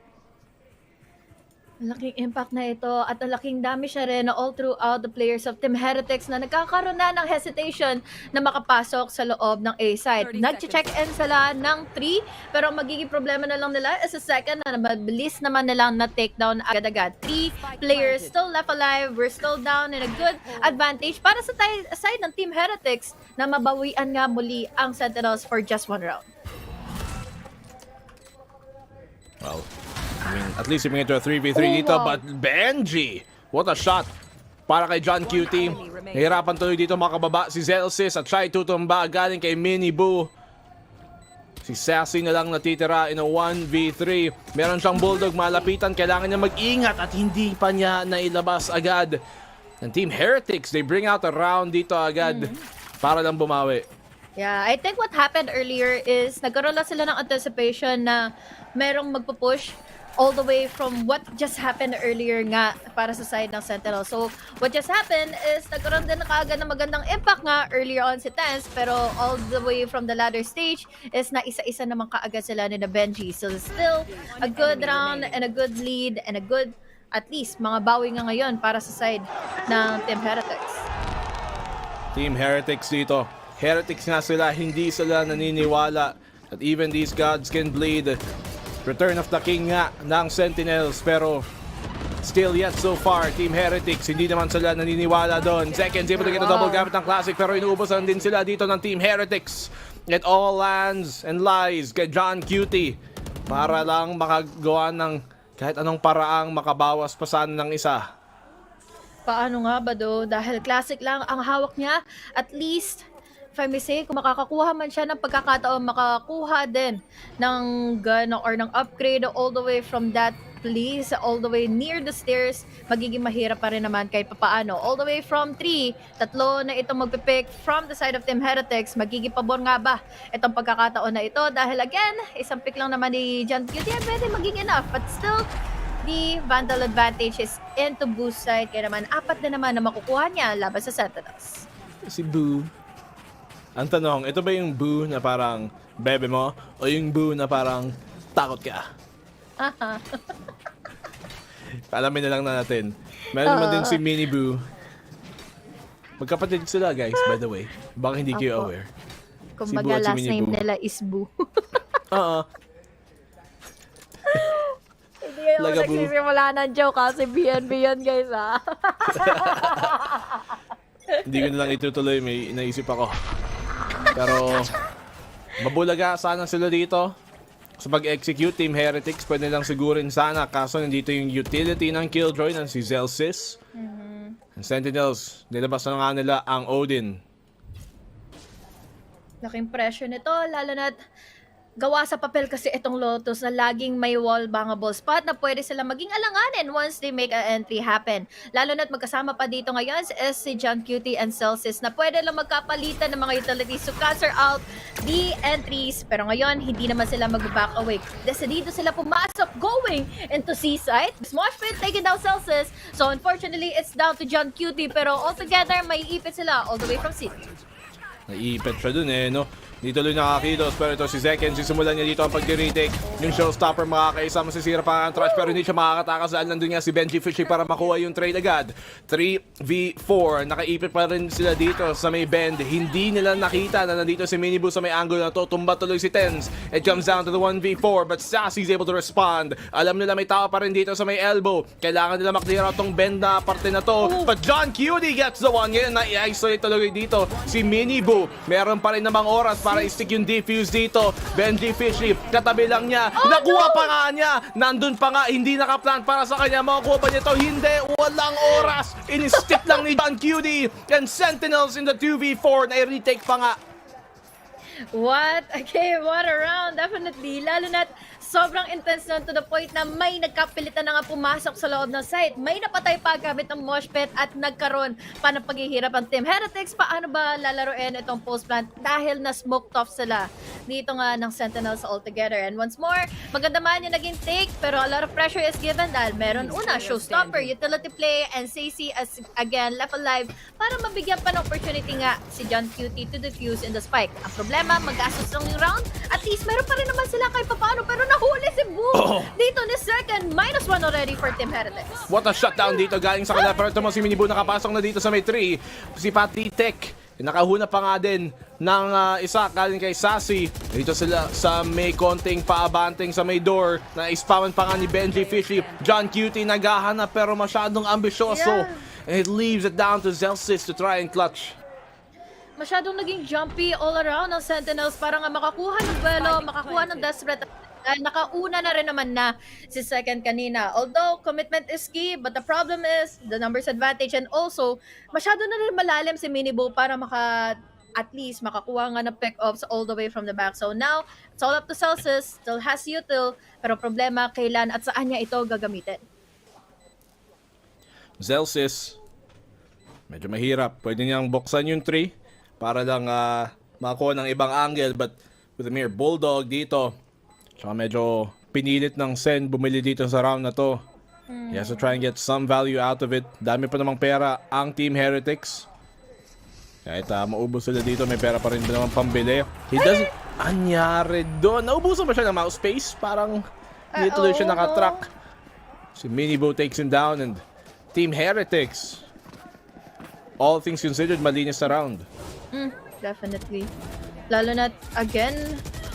Laking impact na ito at laking dami siya rin na all throughout the players of Team Heretics na nagkakaroon na ng hesitation na makapasok sa loob ng A-side. Nag-check-in sila ng 3 pero magiging problema na lang nila is a second na mabilis naman nilang na-takedown agad-agad. 3 players still left alive. We're still down in a good advantage para sa side ng Team Heretics na mabawian nga muli ang Sentinels for just 1 round. Well, I mean, at least we get to a 3v3 dito, but Benji, what a shot para kay John QT. Nahirapan tuloy dito makababa si Zelsis at siya tutumba galing kay Mini Boo. Si Sassy na lang natitira in a 1v3. Meron siyang Bulldog, malapitan, kailangan niya mag-ingat at hindi pa niya nailabas agad. And Team Heretics, they bring out a round dito agad para lang bumawi. Yeah, I think what happened earlier is nagkaroon lang sila ng anticipation na merong magpupush all the way from what just happened earlier nga para sa side ng Sentinel. So, what just happened is nagkaroon din na kaagad ng magandang impact nga earlier on si Tens, pero all the way from the ladder stage is na isa-isa naman kaagad sila ni na Benji. So, still a good round and a good lead and a good, at least, mga bawi nga ngayon para sa side ng Team Heretics. Team Heretics dito. Heretics nga sila, hindi sila naniniwala that even these gods can bleed. Return of the King nga ng Sentinels, pero still yet so far, Team Heretics, hindi naman sila naniniwala doon. Seconds, able to get a double gamit ng Classic, pero inuubusan din sila dito ng Team Heretics. It all lands and lies kay John Cutie para lang makagawa ng kahit anong paraang makabawas pa sana ng isa. Paano nga ba do? Dahil Classic lang ang hawak niya, at least if I may say, kung makakakuha man siya ng pagkakataon, makakuha din ng gun or ng upgrade all the way from that place, all the way near the stairs, magiging mahirap pa rin naman kahit papaano. All the way from 3, tatlo na itong magpipick from the side of Team Heretics, magiging pabor nga ba itong pagkakataon na ito? Dahil again, isang pick lang naman ni John Cutie, pwede maging enough, but still, the Vandal advantage is into Boo's side, kaya naman, 4 na naman na makukuha niya laban sa Sentinels. Si Boo. Ang tanong, ito ba yung Boo na parang bebe mo? O yung Boo na parang takot ka? Alamin na lang natin. Meron naman din si Mini Boo. Magkapatid sila guys, by the way. Baka hindi kayo aware. Kumbaga last name nila is Boo. Hindi ako nagsisimula ng joke kasi BNB yun guys ha. Hindi ko na lang itutuloy, may naisip ako. Pero mabulaga sana sila dito. sa pag-execute. Team Heretics pwede lang sigurin sana, kaso nandito yung utility ng Killjoy ng si Zelsis. And Sentinels, nilabas na nga nila ang Odin. Laking pressure nito, lalo na't gawa sa papel kasi itong Lotus na laging may wall bangable spot na pwede sila maging alanganin once they make an entry happen. Lalo na't magkasama pa dito ngayon si John Cutie and Celsius na pwede lang magkapalitan ng mga utilities to cancel out the entries. Pero ngayon, hindi naman sila mag-back away. Decidido sila pumasok going into C-side. Smosh pit taking down Celsius. So unfortunately, it's down to John Cutie. Pero altogether, may ipit sila all the way from C. Naipit siya dun no? Dito tuloy nakakilos, pero ito si Zeken, sisimulan niya dito ang pag-retake. Yung showstopper makakaisa, masisira pa ang trash, pero hindi siya makakatakas dahil nandun nga si Benji Fishy para makuha yung trade agad. 3v4, nakaipit pa rin sila dito sa may bend. Hindi nila nakita na nandito si Minibu sa may angle na to. Tumba tuloy si Tens. It comes down to the 1v4, but Sassy's able to respond. Alam nila may tao pa rin dito sa may elbow. Kailangan nila maklear out tong bend na parte na to. But John Cutie gets the one. Ngayon na-isolate tuloy dito si Minibu. Meron pa rin namang oras para i-stick yung defuse dito. Benji Fishy, katabi lang niya. Nakuha pa nga niya. Nandun pa nga, hindi nakaplan para sa kanya. Makukuha pa niya ito. Hindi, walang oras. In-stick lang ni John Cutie. And Sentinels in the 2v4 na i-retake pa nga. What a game, what a round, definitely. Lalo na't sobrang intense nun to the point na may nagkapilitan na nga pumasok sa loob ng site. May napatay pa gamit ng mosh pit at nagkaroon pa ng paghihirap ang Team Heretics. Paano ba lalaroin itong post plant dahil na smoked off sila dito nga ng Sentinels altogether. And once more, maganda man yung naging take, pero a lot of pressure is given dahil meron una, showstopper, utility play, and Sacy as again left alive para mabigyan pa ng opportunity nga si John Cutie to defuse in the spike. Ang problema, mag-gastos lang yung round. At least meron pa rin naman sila kahit papaano, pero nahuli si Boom dito ni second. -1 already for Team Heretics. What a shutdown dito galing sa kanila. Pero ito mo si Minibu nakapasok na dito sa may 3. Si Patty Tech. Nakahuna pa nga din ng isa galing kay Sassy. Dito sila sa may konting paabanteng sa may door. Na-spamman pa nga ni Benji Fishy. John Cutie naghahanap pero masyadong ambisyoso. And it leaves it down to Zelsis to try and clutch. Masyadong naging jumpy all around ng Sentinels para nga makakuha ng duelo, makakuha ng desperate. Nakauna na rin naman na si second kanina. Although commitment is key, but the problem is the numbers advantage and also masyado na rin malalim si Minibu para at least makakuha nga ng pick-offs all the way from the back. So now, it's all up to Celsius. Still has util, pero problema kailan at saan niya ito gagamitin. Zelsis, medyo mahirap. Pwede niyang buksan yung 3 para lang makakuha ng ibang angle, but with a mere bulldog dito, tsaka medyo pinilit ng Sen bumili dito sa round na to. He has to try and get some value out of it. Dami pa namang pera ang Team Heretics. Kahit maubos sila dito, may pera pa rin naman pambili. He doesn't... Anyari doon? Naubusan ba siya ng mouse space? Parang hindi tuloy siya nakatrack. Si Minibu takes him down and Team Heretics, all things considered, malinis na round. Definitely. Lalo na, again,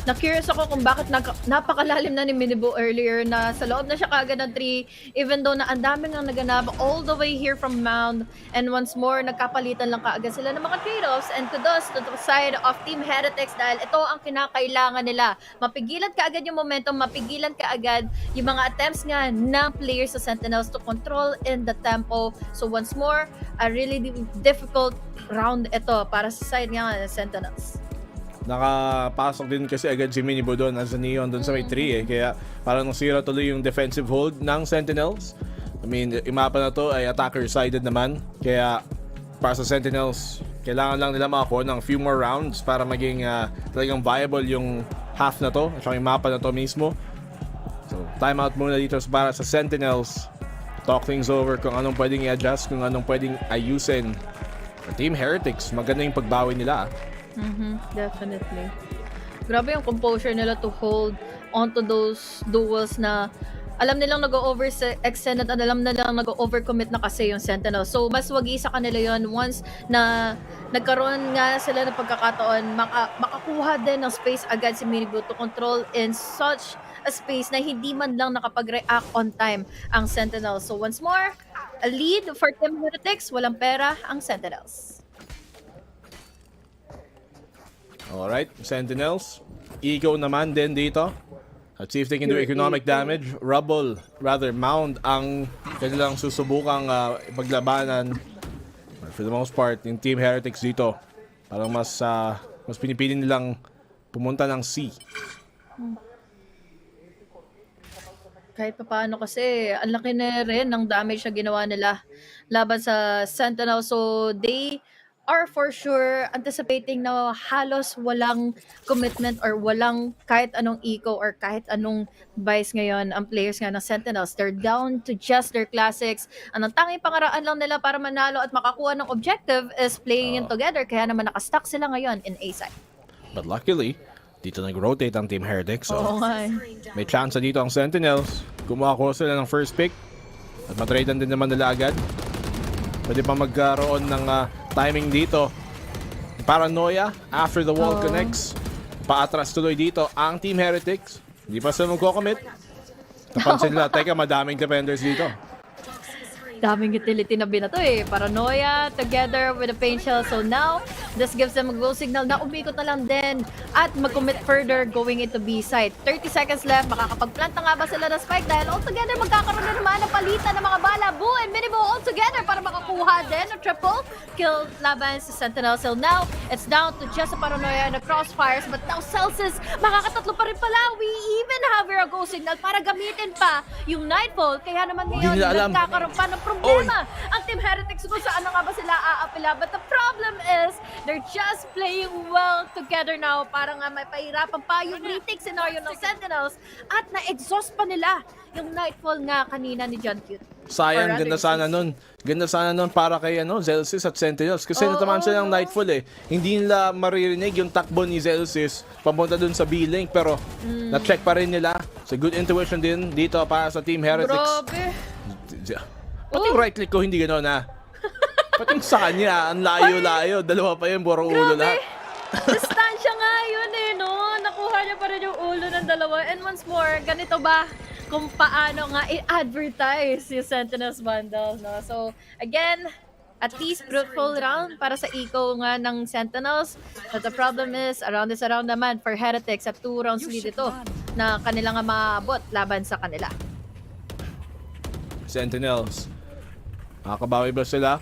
na-curious ako kung bakit napakalalim na ni Minibu earlier na sa loob na siya kagad ng 3 even though na ang daming ang naganap all the way here from Mound and once more nagkapalitan lang kaagad sila ng mga trade-offs and kudos to the side of Team Heretics dahil ito ang kinakailangan nila. Mapigilan kaagad yung momentum, mapigilan kaagad yung mga attempts nga ng players sa Sentinels to control in the tempo. So once more, a really difficult round ito para sa side nga ng Sentinels. Nakapasok din kasi agad si Minibu doon as a Neon doon sa may 3 kaya parang nasira tuloy yung defensive hold ng Sentinels. I mean, yung mapa na to ay attacker-sided naman kaya para sa Sentinels, kailangan lang nila makakuha ng few more rounds para maging talagang viable yung half na to at yung mapa na to mismo. So, timeout muna dito para sa Sentinels. Talk things over kung anong pwedeng i-adjust, kung anong pwedeng ayusin. For Team Heretics, maganda yung pagbawi nila. Definitely. Grabe yung composure nila to hold onto those duels na alam nilang nag-over-extend at alam nilang nag-overcommit na kasi yung Sentinel. So, mas wagi sa kanila yon once na nagkaroon nga sila ng pagkakataon, makakuha din ng space agad si Minibu to control in such a space na hindi man lang nakapag-react on time ang Sentinel. So, once more, a lead for Team Heretics. Walang pera ang Sentinels. Alright, Sentinels. Ego naman din dito. Let's see if they can do economic damage. Mound ang kanilang susubukang paglabanan. For the most part, yung Team Heretics dito, parang mas pinipili nilang pumunta ng C. Kahit pa paano kasi, ang laki na rin ng damage na ginawa nila laban sa Sentinels. So, they are for sure anticipating na halos walang commitment or walang kahit anong eco or kahit anong vice ngayon ang players nga ng Sentinels. They're down to just their classics. Ang tanging pangaraan lang nila para manalo at makakuha ng objective is playing it together. Kaya naman nakastuck sila ngayon in A side. But luckily, dito nag-rotate ang Team Heretics. So, may chance dito ang Sentinels. Kumuha sila ng first pick. At matradean din naman nila agad. Pwede pa magkaroon ng timing dito. Paranoia after the wall connects. Paatras tuloy dito ang Team Heretics. Hindi pa sila magko-commit. Napansin nila, teka, madaming defenders dito. Daming utility na binato eh. Paranoia together with the pain shell. So now, this gives them a go signal na umikot na lang din at mag-commit further going into B side. 30 seconds left. Makakapag-planta nga ba sila ng spike dahil all together magkakaroon na naman ng palitan ng mga bala. Boo and Minibo all together para makakuha din ng triple kill laban sa Sentinel. So now, it's down to just a Paranoia and a Crossfires. But now, Celsius, makakatatlo pa rin pala. We even have a go signal para gamitin pa yung Nightfall. Kaya naman ngayon, nagkakaroon pa ng problema ang Team Heretics kung saan na nga ba sila aapila. But the problem is, they're just playing well together now. Para nga may pahirapan pa yung retake scenario ng Sentinels at na-exhaust pa nila yung Nightfall nga kanina ni John Cute. Sayang, ganda sana nun. Ganda sana nun para kay Zelsis at Sentinels. Kasi natamaan sila ng Nightfall eh. Hindi nila maririnig yung takbo ni Zelsis papunta dun sa B-Link. Pero na-check pa rin nila. So good intuition din dito para sa Team Heretics. Grabe. Pati yung right click ko hindi gano'n na. Pati yung sa kanya, ang layo-layo. Dalawa pa yun, burong ulo lahat. Distansya nga yun eh, no? Nakuha niya pa rin yung ulo ng dalawa. And once more, ganito ba kung paano nga i-advertise yung Sentinels bundle, no? So, again, at least fruitful round para sa eco nga ng Sentinels. But the problem is, around naman for Heretics at 2 rounds lead ito na kanila nga maabot laban sa kanila. Sentinels. Makakabawi ba sila?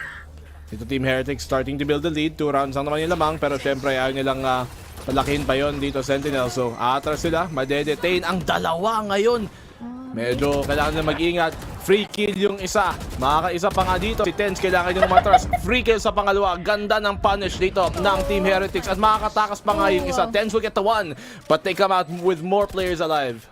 Ito Team Heretics starting to build the lead. 2 rounds lang naman yung lamang. Pero syempre ayaw nilang palakihin pa yon dito Sentinels. So aatras sila. Madedetain ang dalawa ngayon. Medyo kailangan na mag-ingat. Free kill yung isa. Makakaisa pa nga dito. Si Tens kailangan yung matras. Free kill sa pangalawa. Ganda ng punish dito ng Team Heretics. At makakatakas pa nga yung isa. Tens will get the 1. But they come out with more players alive.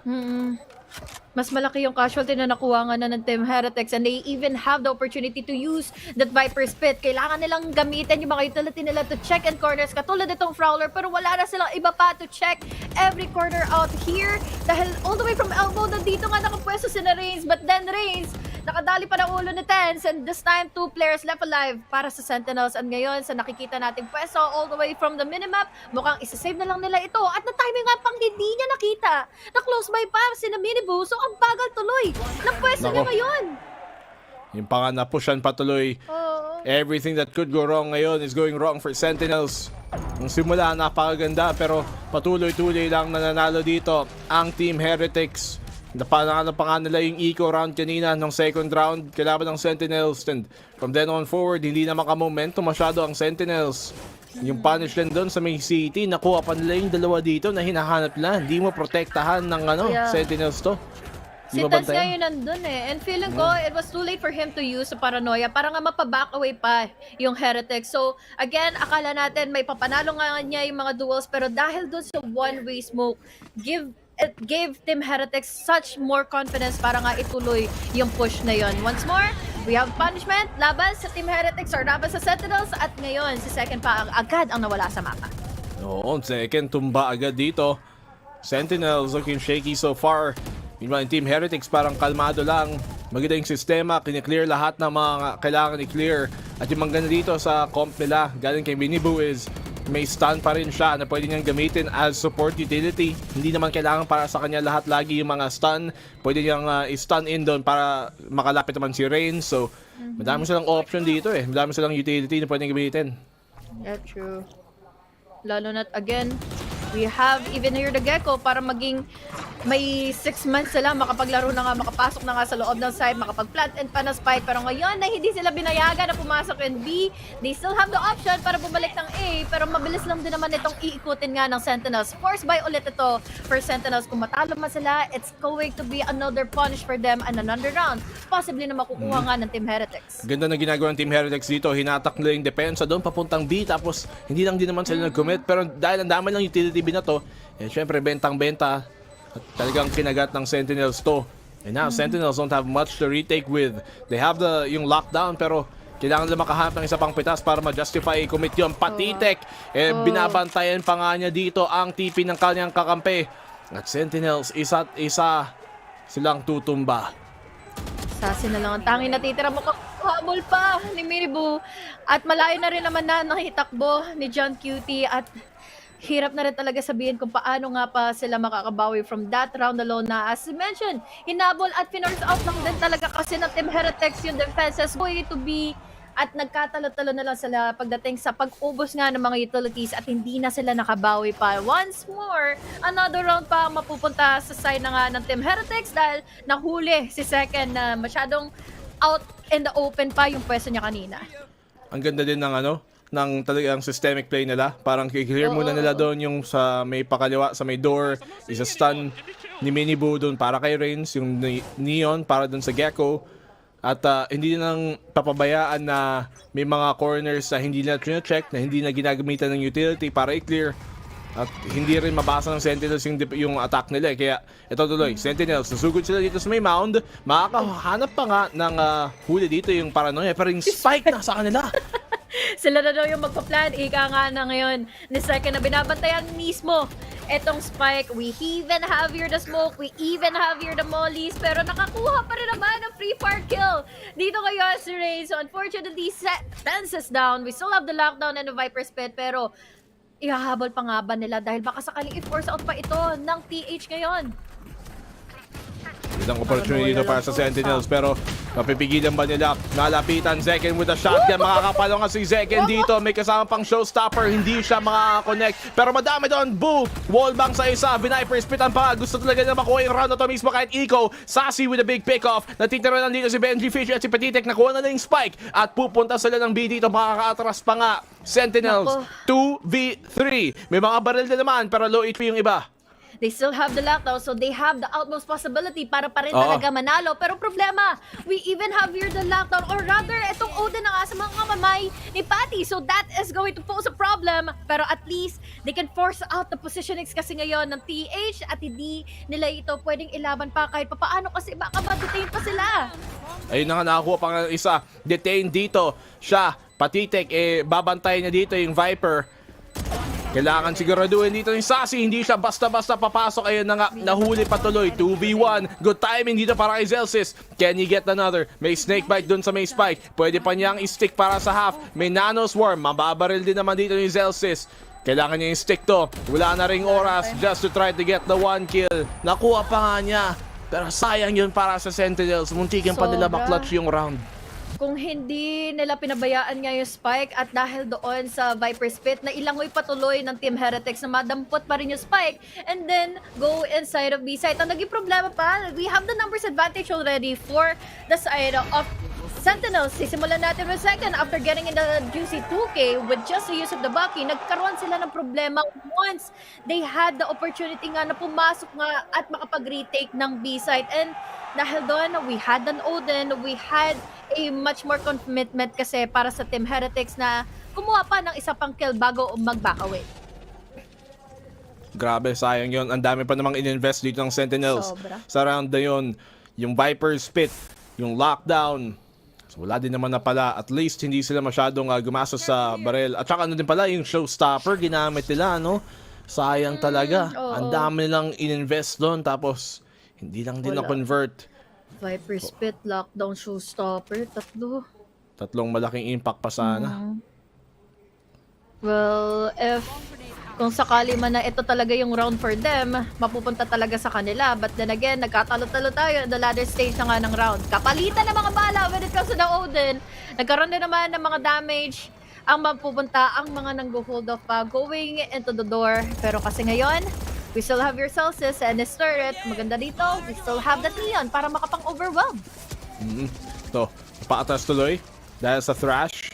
Mas malaki yung casualty na nakuha nga na ng Team Heretics and they even have the opportunity to use that Viper's Pit. Kailangan nilang gamitin yung mga utility nila to check in corners katulad itong Prowler pero wala na silang iba pa to check every corner out here dahil all the way from elbow nandito nga nakapwesto si na Reigns but then Reigns nakadali pa ng ulo ni Tens and this time 2 players left alive para sa Sentinels and ngayon sa nakikita nating pwesto all the way from the minimap mukhang isa-save na lang nila ito at na-timing nga pang hindi niya nakita na close by pa si na Minibu so ang bagal tuloy ng pwesto niya ngayon. Yung pa nga na-pushan patuloy. Everything that could go wrong ngayon is going wrong for Sentinels. Nung simula napakaganda pero patuloy-tuloy lang nananalo dito ang Team Heretics. Napanalo pa nga nila yung eco round kanina ng second round kalaban ng Sentinels and from then on forward hindi na makamomentum masyado ang Sentinels. Yung punish din doon sa may city nakuha pa nila yung dalawa dito na hinahanap nila. Hindi mo protektahan ng Sentinels to. Si Tens nga yun nandun eh. And feeling ko, it was too late for him to use sa Paranoia para nga mapaback away pa yung Heretics. So, again, akala natin may papanalo nga niya yung mga duels pero dahil doon sa one-way smoke, it gave Team Heretics such more confidence para nga ituloy yung push na yon. Once more, we have punishment laban sa Team Heretics or laban sa Sentinels at ngayon si second pa agad ang nawala sa mapa. Oo, second tumba agad dito. Sentinels looking shaky so far. Meanwhile, Team Heretics parang kalmado lang. Maganda yung sistema, kiniklear lahat ng mga kailangan i-clear. At yung maganda dito sa comp nila, galing kay Minibu is may stun pa rin siya na pwede niyang gamitin as support utility. Hindi naman kailangan para sa kanya lahat lagi yung mga stun. Pwede niyang i-stun in doon para makalapit naman si Reigns. So, madami silang option dito eh. Madami silang utility na pwede gamitin. Yeah, true. Lalo na't again, we have even here the Gecko para maging may 6 months sila makapaglaro na nga, makapasok na nga sa loob ng site, makapag-plant and pa na spike. Pero ngayon na hindi sila binayagan na pumasok in B, they still have the option para bumalik ng A. Pero mabilis lang din naman itong iikutin nga ng Sentinels. Force buy ulit ito for Sentinels. Kung matalo man sila, it's going to be another punish for them and another round. Possibly na makukuha nga ng Team Heretics. Ganda na ginagawa ng Team Heretics dito. Hinatak nila yung depensa doon papuntang B. Tapos hindi lang din naman sila nag-commit. Pero dahil ang dami lang utility B na to, syempre bentang-benta. At talagang kinagat ng Sentinels to. And now, Sentinels don't have much to retake with. They have yung lockdown, pero kailangan nila makahanap ng isa pang pitas para ma-justify i-commit yun. Patitek, binabantayan pa nga niya dito ang TP ng kanyang kakampi. At Sentinels, isa't isa silang tutumba. Sasi na lang ang tanging natitira, makahabol pa ni Minibu. At malayo na rin naman na nakitakbo ni John Cutie. At hirap na rin talaga sabihin kung paano nga pa sila makakabawi from that round alone na, as mentioned, hinabol at finors out lang din talaga kasi ng Team Heretics yung defenses going to be, at nagkatalo-talo na lang sila pagdating sa pag-ubos nga ng mga utilities at hindi na sila nakabawi pa. Once more, another round pa ang mapupunta sa side na nga ng Team Heretics dahil nahuli si Second na masyadong out in the open pa yung pwesto niya kanina. Ang ganda din ng ng talagang systemic play nila. Parang kiklear muna nila doon yung sa may pakaliwa, sa may door, isa-stun ni Minibu doon para kay Reigns, yung Neon para doon sa Gecko. At hindi nang papabayaan na may mga corners na hindi na check, na hindi na ginagamitan ng utility para i-clear. At hindi rin mabasa ng Sentinels yung attack nila. Kaya ito tuloy, Sentinels, nasugod sila dito sa may mound. Makakahanap pa nga ng huli dito yung paranoia. Pero yung spike na sa kanila. Sila na daw yung magpa-plan. Ika nga na ngayon ni Second na binabantayan mismo etong spike. We even have here the smoke. We even have here the mollies. Pero nakakuha pa rin naman ng free fire kill dito kay Ray. So unfortunately, fences down. We still have the lockdown and the Viper's Pit. Pero ihahabol pa nga ba nila dahil baka sakaling i-force out pa ito ng TH ngayon. Isang opportunity dito para sa Sentinels, pero mapipigilan ba nila? Nalapitan, Second with a shotgun. Makakapalo nga si Second dito. May kasama pang showstopper. Hindi siya makaka-connect. Pero madami doon. Boom! Wallbang sa isa. Viniper's pitan pa nga. Gusto talaga na makuha yung round na to mismo kahit Eco. Sassy with a big pick-off. Natitira lang dito si Benji Fisher at si Petitek. Nakuha na yung spike. At pupunta sila ng B dito. Makaka-atras pa nga. Sentinels, 2v3. May mga baril din naman, pero low HP yung iba. They still have the lockdown, so they have the utmost possibility para pa rin talaga manalo. Pero problema, we even have here the lockdown, or rather, itong Odin na nga sa mga mamay ni Patty. So that is going to pose a problem. Pero at least, they can force out the positionings kasi ngayon ng TH at hindi nila ito pwedeng ilaban pa kahit papaano kasi baka ma-detain pa sila. Ayun na nga, nakakuha pa nga isa. Detain dito. Siya, Patitek, babantayan niya dito yung Viper. Kailangan siguraduhin dito yung Sassy. Hindi siya basta-basta papasok. Ayun na nga, nahuli patuloy. 2v1. Good timing dito para kay Zelsis. Can he get another? May snakebite dun sa may spike. Pwede pa niyang i-stick para sa half. May nano swarm. Mababaril din naman dito yung Zelsis. Kailangan niya yung stick to. Wala na ring oras just to try to get the one kill. Nakuha pa nga niya. Pero sayang yun para sa Sentinels. Muntikin pa nila maklatch yung round. Kung hindi nila pinabayaan nga yung spike at dahil doon sa Viper's Pit na ilangoy patuloy ng Team Heretics na madampot pa rin yung spike and then go inside of B-site. Ang naging problema pa, we have the numbers advantage already for the side of Sentinels. Sisimulan natin with Second after getting in the juicy 2K with just the use of the Bucky. Nagkaroon sila ng problema once they had the opportunity nga na pumasok nga at makapag-retake ng B-site. And dahil doon, we had an Odin, we had a much more commitment kasi para sa Team Heretics na kumuha pa ng isa pang kill bago mag-back away. Grabe, sayang yun. Ang dami pa namang in-invest dito ng Sentinels. Sobra. Sa round na yun, yung Viper's Pit, yung lockdown. So, wala din naman na pala. At least hindi sila masyadong gumastos sa barrel. At saka ano din pala, yung showstopper, ginamit nila, no? Sayang talaga. Ang dami nilang in-invest doon. Tapos, hindi lang din na-convert. Viper's Pit, lockdown, showstopper, Tatlong malaking impact pa sana. Well, kung sakali man na ito talaga yung round for them, mapupunta talaga sa kanila. But then again, nagkatalo-talo tayo in the ladder stage na nga ng round. Kapalitan ng mga bala when it comes to the Odin. Nagkaroon din naman ng mga damage ang mapupunta ang mga nang-hold off pa going into the door. Pero kasi ngayon, We still have your Celsius and his turret. Maganda dito. We still have that Neon para makapang-overwhelm. Ito, paatras tuloy dahil sa Thrash.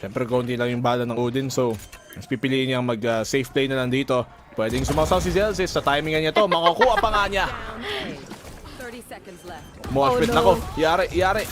Siyempre, konti lang yung bala ng Odin. So, mas pipiliin niyang mag-safe play na lang dito. Pwedeng sumasaw si Zelsis. Sa timingan niya to, makakuha pa nga niya. Moshpit na ko. Yari.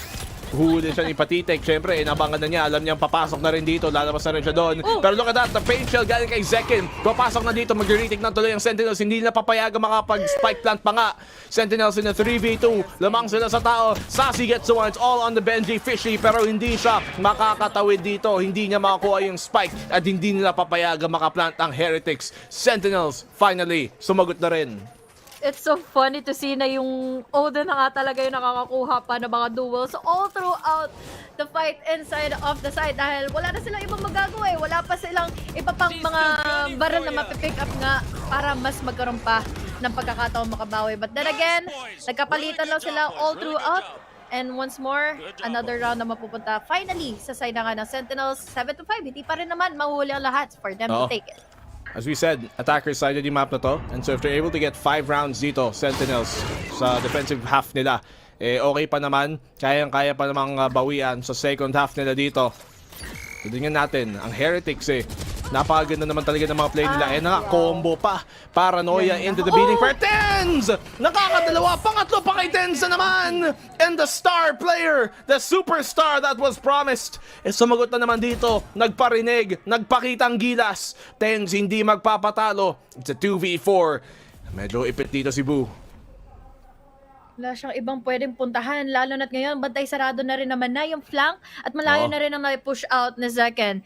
Huli siya ni Patitek. Siyempre, inabangan na niya. Alam niyang papasok na rin dito. Lalabas na rin siya doon. Pero look at that. The paint shell galing kay Zekin. Papasok na dito. Mag-retake na tuloy ang Sentinels. Hindi na papayagan makapag-spike plant pa nga. Sentinels in a 3v2. Lamang sila sa tao. Sassy gets the one. It's all on the Benji. Fishy. Pero hindi siya makakatawid dito. Hindi niya makakuha yung spike. At hindi nila papayagan makaplant ang Heretics. Sentinels, finally, sumagot na rin. It's so funny to see na yung Odin na nga talaga yung nakakakuha pa ng mga duels all throughout the fight inside of the site dahil wala na silang ibang magagawa eh. Wala pa silang iba pang mga barrel na mapipick up nga para mas magkaroon pa ng pagkakataon makabawi. But then again, nagkapalitan lang sila all throughout. And once more, another round na mapupunta finally sa side na nga ng Sentinels. 7-5, hindi pa rin naman mahuli ang lahat for them to take it. As we said, attackers sided yung map na to. And so if they're able to get 5 rounds dito, Sentinels, sa defensive half nila, okay pa naman. Kayang-kaya pa namang bawian sa second half nila dito. Tignan natin, ang Heretics napakaganda naman talaga ng mga play nila. Naka-combo pa. Paranoia into the beating for Tens! Nakakadalawa, pangatlo pa kay Tens na naman! And the star player, the superstar that was promised, sumagot na naman dito. Nagparinig, nagpakitang gilas. Tens hindi magpapatalo. It's a 2v4. Medyo ipit dito si Boo. Wala siyang ibang pwedeng puntahan, lalo na't ngayon, bantay sarado na rin naman na yung flank at malayo na rin ang na-push out ni Zekken.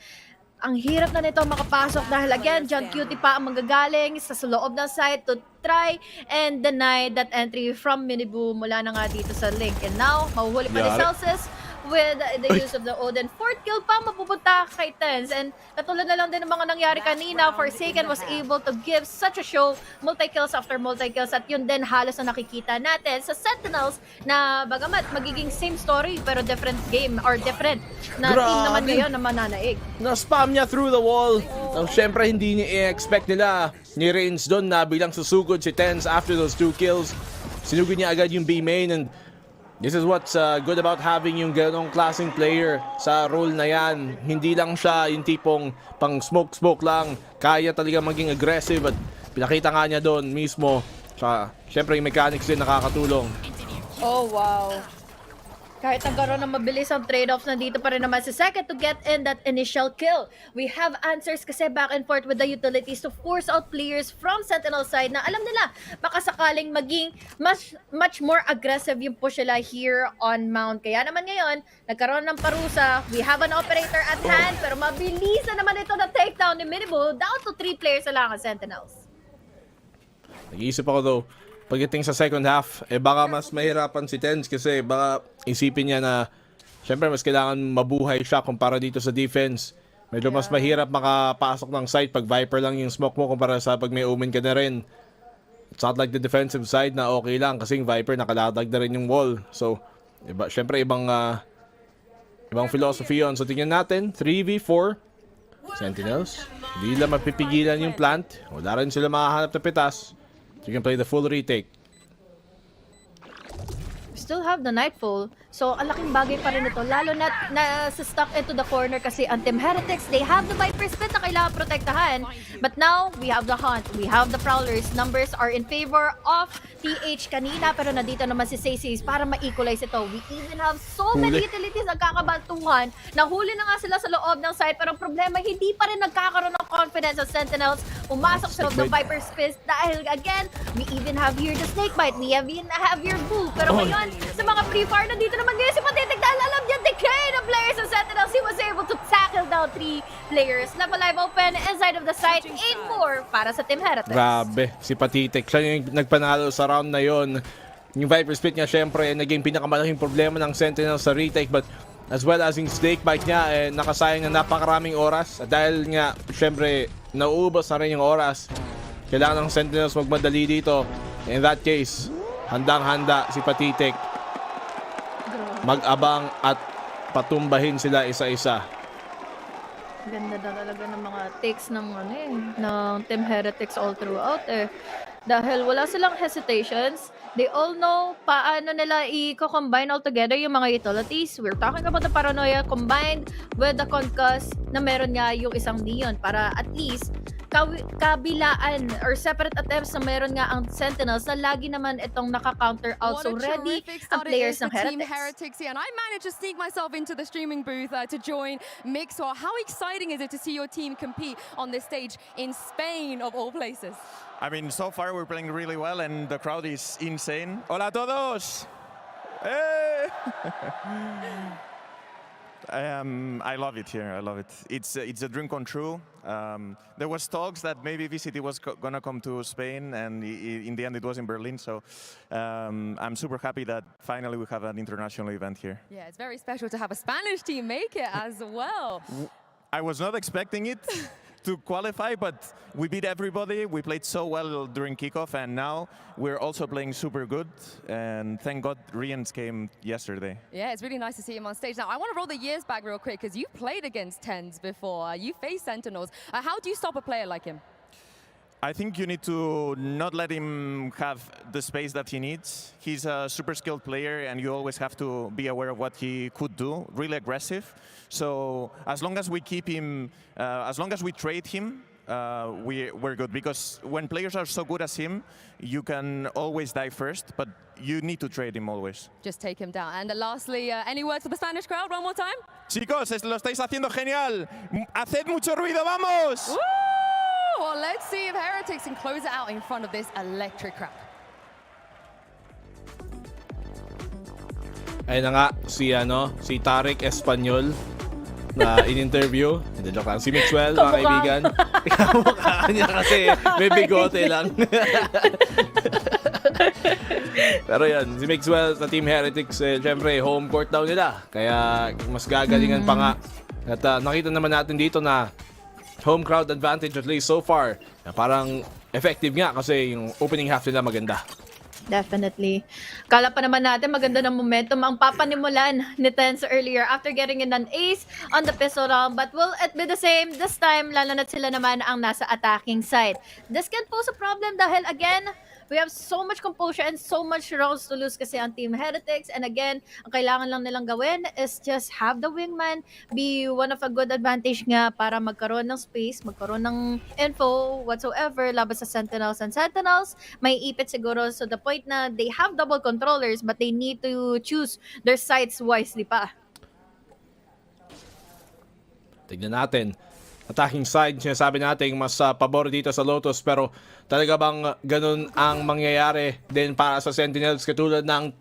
Ang hirap na nito makapasok dahil again, John Cutie pa ang manggagaling sa loob ng site to try and deny that entry from Minibu mula na nga dito sa link. And now, mahuhuli pa ni Celsius with the use of the Odin. 4th kill pa mapupunta kay Tens. And katulad na lang din ng mga nangyari kanina, Forsaken was able to give such a show, multi-kills after multi-kills. At yun din halos na nakikita natin sa Sentinels na bagamat magiging same story pero different game or different na team naman ngayon na mananaig. Na-spam niya through the wall. Siyempre hindi niya i-expect nila ni Reigns doon na bilang susugod si Tens after those 2 kills. Sinugod niya agad yung B main and this is what's good about having yung ganong klaseng player sa role na yan. Hindi lang siya yung tipong pang smoke lang. Kaya talaga maging aggressive at pinakita nga niya doon mismo. Siyempre yung mechanics din nakakatulong. Oh wow. Kahit nagkaroon ng mabilis ang trade-offs, nandito pa rin naman si Second to get in that initial kill. We have answers kasi back and forth with the utilities to force out players from Sentinel side na alam nila baka sakaling maging much more aggressive yung push nila here on Mount. Kaya naman ngayon, nagkaroon ng parusa. We have an operator at hand pero mabilis na naman ito na takedown ni Minibu. Down to 3 players na lang ang Sentinels. Nag-iisip ako though, pagdating sa second half, baka mas mahirapan si Tens kasi baka isipin niya na syempre mas kailangan mabuhay siya kumpara dito sa defense. Medyo mas mahirap makapasok ng site pag Viper lang yung smoke mo kumpara sa pag may Omen ka na rin. It's not like the defensive side na okay lang kasi yung Viper nakalatag na rin yung wall. So, syempre ibang philosophy yun. So, tingnan natin, 3v4 Sentinels. Hindi lang mapipigilan yung plant. Wala rin sila makahanap na pitas. So you can play the full retake. Still have the Nightfall. So, ang laking bagay pa rin ito. Lalo na stuck into the corner kasi ang Team Heretics, they have the Viper Split na kailangan protektahan. But now, we have the Hunt. We have the Prowlers. Numbers are in favor of TH kanina. Pero nandito naman si Sacy's para ma-equalize ito. We even have so many utilities ang kakabantuhan. Nahuli na nga sila sa loob ng site. Pero ang problema, hindi pa rin nagkakaroon ng confidence sa Sentinels. Pumasok sa loob ng Viper Split. Dahil again, we even have here the Snakebite. We even have your Boo. Pero ngayon, sa mga pre-fire, nandito naman ngayon si Patitik dahil alam niya decay ng players sa Sentinels. He was able to tackle down 3 players. Left alive open inside of the site. 8-4 para sa Team Heretics. Grabe, si Patitik. Siya yung nagpanalo sa round na yon. Yung Viper Split niya, syempre, naging pinakamalaking problema ng Sentinels sa retake. But as well as yung Snakebite niya, nakasayang ng napakaraming oras. At dahil nga, syempre, nauubos na rin yung oras. Kailangan ng Sentinels magmadali dito. In that case, handang-handa si Patitik mag-abang at patumbahin sila isa-isa. Ganda na talaga ng mga takes ng ng Team Heretics all throughout dahil wala silang hesitations. They all know paano nila i-combine all together yung mga utilities. We're talking about the Paranoia combined with the Concuss na meron nga yung isang Neon para at least kabilaan or separate attempts na meron nga ang Sentinels na lagi naman itong naka-counter out. So ready ang players ng Heretics. And I managed to sneak myself into the streaming booth to join Mixwell. How exciting is it to see your team compete on this stage in Spain of all places? I mean, so far we're playing really well and the crowd is insane. Hola a todos! Hey! I love it here. I love it. It's a dream come true. There was talks that maybe VCT was gonna come to Spain, and in the end it was in Berlin. So I'm super happy that finally we have an international event here. Yeah, it's very special to have a Spanish team make it as well. I was not expecting it to qualify, but we beat everybody. We played so well during kickoff, and now we're also playing super good. And thank God Rians came yesterday. Yeah, it's really nice to see him on stage. Now, I want to roll the years back real quick, because you've played against Tens before. You faced Sentinels. How do you stop a player like him? I think you need to not let him have the space that he needs. He's a super skilled player, and you always have to be aware of what he could do. Really aggressive. So as long as we keep him, as long as we trade him, we're good. Because when players are so good as him, you can always die first, but you need to trade him always. Just take him down. And lastly, any words for the Spanish crowd one more time? Chicos, lo estáis haciendo genial. Haced mucho ruido, vamos! Woo! Well, let's see if Heretics can close it out in front of this electric crowd. Ayun na nga, si Tarek Espanyol na in-interview. Hindi, joke lang. Si Mixwell, mga kaibigan. Kamukha niya kasi may bigote lang. Pero yan, si Mixwell sa Team Heretics, syempre, home court daw nila. Kaya mas gagalingan pa nga. At nakita naman natin dito na home crowd advantage, at least so far. Parang effective nga kasi yung opening half nila maganda. Definitely. Kala pa naman natin maganda ng momentum ang papanimulan ni Tens earlier after getting in an ace on the pistol round. But will it be the same this time, lalo na sila naman ang nasa attacking side? This can pose a problem dahil again, we have so much composure and so much rounds to lose kasi ang Team Heretics. And again, ang kailangan lang nilang gawin is just have the wingman be one of a good advantage nga para magkaroon ng space, magkaroon ng info, whatsoever, laban sa Sentinels. And Sentinels, may ipit siguro so the point na they have double controllers but they need to choose their sides wisely pa. Tignan natin. Attacking side, sinasabi natin mas pabor dito sa Lotus, pero talaga bang ganun ang mangyayari din para sa Sentinels katulad ng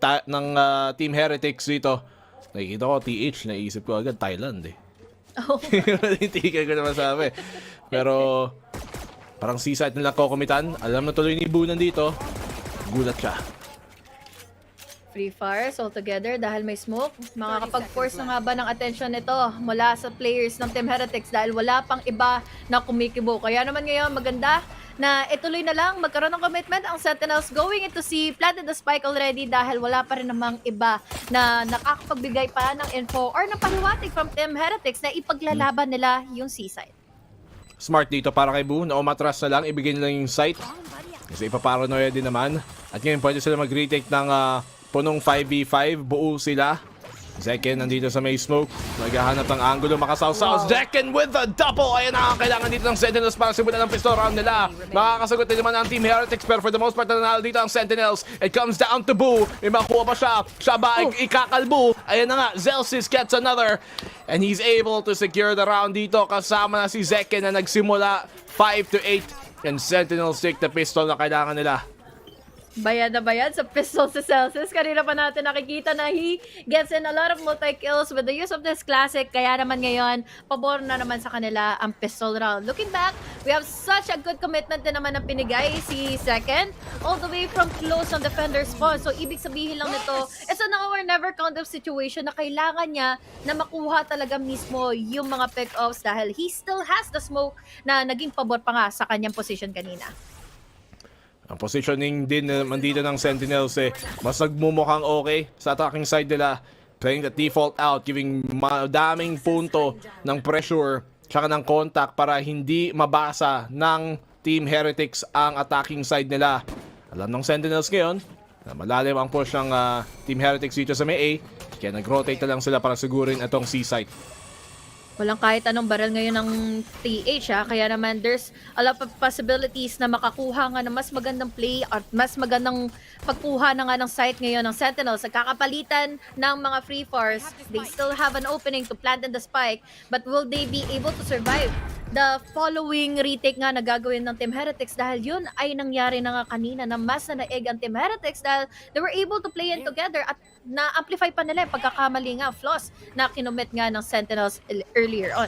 Team Heretics dito? Nakikita ko TH, naisip ko agad Thailand eh. Oh. Titigil ko naman sabi. Pero parang seaside nila kukumitan. Alam na tuloy ni Bunan dito. Gulat siya. Free fires altogether dahil may smoke. Makakapag-force na nga ba ng attention nito mula sa players ng Team Heretics dahil wala pang iba na kumikibo. Kaya naman ngayon maganda na ituloy na lang magkaroon ng commitment ang Sentinels going into C, planted the spike already dahil wala pa rin namang iba na nakakapagbigay pa ng info or ng pahiwatig from Team Heretics na ipaglalaban nila yung C-side. Smart dito para kay Bu na umatras na lang, ibigay nila yung sight. Kasi ipaparanoia din naman. At ngayon pwede sila mag-retake ng punong 5v5, buo sila. Zekken nandito sa may smoke. Naghahanap ng angulo, makasawsaw. Zekken with the double! Ayan na ang kailangan dito ng Sentinels para simulan ng pistol round nila. Makakasagot din naman ang Team Heretics, pero for the most part nanalo dito ang Sentinels. It comes down to Bu. May makuha pa siya. Siya ba ikakalbo? Ayan na nga, Zelsis gets another. And he's able to secure the round dito kasama na si Zekken na nagsimula 5-8. And Sentinels take the pistol na kailangan nila. Bayad na bayad sa pistol si Celsius. Kanina pa natin nakikita na he gets in a lot of multi-kills with the use of this classic. Kaya naman ngayon, pabor na naman sa kanila ang pistol round. Looking back, we have such a good commitment din naman ang pinigay si Second. All the way from close on defender spawn. So, ibig sabihin lang nito, it's a now or never kind of situation na kailangan niya na makuha talaga mismo yung mga pick-offs dahil he still has the smoke na naging pabor pa nga sa kanyang position kanina. Ang positioning din naman dito ng Sentinels mas nagmumukhang okay sa attacking side nila. Playing the default out, giving madaming punto ng pressure tsaka ng contact para hindi mabasa ng Team Heretics ang attacking side nila. Alam ng Sentinels ngayon na malalim ang push ng Team Heretics dito sa may A. Kaya nag-rotate na lang sila para sigurin itong C-site. Walang kahit anong barrel ngayon ng TH kaya naman there's a lot of possibilities na makakuha nga ng mas magandang play at mas magandang pagkuha na nga ng site ngayon ng Sentinels. Nagkakapalitan ng mga free fires. They still have an opening to plant in the spike, but will they be able to survive the following retake nga na gagawin ng Team Heretics? Dahil yun ay nangyari na nga kanina na mas na naeg ang Team Heretics dahil they were able to play in together at na-amplify pa nila yung pagkakamali nga, flaws na kinumit nga ng Sentinels earlier on.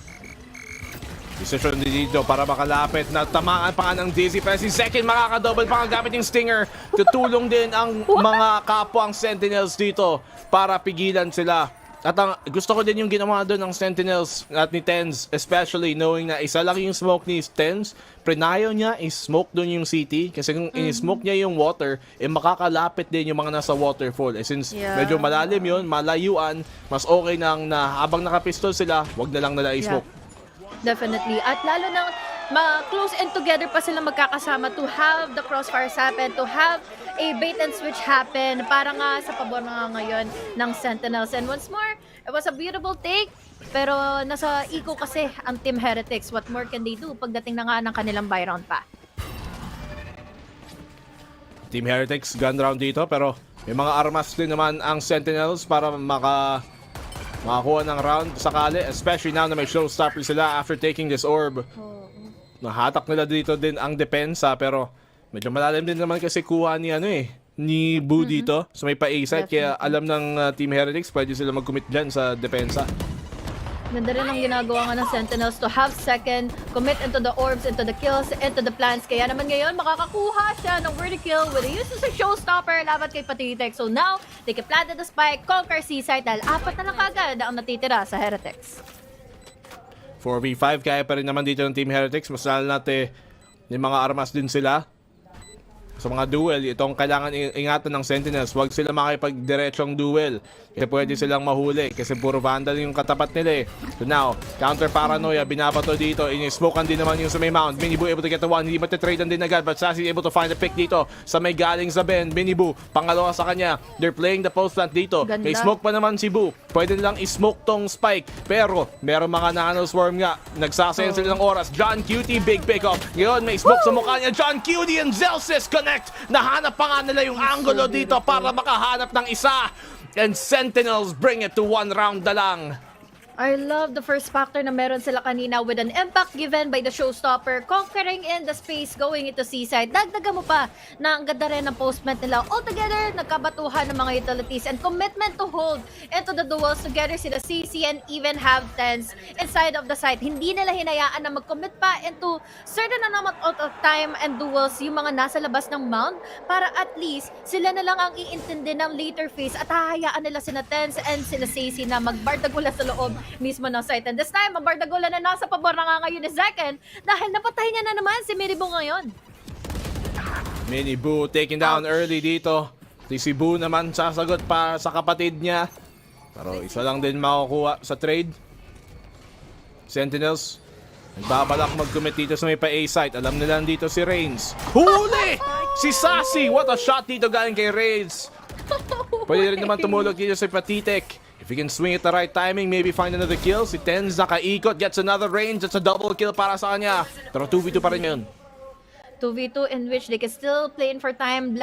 Decision din dito para makalapit na tamaan pa nga ng Dizzy. Pero si Second makakadouble pa nga gamit yung Stinger. Tutulong din ang mga kapwang Sentinels dito para pigilan sila. At gusto ko din yung ginawa doon ng Sentinels at ni Tens, especially knowing na isa lang yung smoke ni Tens. Prenayo niya is-smoke doon yung city kasi kung in-smoke niya yung water, makakalapit din yung mga nasa waterfall. Since medyo malalim yun, malayuan, mas okay nang na habang nakapistol sila, wag na lang nila i-smoke. Definitely. At lalo nang close and together pa sila magkakasama to have the crossfires happen, to have a bait and switch happen para nga sa pabor na ngayon ng Sentinels. And once more, it was a beautiful take, pero nasa eco kasi ang Team Heretics. What more can they do pagdating na nga ng kanilang buy round pa? Team Heretics gun round dito pero may mga armas din naman ang Sentinels para makakuha ng round sakali, especially now na may showstopper sila after taking this orb. Nahatak nila dito din ang depensa pero medyo malalim din naman kasi kuha ni Boo dito so may pa-A-site kaya alam ng Team Heretics pwede sila mag-commit dyan sa depensa. Ganda rin ang ginagawa nga ng Sentinels to have second, commit into the orbs, into the kills, into the plants. Kaya naman ngayon, makakakuha siya ng worthy kill with the use of a showstopper laban kay Patitek. So now, they can plant the spike, conquer C-site dahil 4 na lang kagad ang natitira sa Heretics. 4v5 kaya pa rin naman dito ng Team Heretics. Mas lalo natin yung mga armas din sila. Sa mga duel, itong kailangan ingatan ng Sentinels. Huwag sila makipag-diretsong duel. Kasi pwede silang mahuli. Kasi puro vandal yung katapat nila So now, counter paranoia. Binabato dito. In-smokean din naman yung sa may mount. Minibu able to get the one. Hindi matitradean din agad. But Sassy able to find a pick dito. Sa may galing sa Ben. Minibu, pangalawa sa kanya. They're playing the post plant dito. Ganda. May smoke pa naman si Boo. Pwede nilang i-smoke tong spike. Pero, meron mga nanoswarm nga. Nagsasayang sila ng oras. John Cutie, big pick up. Ngayon, may smoke sa mukha niya. John Cutie and Zelsis connect. Nahanap pa nga nila yung angulo dito para makahanap ng isa. And Sentinels bring it to 1 round na lang. I love the first factor na meron sila kanina with an impact given by the showstopper, conquering in the space, going into C-side. Dagdagan mo pa na ang ganda rin ng postment nila. Altogether, nagkabatuhan ng mga utilities and commitment to hold into the duels together sila CC and even have Tens inside of the site. Hindi nila hinayaan na mag-commit pa into certain amount of time and duels yung mga nasa labas ng mount para at least sila na lang ang iintindi ng later phase at hahayaan nila sila Tens and sila CC na magbardagula sa loob mismo ng site. And this time, mabardagula na nasa pabor na nga ngayon ni Zekken dahil napatay niya na naman si Minibu ngayon. Minibu taken down early dito. Si Boo naman sasagot pa sa kapatid niya. Pero isa lang din makukuha sa trade. Sentinels nagbabalak mag-commit dito sa may pa-A site. Alam nila dito si Reigns. Huli! Si Sassy! What a shot dito galing kay Reigns. Pwede rin naman tumulog dito sa Patitek. If he can swing at the right timing, maybe find another kill. Si Tens nakaikot, gets another range. That's a double kill para sa kanya. Pero 2v2 pa rin yun. 2v2 in which they can still play in for time,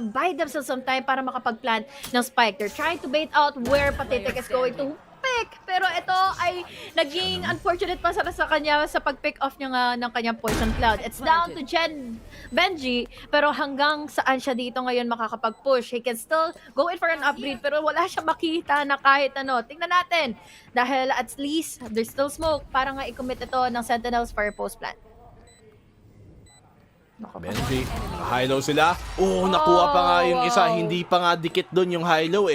buy themselves some time para makapag-plant ng spike. They're trying to bait out where Patitek is going to pick. Pero ito ay naging unfortunate pa sa kanya sa pag-pick off niya ng kanyang poison cloud. It's down to Benji, pero hanggang saan siya dito ngayon makakapag-push. He can still go in for an upgrade, pero wala siya makita na kahit ano. Tingnan natin. Dahil at least there's still smoke para nga i-commit ito ng Sentinels for post plant. Benji, high-low sila. Nakuha pa nga yung isa. Hindi pa nga dikit doon yung high-low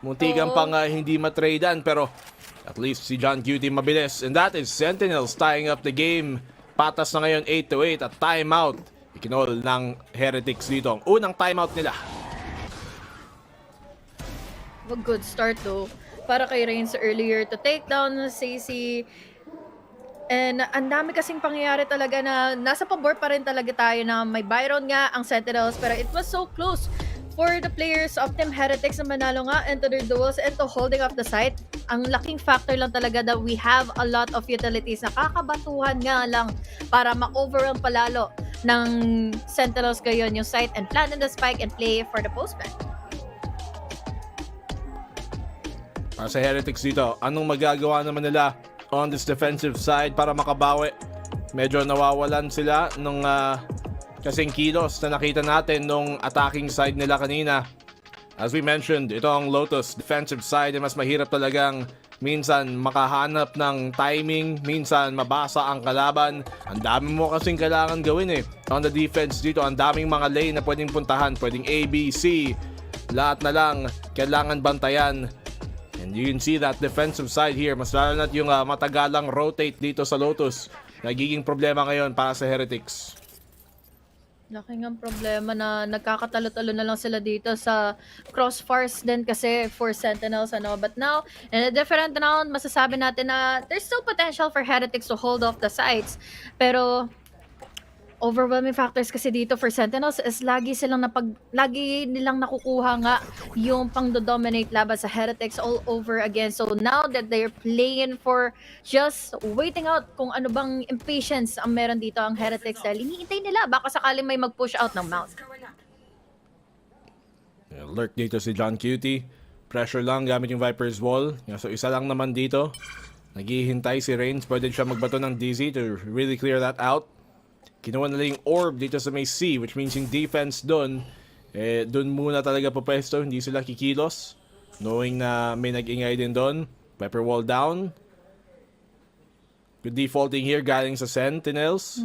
Muntikan pa nga hindi matradean pero at least si John Cutie mabilis. And that is Sentinels tying up the game. Patas na ngayon 8-8 at timeout. Ikinol ng Heretics dito. Ang unang timeout nila. A good start though para kay Reigns earlier to take down CC. And ang dami kasing pangyayari talaga na nasa pabor pa rin talaga tayo na may Byron nga ang Sentinels, pero it was so close for the players of Team Heretics na manalo nga into their duels and to holding up the site. Ang laking factor lang talaga that we have a lot of utilities na kakabatuhan nga lang para ma-overwhelm palalo ng Sentinels ngayon yung site and plan in the spike and play for the postman. Para sa Heretics dito, anong magagawa naman nila on this defensive side para makabawi? Medyo nawawalan sila nung kasing kilos na nakita natin nung attacking side nila kanina. As we mentioned, ito ang Lotus defensive side ay mas mahirap talagang minsan makahanap ng timing, minsan mabasa ang kalaban. Ang dami mo kasing kailangan gawin on the defense dito, ang daming mga lane na pwedeng puntahan, pwedeng A, B, C. Lahat na lang kailangan bantayan. And you can see that defensive side here, mas lalo na't yung matagalang rotate dito sa Lotus. Nagiging problema ngayon para sa Heretics. Laki ng problema na nagkakatalo-talo na lang sila dito sa crossfires din kasi for Sentinels. But now, in a different round, masasabi natin na there's still potential for Heretics to hold off the sides. Pero overwhelming factors kasi dito for Sentinels is lagi nilang nakukuha nga yung pang-dominate laban sa Heretics all over again. So now that they're playing for just waiting out kung ano bang impatience ang meron dito ang Heretics dahil iniintay nila baka sakaling may mag-push out ng mount. Lurk dito si John Cutie. Pressure lang gamit yung Viper's Wall. So isa lang naman dito. Naghihintay si Reigns. Pwede siya magbato ng DZ to really clear that out. Kinuha nila yung orb dito sa may C, which means yung defense doon, doon muna talaga papwesto, hindi sila kikilos. Knowing na may nag-ingay din doon. Viper wall down. Good defaulting here galing sa Sentinels.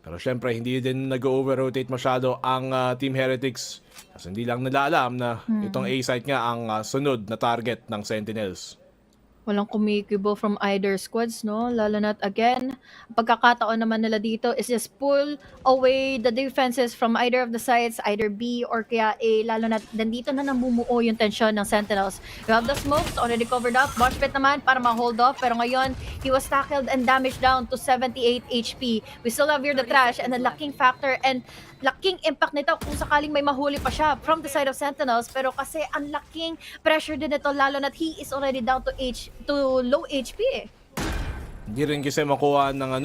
Pero syempre, hindi din nag-over-rotate masyado ang Team Heretics. Kasi hindi lang nila alam na itong A-site nga ang sunod na target ng Sentinels. Walang kumikibo from either squads, no? Lalo na't again, pagkakataon naman nila dito is just pull away the defenses from either of the sides, either B or kaya A. Lalo na't nandito na namumuo yung tension ng Sentinels. You have the smokes already covered up. Moshpit naman para ma-hold off. Pero ngayon, he was tackled and damaged down to 78 HP. We still have here the trash and the lacking factor and laking impact nito kung sakaling may mahuli pa siya from the side of Sentinels, pero kasi ang laking pressure din ito lalo na't he is already down to low HP Hindi rin kasi makuha ng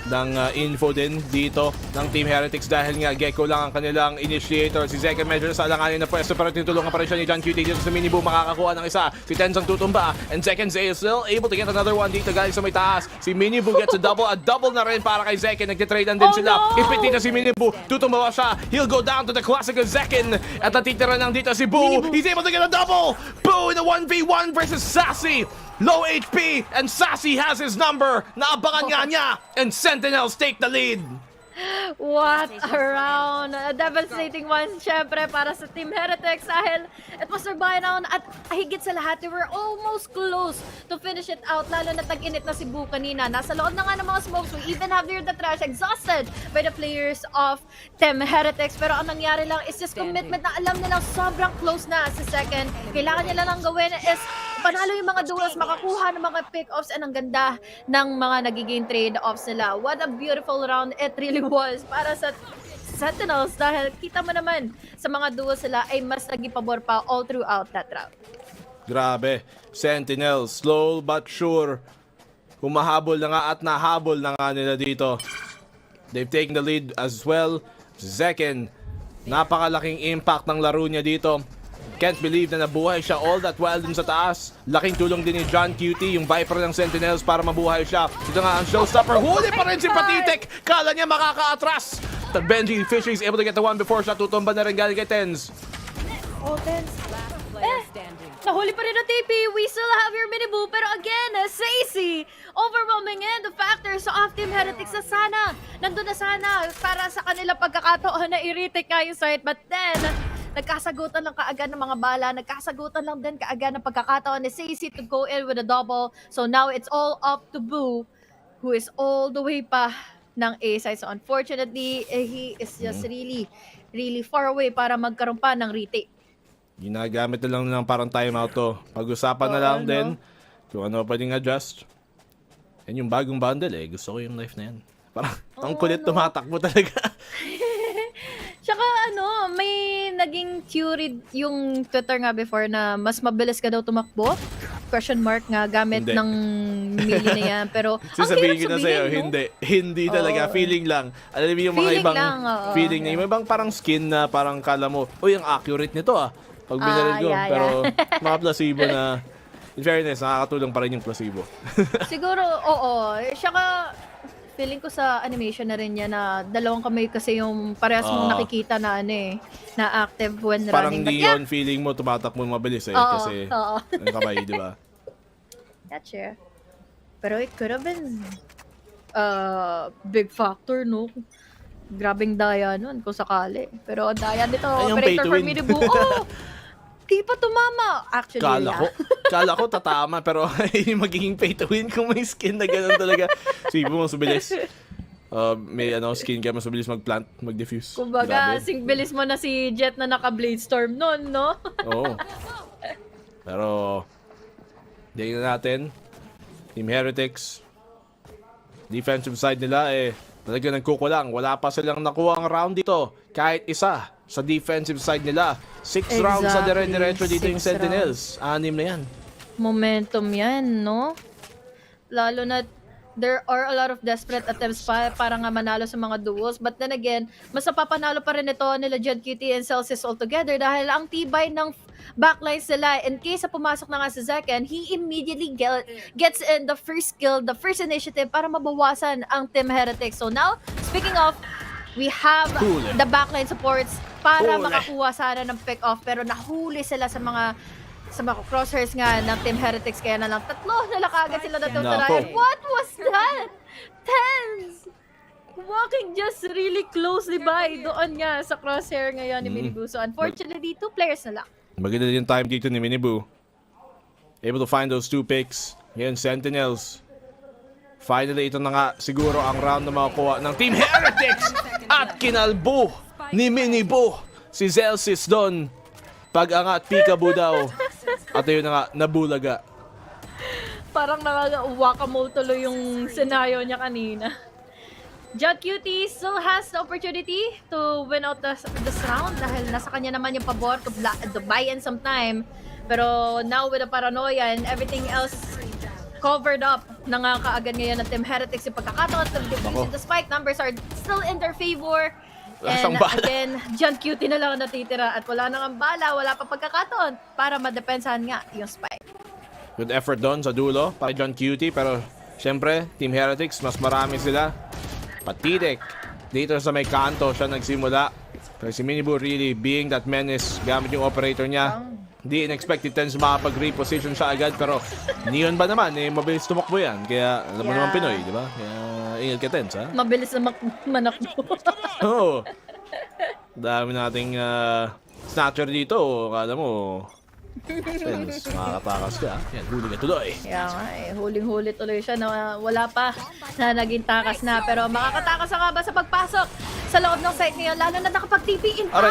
ng info din dito ng Team Heretics dahil nga Gecko lang ang kanilang initiator. Si Zeke medyo nasa alanganin na pwesto pero tinutulungan pa rin siya ni John Cutie dito sa Minibu, makakakuha ng isa. Si Tens ang tutumba and second Zay is still able to get another one dito galing sa may taas. Si Minibu gets a double na rin para kay Zeke. Nagtitrade din sila. Ipit dito si Minibu, tutumba siya. He'll go down to the classic of Zekin at natitira lang dito si Boo. He's able to get a double. Boo in a 1v1 versus Sassy. Low HP, and Sassy has his number. Naabangan nga niya, and Sentinels take the lead. What a round! A devastating one, syempre, para sa Team Heretics dahil it was their buy-down at higit sa lahat, they were almost close to finish it out, lalo na tag-init na si Boo kanina. Nasa loob na nga ng mga smokes. We even have here the trash exhausted by the players of Team Heretics. Pero ang nangyari lang is just commitment na alam nilang sobrang close na sa second. Kailangan nila lang gawin is panalo yung mga duels, makakuha ng mga pick-offs, and ang ganda ng mga nagiging trade-offs nila. What a beautiful round it really was para sa Sentinels dahil kita mo naman sa mga duels sila ay mas naging pabor pa all throughout that round. Grabe, Sentinels, slow but sure. Humahabol na nga at nahabol na nga nila dito. They've taken the lead as well. Zekin, napakalaking impact ng laro niya dito. Can't believe na nabuhay siya all that while dun sa taas. Laking tulong din ni John Cutie, yung Viper ng Sentinels para mabuhay siya. Ito nga ang showstopper. Huli pa rin si Patitek. Kala niya makaka-atras. Benji Fisher is able to get the one before siya. Tutumba na rin galing kay Tens. Oh, Tens. Nahuli pa rin ang TP. We still have your Minibu. Pero again, Sassy. Overwhelming in the factors of Team Heretics na sana. Nandun na sana para sa kanila pagkakataon na i-retake nga yung site. But then, nagkasagutan lang kaagad ng mga bala, nagkasagutan lang din kaagad ng pagkakataon ni Sassy to go in with a double. So now it's all up to Boo, who is all the way pa ng A-side. So unfortunately, he is just really far away para magkaroon pa ng retake. Ginagamit na lang ng parang timeout to. Pag-usapan na lang din kung ano pwedeng adjust. Yan yung bagong bundle eh. Gusto ko yung knife na yan. Parang ang kulit tumatakbo talaga. Tsaka may naging theory yung Twitter nga before na mas mabilis ka daw tumakbo. Question mark nga gamit Hindi. ng melee na yan. Pero ang Sasabihin hirap ko na sabihin, sa'yo, no? hindi talaga. Feeling lang. Alam mo yung mga Feeling ibang lang, oo. feeling na. Yung ibang parang skin na parang kala mo, uy, ang accurate nito ah. Pag binaril ko. yeah. Pero mga placebo na, in fairness, nakakatulong pa rin yung placebo. Siguro, oo. Tsaka feeling ko sa animation na rin niya na dalawang kamay kasi yung parehas mong nakikita na na active when Parang running. But Leon, feeling mo tumatakbo mabilis eh. Oo, Kasi oo. ang kamay, di ba? Gotcha. Pero it could have been big factor, no? Grabing daya nun kung sakali. Pero daya nito, Ay, yung pay operator to for win. Minibu. Di pa tumama. Actually, Kala ko tatama, pero yung magiging pay to win kung may skin na gano'n talaga. Sige mo, mas mabilis. May skin ka, mas mabilis mag-plant, mag-diffuse. kumbaga, Grabe. sing bilis mo na si Jet na naka-Blade Storm nun, no? Oo. Pero, tingnan natin. Team Heretics. Defensive side nila talaga nagkukulang. Wala pa silang nakuha ang round dito. Kahit isa sa defensive side nila. 6 rounds sa dire-diretso dito yung 6 Sentinels. 6 na yan. Momentum yan, no? Lalo na there are a lot of desperate attempts para nga manalo sa mga duels. But then again, mas napapanalo pa rin ito nila Jed Cutie and Celsius altogether dahil ang tibay ng backlines nila. In case na pumasok na nga si Zekken, he immediately gets in the first kill, the first initiative para mabawasan ang Team Heretics. So now, speaking of, we have the backline supports para makakuha sana ng pick-off pero nahuli sila sa mga crosshairs nga ng Team Heretics kaya na lang tatlo na kagad sila natuturayan. What was that? Tens! Walking just really closely by doon nga sa crosshair ngayon ni Minibu. So unfortunately, 2 players na lang. Maganda din time dito ni Minibu. Able to find those 2 picks. Ngayon, Sentinels. Finally, ito na nga siguro ang round na makakuha ng Team Heretics at kinalbo ni Minibu si Celsius doon. Pag-angat, peekaboo daw. At yun na nga, nabulaga. Parang nakaka-whack-a-mole tuloy yung scenario niya kanina. Jud Cutie still has the opportunity to win out this round dahil nasa kanya naman yung pabor to buy in some time. Pero now with the paranoia and everything else covered up na nga kaagad ngayon ng Team Heretics yung pagkakataon to defuse the spike. Numbers are still in their favor. And again, Jud Cutie na lang natitira at wala nang ang bala, wala pa pagkakataon para madepensahan nga yung spike. Good effort doon sa dulo para Jud Cutie pero syempre, Team Heretics mas marami sila. Patidik dito sa may kanto siya nagsimula. Pero si Minibu really being that menace gamit yung operator niya. Hindi in-expected Tens makapag-reposition siya agad pero Neon ba naman mabilis tumakbo yan. Kaya alam mo naman Pinoy, di ba? Kaya ingat ka Tens ha? Mabilis na manakbo. Oo. Dami nating snatcher dito. Kala mo Tens, makakatakas ka. Yan, huli ka tuloy. Kaya nga huling-huli tuloy siya na wala pa na naging takas na. Pero makakatakas nga ba sa pagpasok sa loob ng site ngayon? Lalo na nakapag-TP in pa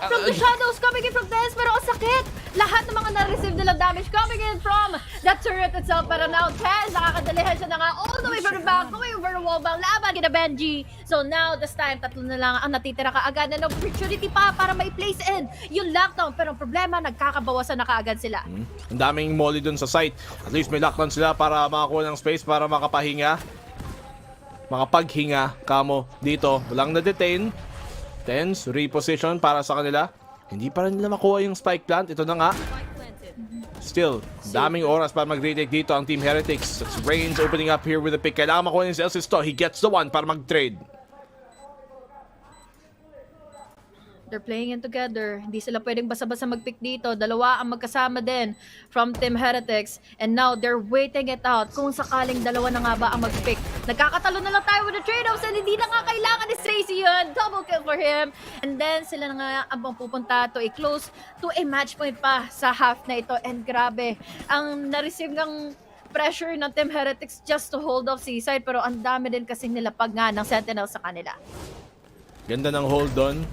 from the shadows coming in from Tens. Pero ang sakit! Lahat ng mga na-receive nilang damage coming in from the turret itself. Pero now Tens, nakakadalihan siya na nga all the way from the back, going over the wall bang laban kina Benji. So now, this time, 3 na lang ang natitira kaagad na opportunity pa para ma-place in yung lockdown. Pero ang problema, nagkakabawasan na kaagad sila. Ang daming molly dun sa site. At least may lockdown sila para makakuha ng space para makapahinga. Makapaghinga kamo dito. Walang na-detain. Tens, reposition para sa kanila. Hindi pa rin nila makuha yung spike plant. Ito na nga. Still, daming oras para mag-retake dito ang Team Heretics. It's Reigns opening up here with a pick. Kailangan makuha yung Celsius to. He gets the one para mag-trade. They're playing in together. Hindi sila pwedeng basa-basa mag-pick dito. Dalawa ang magkasama din from Team Heretics. And now, they're waiting it out kung sakaling dalawa na nga ba ang mag-pick. Nagkakatalo na lang tayo with the trade-offs and hindi na nga kailangan ni Tracy yun. Double kill for him. And then, sila na nga ang pupunta to a close to a match point pa sa half na ito. And grabe, ang na-receive ng pressure ng Team Heretics just to hold off Seaside. Pero ang dami din kasi nilapag nga ng Sentinels sa kanila. Ganda ng hold on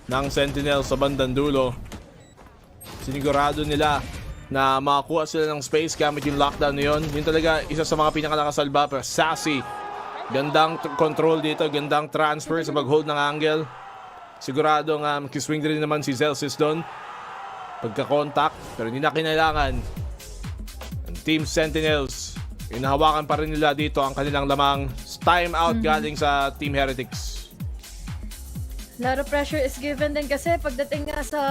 ng Sentinel sa bandang dulo. Sinigurado nila na makakuha sila ng space gamit yung lockdown na yun. Yun talaga isa sa mga pinakalakasalba. Pero Sassy, gandang control dito, gandang transfer sa pag-hold ng angle. Siguradong kiswing din naman si Celsius doon. Pagka-contact, pero hindi na kinailangan. Ang Team Sentinels, inahawakan pa rin nila dito ang kanilang lamang time out galing sa Team Heretics. lot of pressure is given din kasi pagdating nga sa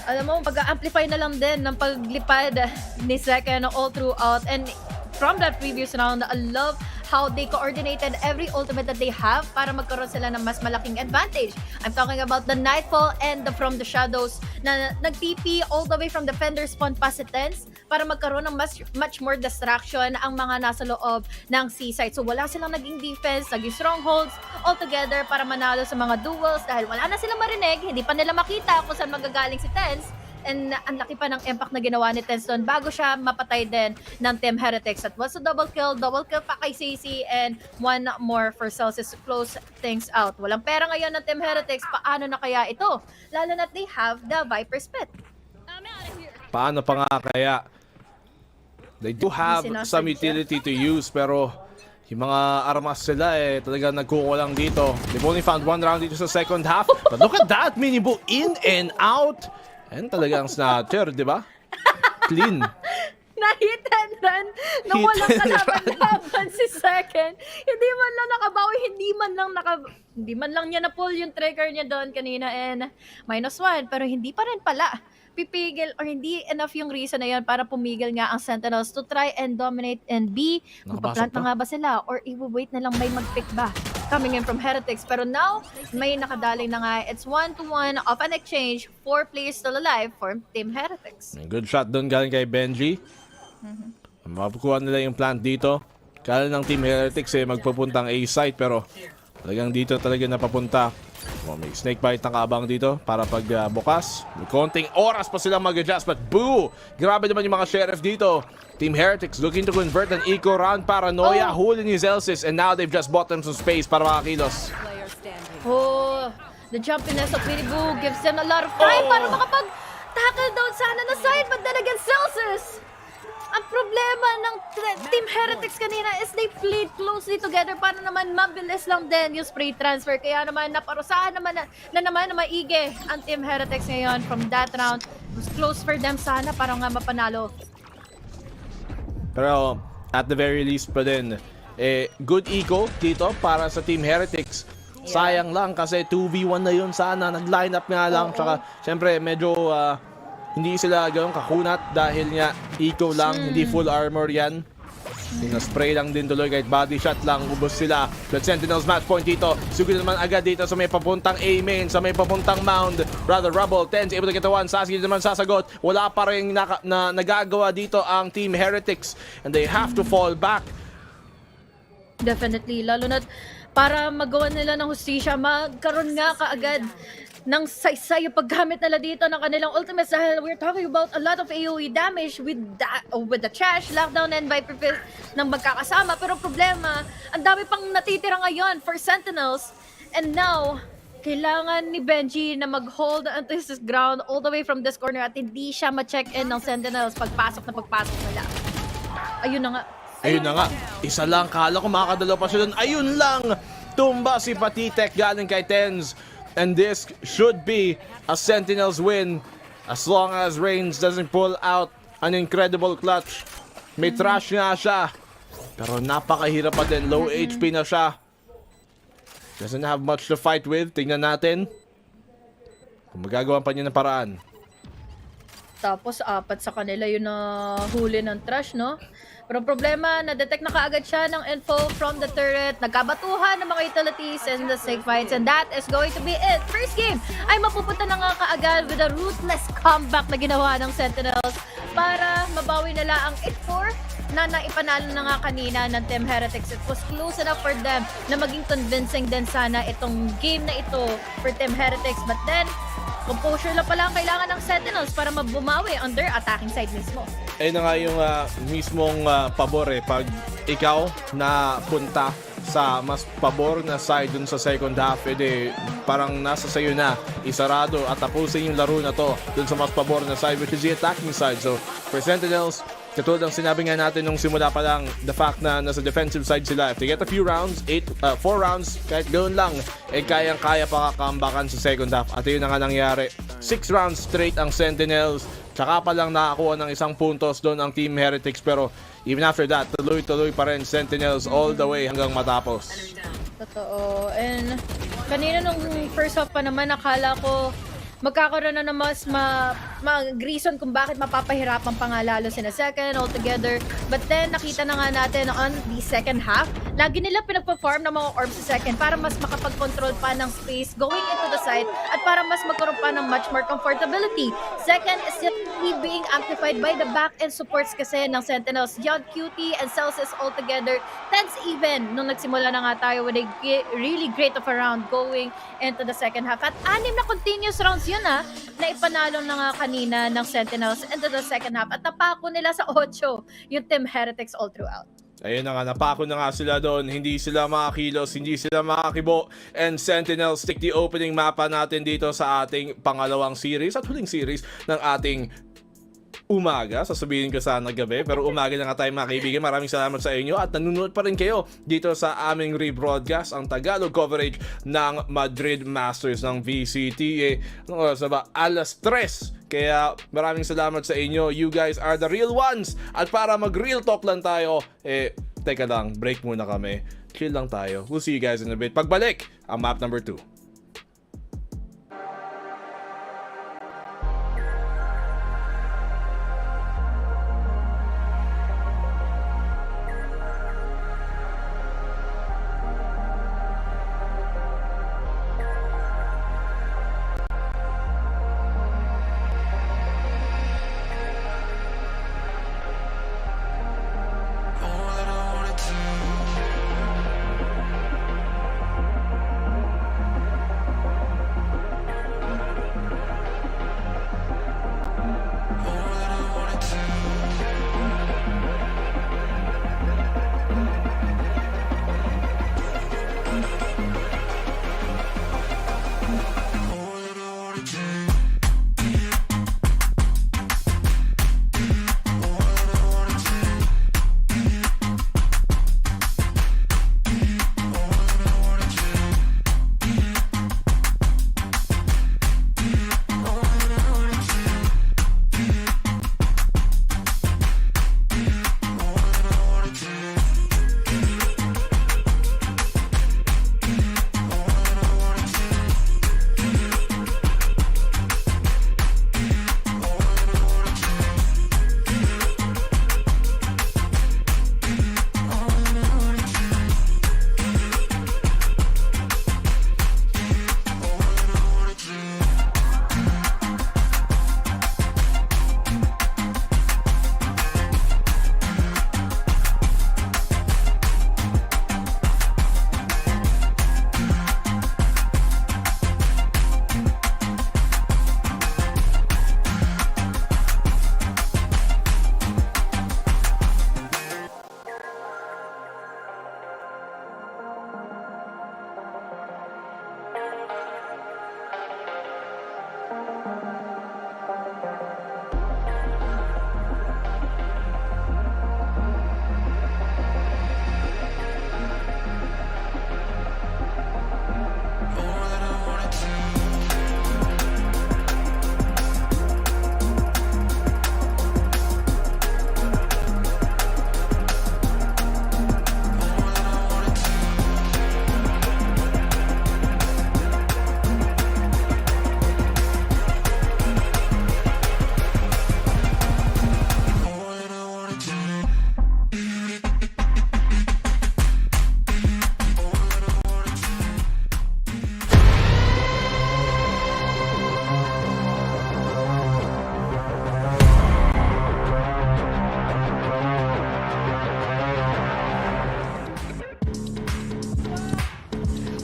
alam mo, pag-amplify na lang din ng paglipad ni Second all throughout. And from that previous round, I love how they coordinated every ultimate that they have para magkaroon sila ng mas malaking advantage. I'm talking about the Nightfall and the From the Shadows na nag-TP all the way from Defender spawn pa si Tens para magkaroon ng much more distraction ang mga nasa loob ng C-site. So wala silang naging defense, naging strongholds all together para manalo sa mga duels dahil wala na silang marinig, hindi pa nila makita kung saan magagaling si Tens. And ang laki pa ng impact na ginawa ni Tenston bago siya mapatay din ng Team Heretics. At was a double kill pa kay Sacy and one more for Celsius to close things out. Walang pera ngayon ng Team Heretics, paano na kaya ito? Lalo na they have the Viper's Pit. Paano pa nga kaya? They do have some utility to use pero yung mga armas sila talagang nagkukulang dito. They've only found one round dito sa second half. But look at that, Minibu in and out. And talagang snatcher, di ba? Clean. Na-hit and run na walang kalaban-laban si Second. Hindi man lang nakabawi, hindi man lang niya na-pull yung trigger niya doon kanina and -1. Pero hindi pa rin pala pipigil or hindi enough yung reason na yun para pumigil nga ang Sentinels to try and dominate and B, magpa-plant na nga ba sila or i-wait na lang may mag-pick ba coming in from Heretics. Pero now, may nakadaling na nga. It's 1-1 of an exchange. 4 players still alive for Team Heretics. Good shot doon galing kay Benji. Mapukuha nila yung plant dito. Kala ng Team Heretics magpupuntang A-site pero talagang dito talaga napapunta. May snake bite na kaabang dito para pagbukas. May konting oras pa silang mag-adjust but boo! Grabe naman yung mga sheriff dito. Team Heretics looking to convert an eco round paranoia. Huli ni Celsius and now they've just bought them some space para makakilos. Oh, the jumpiness of Minibu gives them a lot of time para makapag-tackle down sana na side but then again Celsius. Ang problema ng Team Heretics kanina is they played closely together para naman mabilis lang din yung spray transfer. Kaya naman naparusahan naman na maigi ang Team Heretics ngayon from that round. It was close for them sana para nga mapanalo. Pero at the very least pa din, good eco dito para sa Team Heretics. Sayang lang kasi 2v1 na yun sana. Nag-line up nga lang. Tsaka syempre medyo hindi sila gano'ng kakunat dahil nga eco lang, hindi full armor yan. Spray lang din tuloy kahit body shot lang, ubos sila. But Sentinels match point dito. Sugod naman agad dito sa may papuntang A main, sa may papuntang mound. Rather Rubble, Tens able to get the one. Sassy naman sasagot. Wala pa rin na nagagawa dito ang Team Heretics. And they have to fall back. Definitely, lalo na para magawa nila ng hustisya, magkaroon nga kaagad ng saysay yung paggamit nila dito ng kanilang ultimates dahil we're talking about a lot of AoE damage with the trash, lockdown, and Viper Fist ng magkakasama. Pero problema, ang dami pang natitira ngayon for Sentinels. And now, kailangan ni Benji na mag-hold onto his ground all the way from this corner at hindi siya ma-check-in ng Sentinels pagpasok nila. Ayun na nga. Ayun na nga. Isa lang. Kala ko makakadalaw pa siya doon. Ayun lang. Tumba si Patitek galing kay Tens. And this should be a Sentinels win as long as Reigns doesn't pull out an incredible clutch. May trash nga siya. Pero napakahirap pa din. Low HP na siya. Doesn't have much to fight with. Tingnan natin kung magagawa pa niya ng paraan. Tapos apat sa kanila yung huli ng trash, no? Pero problema, na-detect na kaagad siya ng info from the turret. Nagkabatuhan ng mga utilities and the snake fights. And that is going to be it. First game ay mapupunta na nga kaagad with a ruthless comeback na ginawa ng Sentinels para mabawi nila ang 8-4 na naipanalo na nga kanina ng Team Heretics. It was close enough for them na maging convincing din sana itong game na ito for Team Heretics. But then, composure lang pala ang kailangan ng Sentinels para mabumawi on their attacking side mismo. Ayun na nga yung mismong pabor pag ikaw na punta sa mas pabor na side dun sa second half, parang nasa sayo na isarado at tapusin yung laro na to dun sa mas pabor na side, which is the attacking side. So for Sentinels, katulad ng sinabi nga natin nung simula pa lang, the fact na nasa defensive side sila, if they get a few rounds, 4 rounds, kahit ganoon lang, kayang-kaya pa kakambakan sa second half. At yun na nga nangyari. 6 rounds straight ang Sentinels, tsaka pa lang nakakuha ng isang puntos doon ang Team Heretics, pero even after that, tuloy-tuloy pa rin Sentinels all the way hanggang matapos. Totoo. And kanina nung first half pa naman, akala ko magkakaroon na mas reason kung bakit mapapahirapan pa nga lalo sina second altogether. But then, nakita na nga natin on the second half, lagi nila pinagpa-farm ng mga orbs sa second para mas makapag-control pa ng space going into the site at para mas magkaroon pa ng much more comfortability. Second is still being amplified by the back-end supports kasi ng Sentinels. Yod, Cutie, and Celsius altogether. Tense even nung nagsimula na nga tayo with a really great of a round going into the second half. At 6 na continuous rounds yun na ipanalo na nga kanina ng Sentinels into the second half at napako nila sa 8 yung Team Heretics all throughout. Ayun na nga, napako na nga sila doon. Hindi sila makakilos, hindi sila makakibo. And Sentinels take the opening mapa natin dito sa ating pangalawang series at huling series ng ating umaga, sasabihin ko sana gabi, pero umaga na nga tayo mga kaibigan. Maraming salamat sa inyo at nanonood pa rin kayo dito sa aming rebroadcast, ang Tagalog coverage ng Madrid Masters ng VCT. Ano oras na ba? 3:00. Kaya maraming salamat sa inyo. You guys are the real ones. At para mag-real talk lang tayo, teka lang, break muna kami. Chill lang tayo. We'll see you guys in a bit. Pagbalik, ang map number 2.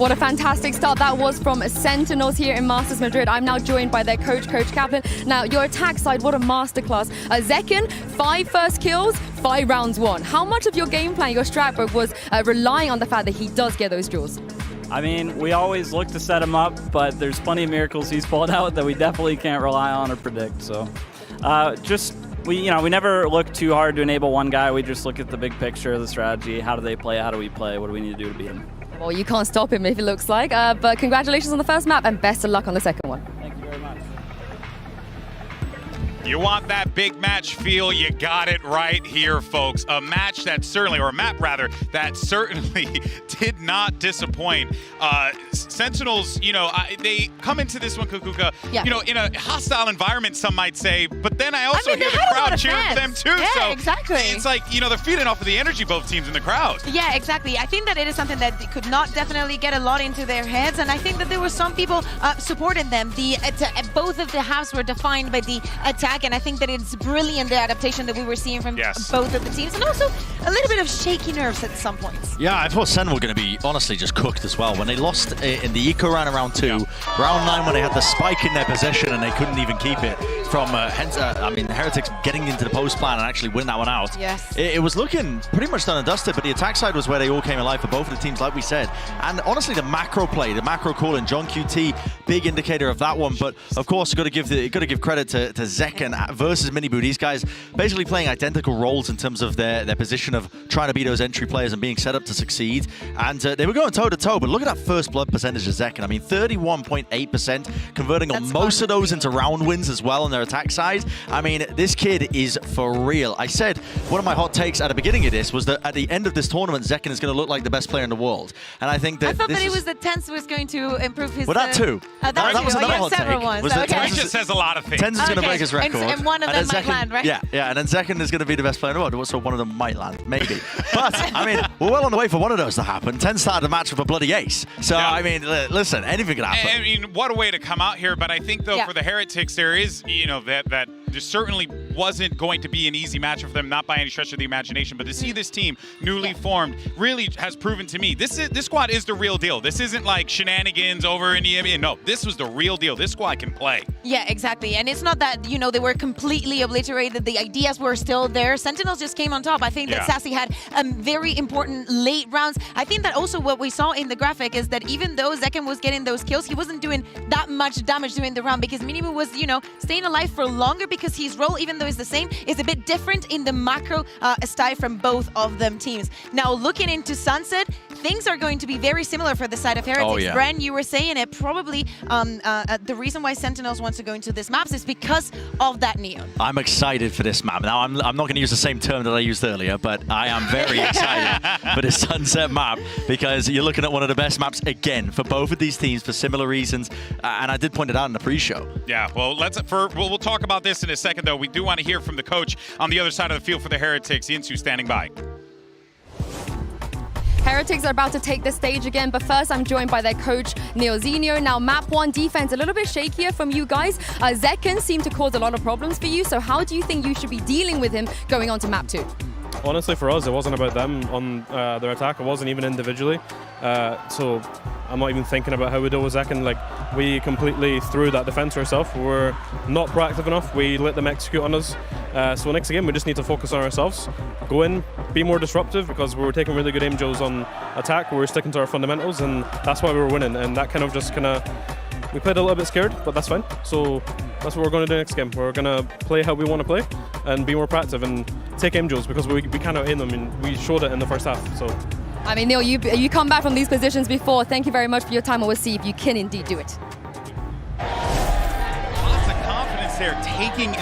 What a fantastic start that was from Sentinels here in Masters Madrid. I'm now joined by their coach, Coach Kaplan. Now, your attack side, what a masterclass. Zekken, 5 first kills, 5 rounds won. How much of your game plan, your strat book, was relying on the fact that he does get those duels? I mean, we always look to set him up, but there's plenty of miracles he's pulled out that we definitely can't rely on or predict. So, we never look too hard to enable one guy. We just look at the big picture of the strategy. How do they play? How do we play? What do we need to do to beat him? Well, you can't stop him if it looks like. But congratulations on the first map and best of luck on the second one. Thank you very much. You want that big match feel, you got it right here, folks. A match that certainly, or a map rather, that certainly did not disappoint. Sentinels, they come into this one, Kukuka, in a hostile environment, some might say, but then I also hear the crowd cheering for them too. Yeah, so exactly. It's like, they're feeding off of the energy, both teams in the crowd. Yeah, exactly. I think that it is something that could not definitely get a lot into their heads, and I think that there were some people supporting them. Both of the halves were defined by the attack, and I think that it's brilliant, the adaptation that we were seeing from both of the teams, and also a little bit of shaky nerves at some points. Yeah, I thought Sen were going to be honestly just cooked as well. When they lost in the eco round in round 2, round 9 when they had the spike in their possession and they couldn't even keep it from Heretics getting into the post plan and actually win that one out. Yes. It was looking pretty much done and dusted, but the attack side was where they all came alive for both of the teams, like we said. And honestly, the macro play, the macro call in John QT, big indicator of that one. But of course, you've got to give credit to Zekken versus Miniboo. These guys basically playing identical roles in terms of their position of trying to be those entry players and being set up to succeed. And they were going toe-to-toe, but look at that first blood percentage of Zekken. I mean, 31.8%, converting on most of those into round wins as well on their attack side. I mean, this kid is for real. I said one of my hot takes at the beginning of this was that at the end of this tournament, Zekken is going to look like the best player in the world. And I think that I thought that it was the TenZ was going to improve his... Well, that too. That was another hot take. Ones. TenZ just says a lot of things. TenZ is going to break his record. And one of them might land, right? Yeah, and then Zekken is going to be the best player in the world. Also, one of them might land, maybe. But, I mean, we're well on the way for one of those to happen. TenZ started the match with a bloody ace. So, I mean, listen, anything could happen. I mean, what a way to come out here. But I think, though, for the Heretics, there is, that there certainly wasn't going to be an easy match for them, not by any stretch of the imagination. But to see this team newly formed really has proven to me this squad is the real deal. This isn't like shenanigans over in the NBA. No, this was the real deal. This squad can play. Yeah, exactly. And it's not that, they were completely obliterated. The ideas were still there. Sentinels just came on top. I think that Sassy had very important late rounds. I think that also what we saw in the graphic is that even though Zekken was getting those kills, he wasn't doing that much damage during the round because Miniboo was, staying alive for longer because his role, even though it's the same, is a bit different in the macro style from both of them teams. Now, looking into Sunset, things are going to be very similar for the side of Heretics. Oh, yeah. Bren, you were saying it, probably the reason why Sentinels wants to go into this maps is because of that neon. I'm excited for this map. Now, I'm not going to use the same term that I used earlier, but I am very excited for this Sunset map because you're looking at one of the best maps again for both of these teams for similar reasons. And I did point it out in the pre-show. Yeah, well, we'll talk about this in a second, though. We do want to hear from the coach on the other side of the field for the Heretics, Yinsu, standing by. Heretics are about to take the stage again, but first I'm joined by their coach, Neozinho. Now, map 1 defense, a little bit shakier from you guys. Zekken seemed to cause a lot of problems for you, so how do you think you should be dealing with him going on to map 2? Honestly, for us, it wasn't about them on their attack. It wasn't even individually. So I'm not even thinking about how we deal with Zekken. Like, we completely threw that defense ourselves. We were not proactive enough. We let them execute on us. So next game, we just need to focus on ourselves. Go in, be more disruptive because we were taking really good aim Joes on attack. We were sticking to our fundamentals, and that's why we were winning. And that we played a little bit scared, but that's fine. So that's what we're going to do next game. We're going to play how we want to play and be more proactive and take aim Joes because we cannot aim them, and we showed it in the first half. So, I mean, Neil, you come back from these positions before. Thank you very much for your time, and we'll see if you can indeed do it.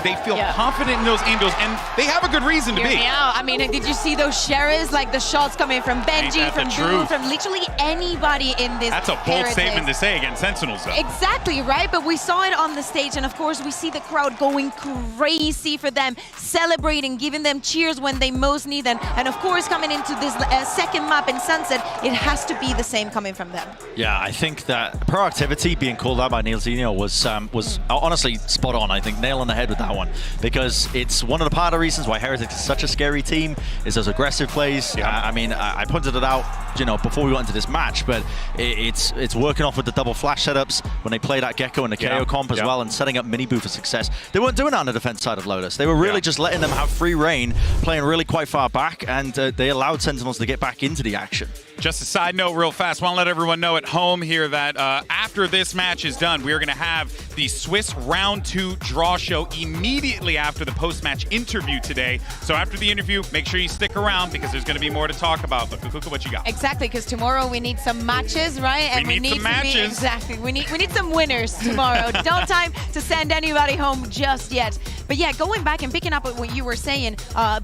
They feel confident in those angels, and they have a good reason to be. Yeah, I mean, did you see those shares? Like the shots coming from Benji, from Boo, from literally anybody in this. That's a bold statement to say against Sentinels, though. Exactly, right? But we saw it on the stage, and of course, we see the crowd going crazy for them, celebrating, giving them cheers when they most need them. And of course, coming into this second map in Sunset, it has to be the same coming from them. Yeah, I think that proactivity being called out by Neozinho was honestly spot on. I think think, nail on the head with that one, because it's one of the part of the reasons why Heretics is such a scary team, is those aggressive plays. I mean, I pointed it out, you know, before we went into this match, but it's working off with the double flash setups when they play that Gecko and the KO comp as well, and setting up Mini Boo for success. They weren't doing that on the defense side of Lotus. They were really just letting them have free reign, playing really quite far back, and they allowed Sentinels to get back into the action. Just a side note real fast, want to let everyone know at home here that after this match is done, we're going to have the Swiss Round 2 draw show immediately after the post-match interview today. So after the interview, make sure you stick around because there's going to be more to talk about. But Kukuka, what you got? Exactly, because tomorrow we need some matches, right? And we need some matches. Exactly, we need some winners tomorrow. Don't time to send anybody home just yet. But yeah, going back and picking up what you were saying,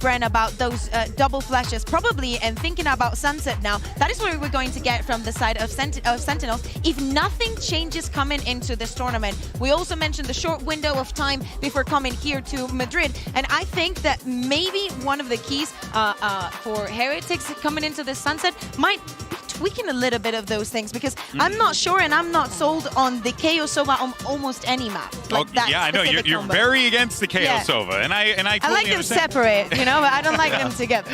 Bren, about those double flashes, probably, and thinking about Sunset now, that is what we're going to get from the side of Sentinels if nothing changes coming into this tournament. We also mentioned the short window of time before coming here to Madrid, and I think that maybe one of the keys for Heretics coming into this Sunset might be tweaking a little bit of those things, because I'm not sure and I'm not sold on the KO Sova on almost any map. Like that yeah, I know you're combo. very against the KO Sova, and I totally like them understand. separate, you know, but I don't like them together.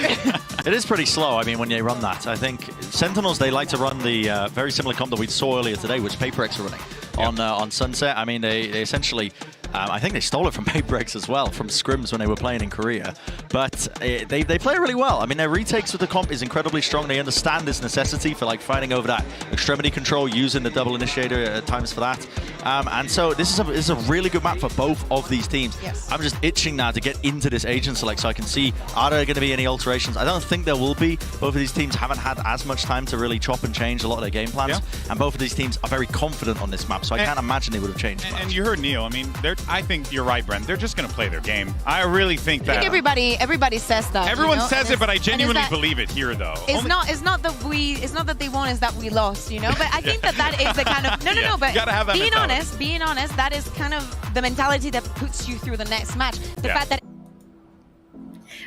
It is pretty slow, I mean, when you run that. I think Sentinels, they like to run the very similar comp that we saw earlier today, which PaperX are running on Sunset. I mean, they essentially, I think they stole it from PaperX as well, from scrims when they were playing in Korea. But they play really well. I mean, their retakes with the comp is incredibly strong. They understand this necessity for like fighting over that extremity control, using the double initiator at times for that. And so this is a really good map for both of these teams. Yes. I'm just itching now to get into this agent select so I can see, are there going to be any alterations? I don't think there will be. Both of these teams haven't had as much time to really chop and change a lot of their game plans. And both of these teams are very confident on this map, so I can't imagine they would have changed much. And you heard Neil. I mean, I think you're right, Brent. They're just going to play their game. I really think that. I think everybody says that. Everyone you know? says it, but I genuinely believe it here, though. It's not that they won, it's that we lost, you know. But I think that is the kind of no. But gotta have that being honest, that is kind of the mentality that puts you through the next match. The fact that.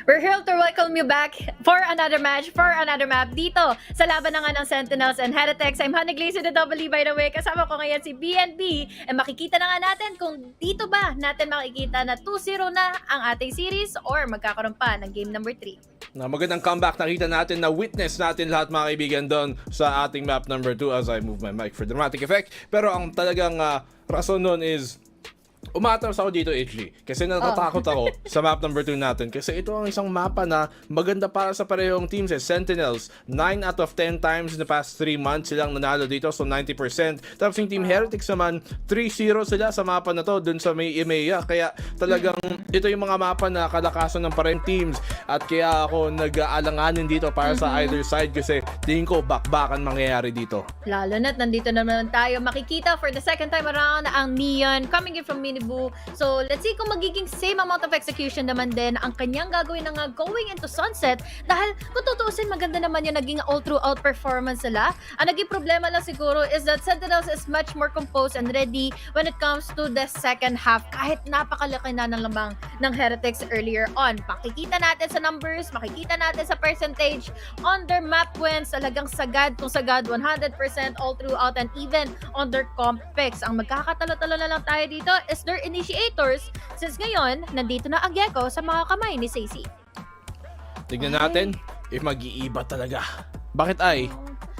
We're here to welcome you back for another match, for another map dito sa laban na nga ng Sentinels and Heretics. I'm Honeyglazee the Double E, by the way. Kasama ko ngayon si BNB. And makikita na nga natin kung dito ba natin makikita na 2-0 na ang ating series or magkakaroon pa ng game number 3. Na magandang comeback nakita natin, na witness natin lahat mga kaibigan doon sa ating map number 2 as I move my mic for dramatic effect. Pero ang talagang rason nun is umatras ako dito, HG, kasi natatakot ako sa map number 2 natin, kasi ito ang isang mapa na maganda para sa parehong teams. Sentinels, 9 out of 10 times in the past 3 months silang nanalo dito, so 90%. Tapos yung Team Heretics naman, 3-0 sila sa mapa na to dun sa may EMEA, kaya talagang ito yung mga mapa na kalakasan ng parehong teams, at kaya ako nag-aalanganin dito para sa either side, kasi tingin ko bakbakan mangyayari dito. Lalo na't nandito naman tayo makikita for the second time around ang Neon coming in from Mini Boo. So, let's see kung magiging same amount of execution naman din ang kanyang gagawin na going into Sunset, dahil kung tutuusin, maganda naman yung naging all-throughout performance nila. Ang naging problema lang siguro is that Sentinels is much more composed and ready when it comes to the second half, kahit napakalaki na ng lamang ng Heretics earlier on. Makikita natin sa numbers, makikita natin sa percentage on their map wins, talagang sagad kung sagad, 100% all throughout, and even on their comp picks. Ang magkakatalo-talo na lang tayo dito is their initiators, since ngayon, nandito na ang Gecko sa mga kamay ni Sacy. Tignan natin if mag-iiba talaga. Bakit ay?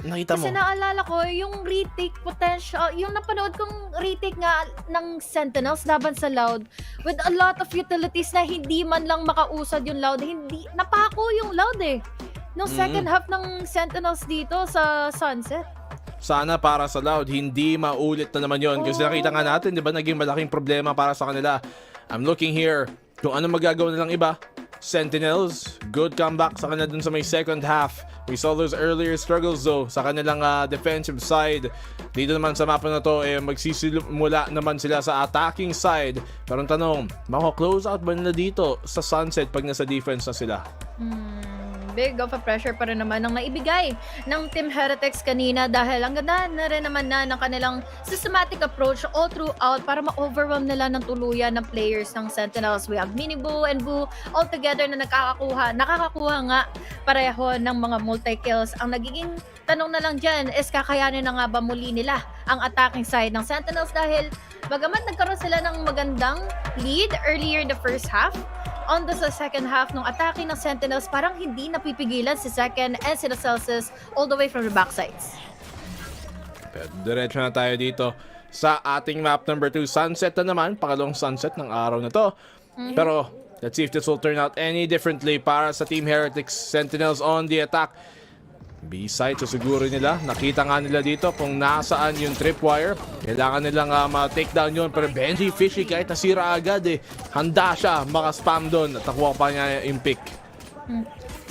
Nakita mo? Kasi naalala ko, yung retake potential, yung napanood kong retake nga ng Sentinels laban sa Loud, with a lot of utilities na hindi man lang makausad yung Loud, hindi, napako yung Loud eh. Nung second half ng Sentinels dito sa Sunset. Sana para sa Loud, hindi maulit na naman yon, kasi nakita nga natin, di ba, naging malaking problema para sa kanila. I'm looking here kung ano magagawa nilang iba. Sentinels, good comeback sa kanila dun sa may second half. We saw those earlier struggles though sa kanilang defensive side. Dito naman sa mapa na to, magsisimula naman sila sa attacking side. Pero ang tanong, mako-close out ba nila dito sa Sunset pag nasa defense na sila? Big of a pressure pa rin naman ang naibigay ng Team Heretics kanina, dahil ang ganda na rin naman na ng kanilang systematic approach all throughout para ma-overwhelm nila ng tuluyan ng players ng Sentinels. We have Mini Boo and Boo all together na nakakakuha nga pareho ng mga multi-kills. Ang nagiging tanong na lang dyan is kakayanin na nga ba muli nila ang attacking side ng Sentinels, dahil bagamat nagkaroon sila ng magandang lead earlier in the first half, on the second half nung atake ng Sentinels, parang hindi napipigilan si Second and si Celsius all the way from the backsides. Pero diretso na tayo dito sa ating map number 2. Sunset na naman, pangalawang sunset ng araw na to. Pero let's see if this will turn out any differently para sa Team Heretics. Sentinels on the attack. B-side, so siguro nila, nakita nga nila dito kung nasaan yung tripwire. Kailangan nilang ma-take down yun. Pero Benji Fishy, kahit nasira agad handa siya maka-spam doon at nakuha pa niya yung pick.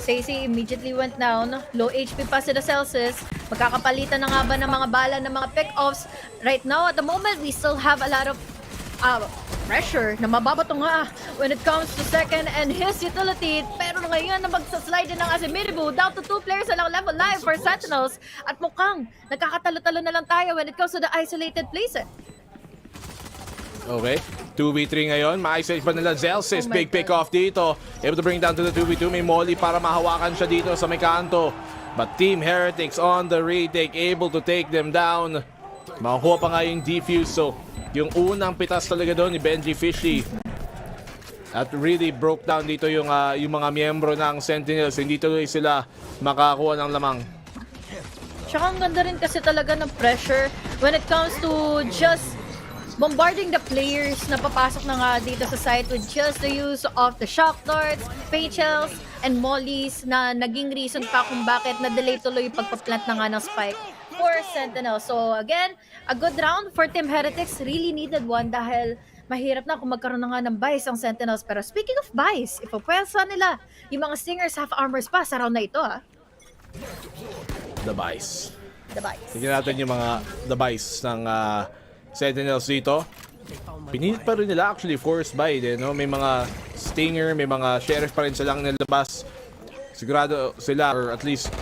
Stacy immediately went down. Low HP pa si Celsius. Magkakapalitan na nga ba ng mga bala ng mga pick-offs? Right now, at the moment, we still have a lot of pressure na mababato nga when it comes to Second and his utility. Pero ngayon na magsaslide din ng si Minibu. Down to 2 players na lang level live for Sentinels. At mukhang nagkakatalo-talo na lang tayo when it comes to the isolated places. Okay, 2v3 ngayon. Ma-isolate pa nila Zelsis. Big pick off dito. Able to bring down to the 2v2. May Molly para mahawakan siya dito sa may kanto. But Team Heretics on the retake, able to take them down. Makakuha pa nga yung defuse. So, yung unang pitas talaga doon ni Benji Fishy. At really broke down dito yung mga miyembro ng Sentinels. Hindi tuloy sila makakuha ng lamang. Tsaka ang ganda rin kasi talaga ng pressure when it comes to just bombarding the players na papasok na nga dito sa site with just the use of the shock darts, paychels, and mollies na naging reason pa kung bakit na-delay tuloy yung pagpa-plant na nga ng spike for Sentinel. So again, a good round for Team Heretics. Really needed one dahil mahirap na kung magkaroon na nga ng buys ang Sentinels. Pero speaking of buys, ipapwelsa nila yung mga Stingers half armors pa sa round na ito The buys. The buys. Tignan natin yung mga the buys ng Sentinels dito. Pinilit pa rin nila actually forced buy din, no? May mga Stinger, may mga Sheriff pa rin silang nilabas. Sigurado sila or at least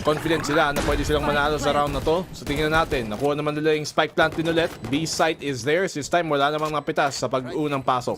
confident sila na pwede silang manalo sa round na to. So tingnan natin, nakuha naman nila yung spike plant din ulit. B-site is theirs. This time wala namang napitas sa pag-unang pasok.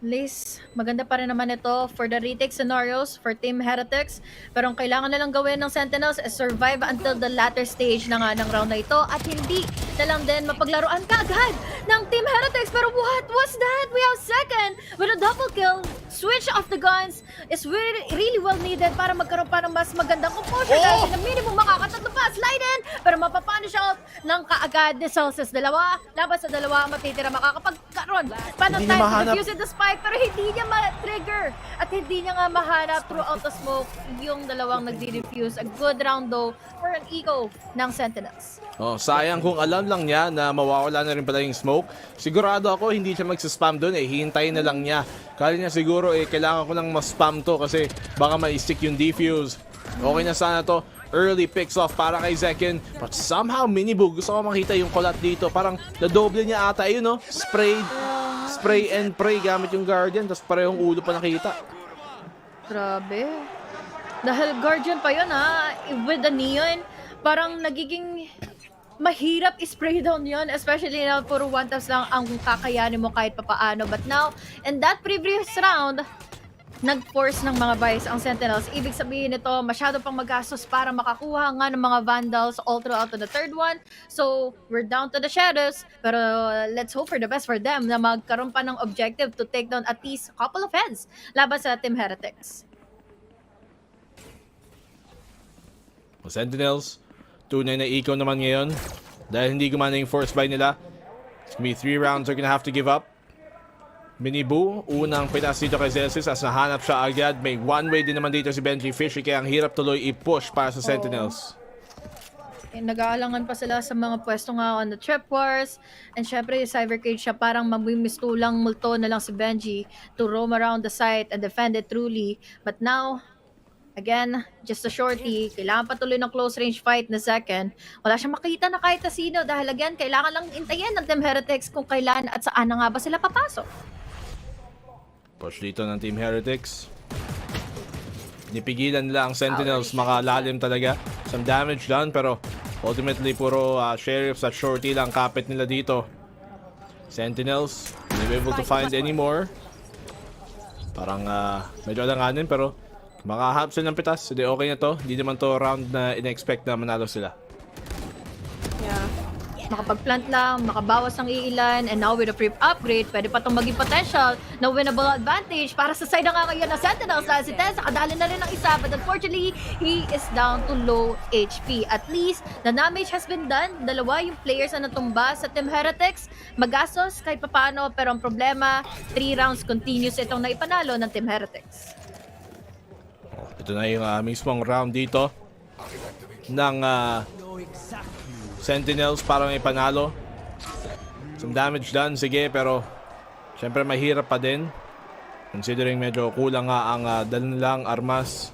Liz, maganda pa rin naman ito for the retake scenarios for Team Heretics. Pero ang kailangan nilang gawin ng Sentinels is survive until the latter stage na nga ng round na ito. At hindi na lang din mapaglaruan kaagad ng Team Heretics. Pero what was that? We have Second with a double kill. Switch of the guns is really well needed para magkaroon pa ng mas magandang composure. Dahil na minimum makakatatlo pa. Slide in, pero mapapunish out ng kaagad ni Celsius. Dalawa, laban sa dalawa, matitira makakapagkaroon pa ng time to defuse the spike. Pero hindi niya ma-trigger at hindi niya nga mahanap throughout the smoke yung dalawang nagdi-defuse. A good round though for an eco ng Sentinels. Oh, sayang kung alam lang niya na mawawala na rin pala yung smoke. Sigurado ako hindi siya magsaspam doon hihintayin na lang niya. Kala niya siguro kailangan ko lang mas-spam to kasi baka ma-stick yung defuse. Okay na sana to. Early picks off para kay Zekin. But somehow Minibu, gusto ko makita yung collab dito. Parang nadoble niya ata yun, no? Spray and pray gamit yung Guardian, tapos parehong ulo pa nakita. Grabe. Dahil Guardian pa yun with the Neon, parang nagiging mahirap i-spray down yun, especially na puro one taps lang ang kakayanin mo kahit papaano. But now, in that previous round, nag-force ng mga buys ang Sentinels. Ibig sabihin nito, masyado pang magastos para makakuha nga ng mga Vandals all throughout to the third one. So, we're down to the shadows. Pero let's hope for the best for them na magkaroon pa ng objective to take down at least a couple of heads laban sa Team Heretics. Sentinels, tunay na eco naman ngayon. Dahil hindi gumana yung force buy nila. It's gonna be 3 rounds they're gonna have to give up. Minibu, unang pinas dito kay Zelsis as nahanap siya agad. May one-way din naman dito si Benji Fishy kaya ang hirap tuloy i-push para sa Sentinels. Nag-aalangan pa sila sa mga pwesto nga on the trip wars. And syempre yung Cyber Cage siya parang mamimistulang multo na lang si Benji to roam around the site and defend it truly. But now, again, just a shorty. Kailangan pa tuloy ng close range fight na Second. Wala siyang makita na kahit na sino dahil again, kailangan lang intayin ng Team Heretics kung kailan at saan na nga ba sila papasok. Push dito ng Team Heretics. Nipigilan nila ang Sentinels, makalalim talaga. Some damage done pero ultimately puro sheriffs at shorty lang kapit nila dito. Sentinels, not able to find any more. Parang medyo alanganin pero makahap sila ng pitas. Hindi okay na to. Hindi naman to round na in-expect na manalo sila. Yeah. makapag-plant lang, makabawas ng iilan, and now with a free upgrade, pwede pa itong maging potential na winnable advantage para sa side ng ngayon ng Sentinels dahil si Tens nakadali na rin ng isa, but unfortunately, he is down to low HP. At least, the damage has been done. Dalawa yung players na natumba sa Team Heretics. Magastos kahit papaano, pero ang problema, 3 rounds continuous itong naipanalo ng Team Heretics. Ito na yung mismong round dito ng Sentinels para may panalo. Some damage done, sige, pero syempre mahirap pa din considering medyo kulang nga ang dala nilang armas.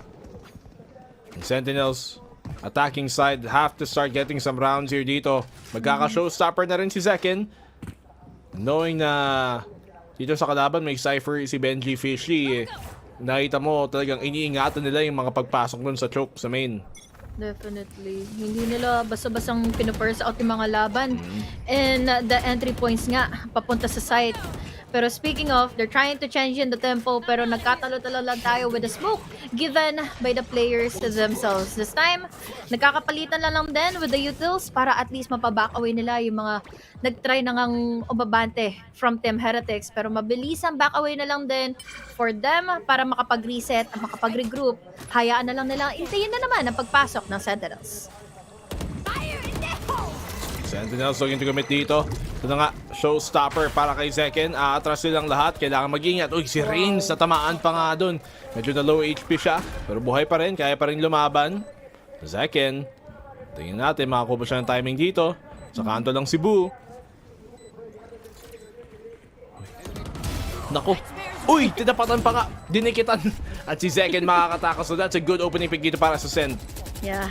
And Sentinels attacking side have to start getting some rounds here dito. Magkaka-showstopper na rin si Zekin, knowing na dito sa kalaban may Cypher si Benji Fishy. Nakita mo talagang iniingatan nila yung mga pagpasok dun sa choke sa main. Definitely. Hindi nila basta-bastang pinupurse out yung mga laban. And the entry points nga, papunta sa site. Pero speaking of, they're trying to change in the tempo, pero nagkatalo-talo lang tayo with the smoke given by the players themselves. This time, nagkakapalitan lang din with the utils para at least mapaback away nila yung mga nag-try na ngang umabante from Team Heretics. Pero mabilis ang back away na lang din for them para makapag-reset at makapag-regroup. Hayaan na lang nila, intayin na naman ang pagpasok ng Sentinels. Sentinels looking to commit dito. Ito na nga, showstopper para kay Zekin. Atras silang lahat. Kailangan mag-ingat. Uy, si Reigns natamaan pa nga dun. Medyo na low HP siya. Pero buhay pa rin. Kaya pa rin lumaban. Zekin. Tingnan natin. Makakuha siya ng timing dito. Sa kanto lang si Boo. Naku. Uy, tinapatan pa nga. Dinikitan. At si Zekin makakatakas. So that's a good opening pick dito para sa Sent. Yeah.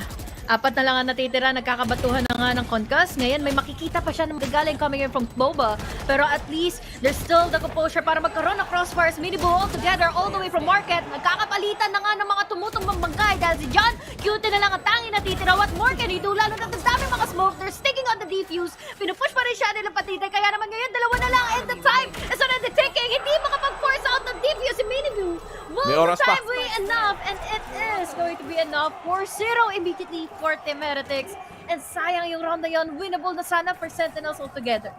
4 na lang ang natitira, nagkakabatuhan na nga ng concuss. Ngayon, may makikita pa siya na magagaling coming in from Boba. Pero at least, there's still the composure para magkaroon ng crossfires. Minibu all together, all the way from market. Nagkakapalitan na nga ng mga tumutumbang bangkay dahil si John, cute na lang ang tanging natitira. What more can he do? Lalo na ang daming mga smoke. They're sticking on the defuse. Pinupush pa rin siya nilang patitay. Kaya naman ngayon, 2 na lang. And the time is already ticking. Hindi makapag-force out ng defuse si Minibu. Will the time be enough? And it is going to be enough. 4-0 immediately for Team Heretics. And sayang yung round na yun. Winnable na sana for Sentinels altogether.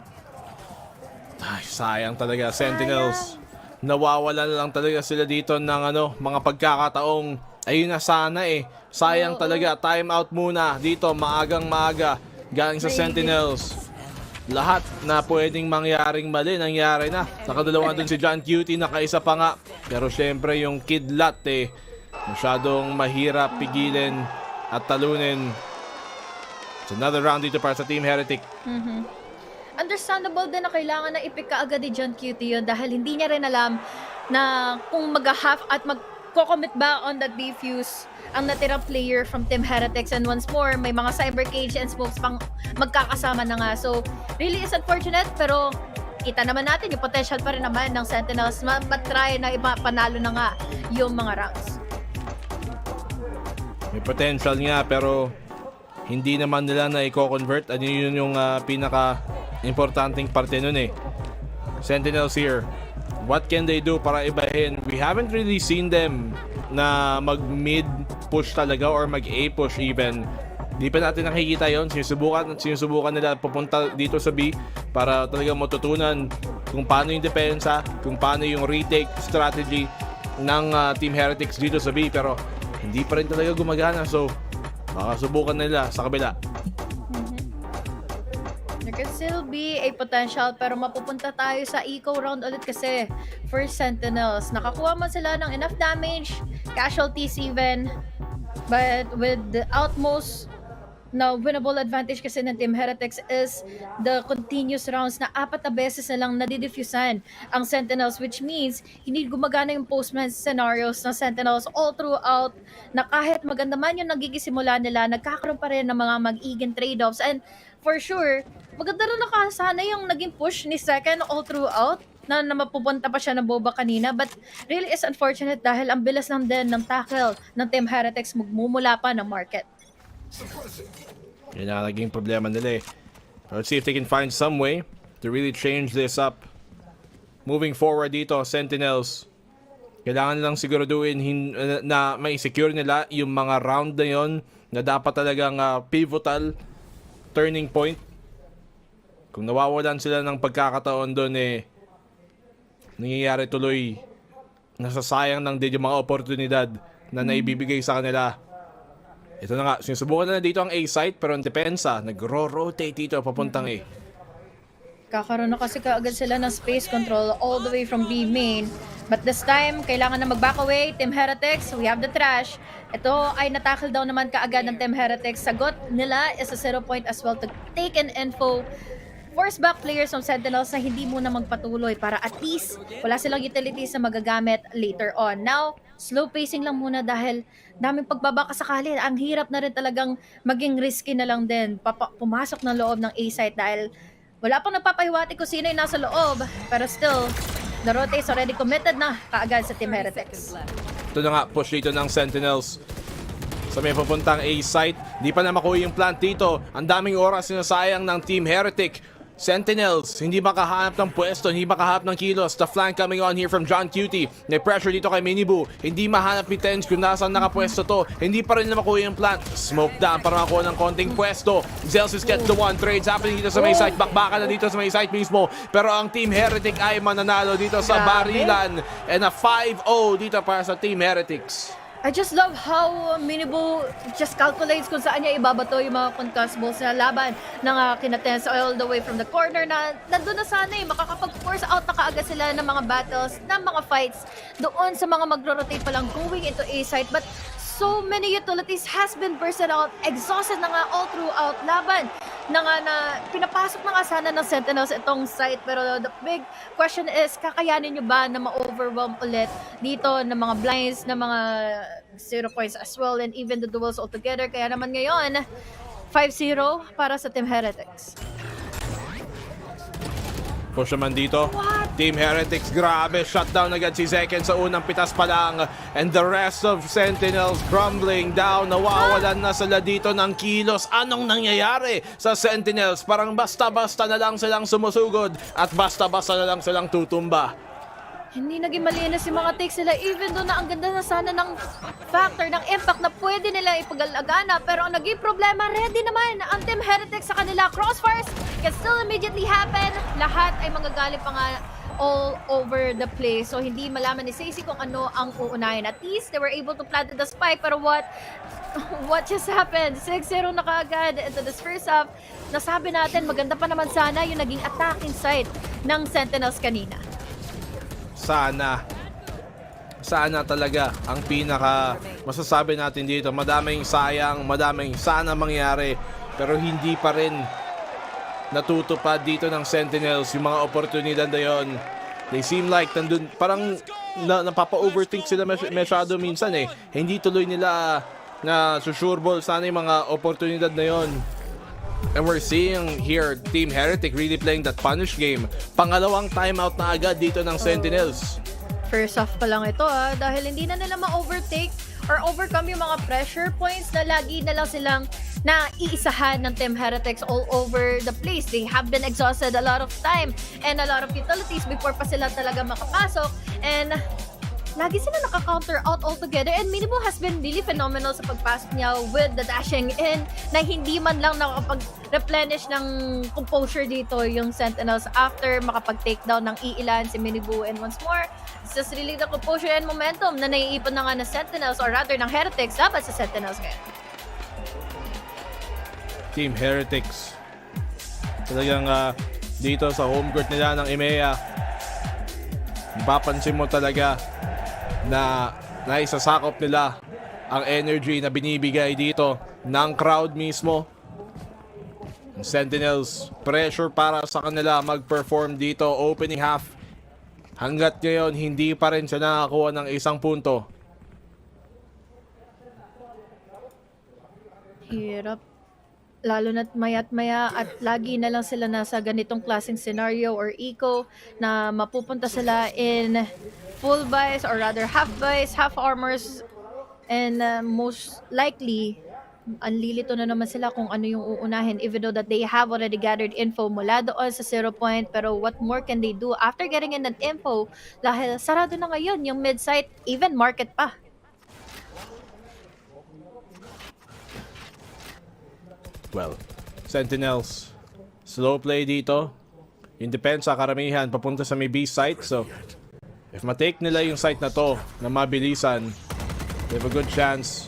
Ay, sayang talaga. Sentinels. Nawawala na lang talaga sila dito ng mga pagkakataong ayun na sana eh. Sayang talaga. Time out muna dito. Maagang maaga. Galing sa Sentinels. Lahat na pwedeng mangyaring mali, nangyari na. Nakadalawa dun si John Cutie, nakaisa pa nga. Pero syempre yung kidlat masyadong mahirap pigilin at talunin. It's another round dito para sa Team Heretic. Understandable din na kailangan na i-pick ka agad ni John Cutie yun dahil hindi niya rin alam na kung mag-half at mag-commit ba on that defuse ang natirang player from Team Heretics. And once more, may mga cyber cage and smokes pang magkakasama na nga. So, really is unfortunate, pero kita naman natin yung potential pa rin naman ng Sentinels. Matry na ipapanalo na nga yung mga rounds. May potential nga, pero hindi naman nila na i-convert. Ano yun yung pinaka-importanting parte nun Sentinels here. What can they do para ibahin? We haven't really seen them na mag-mid push talaga or mag-A push even. Di pa natin nakikita yon. Sinusubukan nila pupunta dito sa B para talagang matutunan kung paano yung depensa, kung paano yung retake strategy ng Team Heretics dito sa B, pero hindi pa rin talaga gumagana. So baka subukan nila sa kabila. There could still be a potential, pero mapupunta tayo sa eco round ulit kasi for Sentinels. Nakakuha man sila ng enough damage, casualties even, but with the utmost na winnable advantage kasi ng Team Heretics is the continuous rounds na 4 na beses na lang nadidiffusan ang Sentinels, which means hindi gumagana yung postman scenarios ng Sentinels all throughout, na kahit maganda man yung nagigisimula nila, nagkakaroon pa rin ng mga mag-igen trade-offs. And for sure, maganda rin nakasana yung naging push ni Second all throughout na mapupunta pa siya ng boba kanina, but really is unfortunate dahil ang bilis lang din ng tackle ng Team Heretics magmumula pa ng market. Yan ang naging problema nila Let's see if they can find some way to really change this up. Moving forward dito, Sentinels, kailangan lang siguraduhin na may secure nila yung mga round na yon na dapat talagang pivotal turning point Kung nawawalan sila ng pagkakataon doon nangyayari tuloy. Nasasayang lang din yung mga oportunidad na naibibigay sa kanila. Ito na nga, sinusubukan na dito ang A site pero ang depensa, nagro-rotate dito papuntang A. Kakaroon na kasi kaagad sila ng space control all the way from B main. But this time, kailangan na mag-back away. Team Heretics, we have the trash. Ito ay natakil daw naman kaagad ng Team Heretics. Sagot nila is a 0 point as well to take an info. Force back players ng Sentinels na hindi muna magpatuloy para at least wala silang utilities na magagamit later on. Now, slow pacing lang muna dahil daming pagbabaka sakali. Ang hirap na rin talagang maging risky na lang din. Pumasok ng loob ng A site dahil wala pang nagpapahiwatig kung sino yung nasa loob. Pero still, the rotate is already committed na kaagad sa Team Heretics. Ito na nga, push dito ng Sentinels sa may papuntang A site. Di pa na makuha yung plant dito. Ang daming oras sinasayang ng Team Heretic. Sentinels, hindi makahanap ng pwesto, hindi makahanap ng kilos. The flank coming on here from John Cutie. May pressure dito kay Miniboo. Hindi mahanap ni Tench kung nasaan nakapwesto to. Hindi pa rin na makuha yung plant. Smoke down para makuha ng konting pwesto. Zelsis gets the one. Trades happening dito sa may site. Bakbakan na dito sa may site mismo. Pero ang Team Heretic ay mananalo dito sa barilan. And a 5-0 dito para sa Team Heretics. I just love how Miniboo just calculates kung saan niya ibabato yung mga concussibles na laban ng kinatens all the way from the corner na nandun na sana makakapag-force out na kaagad sila ng mga battles, ng mga fights doon sa mga magro-rotate pa lang going into A site. But so many utilities has been bursted out, exhausted na nga all throughout laban na pinapasok na nga sana ng Sentinels itong site. Pero the big question is, kakayanin nyo ba na ma-overwhelm ulit dito ng mga blinds, ng mga 0 points as well, and even the duels altogether. Kaya naman ngayon, 5-0 para sa Team Heretics. Push naman dito. Team Heretics, grabe. Shutdown agad si Zeken sa unang pitas pa lang. And the rest of Sentinels crumbling down. Nawawalan na sila dito ng kilos. Anong nangyayari sa Sentinels? Parang basta-basta na lang silang sumusugod at basta-basta na lang silang tutumba. Hindi naging malinis yung mga takes nila, even though na ang ganda na sana ng factor, ng impact na pwede nila ipag-alagana. Pero ang naging problema, ready naman ang Team Heretics sa kanila. Crossfires can still immediately happen. Lahat ay manggagaling pa nga all over the place. So hindi malaman ni Stacey kung ano ang uunahin. At least they were able to plant the spike. Pero what just happened? 6-0 na kaagad into this first half. Nasabi natin, maganda pa naman sana yung naging attacking side ng Sentinels kanina. Sana talaga ang pinaka masasabi natin dito. Madaming sayang, madaming sana mangyari, pero hindi pa rin natutupad dito ng Sentinels yung mga oportunidad na yun. They seem like nandun, parang napapa-overthink sila masyado minsan Hindi tuloy nila na susureball sana yung mga oportunidad na yun. And we're seeing here Team Heretic really playing that punish game. Pangalawang timeout na agad dito ng Sentinels. First half pa lang ito dahil hindi na nila ma-overtake or overcome yung mga pressure points na lagi na lang silang naiisahan ng Team Heretics all over the place. They have been exhausted a lot of time and a lot of utilities before pa sila talaga makapasok. And lagi sila naka-counter out altogether, and Miniboo has been really phenomenal sa pagpasok niya with the dashing in na hindi man lang nakapag-replenish ng composure dito yung Sentinels after makapag-takedown ng iilan si Miniboo. And once more, it's just really the composure and momentum na naiipon na nga ng Sentinels, or rather ng Heretics dapat sa Sentinels ngayon. Team Heretics talagang dito sa home court nila ng EMEA, papansin mo talaga na naisasakop nila ang energy na binibigay dito ng crowd mismo. Sentinels, pressure para sa kanila mag-perform dito opening half. Hanggat ngayon, hindi pa rin siya nakakuha ng isang punto. Hirap. Lalo na't maya't maya at lagi na lang sila nasa ganitong klaseng scenario or eco na mapupunta sila in full buys or rather half buys, half armors, and most likely anlilito na naman sila kung ano yung uunahin, even though that they have already gathered info mula doon sa 0 point. Pero what more can they do after getting in that info dahil sarado na ngayon yung mid-site, even market pa. Well, Sentinels Slow play dito. Yung depensa karamihan papunta sa may B site. So, if matake nila yung site na to na mabilisan, they have a good chance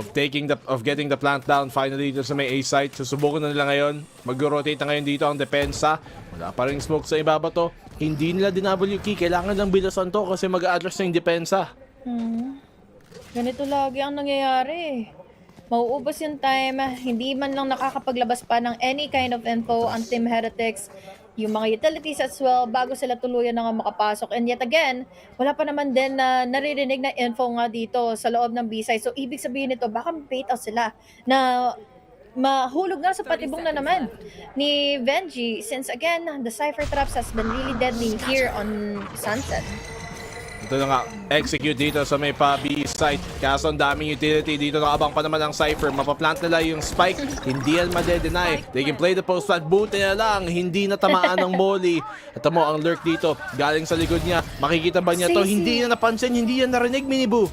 of getting the plant down finally dito sa may A site. Susubukan na nila ngayon. Mag-rotate na ngayon dito ang depensa. Wala pa rin smoke sa ibaba to. Hindi nila din-W key. Kailangan lang bilasan to kasi mag-a-address na yung depensa. Ganito lagi ang nangyayari. Mauubos yung time, hindi man lang nakakapaglabas pa ng any kind of info ang Team Heretics, yung mga utilities as well, bago sila tuluyan na nga makapasok. And yet again, wala pa naman din na naririnig na info nga dito sa loob ng B-side. So, ibig sabihin nito, baka bait out sila na mahulog nga sa patibong na naman ni Venji. Since again, the Cypher Traps has been really deadly here on Sunset. Ito na nga, execute dito sa may pa-B site. Kaso ang daming utility dito. Nakabang pa naman ang Cypher. Mapaplant nila yung spike. Hindi yan made-deny. They can play the post plant. Buti na lang. Hindi natamaan ng molly. Ito mo, ang lurk dito. Galing sa likod niya. Makikita ba niya to? Hindi niya napansin. Hindi yan narinig, Minibu.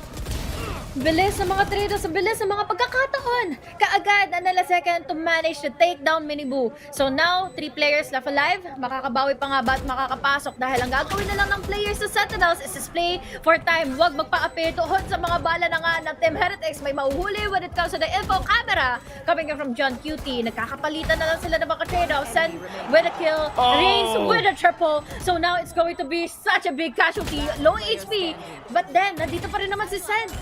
Bilis ng mga traders, bilis ng mga pagkakataon. Kaagad ang nila second to manage to take down Minibu. So now, 3 players left alive. Makakabawi pa nga ba at makakapasok dahil ang gagawin na lang ng players sa Sentinels is display for time. Huwag magpa-appear tuhod sa mga bala na nga ng Team Heretics. May mauhuli when it comes to the info camera. Coming from John QT. Nagkakapalitan na lang sila ng mga trade-offs. Send with a kill. Reigns with a triple. So now it's going to be such a big casualty. Low HP. But then, nandito pa rin naman si Sen.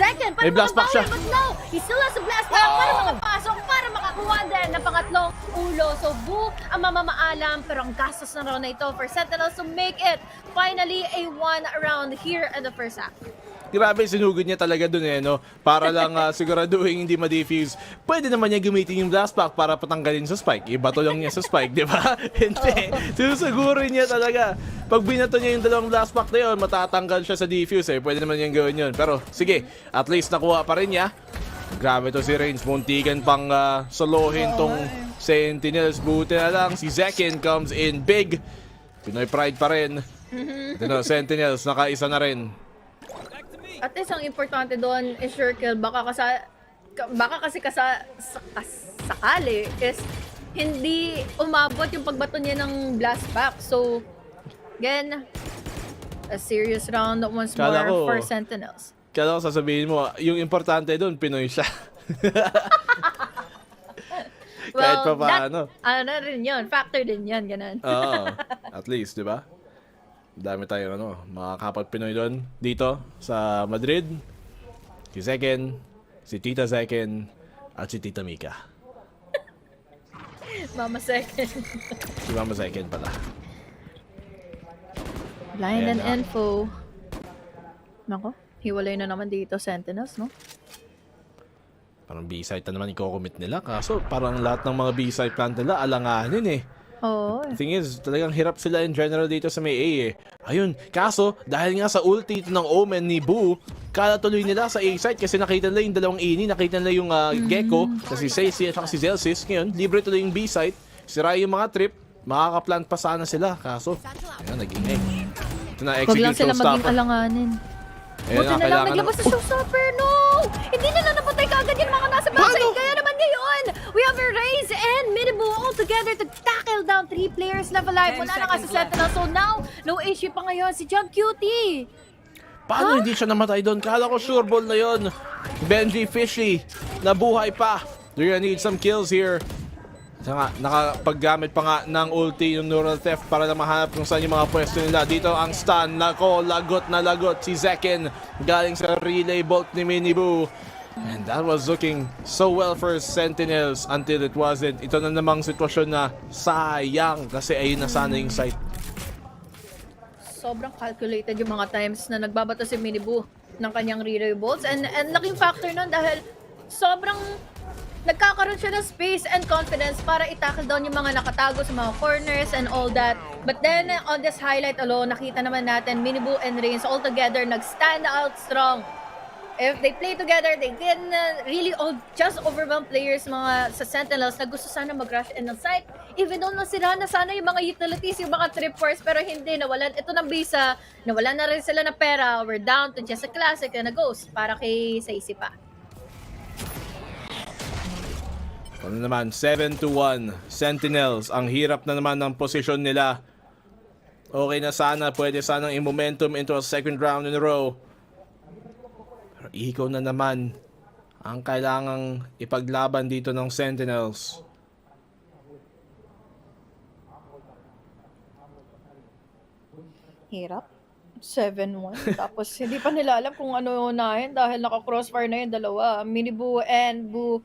Second, para makabawi, but no, he still has a blast back para makapasok, para makakuha din ng pangatlong ulo. So, Boo ang mamamaalam, pero ang gastos na raw na ito for Sentinels to make it finally a 1 round here in the first half. Grabe, sinugod niya talaga dun no? Para lang siguraduhin hindi ma-defuse. Pwede naman niya gamitin yung blast pack para patanggalin sa spike. Ibato lang niya sa spike, di ba? Hindi. Susugurin niya talaga. Pag binato niya yung dalawang blast pack na yun, matatanggal siya sa defuse Pwede naman niyang gawin yun. Pero sige, at least nakuha pa rin niya. Grabe to si Reigns. Muntikan pang solohin tong Sentinels. Buti na lang. Si Zekin comes in big. Pinoy pride pa rin. Sentinels, nakaisa na rin. At least ang importante doon is circle. Baka kasi sakali is hindi umabot yung pagbato niya ng blast back. So, again, a serious round once more for Sentinels. Kaya ako sasabihin mo, yung importante doon, Pinoy siya. Kahit pa paano. Ano rin yun, factor din yun, ganun. Oo, at least, di ba? Dami tayong mga kapag-Pinoy doon dito sa Madrid. Si Zekin, si Tita Zekin, at si Tita Mika. Mama Zekin. Si Mama Zekin pala. Blind and info. Nako, hiwalay na naman dito Sentinels, no? Parang B-site na naman i-commit nila. Kaso parang lahat ng mga B-site plant nila alanganin Oh. The thing is, talagang hirap sila in general dito sa may A Ayun, kaso dahil nga sa ulti ng Omen ni Boo, kala tuloy nila sa A site kasi nakita nila yung dalawang ini, nakita nila yung Gecko, kasi si Sacy at si Zelsis. Ngayon, libre tuloy yung B site, sira yung mga trip, makaka-plant pa sana sila. Kaso, ayun, naging ito na execute. Huwag lang sila maging alanganin. Buti na lang naglabas sa showstopper. No! Hindi na napatay kaagad yung mga nasa backside. Kaya naman ngayon, we have a Raze and Minibu all together to tackle down 3 players left alive. Wala na nga sa Sentinel. So now, no issue pa ngayon si Jug Cutie. Paano hindi siya namatay doon? Kala ko sure ball na yun. Benji Fishy, nabuhay pa. They're gonna need some kills here. Nakapaggamit pa nga ng ulti yung Neural Theft para na mahanap kung saan yung mga pwesto nila. Dito ang stun. Nako, lagot na lagot si Zekin galing sa relay bolt ni Minibu. And that was looking so well for Sentinels until it wasn't. Ito na namang sitwasyon na sayang kasi ayun na sana yung site. Sobrang calculated yung mga times na nagbabato si Minibu ng kanyang relay bolts. And laking factor nun dahil sobrang nagkakaroon siya ng space and confidence para i-tackle down yung mga nakatago sa mga corners and all that. But then, on this highlight alone, nakita naman natin Minibu and Reigns all together nag-stand out strong. If they play together, they can really just overwhelm players mga sa Sentinels na gusto sana mag-rush in the site. Even though nasira na sana yung mga utilities, yung mga trip force, pero hindi, nawalan ito ng visa, nawalan na rin sila na pera, we're down to just a classic and a ghost para kay Sacy pa. Ano naman, 7-1. Sentinels, ang hirap na naman ng posisyon nila. Okay na sana, pwede sanang i-momentum into a second round in a row. Pero ikaw na naman ang kailangang ipaglaban dito ng Sentinels. Hirap. 7-1. Tapos hindi pa nila alam kung ano unahin dahil naka-crossfire na yung dalawa. Minibu and Bu.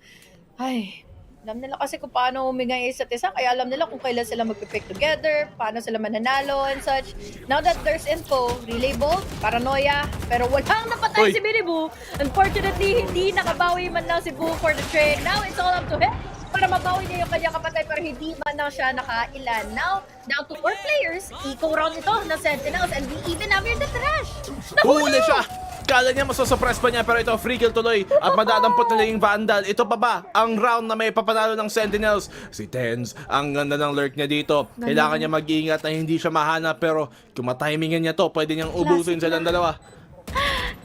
Ay, alam nila kasi kung paano umingay isa't isa. Kaya alam nila kung kailan sila magpipick together, paano sila mananalo and such. Now that there's info, relay bolt, paranoia, pero walang napatay si Minibu. Unfortunately, hindi nakabawi man lang si Bu for the trade. Now it's all up to him para mabawi niya yung kanyang kapatay pero hindi man lang siya nakailan. Now, down to 4 players, eco round ito na Sentinels and we even have here the trash. Huli siya! Kala niya masosuppress pa niya pero ito free kill tuloy at madadampot nila yung Vandal. Ito pa ba ang round na may papanalo ng Sentinels? Si Tens, ang ganda ng lurk niya dito. Kailangan niya mag-iingat na hindi siya mahanap pero kung matimingan niya to, pwede niyang ubusin silang dalawa.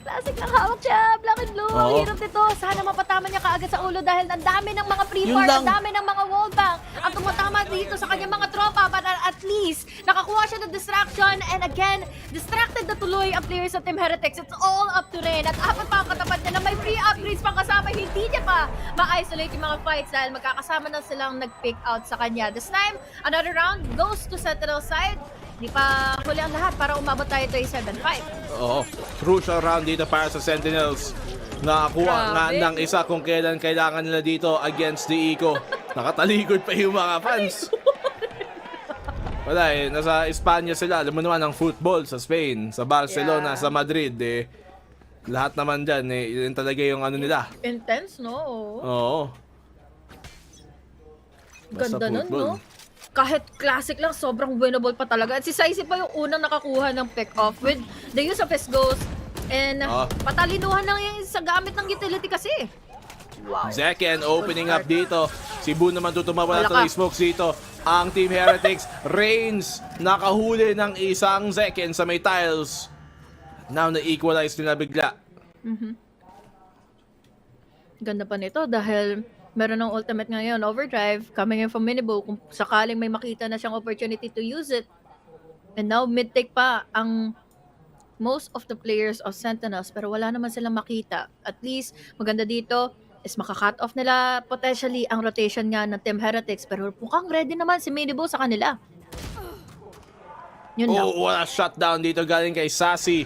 Classic lang hawak siya, Blackenblue. Ang hirap nito. Sana mapatama niya kaagad sa ulo dahil ang dami ng mga pre-fire, ang dami ng mga wallbang ang tumatama dito sa kanyang mga tropa. But at least, nakakuha siya ng distraction and again, distracted na tuloy ang players sa Team Heretics. It's all up to Rain. At apat pa ang katapat niya na may free upgrades pang kasama. Hindi niya pa ma-isolate yung mga fights dahil magkakasama na silang nag-pick out sa kanya. This time, another round goes to Sentinel side. Di pa huli ang lahat para umabot tayo to 7-5. Oo, crucial round dito para sa Sentinels. Nakakuha nga ng isa kung kailan kailangan nila dito against the Eco. Nakatalikod pa yung mga fans. Wala eh, nasa Espanya sila. Alam mo naman ang football sa Spain, sa Barcelona, sa Madrid eh. Lahat naman dyan eh, yun talaga yung ano nila. Intense, no? Oo. Ganda nun, no? Kahit classic lang, sobrang winnable pa talaga. At si Saisi pa yung unang nakakuha ng pick-off with the use of his ghost. And patalinuhan lang yung sa gamit ng utility kasi. Wow. Zeken opening up dito. Si Bu naman tutumawala tuloy smokes dito. Ang Team Heretics, Reigns, nakahuli ng isang Zeken sa may tiles. Now na-equalize nila bigla. Ganda pa nito dahil meron ng ultimate ngayon, overdrive, coming in from Minibu, kung sakaling may makita na siyang opportunity to use it. And now, mid-take pa ang most of the players of Sentinels, pero wala naman silang makita. At least, maganda dito is maka-cut off nila potentially ang rotation nga ng Team Heretics, pero mukhang ready naman si Minibu sa kanila. Yun lang. Wala shutdown dito galing kay Sassy.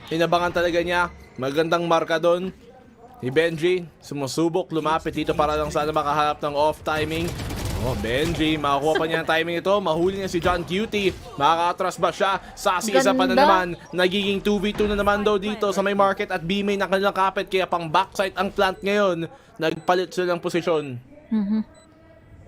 Inabangan talaga niya. Magandang marka doon. Ni Benji, sumusubok, lumapit dito para lang sana makahanap ng off-timing. Benji, makakuha pa niya ang timing ito. Mahuli niya si John Cutie. Makaka-atras ba siya? Sassy, isa pa na naman. Nagiging 2v2 na naman daw dito sa may market at B-main na kanilang kapit. Kaya pang backside ang plant ngayon. Nagpalit sila ng posisyon.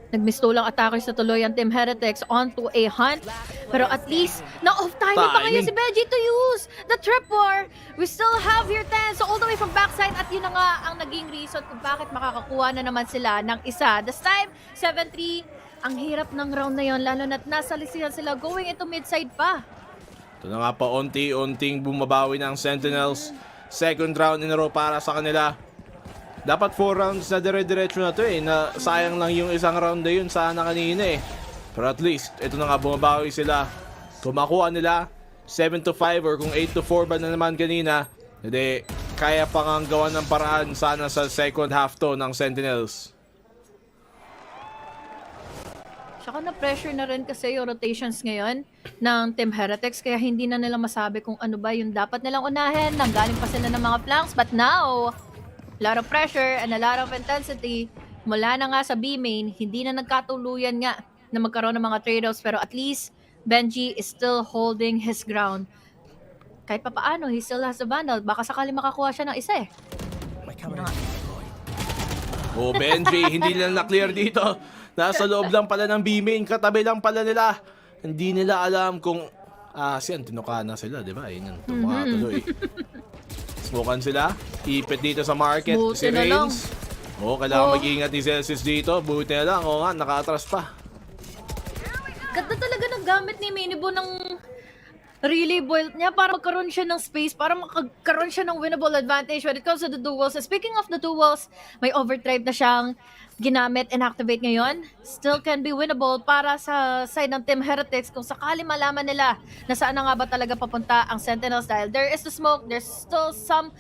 Nagmistulang atake sa tuloy ang Team Heretics onto a hunt. Pero at least, na-off-timing pa ngayon si Benji to use the trip war. We still have here 10. So all the way from backside. At yun na nga ang naging reason kung bakit makakakuha na naman sila ng isa. This time, 7-3. Ang hirap ng round na yon, lalo na't nasa lisihan sila going into mid-side pa. Ito na nga pa, unti-unting bumabawi ng Sentinels. Second round in a row para sa kanila. Dapat 4 rounds na dire-diretso na to eh. Na sayang lang yung isang round na yun sana kanina eh. Pero at least, ito na nga bumabawi sila. Kung makuha nila 7-5 or kung 8-4 ba na naman kanina, hindi, kaya pa nga gawa ng paraan sana sa second half to ng Sentinels. Saka na-pressure na rin kasi yung rotations ngayon ng Team Heretics kaya hindi na nila masabi kung ano ba yung dapat nilang unahin. Nanggaling pa sila ng mga flanks but now, a lot of pressure and a lot of intensity. Mula na nga sa B-main, hindi na nagkatuluyan nga na magkaroon ng mga trade-offs pero at least Benji is still holding his ground. Kahit pa paano, he still has the Vandal. Baka sakali makakuha siya ng isa eh. Benji, hindi nila na-clear dito. Nasa loob lang pala ng B-main, katabi lang pala nila. Hindi nila alam kung siyan, tinuka na sila, di ba? Yun, tuloy. Smokan sila. Ipit dito sa market. Buti si Reigns. Kailangan mag-iingat ni Celsius dito. Buti na lang. Nga, naka-atras pa. Ganda talaga ng gamit ni Minibu ng really boiled niya para magkaroon siya ng space, para magkaroon siya ng winnable advantage when it comes to the duels. And speaking of the duels, may overdrive na siyang ginamit and activate ngayon. Still can be winnable para sa side ng Team Heretics kung sakali malaman nila na saan na nga ba talaga papunta ang Sentinels dahil there is the smoke, there's still some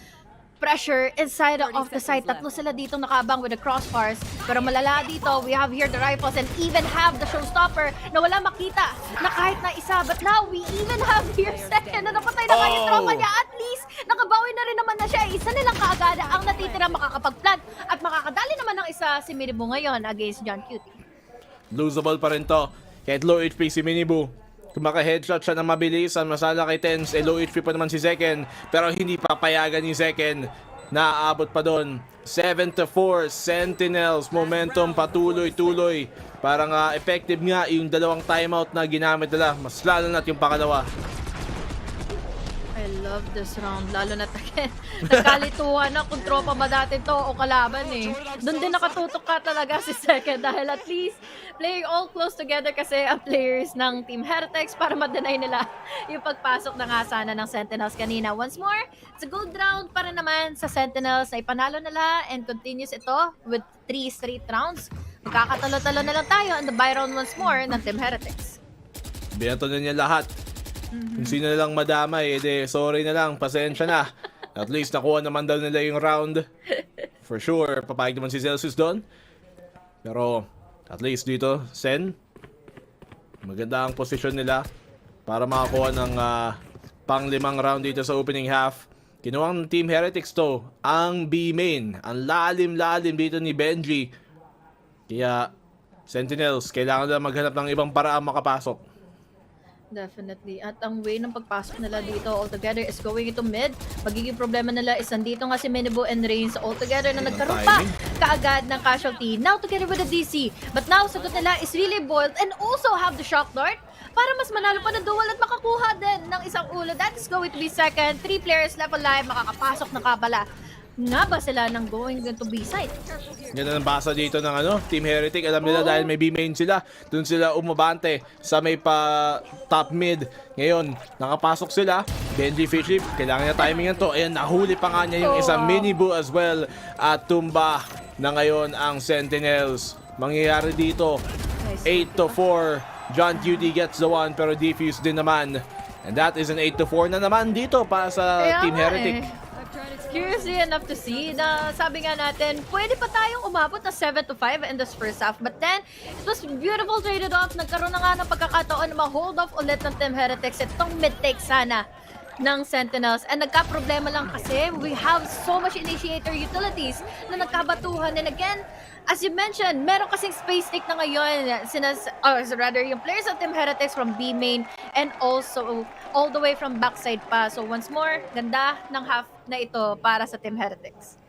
pressure inside of the site. Tatlo sila dito nakabang with the crossbars. Pero malala dito, we have here the rifles and even have the showstopper na wala makita na kahit na isa. But now, we even have here second na napatay na nga yung tropa niya. At least, nakabawi na rin naman na siya. Isa nilang kaagad ang natitira makakapag-plant. At makakadali naman ng isa si Minibu ngayon against John Cutie. Losable pa rin to. Kahit low HP si Minibu. Kung maka-headshot siya ng mabilis, ang masala kay Tens, low HP pa naman si Zeken. Pero hindi papayagan ni Zeken. Naaabot pa doon. 7-4, Sentinels. Momentum patuloy-tuloy. Parang effective nga yung dalawang timeout na ginamit nila. Mas lalo na't yung pangalawa. I love this round. Lalo na nagkalituhan na kung tropa ba dati to o kalaban eh. Doon din nakatutok ka talaga si Second dahil at least playing all close together kasi ang players ng Team Heretics para ma-deny nila yung pagpasok na nga sana ng Sentinels kanina. Once more, it's a good round para naman sa Sentinels na ipanalo nila and continues ito with 3 straight rounds. Magkakatalo-talo na lang tayo on the buy round once more ng Team Heretics. Binato na niya lahat. Kung sino na lang madamay, sorry na lang, pasensya na. At least nakuha naman daw nila yung round. For sure, papayag naman si Celsius doon. Pero, at least dito, Sen, maganda ang posisyon nila para makakuha ng pang-5 round dito sa opening half. Kinuha ng Team Heretics to, ang B-main. Ang lalim-lalim dito ni Benji. Kaya, Sentinels, kailangan nila maghanap ng ibang paraan makapasok. Definitely. At ang way ng pagpasok nila dito altogether is going into mid. Magiging problema nila is nandito nga si Minibu and Reigns altogether na nagkaroon pa kaagad ng casualty. Now together with the DC. But now sagot nila is really boiled and also have the shock dart para mas manalo pa ng duel at makakuha din ng isang ulo. That is going to be second. 3 players left alive. Makakapasok na kabala. Nga ba sila nang going to B-side? Yan ang basa dito ng Team Heretic. Alam nila dahil may B-main sila. Doon sila umabante sa may pa top mid. Ngayon, nakapasok sila. Benji Fiship, kailangan niya timingan to. Ayan, nahuli pa nga niya yung isang Minibu as well. At tumba na ngayon ang Sentinels. Mangyayari dito, 8-4. John Cutie gets the one pero defuse din naman. And that is an 8-4 na naman dito para sa Team Heretic. Curiously enough to see na sabi nga natin, pwede pa tayong umabot na 7-5 in this first half. But then, it was beautiful traded off. Nagkaroon na nga ng pagkakataon na ma-hold off ulit ng Team Heretics. Itong mid-take sana ng Sentinels. And nagka-problema lang kasi we have so much initiator utilities na nagkabatuhan. And again, as you mentioned, meron kasing space take na ngayon yung players of Team Heretics from B main and also all the way from backside pa. So once more, ganda ng half na ito para sa Team Heretics.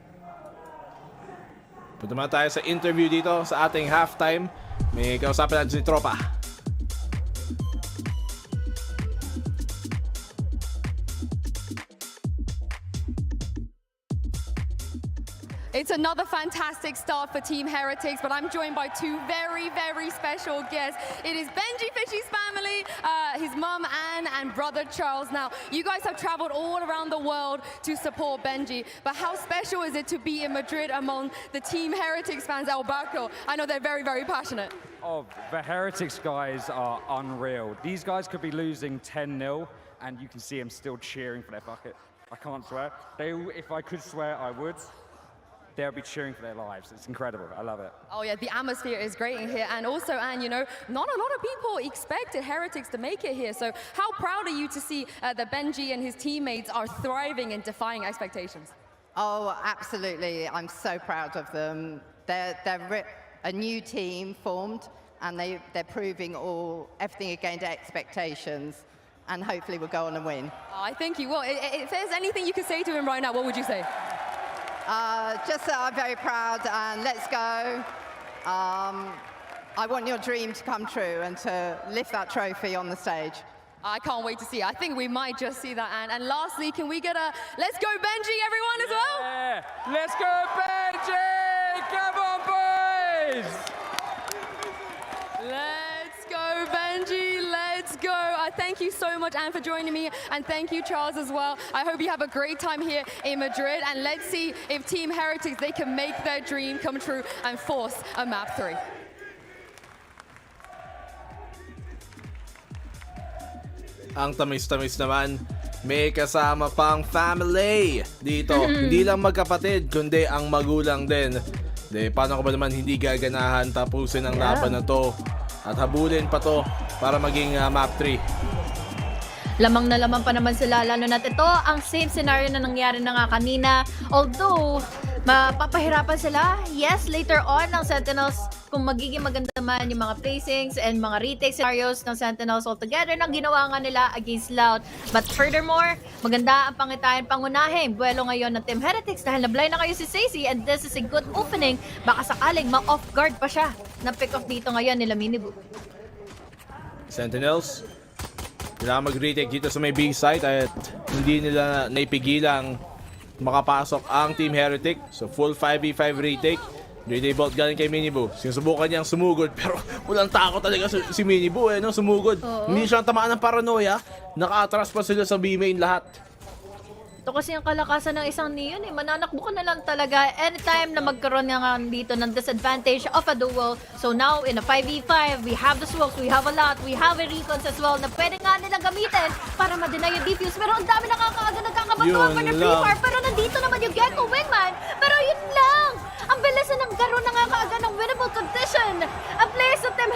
Punta naman tayo sa interview dito sa ating halftime. May kausapin natin si Tropa. It's another fantastic start for Team Heretics, but I'm joined by 2 very, very special guests. It is Benji Fishy's family, his mum Anne and brother Charles. Now, you guys have traveled all around the world to support Benji, but how special is it to be in Madrid among the Team Heretics fans, El Barco? I know they're very, very passionate. Oh, the Heretics guys are unreal. These guys could be losing 10-0, and you can see them still cheering for their bucket. I can't swear. If I could swear, I would. They'll be cheering for their lives. It's incredible. I love it. Oh yeah, the atmosphere is great in here. And also, Anne, you know, not a lot of people expected Heretics to make it here. So how proud are you to see that Benji and his teammates are thriving and defying expectations? Oh, absolutely. I'm so proud of them. They're a new team formed, and they're proving everything against expectations. And hopefully we'll go on and win. Oh, I think you will. If there's anything you could say to him right now, what would you say? Just that I'm very proud, and let's go. I want your dream to come true and to lift that trophy on the stage. I can't wait to see it. I think we might just see that, Anne. And lastly, can we get a let's go Benji, everyone, as well? Yeah, let's go Benji! Come on, boys! Let's go Benji, let's go. I thank you so much, Anne, for joining me, and thank you, Charles, as well. I hope you have a great time here in Madrid, and let's see if Team Heretics, they can make their dream come true and force a map 3. Ang tamis-tamis naman, may kasama pang family dito. Hindi lang magkapatid, kundi ang magulang din. Paano ko ba naman hindi gaganahan tapusin ang laban na to at habulin pa to para maging map 3? Lamang na lamang pa naman sila, lalo na't ito ang same scenario na nangyari na nga kanina. Although, mapapahirapan sila, yes, later on ng Sentinels, kung magiging maganda man yung mga placings and mga retake scenarios ng Sentinels altogether nang ginawa nga nila against Loud. But furthermore, maganda ang pangitayan pangunahin. Buwelo ngayon ng Team Heretics dahil na-blind na kayo si Stacey, and this is a good opening. Baka sakaling ma-off guard pa siya na pick off dito ngayon nila Miniboo. Sentinels, kailangan mag-retake dito sa may B site at hindi nila naipigilang makapasok ang Team Heretic. So full 5v5 retake. 3-day bolt galing kay Miniboo. Sinusubukan niyang sumugod pero walang takot talaga si Miniboo no? Sumugod. Hindi siya tamaan ng paranoia. Naka-atras pa sila sa B main lahat. Ito kasi ang kalakasan ng isang Neon mananakbo ka na lang talaga anytime na magkaroon nga dito ng disadvantage of a duel. So now in a 5v5, we have the smokes, we have a lot, we have a recons as well na pwede nga nilang gamitin para ma-deny yung defuse. Pero ang dami nakakaaga nagkakabatuan pa ng free fire. Pero nandito naman yung Gecko Wingman. Pero yun lang! Ang bilis na nagkaroon na nga kaaga ng winnable condition. Ang players of Team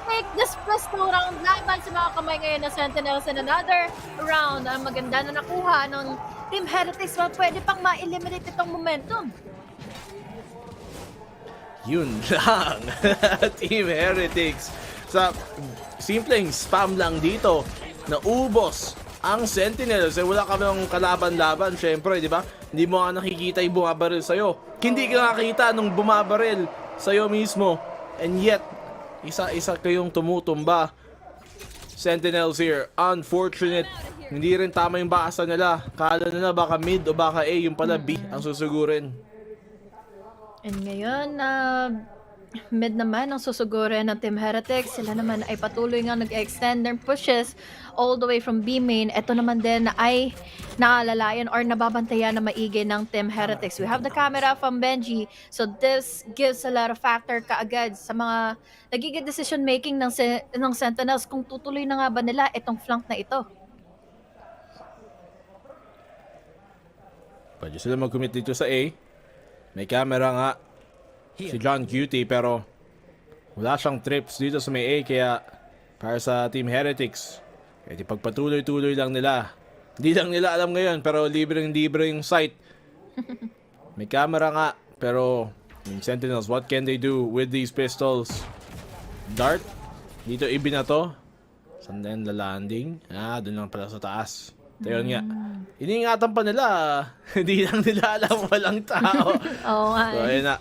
take this first round laban sa mga kamay ngayon na Sentinels in another round. Ang maganda na nakuha ng Team Heretics, pwede pang ma-eliminate itong momentum. Yun lang. Team Heretics. Sa simpleng spam lang dito, naubos ang Sentinels. Wala ka bang kalaban-laban, syempre, di ba? Hindi mo nga nakikita yung bumabaril sa'yo. Hindi ka nakikita nung bumabaril sa'yo mismo. And yet, isa-isa kayong tumutumba. Sentinels here, unfortunate. Hindi rin tama yung basa nila. Kala nila baka mid o baka A, yung pala B ang susugurin. And ngayon, mid naman ang susugurin ng Team Heretics. Sila naman ay patuloy nga nag-extend their pushes all the way from B main. Ito naman din ay naalalayan or nababantayan na maigi ng Team Heretics. We have the camera from Benji. So this gives a lot of factor kaagad sa mga nagiging decision making ng Sentinels kung tutuloy na nga ba nila itong flank na ito. Pwede sila mag-commit dito sa A. May camera nga si John Cutie pero wala siyang trips dito sa may A kaya para sa Team Heretics pwede pagpatuloy-tuloy lang nila. Hindi lang nila alam ngayon pero libreng-libre yung site. May camera nga pero yung Sentinels, what can they do with these pistols? Dart dito ibinato. Saan na yan lalanding? Doon lang pala sa taas. Tayon nga. Iniingatan pa nila. Hindi lang nila alam walang tao. Oo nga. So ayun na.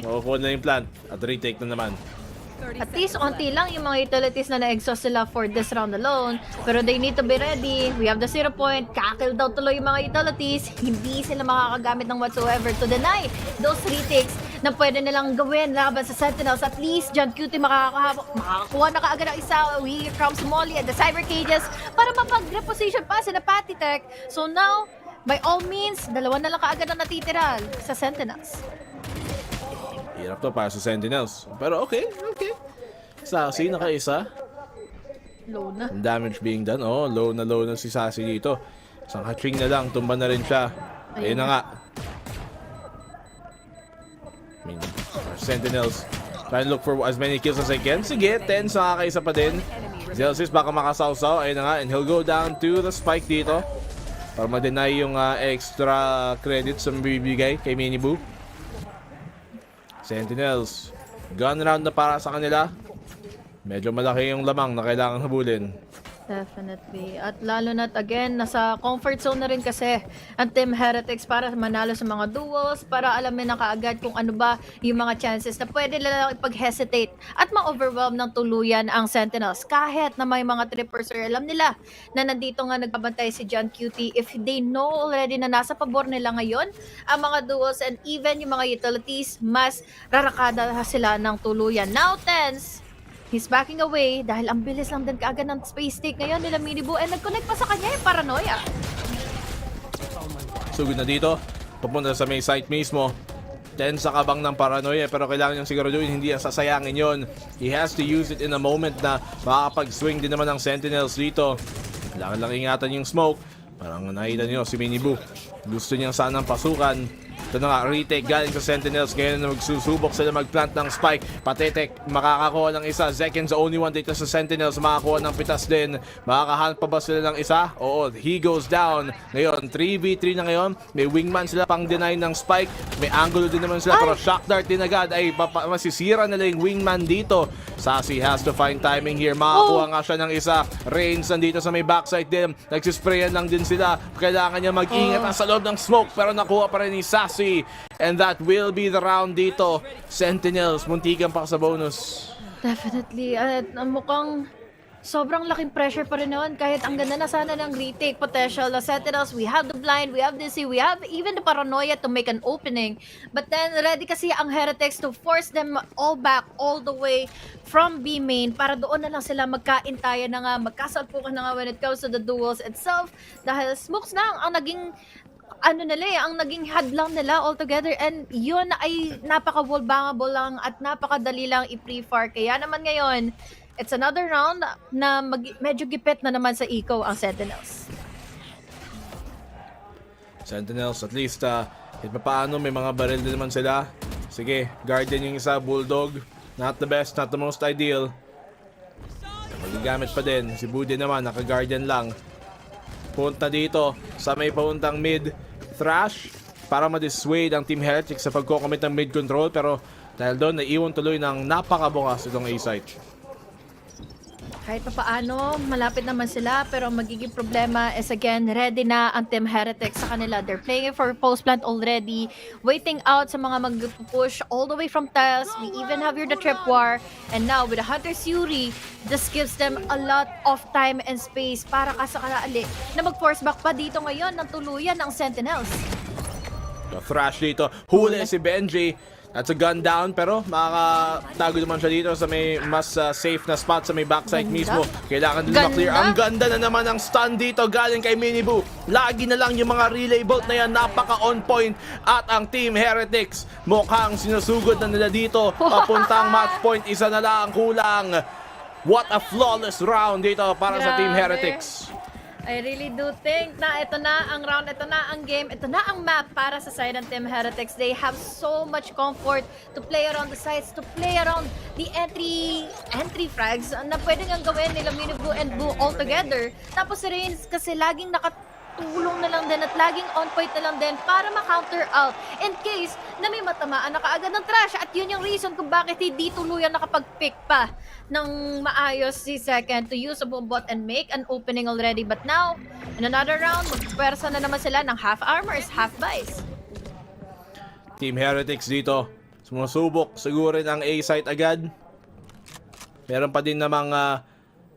Makukuha na yung plant. At retake na naman. At least onti lang yung mga utilities na na-exhaust sila for this round alone. Pero they need to be ready. We have the 0 point. Kakil daw tuloy yung mga utilities. Hindi sila makakagamit ng whatsoever to deny those retakes na pwede nilang gawin laban sa Sentinels. At least John Cutie makakakuha na kaagad ng isa. We from Molly at the Cyber Cages para mapag-reposition pa sila Patty Tech. So now, by all means, dalawa na lang kaagad ang natitira sa Sentinels. Hirap to para sa Sentinels. Pero okay. Sassy, naka-isa. Low na. Ang damage being done. Low na si Sassy dito. Isang hatching na lang. Tumba na rin siya. Ayun na nga. Sentinels try to look for as many kills as they can. Sige, 10 sa kakaisa pa din. Zelsis baka makasawsaw. Ayun na nga. And he'll go down to the spike dito. Para ma-deny yung extra credits na bibigay kay Miniboo. Sentinels, gun round na para sa kanila. Medyo malaki yung lamang na kailangan habulin. Definitely. At lalo na't again, nasa comfort zone na rin kasi ang Team Heretics para manalo sa mga duels, para alamin na kaagad kung ano ba yung mga chances na pwede lang ipag-hesitate at ma-overwhelm ng tuluyan ang Sentinels. Kahit na may mga trippers or alam nila na nandito nga nagbabantay si John Cutie, if they know already na nasa pabor nila ngayon ang mga duels and even yung mga utilities, mas rarakada sila ng tuluyan. Now, Tens, He's backing away dahil ang bilis lang din kaagad ng space take ngayon nila Minibu and nag-connect pa sa kanya yung paranoia. Sugod na dito. Pupunta sa may site mismo. 10 sa kabang ng paranoia pero kailangan niyang siguraduhin hindi ang sasayangin yon. He has to use it in a moment na makakapag-swing din naman ng Sentinels dito. Kailangan lang ingatan yung smoke. Parang nakita niyo si Minibu. Gusto niyang sanang pasukan. Ito na nga, retake galing sa Sentinels. Ngayon na magsusubok sila mag-plant ng spike. Patetek, makakakuha ng isa. Zekens the only one dito sa Sentinels. Makakuha ng pitas din. Makakahanap pa ba sila ng isa? Oo, he goes down. Ngayon, 3v3 na ngayon. May wingman sila pang deny ng spike. May angulo din naman sila. Pero shock dart din agad. Ay, masisira nila yung wingman dito. Sassy has to find timing here. Makakuha nga siya ng isa. Reigns nandito sa may backside din. Nagsisprayan lang din sila. Kailangan niya mag-ingat sa loob ng smoke. Pero nakuha pa rin ni Sassy. And that will be the round dito. Sentinels, muntikan pa sa bonus. Definitely. Mukhang sobrang laking pressure pa rin naman kahit ang ganda na sana ng retake potential. The Sentinels, we have the blind, we have the C, we have even the paranoia to make an opening. But then, ready kasi ang Heretics to force them all back, all the way from B main para doon na lang sila magkaintayan na nga, magkasalpukan na nga when it comes to the duels itself. Dahil smokes na ang naging ang naging hadlang nila altogether and yun ay napaka-vulnerable lang at napakadali lang i-pre-far. Kaya naman ngayon, it's another round na medyo gipit na naman sa eco ang Sentinels. Sentinels, at least, kahit paano may mga baril din naman sila. Sige, Guardian yung isa, Bulldog. Not the best, not the most ideal. Magigamit pa din. Si Budi naman, naka-Guardian lang. Punta dito sa may pauntang mid. Thrash para ma-dissuade ang Team Heretics sa pagko-commit ng mid control pero dahil doon naiwan tuloy ng napakabukas itong A-site. Kahit pa paano, malapit naman sila pero magiging problema is again, ready na ang Team Heretics sa kanila. They're playing for post plant already, waiting out sa mga mag-push all the way from tiles. We even have here the trip war and now with the Hunter's Fury, this gives them a lot of time and space para kasakali na mag-force back pa dito ngayon ng tuluyan ng Sentinels. Thrash dito, huli si Benji. That's a gun down pero makakatago naman siya dito sa may mas safe na spot sa may backside mismo. Kailangan din ma-clear. Ang ganda na naman ang stun dito galing kay Minibu. Lagi na lang yung mga relay bolt na yan napaka-on point at ang Team Heretics mukhang sinusugod na nila dito. Papuntang match point, isa na lang kulang. What a flawless round dito para sa Team Heretics. I really do think na ito na ang round, ito na ang game, ito na ang map para sa side ng Team Heretics. They have so much comfort to play around the sides, to play around the entry frags na pwede nga gawin nila Minibu and Blue all together. Tapos si Reigns kasi laging nakatulong na lang din at laging on point na lang din para ma-counter out in case na may matamaan na kaagad ng trash. At yun yung reason kung bakit hindi tuluyan nakapag-pick pa ng maayos si Second to use a bomb bot and make an opening already. But now, in another round, magpwersa na naman sila ng half armors, half buys. Team Heretics dito, sumusubok siguro rin ang A-site agad. Meron pa din namang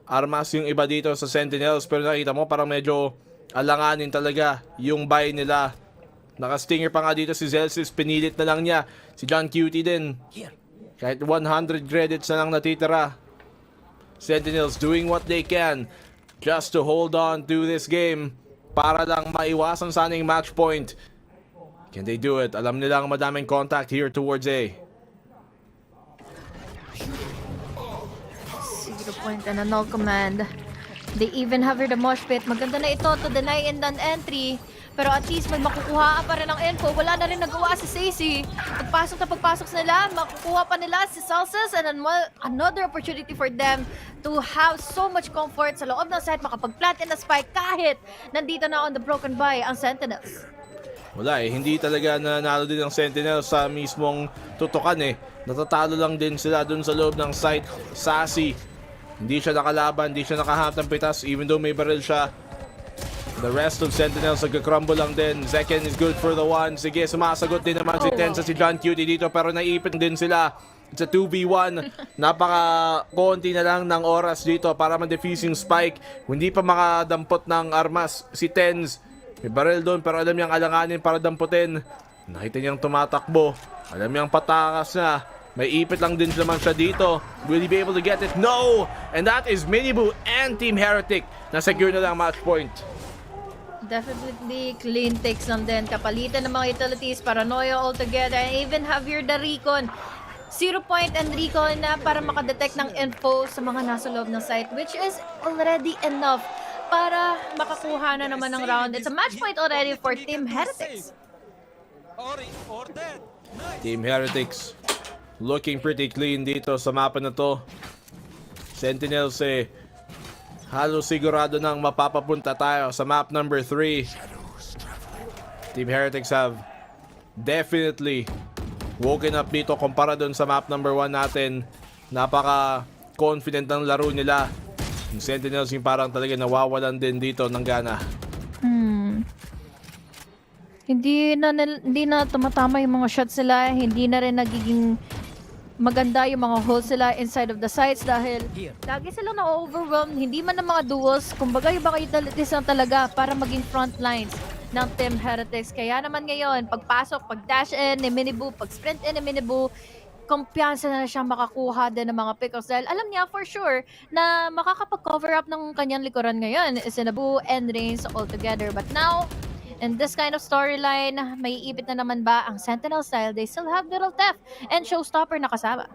armas yung iba dito sa Sentinels pero nakita mo parang medyo alanganin talaga yung buy nila. Naka-stinger pa nga dito si Zelsis, pinilit na lang niya. Si John Cutie din. Kahit 100 credits na lang natitira. Sentinels doing what they can just to hold on to this game para lang maiwasan sana yung match point. Can they do it? Alam nilang madaming contact here towards A. 0 point and a null command. They even have the mosh pit. Maganda na ito to deny in an entry. Pero at least may makukuha pa rin ang info. Wala na rin nagawa si Sacy. Pagpasok nila, makukuha pa nila si Salsas and another opportunity for them to have so much comfort sa loob ng site, makapag-plant in the spike kahit nandito na on the broken by ang Sentinels. Wala hindi talaga nanalo din ang Sentinels sa mismong tutukan Natatalo lang din sila dun sa loob ng site. Sassy, hindi siya nakalaban, hindi siya nakahanap ng pitas even though may baril siya. The rest of Sentinels nagka-crumble lang din. Zeken is good for the one. Sige, sumasagot din naman si Tensa, si John Cutie dito pero naipit din sila. It's a 2v1. Napaka-konti na lang ng oras dito para ma-defuse yung spike. Hindi pa makadampot ng armas si Tens. May baril doon pero alam niyang alanganin para damputin. Nakita niyang tumatakbo. Alam niyang patakas na. May ipit lang din naman siya dito. Will he be able to get it? No! And that is Miniboo and Team Heretic na secure na lang match point. Definitely clean takes lang din. Kapalitan ng mga utilities, Paranoia altogether, and even Javier the Recon. 0 point and Recon na para makadetect ng info sa mga nasa loob ng site, which is already enough para makakuha na naman ng round. It's a match point already for Team Heretics. Team Heretics looking pretty clean dito sa mapa na to. Sentinels halos sigurado nang mapapapunta tayo sa map number 3. Team Heretics have definitely woken up dito kumpara dun sa map number 1 natin. Napaka-confident ng laro nila. Yung Sentinels yung parang talaga nawawalan din dito ng gana. Hindi na tumatama yung mga shots nila. Hindi na rin nagiging maganda yung mga holes sila inside of the sites dahil lagi silang na-overwhelmed. Hindi man ng mga duels. Kumbaga yung mga utilities lang talaga para maging front lines ng Team Heretics. Kaya naman ngayon, pagpasok, pag-dash in ni Miniboo, pag-sprint in ni Miniboo, kumpiyansa na siyang makakuha din ng mga picks dahil alam niya for sure na makakapag-cover up ng kanyang likuran ngayon is Sinaboo and Reigns all together. But now, in this kind of storyline, may ipit na naman ba ang Sentinel style? They still have Little Theft and Showstopper na kasama.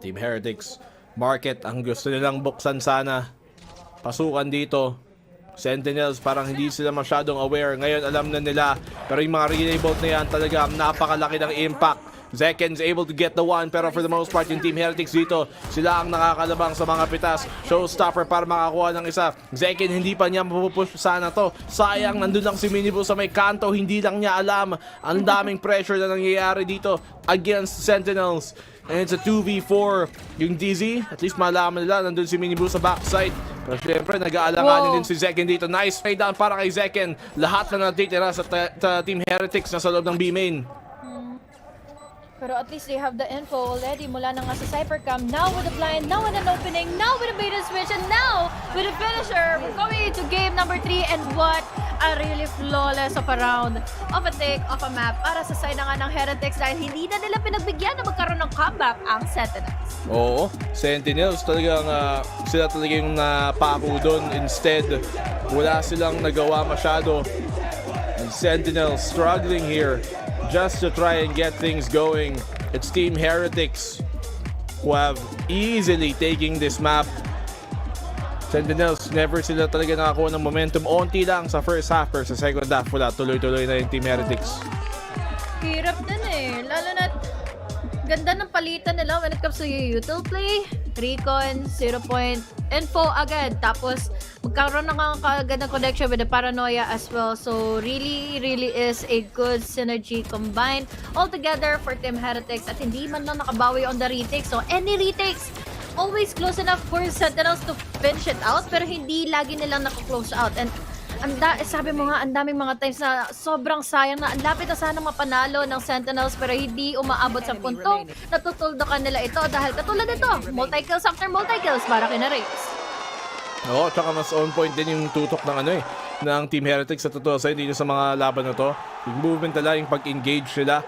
Team Heretics, market ang gusto nilang buksan sana. Pasukan dito. Sentinels parang hindi sila masyadong aware. Ngayon alam na nila. Pero yung mga relay bolt na yan talaga napakalaki ng impact. Zeken's able to get the one, pero for the most part yung Team Heretics dito, sila ang nakakalabang sa mga pitas. Showstopper para makakuha ng isa. Zeken hindi pa niya mapupush sana to. Sayang, nandun lang si Miniboo sa may kanto, hindi lang niya alam. Ang daming pressure na nangyayari dito against Sentinels. And it's a 2v4. Yung DZ, at least malaman nila, nandun si Miniboo sa backside. Pero syempre, nag-aalanganin din si Zeken dito. Nice trade down para kay Zeken. Lahat na natitira sa Team Heretics na sa loob ng B-main. Pero at least they have the info already mula na nga sa Cyphercam. Now with the blind, now with an opening, now with a bait and switch, and now with a finisher. We're going into game number 3, and what a really flawless of a round of a take of a map para sa side na nga ng Heretics dahil hindi na nila pinagbigyan na magkaroon ng comeback ang Sentinels. Oo, Sentinels talagang sila talaga yung napako doon. Instead, wala silang nagawa masyado. And Sentinels struggling here just to try and get things going. It's Team Heretics who have easily taking this map. Sentinels, never sila talaga nakakuha ng momentum. Onti lang sa first half, pero sa second half, wala. Tuloy-tuloy na yung Team Heretics. Hirap din lalo na ganda ng palitan nila when it comes to util play. Recon, 0 point, info agad. Tapos, magkaroon na nga agad ng connection with the Paranoia as well. So, really is a good synergy combined altogether for Team Heretics. At hindi man lang nakabawi on the retakes. So, any retakes, always close enough for Sentinels to finish it out. Pero hindi lagi nilang naka-close out. And sabi mo nga, ang daming mga times na sobrang sayang na ang lapit na sana mapanalo ng Sentinels pero hindi umaabot sa puntong natutuldokan nila ito dahil katulad nito, multi-kills after multi-kills para kina Reigns. Oo, tsaka mas on point din yung tutok ng ng Team Heretics sa totoo sa dito sa mga laban na to. Yung movement nila, yung pag-engage nila.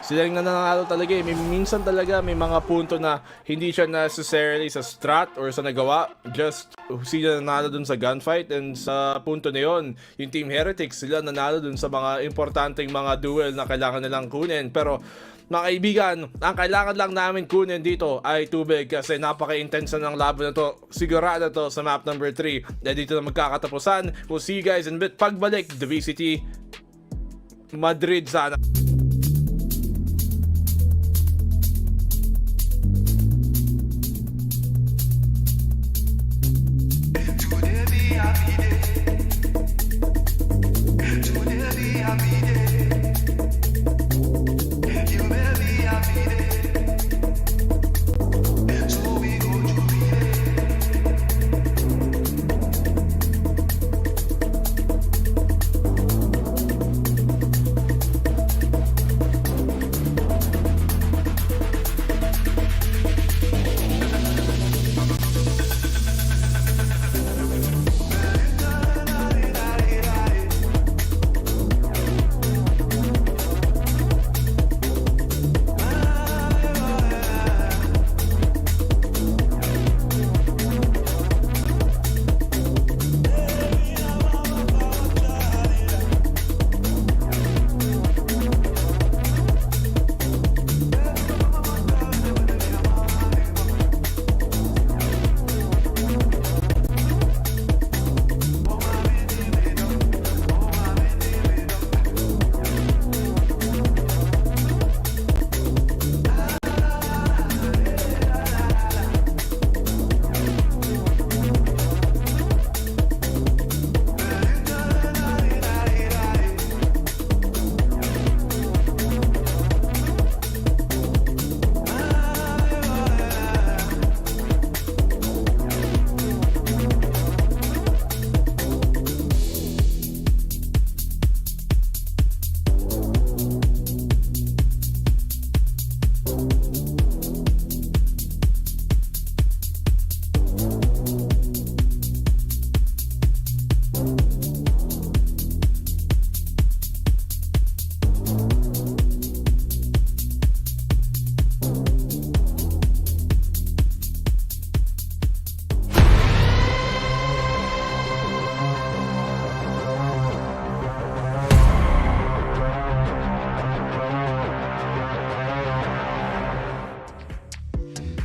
Sila yung nananalo talaga minsan talaga may mga punto na hindi siya necessarily sa strat or sa nagawa. Just sila nanalo dun sa gunfight, and sa punto na yun, yung Team Heretics sila nanalo dun sa mga importanteng mga duel na kailangan nilang kunin. Pero mga kaibigan, ang kailangan lang namin kunin dito ay tubig kasi napaka-intense ng laban na to. Sigurado to sa map number 3. Dahil dito na magkakatapusan. We'll see you guys in a bit. Pagbalik, the VCT Madrid sana.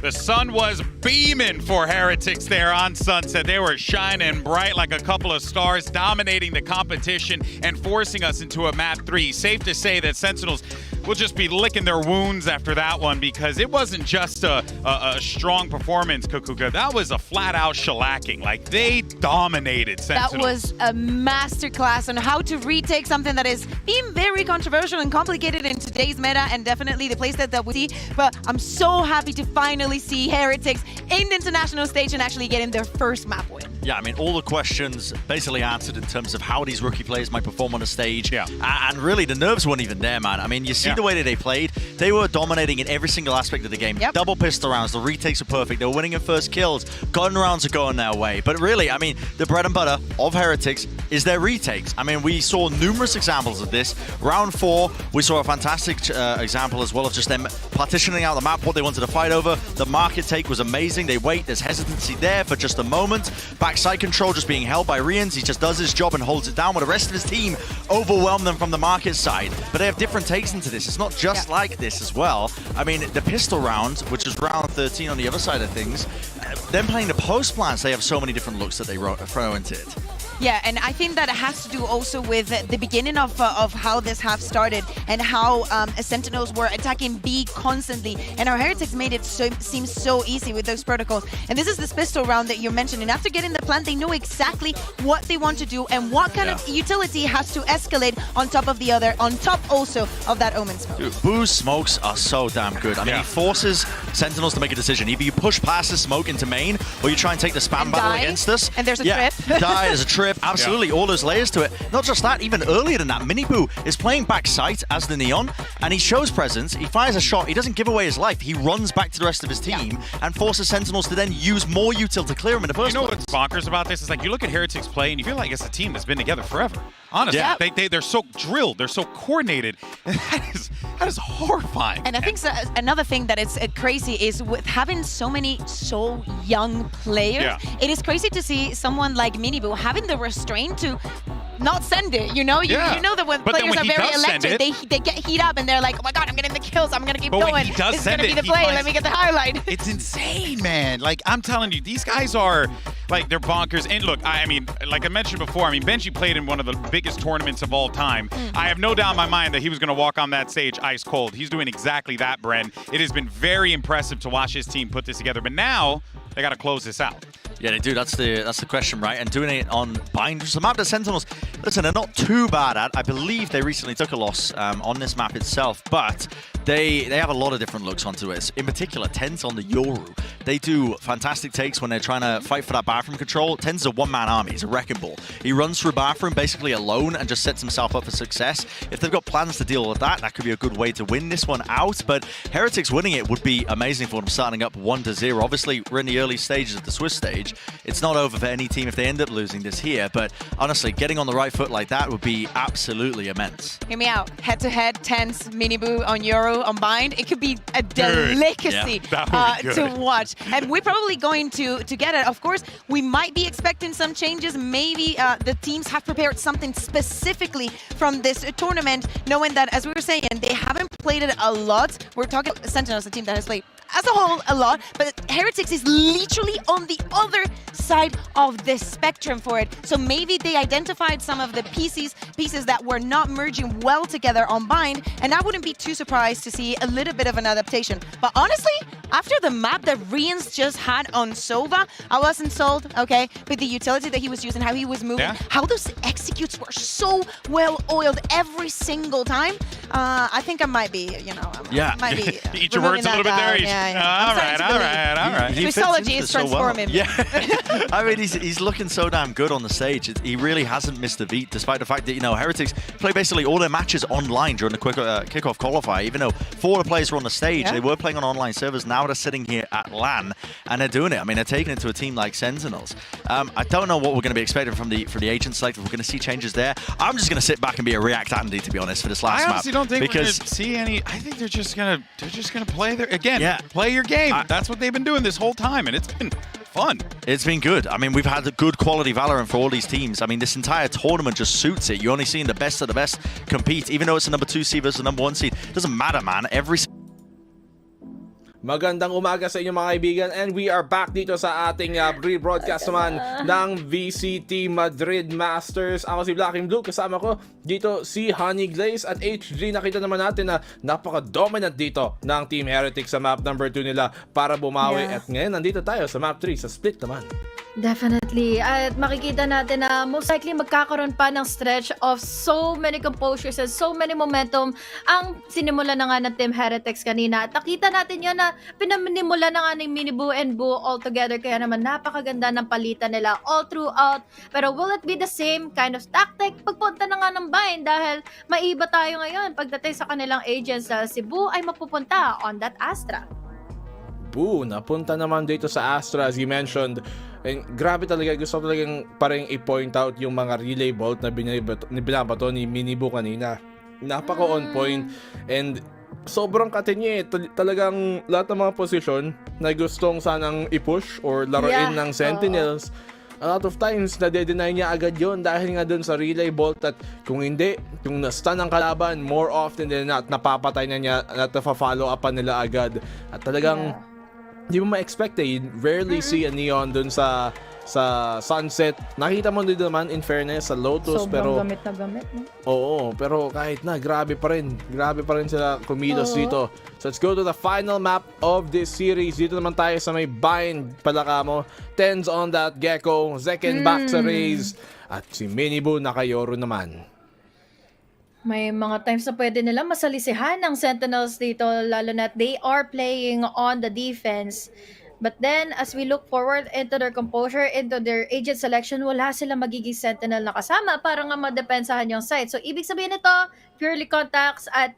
The sun was beaming for Heretics there on Sunset. They were shining bright like a couple of stars, dominating the competition and forcing us into a map 3. Safe to say that Sentinels will just be licking their wounds after that one, because it wasn't just a strong performance, Kukuka. That was a flat-out shellacking. Like, they dominated Sentinels. That was a masterclass on how to retake something that is being very controversial and complicated in today's meta, and definitely the playset that we see. But I'm so happy to finally see Heretics in the international stage and actually getting their first map win. Yeah, I mean, all the questions basically answered in terms of how these rookie players might perform on a stage. Yeah. And really, the nerves weren't even there, man. I mean, you see the way that they played. They were dominating in every single aspect of the game. Yep. Double pistol rounds, the retakes were perfect. They were winning in first kills. Gun rounds are going their way. But really, I mean, the bread and butter of Heretics is their retakes. I mean, we saw numerous examples of this. Round 4, we saw a fantastic example as well of just them partitioning out the map, what they wanted to fight over. The market take was amazing. They wait, there's hesitancy there for just a moment. Backside control just being held by Rians. He just does his job and holds it down, while the rest of his team overwhelm them from the market side. But they have different takes into this. It's not just like this as well. I mean, the pistol round, which is round 13 on the other side of things, them playing the post plans, they have so many different looks that they throw into it. Yeah, and I think that it has to do also with the beginning of how this half started and how Sentinels were attacking B constantly, and our Heretics made it seem so easy with those protocols. And this is this pistol round that you're mentioning. After getting the plant, they know exactly what they want to do and what kind of utility has to escalate on top of the other, on top also of that Omen smoke. Dude, Boo's smokes are so damn good. I mean, he forces Sentinels to make a decision. Either you push past the smoke into main, or you try and take the spam battle against us. And there's a trip. There's a trip. Absolutely, all those layers to it. Not just that, even earlier than that, Miniboo is playing back sight as the Neon, and he shows presence. He fires a shot. He doesn't give away his life. He runs back to the rest of his team and forces Sentinels to then use more util to clear him in the first place. You know what's bonkers about this is, like, you look at Heretics play and you feel like it's a team that's been together forever. Honestly, they're so drilled, they're so coordinated, and that is horrifying. And I think another thing that is crazy is with having so many so young players, it is crazy to see someone like Miniboo having the restraint to not send it, you know? You know that when players are very electric, they get heat up and they're like, oh my god, I'm getting the kills, I'm gonna keep going. When he does This is gonna be the play, let me get the highlight. It's insane, man. Like, I'm telling you, these guys are, like, they're bonkers. And look, I mean, like I mentioned before, I mean, Benji played in one of the biggest tournaments of all time. I have no doubt in my mind that he was gonna walk on that stage ice cold. He's doing exactly that, Bren. It has been very impressive to watch his team put this together, but now they gotta close this out. Yeah, they do. That's the question, right? And doing it on Bind, just a map that Sentinels, listen, they're not too bad at. I believe they recently took a loss on this map itself, but they have a lot of different looks onto it. In particular, Tenz on the Yoru. They do fantastic takes when they're trying to fight for that bathroom control. Tenz is a one-man army. He's a wrecking ball. He runs through bathroom basically alone and just sets himself up for success. If they've got plans to deal with that, that could be a good way to win this one out. But Heretics winning it would be amazing for them, starting up 1-0. Obviously, we're in the early stages of the Swiss stage. It's not over for any team if they end up losing this here, but honestly, getting on the right foot like that would be absolutely immense. Hear me out. Head-to-head, Tenz, Miniboo on Yoru, on Bind. It could be a delicacy to watch. And we're probably going to get it. Of course, we might be expecting some changes. Maybe the teams have prepared something specifically from this tournament, knowing that, as we were saying, they haven't played it a lot. We're talking Sentinels, a team that has played as a whole a lot, but Heretics is literally on the other side of the spectrum for it. So maybe they identified some of the pieces that were not merging well together on Bind, and I wouldn't be too surprised to see a little bit of an adaptation. But honestly, after the map that Rians just had on Sova, I wasn't sold, okay, with the utility that he was using, how he was moving, how those executes were so well oiled every single time. I think I might be, you know, might be eat your words a little bit there. All right. Swissology is transforming. Yeah, I mean, he's looking so damn good on the stage. He really hasn't missed a beat, despite the fact that, you know, Heretics play basically all their matches online during the kickoff qualifier. Even though 4 of the players were on the stage, they were playing on online servers. Now they're sitting here at LAN, and they're doing it. I mean, they're taking it to a team like Sentinels. I don't know what we're going to be expecting from the agent select. If we're going to see changes there, I'm just going to sit back and be a React Andy, to be honest, for this last map. I honestly don't think we're going to see any. I think they're just gonna play their play your game. That's what they've been doing this whole time, and it's been fun. It's been good. I mean, we've had a good quality Valorant for all these teams. I mean, this entire tournament just suits it. You're only seeing the best of the best compete, even though it's a number 2 seed versus a number 1 seed. It doesn't matter, man. Magandang umaga sa inyo mga kaibigan, and we are back dito sa ating rebroadcast naman ng VCT Madrid Masters. Ako si Blackenblue, kasama ko dito si Honeyglazee at HG. Nakita naman natin na napaka-dominant dito ng Team Heretics sa map number 2 nila para bumawi. At ngayon nandito tayo sa map 3 sa split naman. Definitely. At makikita natin na most likely magkakaroon pa ng stretch of so many composures and so many momentum ang sinimula na nga ng Team Heretics kanina. At nakita natin yun na pinamimula na nga ng Minibu and Boo all together. Kaya naman napakaganda ng palitan nila all throughout. Pero will it be the same kind of tactic pagpunta na nga ng Bind? Dahil maiba tayo ngayon pagdating sa kanilang agents. Si Boo ay mapupunta on that Astra. Boo, napunta naman dito sa Astra as you mentioned. And grabe talaga, gusto ko talagang parang i-point out yung mga relay bolt na binabato ni Minibu kanina. Napaka on point and sobrang katinye. Talagang lahat ng mga posisyon na gustong sanang i-push or laruin ng Sentinels, a lot of times nade-deny niya agad yon dahil nga dun sa relay bolt. At kung hindi, kung na-stun ang kalaban, more often than not, napapatay na niya at nafa-follow upan nila agad. At talagang di mo ma-expect eh. You rarely see a Neon dun sa Sunset. Nakita mo din naman in fairness sa Lotus. Pero gamit na gamit, no? Oo, pero kahit na, grabe pa rin sila kumilos dito. So let's go to the final map of this series. Dito naman tayo sa may Bind palaka mo. Tens on that Gecko, Zekken back sa Raze, at si Minibu nakayoro naman. May mga times na pwede nila masalisihan ng Sentinels dito, lalo na they are playing on the defense. But then, as we look forward into their composure, into their agent selection, wala silang magiging Sentinel na kasama para nga madepensahan yung site. So, ibig sabihin nito, purely contacts at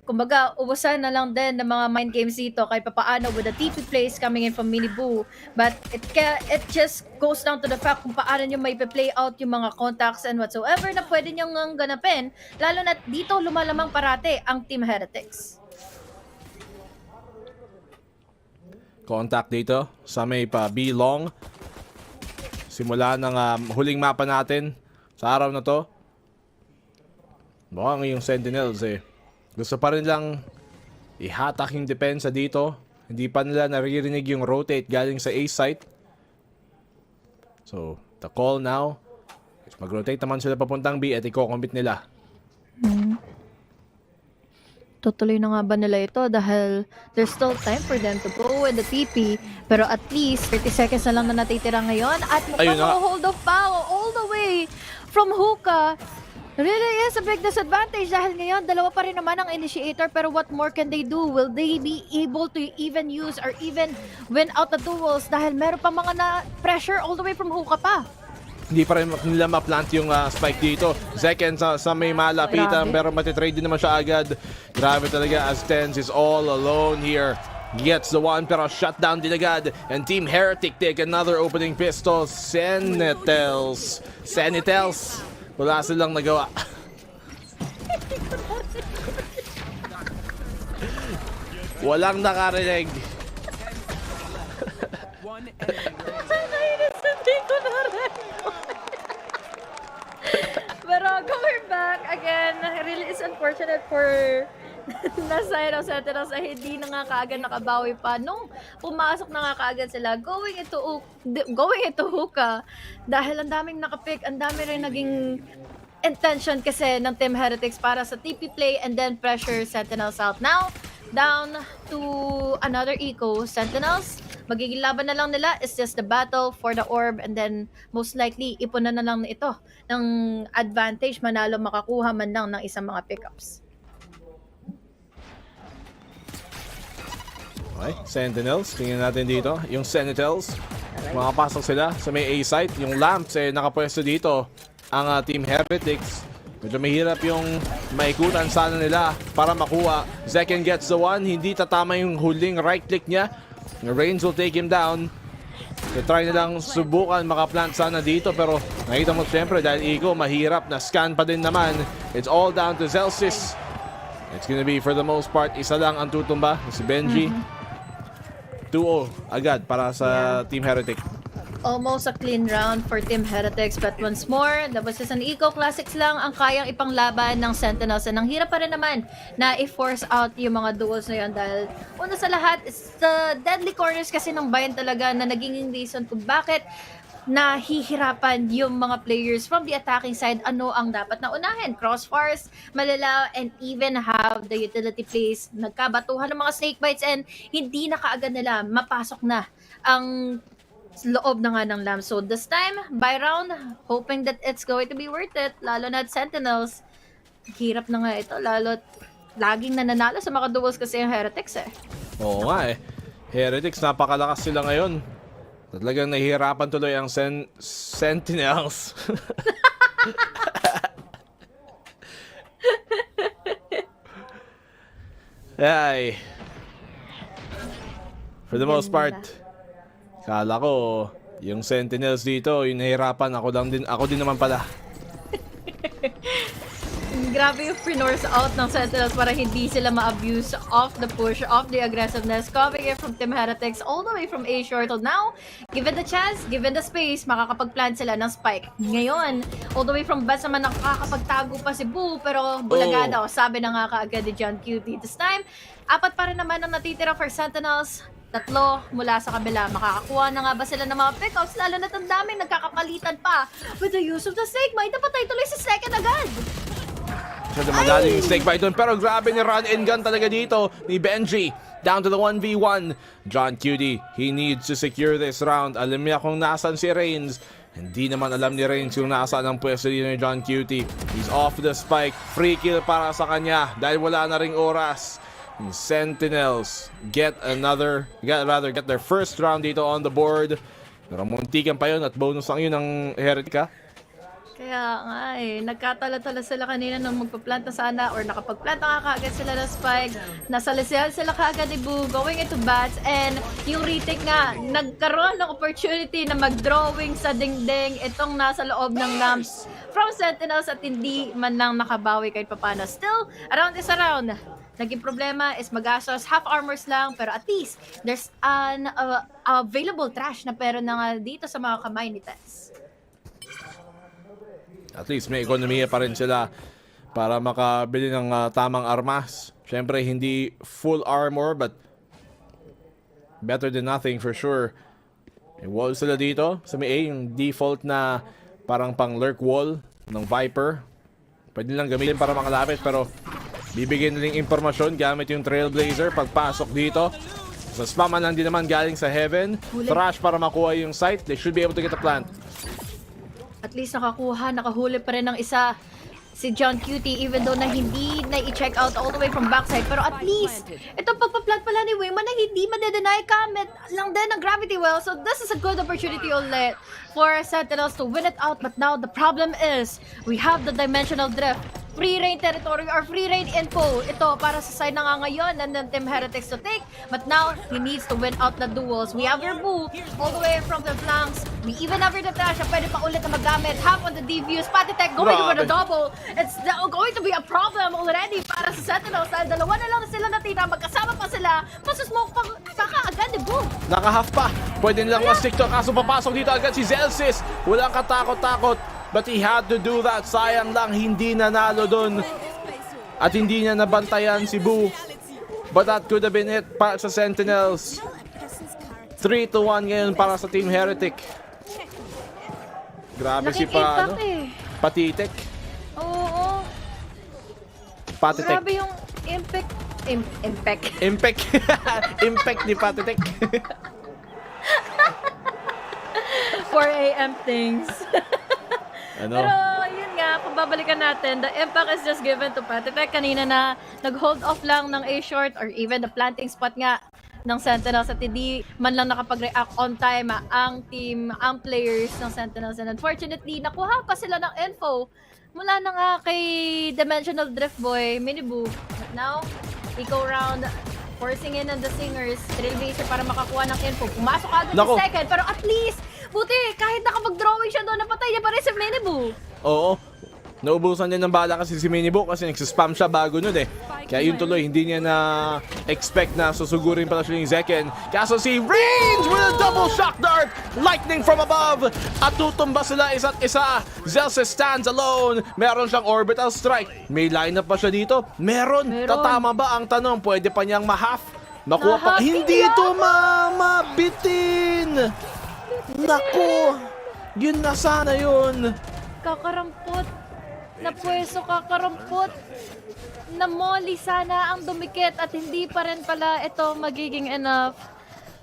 kumbaga, ubusan na lang din ng mga mind games dito kahit papaano with the TP plays coming in from Minibu. But it just goes down to the fact kung paano nyo may play out yung mga contacts and whatsoever na pwede nyo ngang ganapin. Lalo na dito lumalamang parate ang Team Heretics. Contact dito sa may pa B-Long. Simula ng huling mapa natin sa araw na to. Mukhang yung Sentinels gusto pa rin lang ihatak yung depensa dito. Hindi pa nila naririnig yung rotate galing sa A site. So, the call now is mag-rotate naman sila papuntang B at i-commit nila. Tutuloy na nga ba nila ito dahil there's still time for them to go with the TP. Pero at least 30 seconds na lang na natitira ngayon at hold of power all the way from Hookah. Really is a big disadvantage dahil ngayon dalawa pa rin naman ang initiator, pero what more can they do? Will they be able to even use or even win out the duels dahil meron pa mga na pressure all the way from Hookah pa? Hindi pa rin nila ma-plant yung spike dito. Zekken sa may malapitan pero matitrade din naman siya agad. Grabe talaga as Tens is all alone here. Gets the one pero shutdown din agad. And Team Heretic take another opening pistol. Sentinels. Wala silang nagawa. Walang nakarinig. Pero going back, again, really is unfortunate for na side of Sentinels ay hindi na nga kaagad nakabawi pa. Nung pumasok na nga kaagad sila, going into Hookah, dahil ang daming nakapick, ang dami rin naging intention kasi ng Team Heretics para sa TP play and then pressure Sentinels out. Now, down to another eco. Sentinels, magiging laban na lang nila is just the battle for the orb and then most likely ipunan na lang ito ng advantage manalo makakuha man lang ng isang mga pickups. Okay, Sentinels, tingnan natin dito. Yung Sentinels, makapasok sila sa may A site. Yung Lamps nakapwesto dito ang Team Heretics. Medyo mahirap yung maikutan sana nila para makuha. Zekken gets the one, hindi tatama yung huling right click niya. Reigns will take him down. Try nilang subukan makaplant sana dito pero nakita mo siyempre dahil Eco mahirap na scan pa din naman. It's all down to Zelsis. It's gonna be for the most part isa lang ang tutumba, si Benji. 2-0 agad para sa Team Heretic. Almost a clean round for Team Heretics, but once more, that was just an Eco Classics lang ang kayang ipanglaban ng Sentinels. And ang hirap pa rin naman na i-force out yung mga duels na yun dahil una sa lahat, it's the deadly corners kasi ng Bayan talaga na naging reason kung bakit nahihirapan yung mga players from the attacking side. Ano ang dapat na unahin? Crossfires, malala, and even have the utility plays. Nagkabatuhan ng mga snake bites and hindi na kaagad nila mapasok na ang loob na nga ng LAM. So this time, by round, hoping that it's going to be worth it, lalo na at Sentinels. Hirap na nga ito, lalo laging nananalo sa mga duels kasi yung Heretics eh. Oo nga eh. Heretics, napakalakas sila ngayon. Talagang nahihirapan tuloy ang Sentinels. Ay. For the most part, kala ko yung Sentinels dito, yung nahihirapan, ako din naman pala. Grabe yung pre-north out ng Sentinels para hindi sila ma-abuse of the push, of the aggressiveness, coming in from Team Heretics all the way from A short. So now, given the chance, given the space, makakapag-plant sila ng spike. Ngayon, all the way from base naman nakakapagtago pa si Boo, pero bulaga daw, sabi na nga kaagad ni John QT. This time, 4 pa rin naman ang natitira for Sentinels. 3 mula sa kabila. Makakakuha na nga ba sila ng mga pick-ups? Lalo na't ang daming nagkakapalitan pa with the use of the snake bite. Napatay tuloy si second agad. Siya madaling snake bite doon. Pero grabe ni run and gun talaga dito ni Benji. Down to the 1v1. John QD, he needs to secure this round. Alam niya kung nasan si Reigns. Hindi naman alam ni Reigns kung nasaan ang pwesto dito ni John QT. He's off the spike. Free kill para sa kanya dahil wala na ring oras. Sentinels get their first round dito on the board. Pero muntikan pa yun at bonus ang yun ng Heretics. Kaya nga eh, nagkatala-tala sila kanina nung magpa-planta sana or nakapag-planta nga kaagad sila ng spike. Nasalisihan sila kaagad ni Boo going into bats and yung retake nga, nagkaroon ng opportunity na mag-drawing sa dingding itong nasa loob ng lamps from Sentinels at hindi man lang nakabawi kahit papano. Still, around is around. Naging problema is magastos, half armors lang, pero at least there's an available trash na pero na nga dito sa mga kamay ni Tess. At least may ekonomiya pa rin sila para makabili ng tamang armas. Siyempre, hindi full armor, but better than nothing for sure. May wall sila dito sa may A, yung default na parang pang lurk wall ng Viper. Pwede lang gamitin para makalapit, pero bibigyan nilang impormasyon gamit yung Trailblazer pagpasok dito. Sa spaman lang din naman galing sa Heaven. Thrash para makuha yung site. They should be able to get a plant. At least nakahuli pa rin ng isa si John QT even though na hindi na i-check out all the way from backside. Pero at least, itong pagpa-plant pala ni Wingman na hindi madedenay kamit lang din ng Gravity Well. So this is a good opportunity ulit for Sentinels to win it out. But now the problem is, we have the Dimensional Drift. Free reign territory or free reign info. Ito para sa side na nga ngayon ng Team Heretics to take. But now, he needs to win out the duels. We have your Boo all the way from the flanks. We even have your Trash na pwede pa ulit na magamit. Half on the defuse. Patitech going for the double. It's going to be a problem already para sa Sentinels. Dahil dalawa na lang sila natira. Magkasama pa sila. Masusmoke pa agad ni Boo. Naka-half pa. Pwede nilang ma-stick to. Kaso papasok dito agad si Zelsis. Walang katakot-takot. But he had to do that. Sayang lang, hindi nanalo dun. At hindi niya nabantayan si Boo. But that could have been it para sa Sentinels. 3-1 ngayon para sa Team Heretic. Grabe si Patitek. Oo. Patitek. Grabe yung impact. Impact ni Patitek. 4 AM things. Ano? Pero yun nga, kung babalikan natin, the impact is just given to Patitek. Kanina na nag-hold off lang ng A-short or even the planting spot nga ng Sentinels at hindi man lang nakapag-react on time ang players ng Sentinels. And unfortunately, nakuha pa sila ng info mula na nga kay Dimensional Drift Boy, Miniboo. But now, eco round, forcing in on the Singers, Trailblazer para makakuha ng info. Pumasok agad sa second, pero at least, buti, kahit nakapag-drawing siya doon, napatay niya pa rin si Miniboo. Oo. Naubusan din ng bala kasi si Minibu kasi nagsispam siya bago nun eh. Kaya yun tuloy, hindi niya na-expect na susugurin pala siya yung Zekken. Kaso si Range with a double shock dart! Lightning from above! At tutumba sila isa't isa. Zelsis stands alone. Meron siyang orbital strike. May lineup pa siya dito? Meron. Tatama ba ang tanong? Pwede pa niyang ma-half? Nakuha pa. Hindi ito mabitin! Naku! Yun na sana yun. Kakarampot. Napwesto, kakarampot. Namoli sana ang dumikit at hindi pa rin pala ito magiging enough.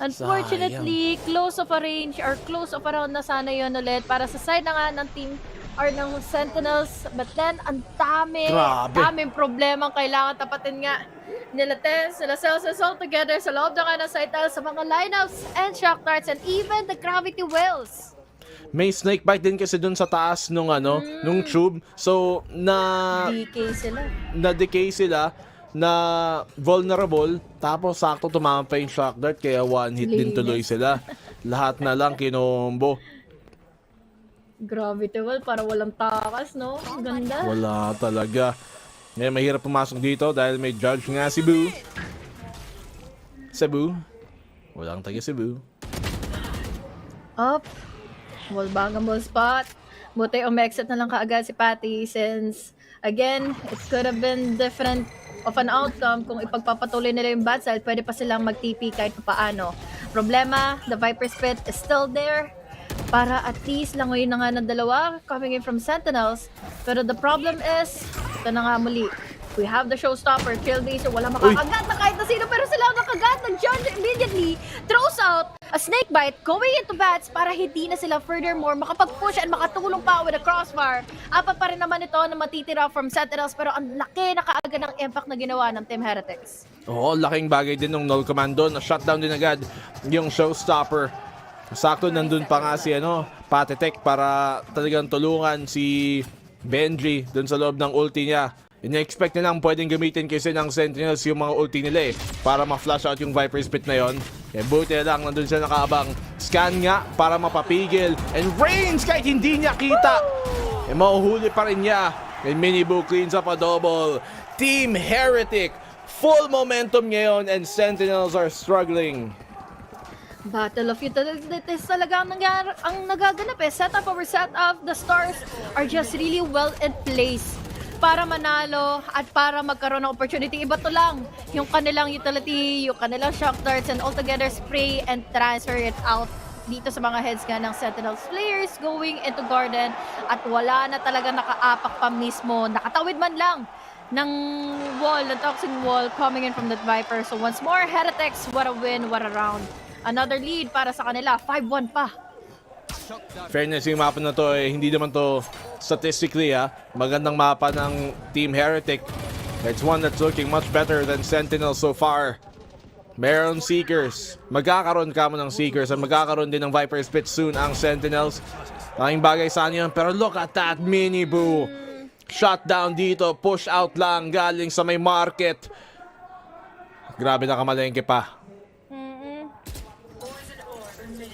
Unfortunately, close of a range or close of a round na sana yun ulit para sa side na nga ng team or ng Sentinels. But then, ang daming problema kailangan tapatin nga nila Tens, nila Celsius all together sa loob na nga ng Sentinels sa mga lineups and shock darts and even the gravity wells. May snake bite din kasi dun sa taas nung nung tube. So na-decay sila, na vulnerable, tapos sakto tumama pa yung shock dart kaya one hit din tuloy sila. Lahat na lang kinombo. Gravity well para walang takas, no? Ganda. Wala talaga. Ngayon mahirap pumasok dito dahil may judge nga si Boo. Cebu. Walang taga Cebu. Up. Wallbangable spot. Buti umexit na lang kaagad si Patty since, again, it could have been different of an outcome kung ipagpapatuloy nila yung bad side, pwede pa silang mag-TP kahit paano. Problema, the Viper's Pit is still there para at least langoy na nga ng dalawa coming in from Sentinels. Pero the problem is, ito na nga muli. We have the showstopper, Killbase, wala makakagat na kahit na sino, pero sila nakagat. Nag-judge immediately, throws out a snake bite, going into bats para hindi na sila furthermore makapag-push and makatulong pa with a crossfire. Apat pa rin naman ito na matitira from Sentinels, pero ang laki na kaagad ng impact na ginawa ng Team Heretics. Oo, laking bagay din ng null command doon. Na-shutdown din agad yung showstopper. Sakto nandun pa nga si Patetek para talagang tulungan si Benji doon sa loob ng ulti niya. Ina-expect na lang pwedeng gamitin kasi ng Sentinels yung mga ulti nila para ma-flash out yung Viper's Pit na yon. Buti na lang nandun siya nakaabang. Scan nga para mapapigil. And range kahit hindi niya kita. Mauhuli pa rin niya. And Minibu cleans up a double. Team Heretic, full momentum ngayon and Sentinels are struggling. Battle of Utilities talaga ang nagaganap Setup over setup. The stars are just really well in place para manalo at para magkaroon ng opportunity. Iba to lang yung kanilang utility, yung kanilang shock darts, and altogether spray and transfer it out dito sa mga heads nga ng Sentinels players going into Garden at wala na talaga nakaapak pa mismo. Nakatawid man lang ng wall, ng toxic wall coming in from that Viper. So once more, Heretics, what a win, what a round. Another lead para sa kanila, 5-1 pa. Fairness, yung mapa na to hindi naman to statistically magandang mapa ng Team Heretic. It's one that's looking much better than Sentinel so far. Meron Seekers. Magkakaroon ka mo ng Seekers at magkakaroon din ng Viper's Pit soon ang Sentinels. Laking bagay sa yun. Pero look at that Minibu. Shutdown dito. Push out lang galing sa may market. Grabe na kamalengke pa.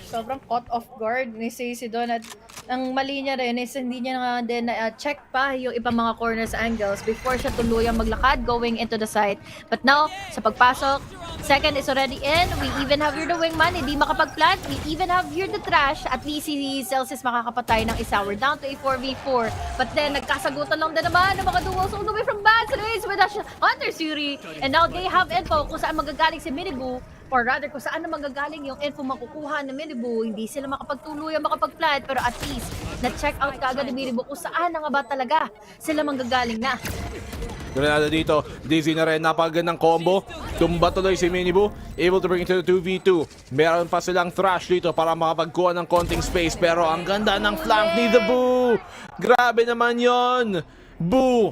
Sobrang caught off guard ni Stacey doon at ang mali niya rin is hindi niya nga din check pa yung ibang mga corners angles before siya tuluyang maglakad going into the site. But now, sa pagpasok, second is already in. We even have here the wingman, hindi makapag-plant. We even have here the trash. At least si Celsius makakapatay ng isa. We're down to a 4v4. But then, nagkasagutan lang din naman ng mga duels all the way from Bad Race with a Hunter Suri. And now they have info kung saan magagaling si Minibu. Or rather, kung saan na magagaling yung info makukuha ng Minibu. Hindi sila makapagtuluyan, makapag-plant. Pero at least, na-check out kaagad ni Minibu kung saan na nga ba talaga sila manggagaling na. Granada dito, Dizzy na rin, napakagandang combo. Tumba tuloy si Minibu, able to bring it to the 2v2. Meron pa silang thrash dito para makapagkuha ng konting space. Pero ang ganda ng flank ni The Boo. Grabe naman yon. Boo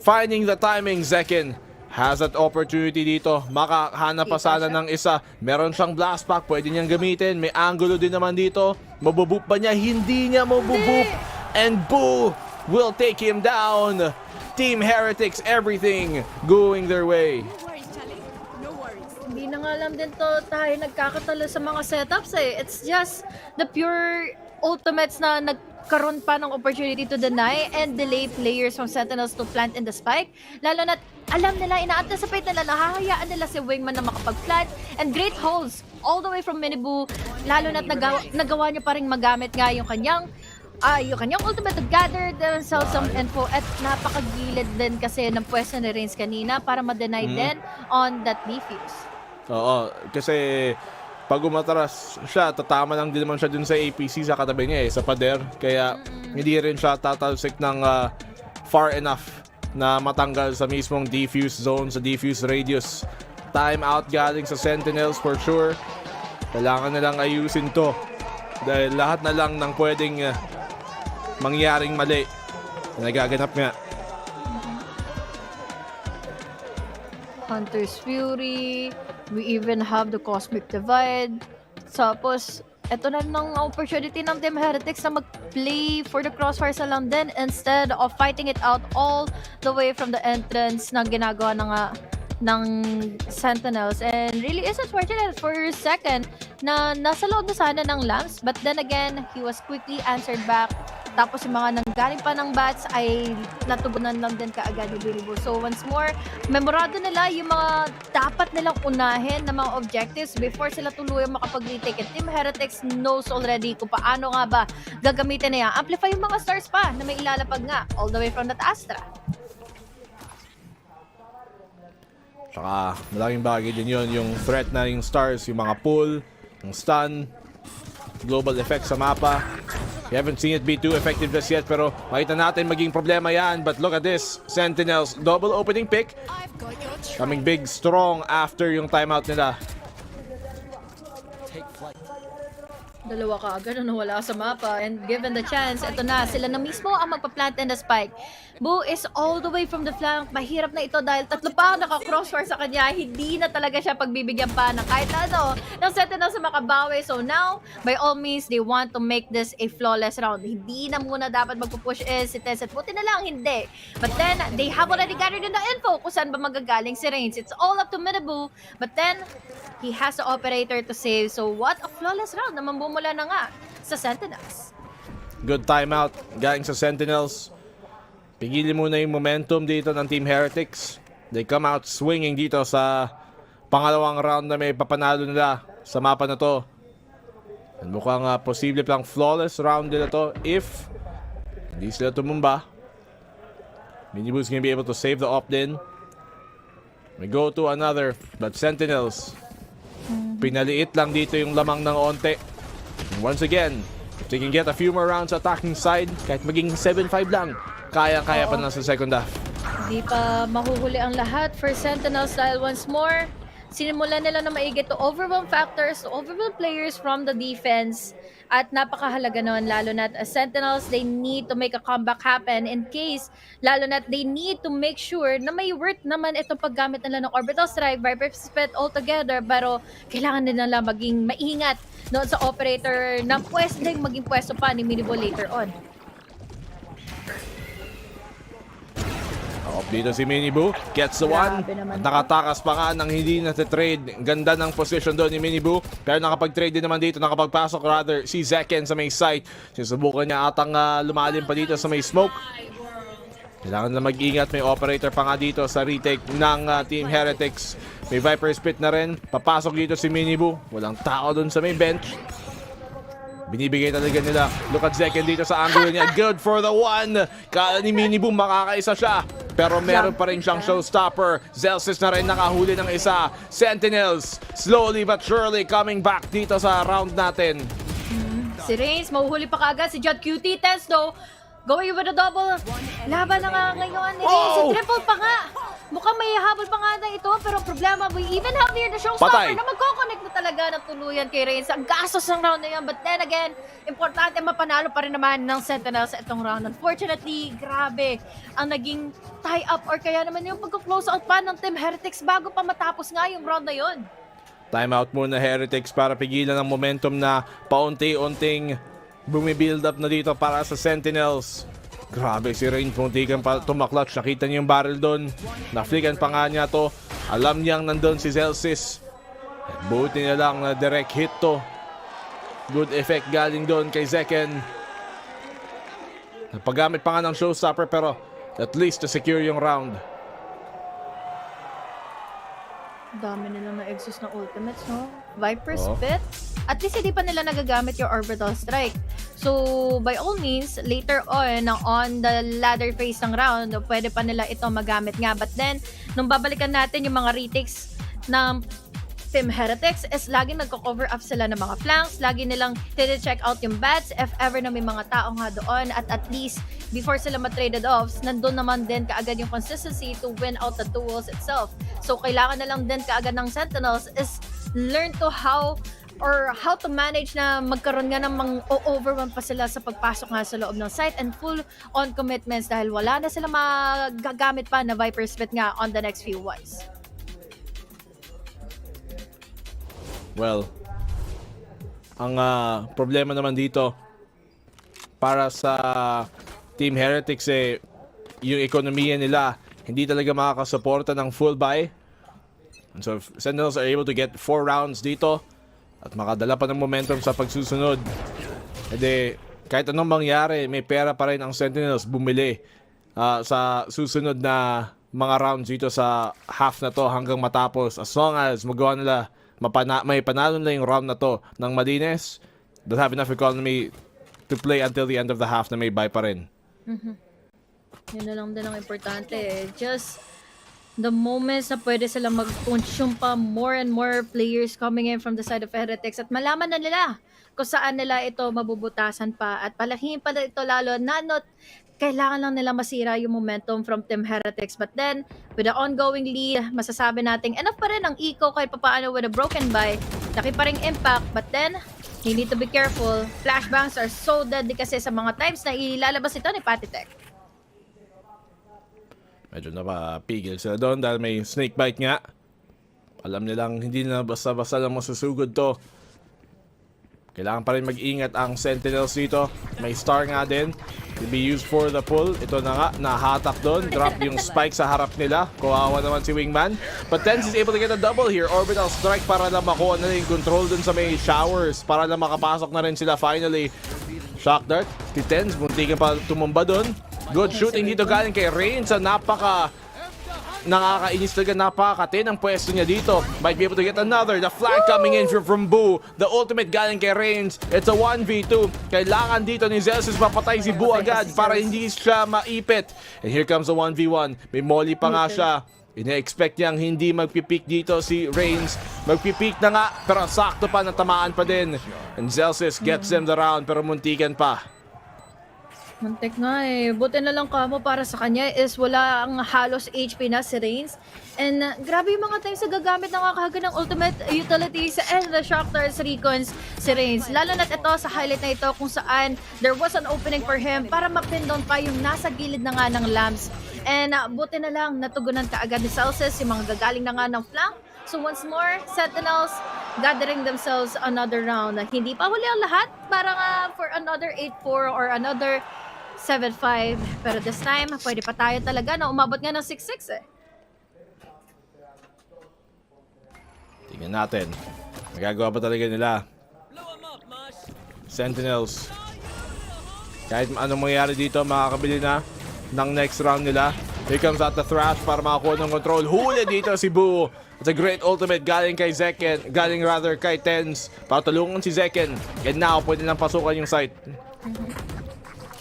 finding the timing. Zekken has that opportunity dito. Makahanap pa sana ng isa. Meron siyang blast pack, pwede niyang gamitin. May angulo din naman dito. Mabuboop ba niya? Hindi niya mabuboop. And Boo will take him down. Team Heretics, everything going their way. Hindi na nga lang din to tayo nagkakatalo sa mga setups It's just the pure ultimates na magkaroon pa ng opportunity to deny and delay players from Sentinels to plant in the spike. Lalo na alam nila, ina-anticipate nila, nahahayaan nila si Wingman na makapag-plant, and great holds all the way from Minibu. Lalo na nagawa niya pa rin magamit nga yung kanyang ultimate to gather themselves some info, at napakagilid din kasi ng pwesto ni Reigns kanina para ma-deny din on that defuse. Oo, kasi pag umatras siya, tatama lang din naman siya dun sa APC sa katabi niya sa pader. Kaya hindi rin siya tatalsik ng far enough na matanggal sa mismong defuse zone, sa defuse radius. Time out galing sa Sentinels for sure. Kailangan na lang ayusin to. Dahil lahat na lang ng pwedeng mangyaring mali na nagaganap nga. Hunter's Fury, we even have the Cosmic Divide. Tapos, eto na ng opportunity ng Team Heretics na mag-play for the crossfire sa lang din instead of fighting it out all the way from the entrance na ginagawa ng Sentinels. And really is unfortunate for a second na nasa loob na sana ng lamps, but then again, he was quickly answered back. Tapos yung mga nanggaling pa ng bats ay natugunan lang din kaagad ni Biribu. So once more, memorado nila yung mga dapat nilang unahin na mga objectives before sila tuluyang makapag-retake. And Team Heretics knows already kung paano nga ba gagamitin na yan. Amplify yung mga stars pa na may ilalapag nga all the way from that Astra. Saka malaking bagay din yun, yung threat na yung stars, yung mga pull, yung stun, global effect sa mapa. We haven't seen it be too effective just yet, pero makita natin maging problema yan. But look at this, Sentinels, double opening pick. Coming big, strong after yung timeout nila. Dalawa ka agad na wala sa mapa, and given the chance, ito na, sila na mismo ang magpa-plant in the spike. Boo is all the way from the flank. Mahirap na ito dahil tatlo pa naka-crossfire sa kanya. Hindi na talaga siya pagbibigyan pa ng kahit ano ng Sentinels sa makabawi. So now, by all means, they want to make this a flawless round. Hindi na muna dapat magpupush is si Tencent. Buti na lang, hindi. But then, they have already gathered in the info kung saan ba magagaling si Reigns. It's all up to Minibu. But then, he has the operator to save. So what a flawless round na mambumula na nga sa Sentinels. Good timeout galing sa Sentinels. Pigilin muna yung momentum dito ng Team Heretics. They come out swinging dito sa pangalawang round na may papanalo nila sa mapa na to. And mukhang posible pang flawless round nila to if hindi sila tumumba. Minibu's gonna be able to save the opt-in. We go to another, but Sentinels, pinaliit lang dito yung lamang ng onte. And once again, if they can get a few more rounds attacking side, kahit maging 7-5 lang, kaya-kaya pa na sa second half. Hindi pa mahuhuli ang lahat for Sentinels dahil once more, sinimulan nila na maigit to overwhelm factors, to overwhelm players from the defense. At napakahalaga nun, lalo na Sentinels, they need to make a comeback happen in case, lalo na they need to make sure na may worth naman itong paggamit nila ng Orbital Strike, Viper Spit altogether, pero kailangan din nila maging maingat doon sa operator na pwedeng maging pwesto pa ni Minibo later on. Off dito si Minibu, gets the one. Nakatakas pa nga nang hindi natitrade. Ganda ng position doon ni Minibu. Pero nakapag-trade din naman dito, nakapagpasok rather si Zeken sa may site. Sinusubukan niya atang lumalim pa dito sa may smoke. Kailangan na mag-ingat, may operator pa nga dito sa retake ng Team Heretics. May Viper Spit na rin. Papasok dito si Minibu. Walang tao doon sa may bench. Binibigay talaga nila. Look at Zeken dito sa angle niya. Good for the one. Kala ni Minibu makakaisa siya. Pero meron pa rin siyang showstopper. Zelsis na rin nakahuli ng isa. Sentinels slowly but surely coming back dito sa round natin. Si Reigns, mahuhuli pa kaagad. Si Jud QT Tens though, going with a double. Laban na nga ngayon. Si triple pa nga. Mukhang may habol pa nga na ito, pero problema, we even have here the showstopper na magkoconnect na talaga ng tuluyan kay Reigns. Ang gastos ng round na yan, but then again, importante mapanalo pa rin naman ng Sentinels sa itong round. Unfortunately, grabe ang naging tie-up or kaya naman yung pagka-close out pa ng Team Heretics bago pa matapos nga yung round na yun. Timeout muna Heretics para pigilan ang momentum na paunti-unting bumibuild up na dito para sa Sentinels. Grabe si Reigns, muntikan pa tumaklat. Nakita niyo yung barrel doon. Na-flickan pa nga niya to. Alam niyang nandun si Zelsis. Buti niya lang na direct hit to. Good effect galing doon kay Zeken. Nagpagamit pa nga ng showstopper pero at least to secure yung round. Dami nilang na-exhaust na ultimates, no? Viper Spit. At least hindi pa nila nagagamit yung Orbital Strike. So, by all means, later on the ladder phase ng round, pwede pa nila ito magamit nga. But then, nung babalikan natin yung mga retics ng Team Heretics is laging nagko-cover up sila ng mga flanks, lagi nilang check out yung bats if ever na may mga tao nga doon, at least before sila ma-traded offs, nandun naman din kaagad yung consistency to win out the duels itself. So kailangan na lang din kaagad ng Sentinels is learn to how to manage na magkaroon nga ng overwhelm pa sila sa pagpasok nga sa loob ng site and full on commitments dahil wala na sila magagamit pa na Viper Spit nga on the next few ones. Well, ang problema naman dito para sa Team Heretics yung ekonomiya nila hindi talaga makakasuporta ng full buy. And so if Sentinels are able to get 4 rounds dito at makadala pa ng momentum sa pagsusunod, edi kahit anong mangyari, may pera pa rin ang Sentinels bumili sa susunod na mga rounds dito sa half na to hanggang matapos. As long as magawa nila may panalo na yung round na to ng Madines, they'll have enough economy to play until the end of the half na may buy pa rin. Yun na lang din ang importante. Just the moments na pwede silang mag-consume pa more and more players coming in from the side of Heretics at malaman na nila kung saan nila ito mabubutasan pa at palakihin pa ito lalo na kailangan lang nila masira yung momentum from Team Heretics. But then, with the ongoing lead, masasabi natin, enough pa rin ang eco kahit papaano with a broken buy. Laki pa rin impact. But then, you need to be careful. Flashbangs are so deadly kasi sa mga times na ilalabas ito ni Patitech. Medyo napapigil sila doon dahil may snake bite nga. Alam nilang hindi na basta-basta lang masusugod to. Kailangan pa rin mag-ingat ang Sentinels dito. May star nga din to be used for the pull. Ito na nga, nahatak doon. Drop yung spike sa harap nila. Kawawa naman si Wingman. But Tens is able to get a double here. Orbital strike para na makuha na yung control dun sa may showers. Para na makapasok na rin sila finally. Shock dart. Si Tens, muntikan pa tumumba doon. Good shooting dito galing kay Rain sa nakakainis talaga, napakakati ng pwesto niya dito. Might be able to get another. The flag coming in from Boo. The ultimate galing kay Reigns. It's a 1v2. Kailangan dito ni Zelsis mapatay si Boo agad para hindi siya maipit. And here comes the 1v1. May molly pa nga siya. Ina-expect niyang hindi magpipeak dito si Reigns. Magpipeak na nga pero sakto pa, natamaan pa din. And Zelsis gets them the round pero muntikan pa. Muntik nga buti na lang kamo para sa kanya is wala ang halos HP na si Reigns. And grabe yung mga times na gagamit ng kakaga ng ultimate utilities and the shock darts recons si Reigns. Lalo na ito sa highlight na ito kung saan there was an opening for him para ma-pin down pa yung nasa gilid na nga ng lamps. And buti na lang natugunan kaagad ni Celsius yung mga gagaling na nga ng flank. So once more, Sentinels gathering themselves another round. Hindi pa huli ang lahat para nga for another 8-4 or another 7-5. Pero this time, pwede pa tayo talaga na umabot nga ng 6-6 Tingnan natin. Magagawa pa talaga nila. Sentinels. Kahit anong mangyari dito, makakabili na ng next round nila. Here comes out the Thrash para makakuha ng control. Huli dito si Boo. It's a great ultimate galing kay Zekken. Galing rather kay Tens. Para tulungan si Zekken. And now, pwede nang pasukan yung site.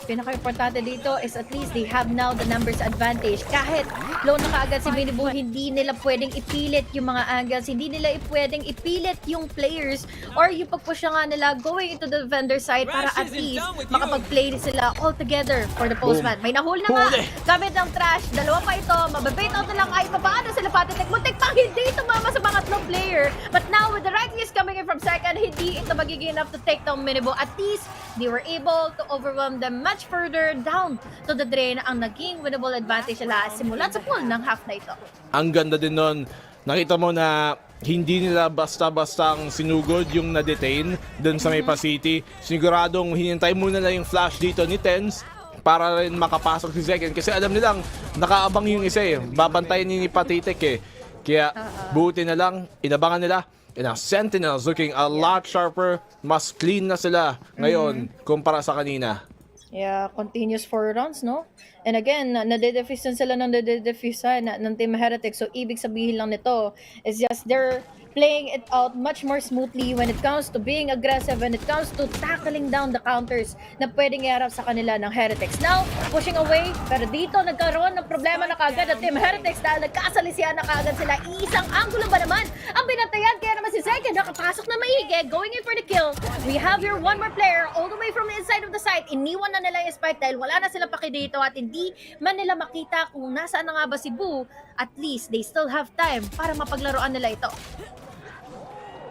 Pinaka-importante dito is at least they have now the numbers advantage. Kahit low na kaagad si Minibu, hindi nila pwedeng ipilit yung mga angles, hindi nila pwedeng ipilit yung players or yung pag-push nga nila going into the vendor side para at least makapag-play sila all together for the postman. May nahuli na nga, gamit ng trash, dalawa pa ito, mababait out na lang ay papaano sila Patitech. Muntik pang hindi tumama sa pangatlong player. But now with the right is coming in from second, hindi ito magiging enough to take down Minibu. At least they were able to overwhelm them much further down to the drain ang naging winnable advantage nila simulan sa pool ng half na ito. Ang ganda din nun. Nakita mo na hindi nila basta-bastang sinugod yung na-detain dun sa Maypa City. Siguradong hinintay muna lang yung flash dito ni Tens para rin makapasok si Zekken kasi alam nilang nakaabang yung isa babantayan ni Patitech Kaya buti na lang, inabangan nila. And ang Sentinels looking a lot sharper, mas clean na sila ngayon kumpara sa kanina. Yeah, continuous 4 rounds, no? And again, nade-defuse sila ng nade-defuse ng Team Heretics. So, ibig sabihin lang nito is just they're playing it out much more smoothly when it comes to being aggressive, when it comes to tackling down the counters na pwedeng iharap sa kanila ng Heretics. Now, pushing away, pero dito nagkaroon ng problema na kagad ang Team Heretics dahil nagkasalisihan na kagad sila. Iisang angulo ba naman ang binatayan? Kaya naman si Zeke nakapasok na maigi, going in for the kill. We have here one more player all the way from the inside of the site. Iniwan na nila yung spike dahil wala na sila paki dito at hindi man nila makita kung nasaan na nga ba si Boo. At least, they still have time para mapaglaruan nila ito.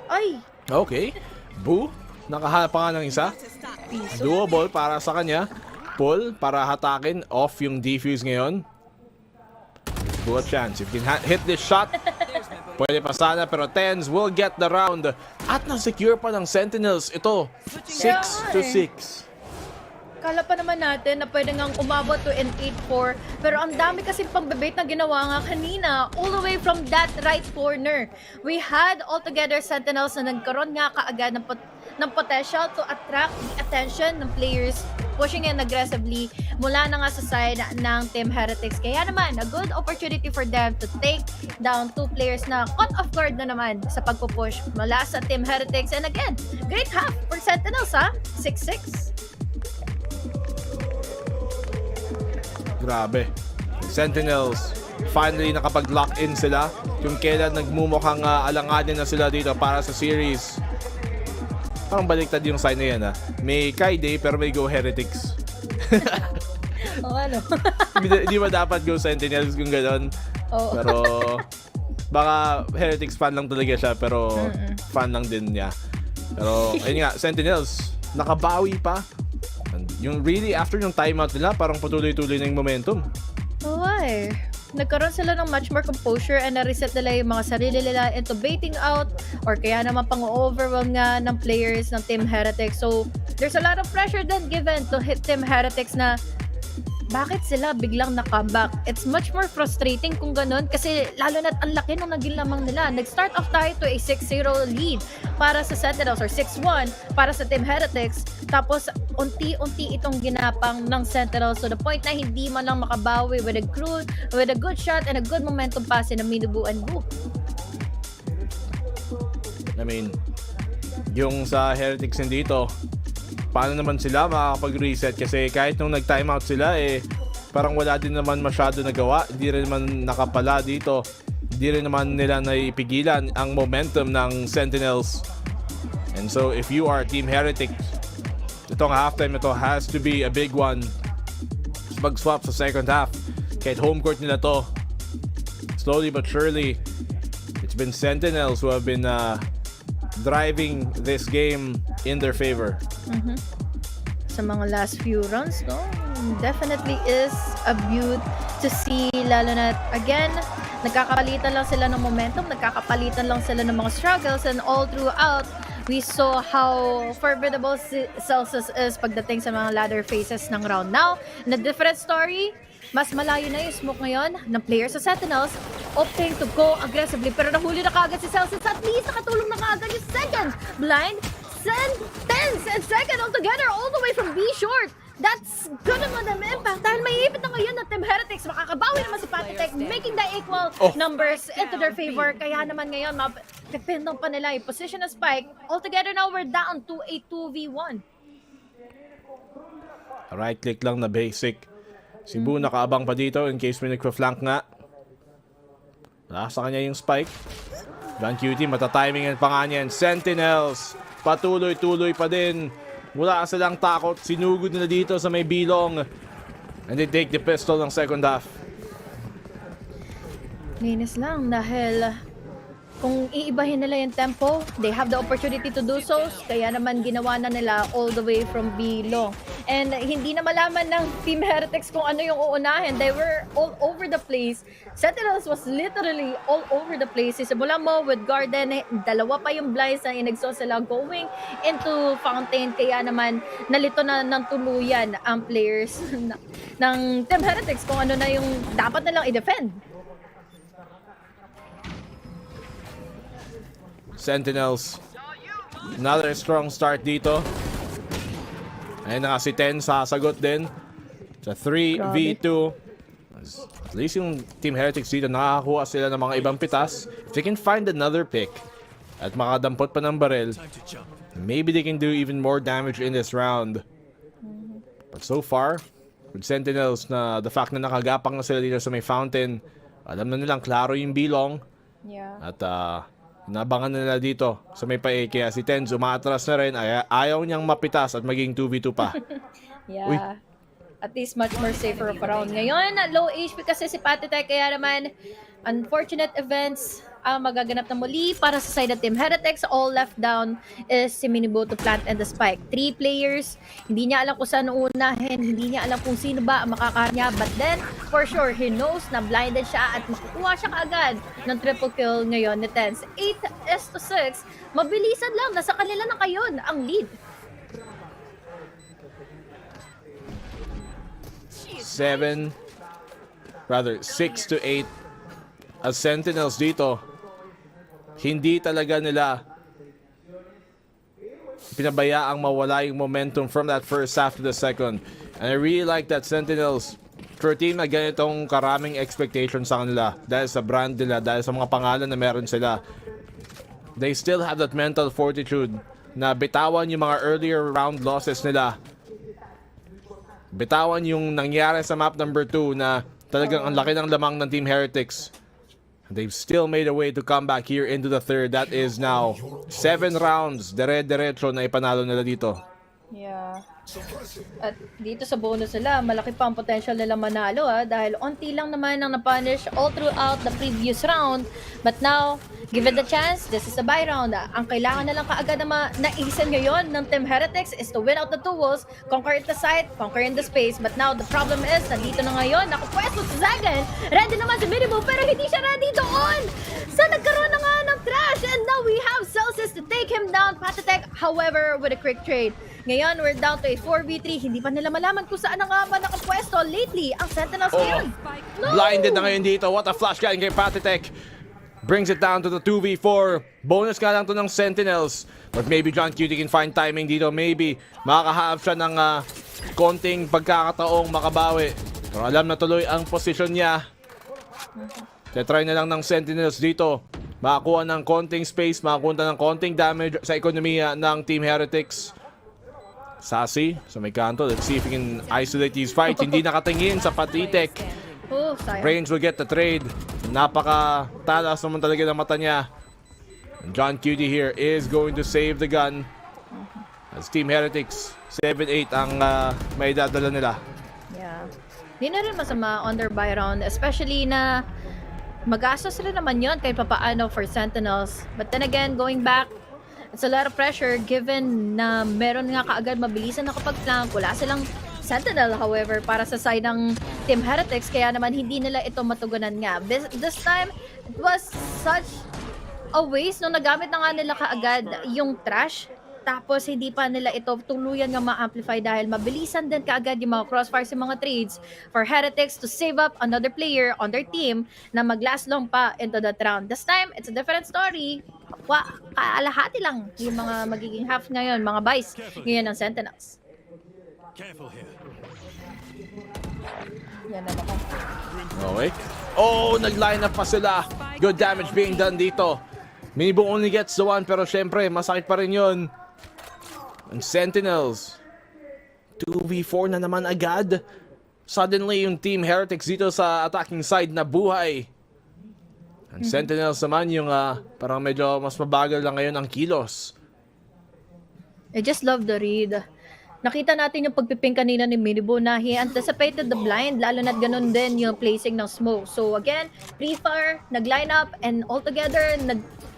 Ay! Okay. Boo, nakahanap pa nga ng isa. Doable para sa kanya. Pull para hatakin. Off yung defuse ngayon. Boo a chance. If you can hit this shot, pwede pa sana, pero Tens will get the round. At na-secure pa ng Sentinels. Ito, 6-6. Kala pa naman natin na pwede ngang umabot to an 8-4. Pero ang dami kasi pang-debate na ginawa nga kanina all the way from that right corner. We had altogether Sentinels na nagkaroon nga kaagad ng potential to attract the attention ng players pushing in aggressively mula na nga sa side ng Team Heretics. Kaya naman, a good opportunity for them to take down 2 players na caught off guard na naman sa pagpupush mula sa Team Heretics. And again, great half for Sentinels, ha? 6-6. Grabe. Sentinels, finally nakapag-lock in sila. Yung kailan nagmumukhang alanganin na sila dito para sa series. Parang baliktad yung sign na yan, ha. May Kaide pero may Go Heretics. Ano? Hindi ba dapat Go Sentinels kung gano'n? Pero baka Heretics fan lang talaga siya, pero fan lang din niya. Pero ayun nga, Sentinels nakabawi pa. Yung really after yung timeout nila, parang patuloy-tuloy na yung momentum. Why? Nagkaroon sila ng much more composure and na-reset nila yung mga sarili nila into baiting out or kaya naman pang-overwhelm nga ng players ng Team Heretics. So, there's a lot of pressure then given to hit Team Heretics na bakit sila biglang na-comeback? It's much more frustrating kung ganun kasi lalo na't ang laki nung naging lamang nila. Nag-start off tayo to a 6-0 lead para sa Sentinels or 6-1 para sa Team Heretics. Tapos unti-unti itong ginapang ng Sentinels to the point na hindi man lang makabawi with a good shot and a good momentum pass in Minubu and Boo. I mean, yung sa Heretics dito, paano naman sila makakapag-reset kasi kahit nung nag-timeout sila parang wala din naman masyado nagawa, hindi rin naman nakapala dito, hindi rin naman nila naipigilan ang momentum ng Sentinels. And so if you are Team Heretics, itong halftime ito has to be a big one. Mag-swap sa second half kahit home court nila to. Slowly but surely, it's been Sentinels who have been driving this game in their favor. Sa mga last few rounds, no? Definitely is a beaut to see, lalo na again, nagkakapalitan lang sila ng momentum, nagkakapalitan lang sila ng mga struggles, and all throughout, we saw how formidable Celsius is pagdating sa mga ladder phases ng round. Now, in a different story, mas malayo na yung smoke ngayon ng players sa Sentinels, opting to go aggressively. Pero nahuli na kaagad si Celsius. At least nakatulong na kaagad yung second blind. Tens and second altogether all the way from B short. That's gonna have an impact dahil may ipit na ngayon ng Team Heretics. Makakabawi naman si Patitech, making the equal numbers into their favor. Kaya naman ngayon, dependong pa nila yung position of Spike. Altogether now, we're down to a 2v1. Right click lang na basic. Si Boo nakaabang pa dito in case may nagpa-flank nga. Sa kanya yung spike. John Cutie, matatiming pa nga niyan. Sentinels, patuloy-tuloy pa din. Wala silang takot. Sinugod nila dito sa may bilong. And they take the pistol ng second half. Linis lang dahil kung iibahin nila yung tempo, they have the opportunity to do so. Kaya naman ginawa na nila all the way from B-long. And hindi na malaman ng Team Heretics kung ano yung uunahin. They were all over the place. Sentinels was literally all over the place. Sisimula mo with Garden, dalawa pa yung blinds na inexhaust sila going into Fountain. Kaya naman nalito na ng tuluyan ang players ng Team Heretics kung ano na yung dapat nilang i-defend. Sentinels, another strong start dito. Ayun na nga si Ten sasagot din sa 3v2. At least yung Team Heretics dito nakakakuha sila ng mga ibang pitas. If they can find another pick at makadampot pa ng baril, maybe they can do even more damage in this round. But so far, with Sentinels, na the fact na nakagapang na sila dito sa may fountain, alam na nilang klaro yung bilong. Yeah. At nabangan na nila dito sa may pae. Kaya si Tenz umatras na rin. Ayaw niyang mapitas at maging 2v2 pa. Yeah. Uy. At least much more safer of round. Ngayon, low HP kasi si Patitech, kaya naman unfortunate events magaganap na muli para sa side of Team Heretics. All left down is si Minibo to plant and the spike. 3 players, hindi niya alam kung saan uunahin, hindi niya alam kung sino ba ang makakanya. But then, for sure, he knows na blinded siya at makukuha siya kaagad ng triple kill ngayon ni Tenz. 8-6, mabilisan lang, nasa kanila na kayo ang lead. 6 to 8 as Sentinels dito. Hindi talaga nila pinabayaang mawala yung momentum from that first half to the second. And I really like that Sentinels, for a team na ganitong karaming expectations sa kanila dahil sa brand nila, dahil sa mga pangalan na meron sila, they still have that mental fortitude na bitawan yung mga earlier round losses nila. Bitawan yung nangyari sa map number 2 na talagang ang laki ng lamang ng Team Heretics. They've still made a way to come back here into the third. That is now 7 rounds. Dire-diretso na ipanalo nila dito. Yeah. At dito sa bonus nila, malaki pa ang potential nila manalo dahil onti lang naman ang napunish all throughout the previous round. But now, given the chance, this is a buy round. Ang kailangan na lang kaagad na naisin ngayon ng Team Heretics is to win out the 2 walls, conquer the site, conquer in the space. But now, the problem is, nandito na ngayon, nakapwesto si Zagan. Ready naman si Minibo, pero hindi siya ready doon. So, nagkaroon na nga ng trash. And now we have Celsius to take him down. Patitech, however, with a quick trade. Ngayon, we're down to a 4v3. Hindi pa nila malaman kung saan na nga ba nakapwesto lately ang Sentinels ngayon. No! Blinded na ngayon dito. What a flash galing kay Patitech. Brings it down to the 2v4. Bonus ka lang to ng Sentinels. But maybe John Cutie can find timing dito. Maybe makakahaab siya ng konting pagkakataong makabawi. Pero alam na tuloy ang posisyon niya. Tetry na lang ng Sentinels dito. Makakuha ng konting space, makakunta ng konting damage sa ekonomiya ng Team Heretics. Sassy sa may kanto. Let's see if he can isolate these fights. Hindi nakatingin sa Patitech. Range will get the trade. Napaka-talas naman talaga ng mata niya. And John Cutie here is going to save the gun. As Team Heretics, 7-8 ang may dadala nila. Yeah. Di na rin masama on their buy round. Especially na mag-astos rin naman yun kahit papaano for Sentinels. But then again, going back, it's a lot of pressure given na meron nga kaagad mabilisan na kapag flank. Wala silang Sentinel, however, para sa side ng Team Heretics. Kaya naman hindi nila ito matugunan nga. This time, it was such a waste nung nagamit na nga nila kaagad yung trash. Tapos hindi pa nila ito tuluyan nga ma-amplify dahil mabilisan din kaagad yung mga crossfires yung mga trades for Heretics to save up another player on their team na mag-last long pa into that round. This time, it's a different story. Kalahati lang yung mga magiging half ngayon, mga buys ngayon ng Sentinels. Yan na naman. Okay. Oh, nag-line up pa sila. Good damage being done dito. Minibo only gets the 1 pero syempre, masakit pa rin yun. And Sentinels, 2v4 na naman agad. Suddenly, yung Team Heretics dito sa attacking side na buhay. And Sentinels naman yung parang medyo mas mabagal lang ngayon ang kilos. I just love the read. Nakita natin yung pagpiping kanina ni Minibo na he anticipated the blind, lalo na't ganun din yung placing ng smoke. So again, pre-fire, nag-line up, and altogether,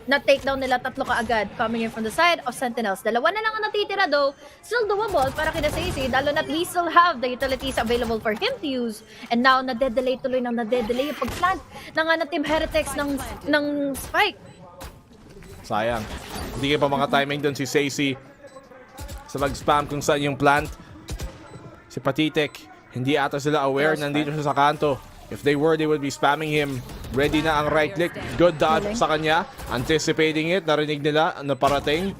na-takedown nila 3 kaagad coming in from the side of Sentinels. 2 na lang ang natitira though. Still doable para kina Sacy, lalo na't we still have the utilities available for him to use. And now, nade-delay tuloy yung pag-plant ng Team Heretics ng spike. Sayang. Hindi ka pa mga timing doon si Sacy sa mag-spam kung saan yung plant. Si Patitech, hindi ata sila aware nandito siya sa kanto. If they were, they would be spamming him. Ready na ang right click. Good dodge sa kanya. Anticipating it. Narinig nila na parating.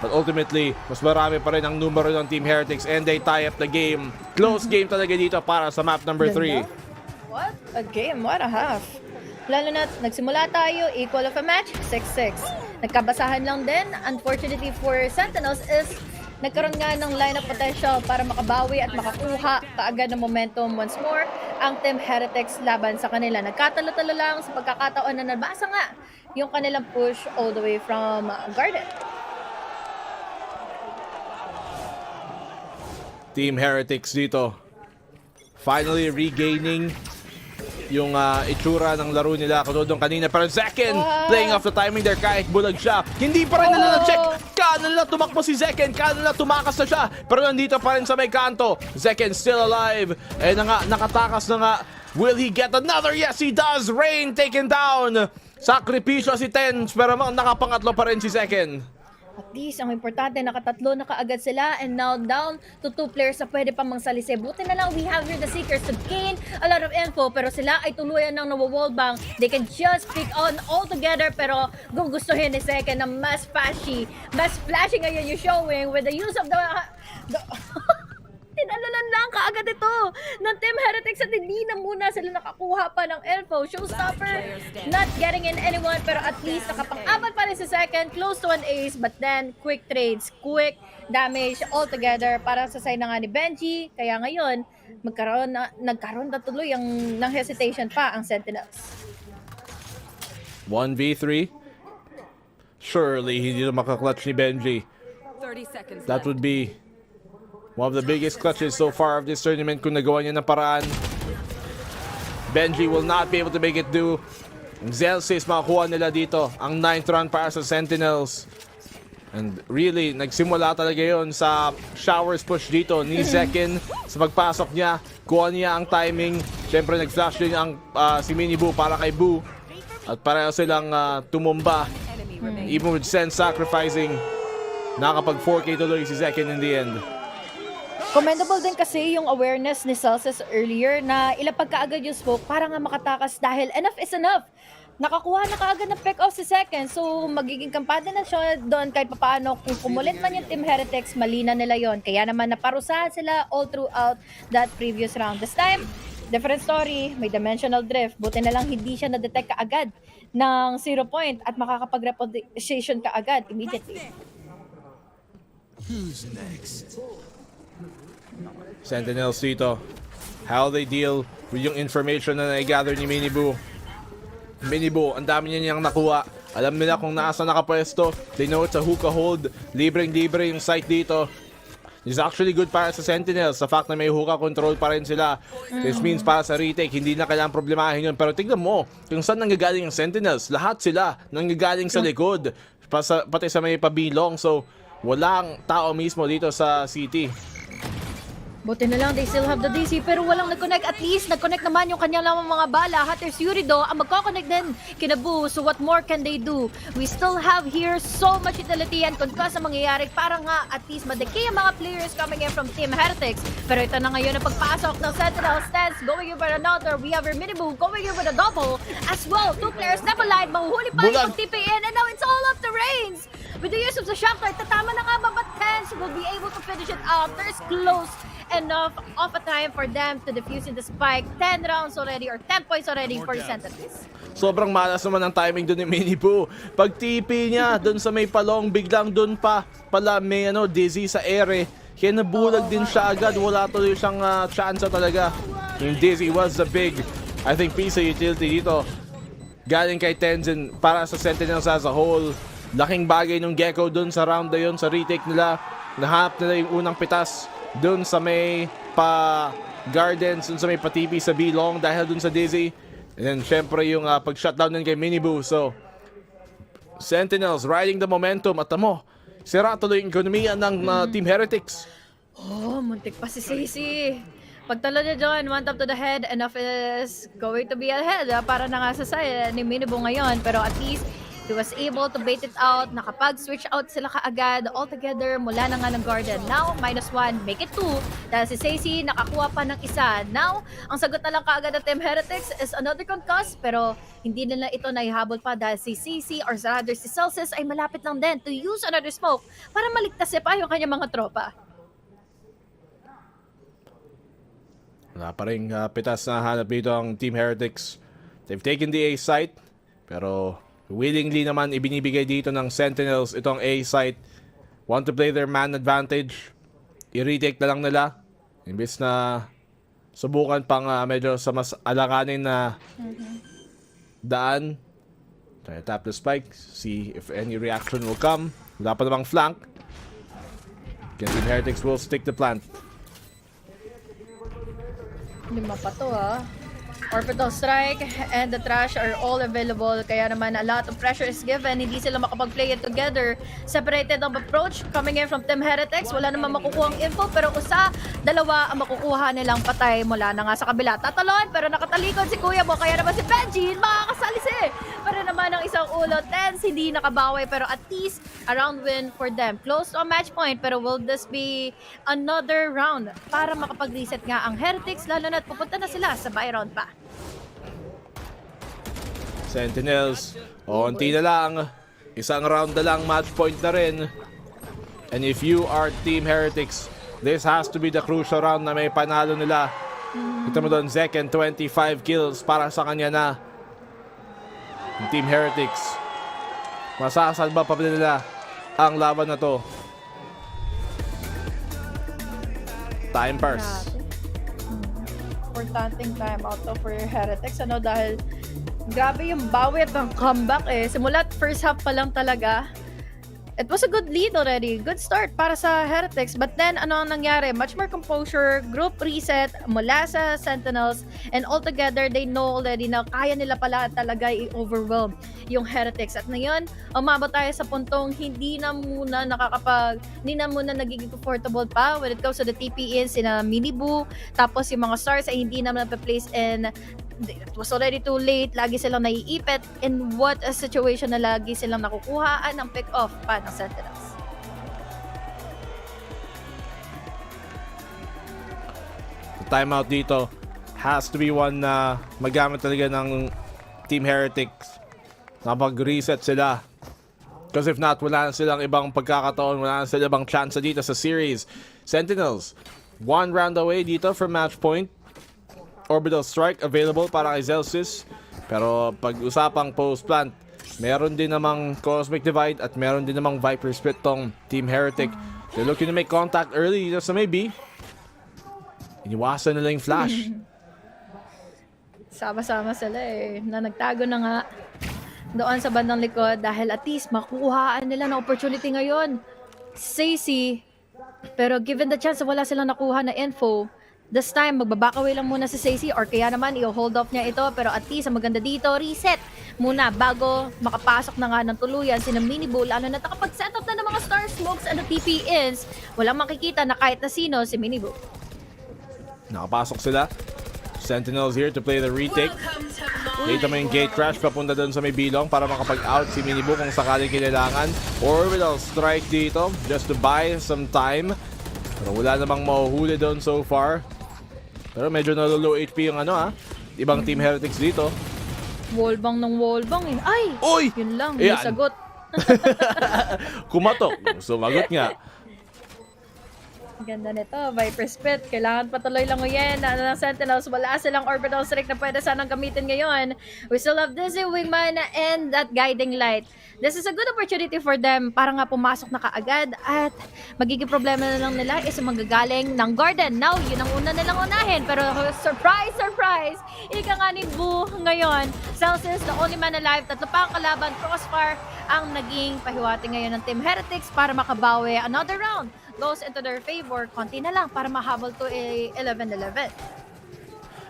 But ultimately, mas marami pa rin ang numero ng Team Heretics and they tie up the game. Close game talaga dito para sa map number 3. What a game, what a half. Lalo na nagsimula tayo, equal of a match, 6-6. Nagkabasahan lang din, unfortunately for Sentinels is nagkaroon nga ng lineup potential para makabawi at makakuha kaagad ng momentum once more ang Team Heretics laban sa kanila. Nagkatalo-talo lang sa pagkakataon na nabasa nga yung kanilang push all the way from Garden. Team Heretics dito finally regaining yung itsura ng laro nila katulad ng kanina. Pero Zekken playing off the timing there, kahit bulag siya, hindi pa rin nila na-check. Kala nila tumakbo si Zekken, kala nila tumakas na siya, pero nandito pa rin sa may kanto. Zekken still alive, eh nakatakas na nga. Will he get another? Yes, he does. Rain taken down. Sakripisyo si Tens, pero nakapangatlo pa rin si Zekken. At least, ang importante, nakatatlo na kaagad sila and now down to 2 players na pwede pang mangsalise. Buti na lang we have here the Seekers to gain a lot of info, pero sila ay tuluyan ng nawa-wallbang. They can just pick on all together, pero gugustuhin ni Zekken na mas flashy ngayon yung showing with the use of the tinalalan lang kaagad ito ng Team Heretics at hindi na muna sila nakakuha pa ng info. Showstopper not getting in anyone, pero at least nakapang-apat pa rin si Zekken, close to an ace, but then quick trades, quick damage altogether para sa side na nga ni Benji. Kaya ngayon, nagkaroon na tuloy ng hesitation pa ang Sentinels. 1v3. Surely hindi na makaklatch ni Benji. That would be one of the biggest clutches so far of this tournament kung nagawa niya ng paraan. Benji will not be able to make it do. Xelsis makakuha nila dito ang 9th run para sa Sentinels. And really, nagsimula talaga yon sa showers push dito ni Zekken. Sa pagpasok niya, kuha niya ang timing. Siyempre, nag-flash din ang si Minibu para kay Boo. At pareho silang tumumba. Even with Sen sacrificing, nakapag 4K tuloy si Zekken in the end. Commendable din kasi yung awareness ni Celsius earlier na ilapag kaagad yung smoke para nga makatakas dahil enough is enough. Nakakuha na kaagad ng pick-off si Zekken, so magiging kampante na siya doon kahit papaano. Kung kumulit man yung Team Heretics, mali na nila yon. Kaya naman naparusahan sila all throughout that previous round. This time, different story, may dimensional drift. Buti na lang hindi siya na-detect kaagad ng 0 point at makakapag-reposition kaagad immediately. Who's next? Sentinels dito, how they deal with yung information na nai-gather ni Minibu. Minibu, ang dami niya niyang nakuha. Alam nila kung nasa nakapwesto. They know it's a hookah hold. Libreng-libre yung site dito. It's actually good para sa Sentinels. Sa fact na may hookah control pa rin sila. This means para sa retake, hindi na kailangang problemahin yun. Pero tignan mo, kung saan nanggagaling yung Sentinels. Lahat sila nanggagaling sa likod. Pati sa may pabilong. So, walang tao mismo dito sa city. Buti na lang, they still have the DC pero walang nag-connect. At least, nag-connect naman yung kanyang lamang mga bala. Hatters Yurido ang magkoconnect din kina Boo. So what more can they do? We still have here so much utility and concuss ang mangyayari para nga at least madecay ang mga players coming in from Team Heretics. Pero ito na ngayon ang pagpasok ng Sentinel Stance going in for another. We have your Minibu going in with a double as well. 2 players na alive. Mahuhuli pa yung TP in and now it's all up to Reigns. With the use of the Shocklight, tatama na nga ba, but Tens will be able to finish it out. There's close enough of a time for them to defuse in the spike. 10 rounds already or 10 points already for the Sentinels. Sobrang malas naman ang timing doon ni Minibu. Pag TP niya doon sa may palong, biglang doon pa pala may dizzy sa ere. Kaya nabulag din siya agad. Wala tuloy siyang chance talaga. Yung dizzy was the big, I think, piece of utility dito. Galing kay Tenzin para sa Sentinels as a whole. Laking bagay ng Gecko doon sa round na yun, sa retake nila. Nahanap nila yung unang pitas doon sa may pa-gardens, doon sa may pa-TP sa B-long dahil doon sa Dizzy. And then syempre yung pag-shutdown din kay Minibu. So, Sentinels riding the momentum. At mo, sira tuloy yung ekonomiya ng Team Heretics. Oh, muntik pa si Sisi. Pagtalo niya dyan, one tap to the head, enough is going to be ahead para na nga sa side ni Minibu ngayon. Pero at least, He was able to bait it out. Nakapag-switch out sila kaagad altogether mula na nga ng Garden. Now, -1, make it 2. Dahil si Stacey nakakuha pa ng isa. Now, ang sagot na lang kaagad ng Team Heretics is another concuss, pero hindi nila ito naihabol pa dahil si CC or rather si Celsius ay malapit lang din to use another smoke para maligtas pa yung kanyang mga tropa. Wala pa rin pitas na hanap dito ang Team Heretics. They've taken the A site, pero willingly naman ibinibigay dito ng Sentinels itong A site. Want to play their man advantage. I-retake na lang nila. Imbis na subukan pang medyo sa mas alanganin na daan. Try to tap the spike. See if any reaction will come. Wala pa namang flank. Team Heretics will stick the plant. 5 pa to Orbital Strike and the Trash are all available. Kaya naman a lot of pressure is given. Hindi sila makapag-play it together. Separated of approach coming in from Team Heretics. Wala naman makukuha ang info pero dalawa ang makukuha nilang patay mula na nga sa kabila. Tatalon pero nakatalikod si Kuya Mo. Kaya naman si Benji makakasalisi. Pero naman ang isang ulo. Tens hindi nakabawi pero at least a round win for them. Close to a match point pero will this be another round para makapag-reset nga ang Heretics lalo na't pupunta na sila sa buy round pa. Sentinels, onti na lang. Isang round na lang, match point na rin. And if you are Team Heretics, this has to be the crucial round na may panalo nila. Kita mo doon, Zek and 25 kills para sa kanya na. Yung Team Heretics, masasalba pa nila ang laban na to. Time pass. Importanteng time out to for Heretics. Dahil grabe yung bawit ng comeback Simulat first half pa lang talaga. It was a good lead already. Good start para sa Heretics. But then, ano ang nangyari? Much more composure, group reset mula sa Sentinels. And altogether, they know already na kaya nila pala talaga i-overwhelm yung Heretics. At ngayon, umabot tayo sa puntong hindi na muna nagiging comfortable pa when it comes to the TP-ins, sina Miniboo. Tapos yung mga stars ay hindi na place in. It was already too late. Lagi silang naiipit. In what a situation na lagi silang nakukuhaan ng pick-off pa ng Sentinels. The timeout dito has to be one na magamit talaga ng Team Heretics. Napag-reset sila. Because if not, wala na silang ibang pagkakataon. Wala na silang ibang chance dito sa series. Sentinels, 1 round away dito from match point. Orbital Strike available para kay Celsius. Pero pag-usapang post-plant, meron din namang Cosmic Divide at meron din namang Viper Split tong Team Heretic. They're looking to make contact early dito sa maybe. Iniwasan nila yung flash. Sama-sama sila na nagtago na nga doon sa bandang likod dahil at least makuhaan nila ng opportunity ngayon. Stacey, pero given the chance wala silang nakuha na info, this time, magbabakaway lang muna si Stacey or kaya naman i-hold off niya ito. Pero at least, ang maganda dito, reset muna bago makapasok na nga ng tuluyan si Miniboo. Lalo na nakapag-set up na ng mga star smokes and the TP-ins. Walang makikita na kahit na sino si Miniboo. Nakapasok sila. Sentinels here to play the retake. Late naman yung gate crash papunta doon sa may bilong para makapag-out si Miniboo kung sakaling kinailangan. Orbital Strike dito just to buy some time. Pero wala namang mahuhuli doon so far. Pero medyo low HP yung ibang Team Heretics dito. Wallbang ng wallbang Ay! Oy! Yun lang, may sagot. Kumatok. Sumagot nga. Ganda nito, Viper Spit. Kailangan patuloy lang yan ng Sentinels. Wala silang Orbital Strike na pwede sanang gamitin ngayon. We still have Dizzy Wingman and that Guiding Light. This is a good opportunity for them para nga pumasok na kaagad at magiging problema na lang nila is manggagaling ng Garden. Now, yun ang una nilang unahin. Pero surprise, surprise! Ika nga ni Boo ngayon. Celsius, the only man alive. 3 pa ang kalaban. Crossfire ang naging pahiwati ngayon ng Team Heretics para makabawi. Another round goes into their favor. Konti na lang para mahabol to 11-11.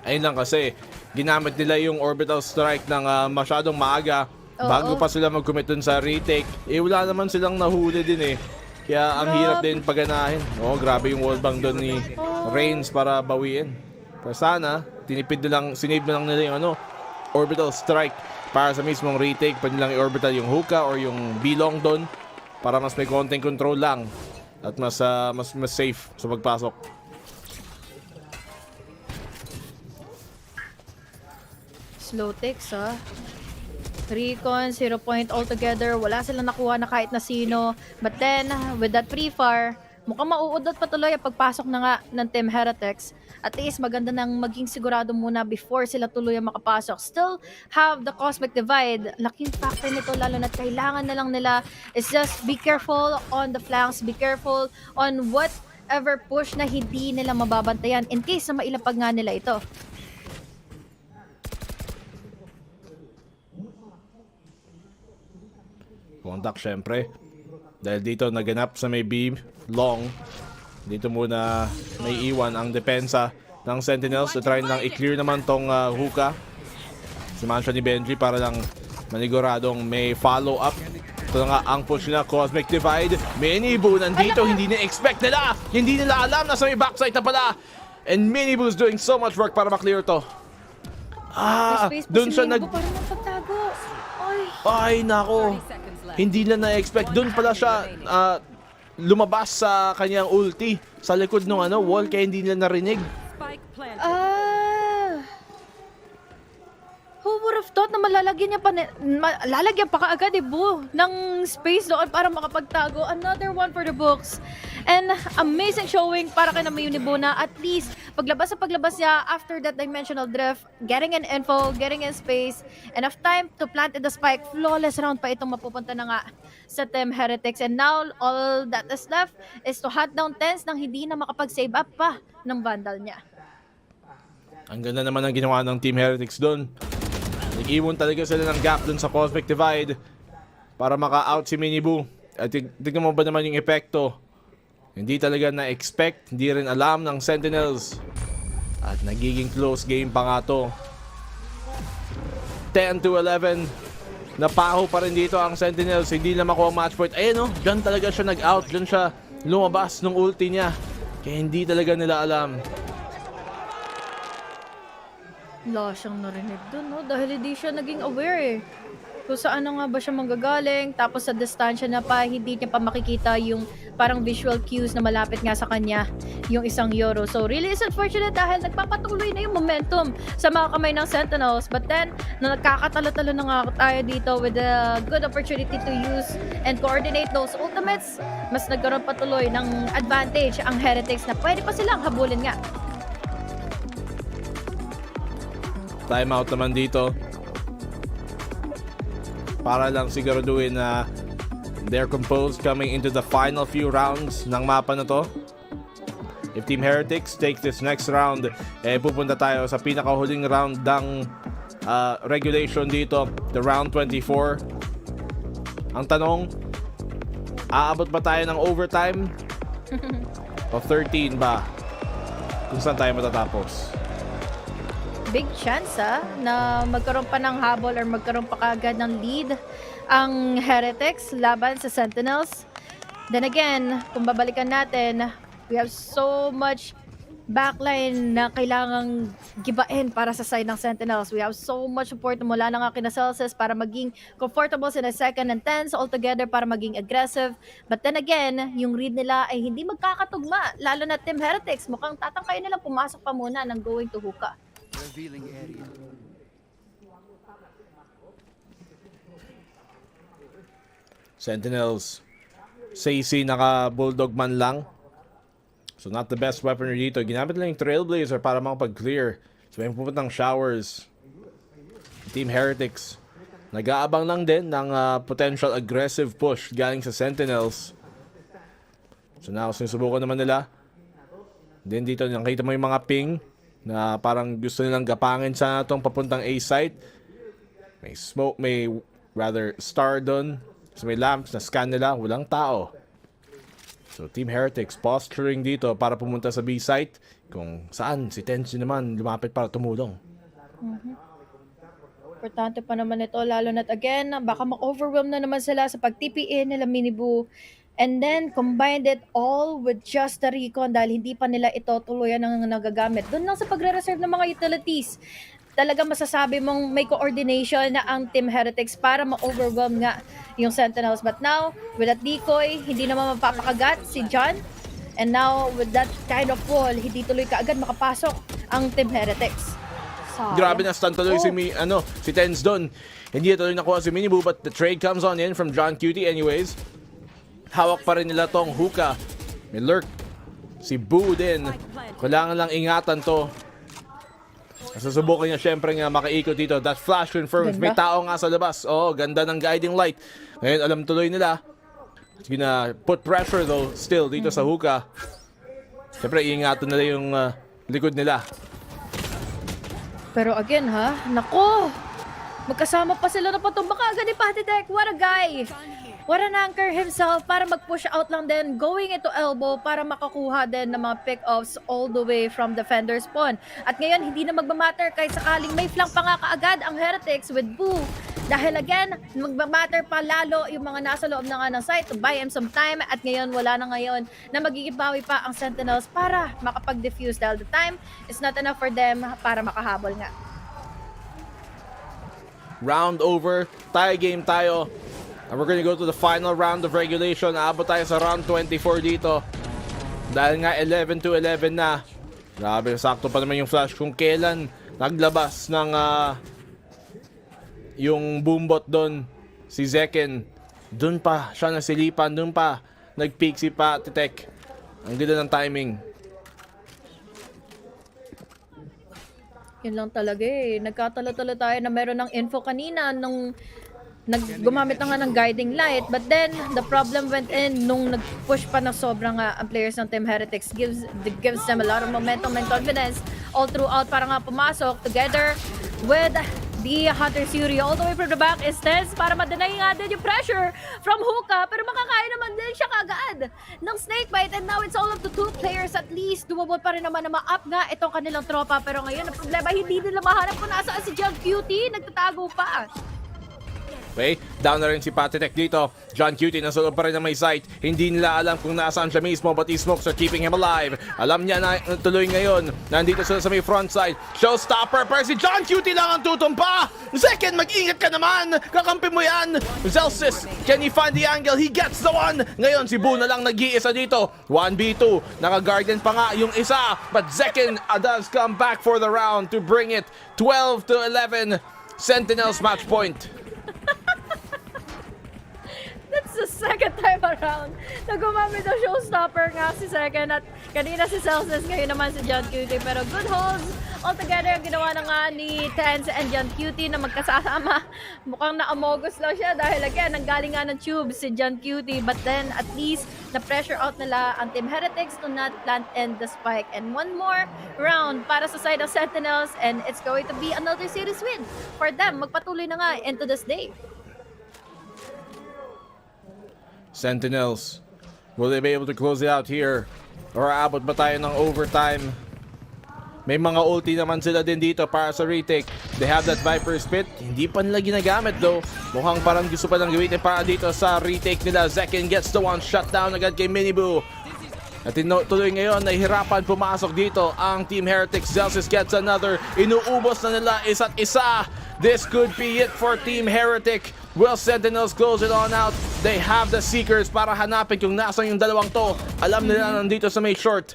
Ayun lang kasi, ginamit nila yung Orbital Strike ng masyadong maaga. Bago pa sila mag-commit dun sa retake. Wala naman silang nahuli din Kaya ang hirap din paganahin. Grabe yung wallbang doon ni Reigns para bawiin. Pero sana, sinave na lang nila yung Orbital Strike. para sa mismong retake. Pwede lang i-orbital yung hookah or yung B-long doon para mas may konting control lang at mas safe sa pagpasok. Slow ticks, Recon, 0 point altogether. Wala silang nakuha na kahit na sino. But then, with that pre-fire, mukhang mauudot patuloy ang pagpasok na nga ng Team Heretics. At least maganda nang maging sigurado muna before sila tuloy ang makapasok. Still have the Cosmic Divide. Laking factor nito, lalo na kailangan na lang nila is just be careful on the flanks, be careful on whatever push na hindi nila mababantayan in case na mailapag nga nila ito. Contact syempre. Dahil dito naganap sa may B long. Dito muna may iwan ang depensa ng Sentinels. So try lang i-clear naman tong hookah. Simansya ni Benji para lang maniguradong may follow up. Ito nga ang push nila, Cosmic Divide. Minibu nandito, hindi na-expect nila. Hindi nila alam na sa may backside na pala. And Minibu is doing so much work para maklear to. Doon siya Ay, nako. Hindi na na-expect. Doon pala siya lumabas sa kanyang ulti sa likod ng wall kaya hindi nila narinig. Who would have thought na lalagyan pa kaagad ng space doon para makapagtago. Another one for the books. And amazing showing para kay Minibu na at least paglabas niya after that dimensional drift, getting an info, getting in space, enough time to plant in the spike. Flawless round pa itong mapupunta na nga sa Team Heretics. And now, all that is left is to hunt down Tens nang hindi na makapag-save up pa ng Vandal niya. Ang ganda naman ang ginawa ng Team Heretics doon. Nag-iwan talaga sila ng gap dun sa Cosmic Divide para maka-out si Minibu. At tignan mo ba naman yung epekto? Hindi talaga na-expect, hindi rin alam ng Sentinels. At nagiging close game pa nga to. 10-11. Napaho pa rin dito ang Sentinels. Hindi na makuha match point. Ayan dyan talaga siya nag-out. Dyan siya lumabas ng ulti niya. Kaya hindi talaga nila alam. Wala siyang narinig dun, dahil hindi siya naging aware kung saan na nga ba siya manggagaling. Tapos sa distansya na pa, hindi niya pa makikita yung parang visual cues na malapit nga sa kanya yung isang Euro. So really is unfortunate dahil nagpapatuloy na yung momentum sa mga kamay ng Sentinels. But then, na nagkakatalo-talo na nga tayo dito with a good opportunity to use and coordinate those ultimates, mas nagkaroon patuloy ng advantage ang Heretics na pwede pa silang habulin nga. Timeout naman dito. Para lang siguraduhin na they're composed coming into the final few rounds ng mapa na to. If Team Heretics takes this next round, pupunta tayo sa pinakahuling round ng regulation dito, the round 24. Ang tanong, aabot ba tayo ng overtime? O 13 ba? Kung saan tayo matatapos? Big chance na magkaroon pa ng habol or magkaroon pa kaagad ng lead ang Heretics laban sa Sentinels. Then again, kung babalikan natin, we have so much backline na kailangang gibain para sa side ng Sentinels. We have so much support mula na nga kina Celsius para maging comfortable sa second and tens altogether para maging aggressive. But then again, yung read nila ay hindi magkakatugma. Lalo na Team Heretics, mukhang tatangkayin nilang pumasok pa muna ng going to hookah. Revealing area. Sentinels. Sacy naka-bulldog man lang. So not the best weaponry dito. Ginamit lang yung Trailblazer para makapag-clear. So may pupuntang showers. Team Heretics. Nag-aabang lang din ng potential aggressive push galing sa Sentinels. So now, sinusubukan naman nila. Then dito, nakita mo yung mga ping na parang gusto nilang gapangin sa itong papuntang A site. May smoke, may rather star doon. So may lamps na scan nila, walang tao. So Team Heretics posturing dito para pumunta sa B site. Kung saan si Tensi naman lumapit para tumulong. Importante pa naman ito, lalo na't again, baka ma-overwhelm na naman sila sa pag-TPE nila Minibu. And then, combined it all with just the recon dahil hindi pa nila ito tuluyan ang nagagamit. Doon lang sa pagre-reserve ng mga utilities. talagang masasabi mong may coordination na ang Team Heretics para ma-overwhelm nga yung Sentinels. But now, with that decoy, hindi naman mapapakagat si John. And now, with that kind of wall, hindi tuloy kaagad makapasok ang Team Heretics. Grabe na stun tuloy si Tens doon. Hindi tuloy nakuha si Minibu, but the trade comes on in from John Cutie anyways. Hawak pa rin nila tong hookah. May lurk. Si Boo din. Kailangan lang ingatan to. Susubukan niya syempre nga makaikot dito. That flash confirms. May tao nga sa labas. Oh, ganda ng guiding light. Ngayon alam tuloy nila. Gina put pressure though still dito sa hookah. Syempre iingatan nila yung likod nila. Pero again nako! Magkasama pa sila na patumba kaagad ni Patitek. What a guy! What an anchor himself para mag-push out lang din, going into elbow para makakuha din ng mga pick-offs all the way from defender spawn. At ngayon, hindi na magmamatter kahit sakaling may flank pa nga kaagad ang Heretics with Boo. Dahil again, magmamatter pa lalo yung mga nasa loob na nga ng site to buy him some time. At ngayon, wala na ngayon na magigibawi pa ang Sentinels para makapag-defuse dahil the time is not enough for them para makahabol nga. Round over, tie game tayo. And we're gonna go to the final round of regulation. Aabot tayo sa round 24 dito. Dahil nga 11-11 na. Grabe, sakto pa naman yung flash kung kailan naglabas ng yung boombot doon. Si Zekin. Doon pa siya nasilipan. Doon pa nag-peak si Patitek. Ang ganda ng timing. Yun lang talaga Nagkatalo-talo tayo na meron ng info kanina nung gumamit na nga ng guiding light. But then, the problem went in nung nag-push pa na sobrang ang players ng Team Heretics. Gives them a lot of momentum and confidence all throughout para nga pumasok together with the Hunter Fury all the way from the back is Tens para ma-deny nga din yung pressure from hookah. Pero makakaya naman din siya kaagad ng snakebite. And now it's all up to 2 players at least. Doable pa rin naman na ma-up nga itong kanilang tropa. Pero ngayon, ang problema, hindi nila mahanap kung nasaan si John Cutie. Nagtatago pa. Okay, down na rin si Patitek dito. John Cutie nasulog pa rin na may sight. Hindi nila alam kung nasaan siya mismo, but these smokes are keeping him alive. Alam niya na tuloy ngayon. Nandito sila sa may front side. Showstopper, pero si John Cutie lang ang tutumpa. Second, mag-ingat ka naman. Kakampi mo yan. Zelsis, can he find the angle? He gets the one. Ngayon, si Boo na lang nag-iisa dito. 1v2. Naka-guardian pa nga yung isa. But Zekin does come back for the round to bring it 12-11. Sentinels match point. That's the second time around na gumamit ng showstopper nga si Second at kanina si Celsius, ngayon naman si John Cutie. Pero good holds altogether ang ginawa na nga ni Tens and John Cutie na magkasama. Mukhang na-amogos lang siya dahil again, nanggaling nga ng tube si John Cutie. But then at least na-pressure out nila ang Team Heretics to not plant in the spike. And one more round para sa side of Sentinels and it's going to be another series win for them. Magpatuloy na nga into this day. Sentinels, will they be able to close it out here? Or aabot ba tayo ng overtime? May mga ulti naman sila din dito para sa retake. They have that Viper Spit. Hindi pa nila ginagamit though. Mukhang parang gusto pa lang gawin para dito sa retake nila. Zekin gets the one shut down agad kay Minibu. At tuloy ngayon, nahihirapan pumasok dito ang Team Heretics. Zelsis gets another. Inuubos na nila isa't isa. This could be it for Team Heretic. Will Sentinels close it on out? They have the Seekers para hanapin kung nasan yung dalawang to. Alam nila nandito sa may short.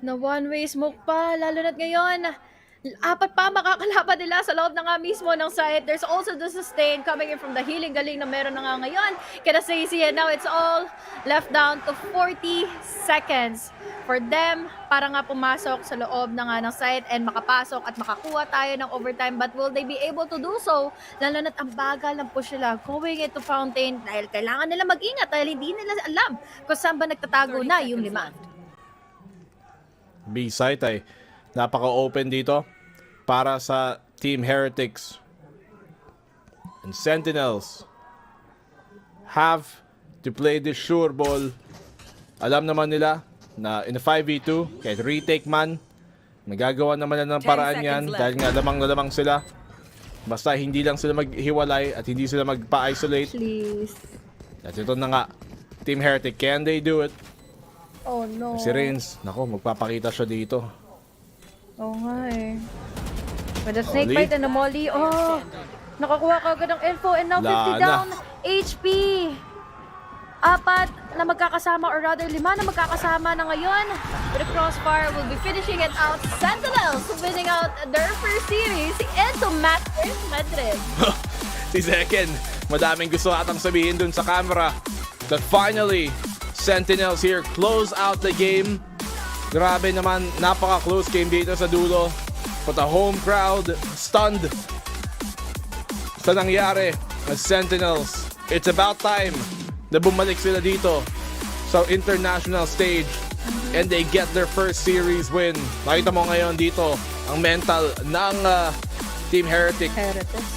Na one-way smoke pa, lalo na't ngayon. 4 pa makakalaban nila sa loob na nga mismo ng site. There's also the sustain coming in from the healing galing na meron na nga ngayon. Kaya and now it's all left down to 40 seconds for them para nga pumasok sa loob na nga ng site and makapasok at makakuha tayo ng overtime. But will they be able to do so? Lalo na't ang bagal ng push nila going into Fountain dahil kailangan nila mag-ingat dahil hindi nila alam kung saan ba nagtatago na yung 5. B-site ay napaka-open dito para sa Team Heretics. And Sentinels have to play this sure ball. Alam naman nila na in a 5v2, kahit retake man, nagagawa naman na ng paraan yan dahil nga lamang na lamang sila. Basta hindi lang sila maghiwalay at hindi sila magpa-isolate. Please. At ito na nga, Team Heretic, can they do it? Oh no. Si Reigns, nako, magpapakita siya dito. Oo nga eh. With the snake bite and the molly. Oh! Nakakuha ka agad ng info and now 50 down HP. 4 na magkakasama or rather 5 na magkakasama na ngayon. With a crossfire, will be finishing it out. Sentinels winning out their first series into Masters Madrid. Si Zeken, madaming gusto atang sabihin dun sa camera that finally Sentinels here close out the game. Grabe naman, napaka-close game dito sa dulo. But the home crowd stunned sa nangyari na Sentinels. It's about time na bumalik sila dito sa international stage and they get their first series win. Nakita mo ngayon dito ang mental ng Team Heretics.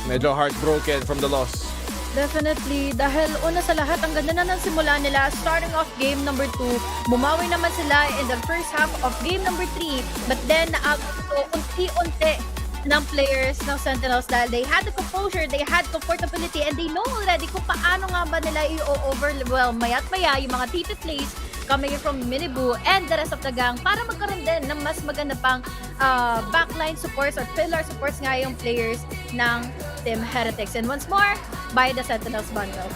Medyo heartbroken from the loss. Definitely, dahil una sa lahat, ang ganda na ng simula nila. Starting off game number 2, bumawi naman sila in the first half of game number 3. But then, unti-unti ng players ng Sentinels dahil they had the composure, they had comfortability, and they know already kung paano nga ba nila i-overwhelm maya't maya yung mga TP plays coming from Minibu and the rest of the gang para magkaroon din ng mas maganda pang backline supports or pillar supports nga yung players ng Team Heretics. And once more, by the Sentinels bundle.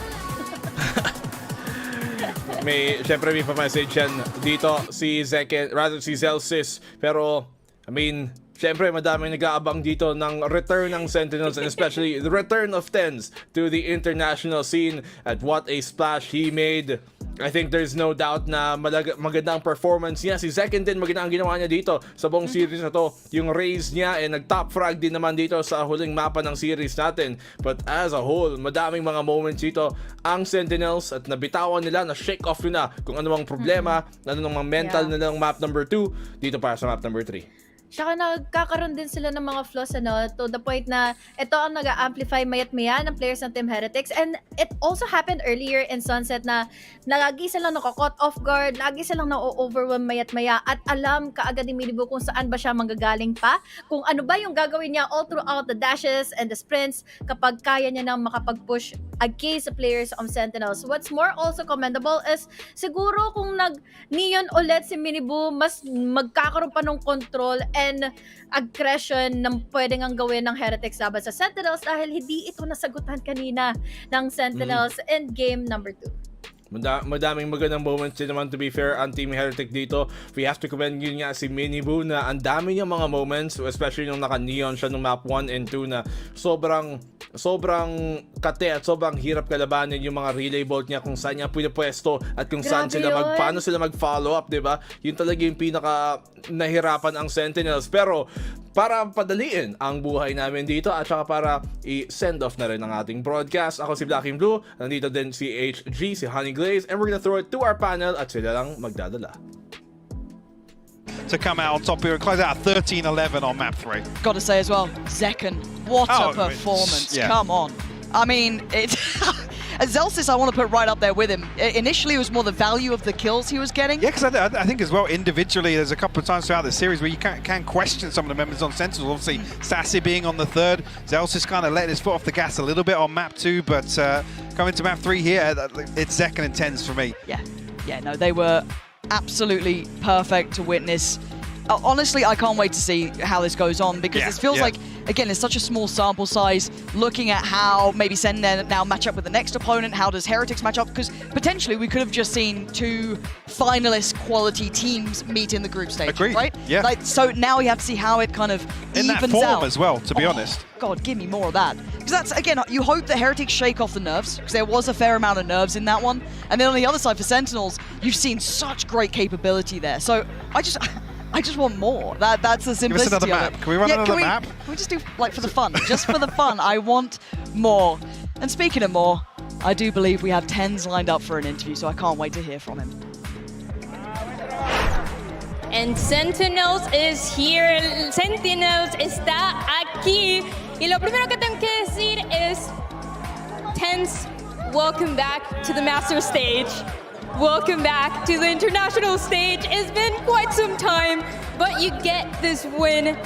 Siyempre may pa-message yan dito si Zeken, rather si Zelsis. Pero, I mean, siyempre madaming nag-aabang dito ng return ng Sentinels and especially the return of Tens to the international scene at what a splash he made. I think there's no doubt na magandang performance niya. Si Zeken din magandang ginawa niya dito sa buong series na to. Yung raise niya nag-top frag din naman dito sa huling mapa ng series natin. But as a whole, madaming mga moments dito ang Sentinels at nabitawan nila, na shake off nila kung ano mang problema, ano nang mga mental nila ng map number 2 dito para sa map number 3. Tsaka nagkakaroon din sila ng mga flaws to the point na ito ang nag-amplify mayat-maya ng players ng Team Heretics. And it also happened earlier in Sunset na lagi silang naka-caught off guard, lagi silang na-overwhelm mayat-maya at alam kaagad ni Minibu kung saan ba siya manggagaling pa, kung ano ba yung gagawin niya all throughout the dashes and the sprints kapag kaya niya nang makapag-push against the players of Sentinels. What's more also commendable is siguro kung nag-neon ulit si Minibu, mas magkakaroon pa ng control and aggression na pwedeng ang gawin ng Heretics laban sa Sentinels dahil hindi ito nasagutan kanina ng Sentinels in game number 2. Madaming magandang moments din naman, to be fair, ang Team Heretic dito. We have to commend yun nga si Minibu na ang dami niyang mga moments, especially nung naka-neon siya nung map 1 and 2 na sobrang kate at sobrang hirap kalabanin yung mga relay bolt niya kung saan niya pinapwesto at kung saan sila paano sila mag-follow up, diba? Yun talaga yung pinaka nahirapan ang Sentinels. Pero para padaliin ang buhay namin dito at saka para i-send off na rin ang ating broadcast, ako si Blackenblue, nandito din si HG, si Honeyglazee, and we're gonna throw it to our panel at sila lang magdadala. To come out on top here and close out 13-11 on map 3. Got to say as well, Zeken, what a performance. Yeah. Come on. I mean, Zelsis, I want to put right up there with him. Initially, it was more the value of the kills he was getting. Yeah, because I think as well, individually, there's a couple of times throughout the series where you can question some of the members on Sentinels. Obviously, Sassy being on the 3rd. Zelsis kind of letting his foot off the gas a little bit on map 2, but coming to map 3 here, it's Zeken and Tens for me. Yeah, no, they were absolutely perfect to witness. Honestly, I can't wait to see how this goes on because this feels like, again, it's such a small sample size. Looking at how maybe Sentinel now match up with the next opponent, how does Heretics match up? Because potentially we could have just seen 2 finalist quality teams meet in the group stage. Agreed. Right? Yeah. So now we have to see how it kind of in evens that form out. as well, to be honest. God, give me more of that. Because that's, again, you hope that Heretics shake off the nerves, because there was a fair amount of nerves in that one. And then on the other side for Sentinels, you've seen such great capability there. So I just want more. That's the simplicity Give us another of map. it. Can we run another map? Can we just do, like, for the fun? Just for the fun. I want more. And speaking of more, I do believe we have Tens lined up for an interview, so I can't wait to hear from him. And Sentinels is here. Sentinels está aquí. Y lo primero que tengo que decir es, Tens, welcome back to the Masters stage. Welcome back to the international stage. It's been quite some time, but you get this win.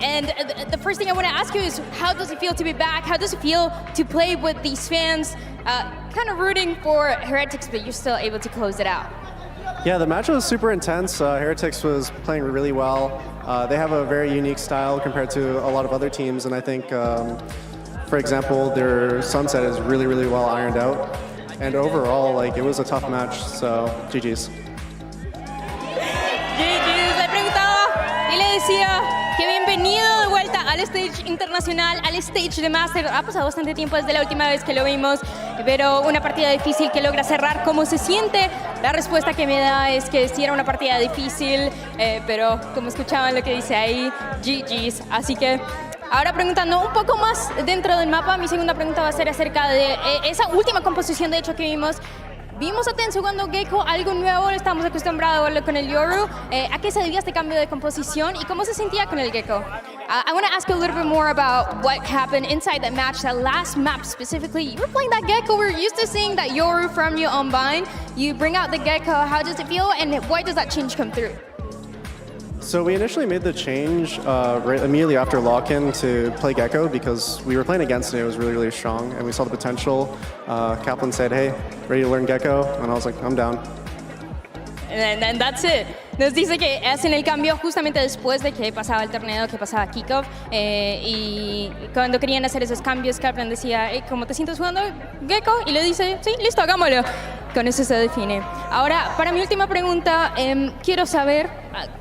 And the first thing I want to ask you is, how does it feel to be back? How does it feel to play with these fans? Kind of rooting for Heretics, but you're still able to close it out. Yeah, the match was super intense. Heretics was playing really well. They have a very unique style compared to a lot of other teams, and I think, for example, their Sunset is really, really well ironed out. And overall, like, it was a tough match, so GG's. GG's, le preguntaba y le decía que bienvenido de vuelta al stage internacional, al stage de Masters. Ha pasado bastante tiempo desde la última vez que lo vimos, pero una partida difícil que logra cerrar. ¿Cómo se siente? La respuesta que me da es que sí era una partida difícil, pero como escuchaban lo que dice ahí, GG's. Así que ahora preguntando un poco más dentro del mapa, mi segunda pregunta va a ser acerca de esa última composición, de hecho, que vimos. Vimos a Tens jugando Gecko, algo nuevo, estamos acostumbrados a verlo con el Yoru. ¿A qué se debía este cambio de composición y cómo se sentía con el Gecko? I want to ask you a little bit more about what happened inside that match, that last map specifically. You were playing that Gecko, we're used to seeing that Yoru from you on Vine. You bring out the Gecko, how does it feel and why does that change come through? So we initially made the change right immediately after lock-in to play Gecko because we were playing against it. It was really, really strong, and we saw the potential. Kaplan said, "Hey, ready to learn Gecko?" And I was like, "I'm down." And that's it. Nos dice que hacen el cambio justamente después de que pasaba el torneo, que pasaba kickoff, y cuando querían hacer esos cambios, Kaplan decía, hey, ¿cómo te sientes jugando Gecko? Y le dice, sí, listo, hagámoslo. Con eso se define. Ahora, para mi última pregunta, quiero saber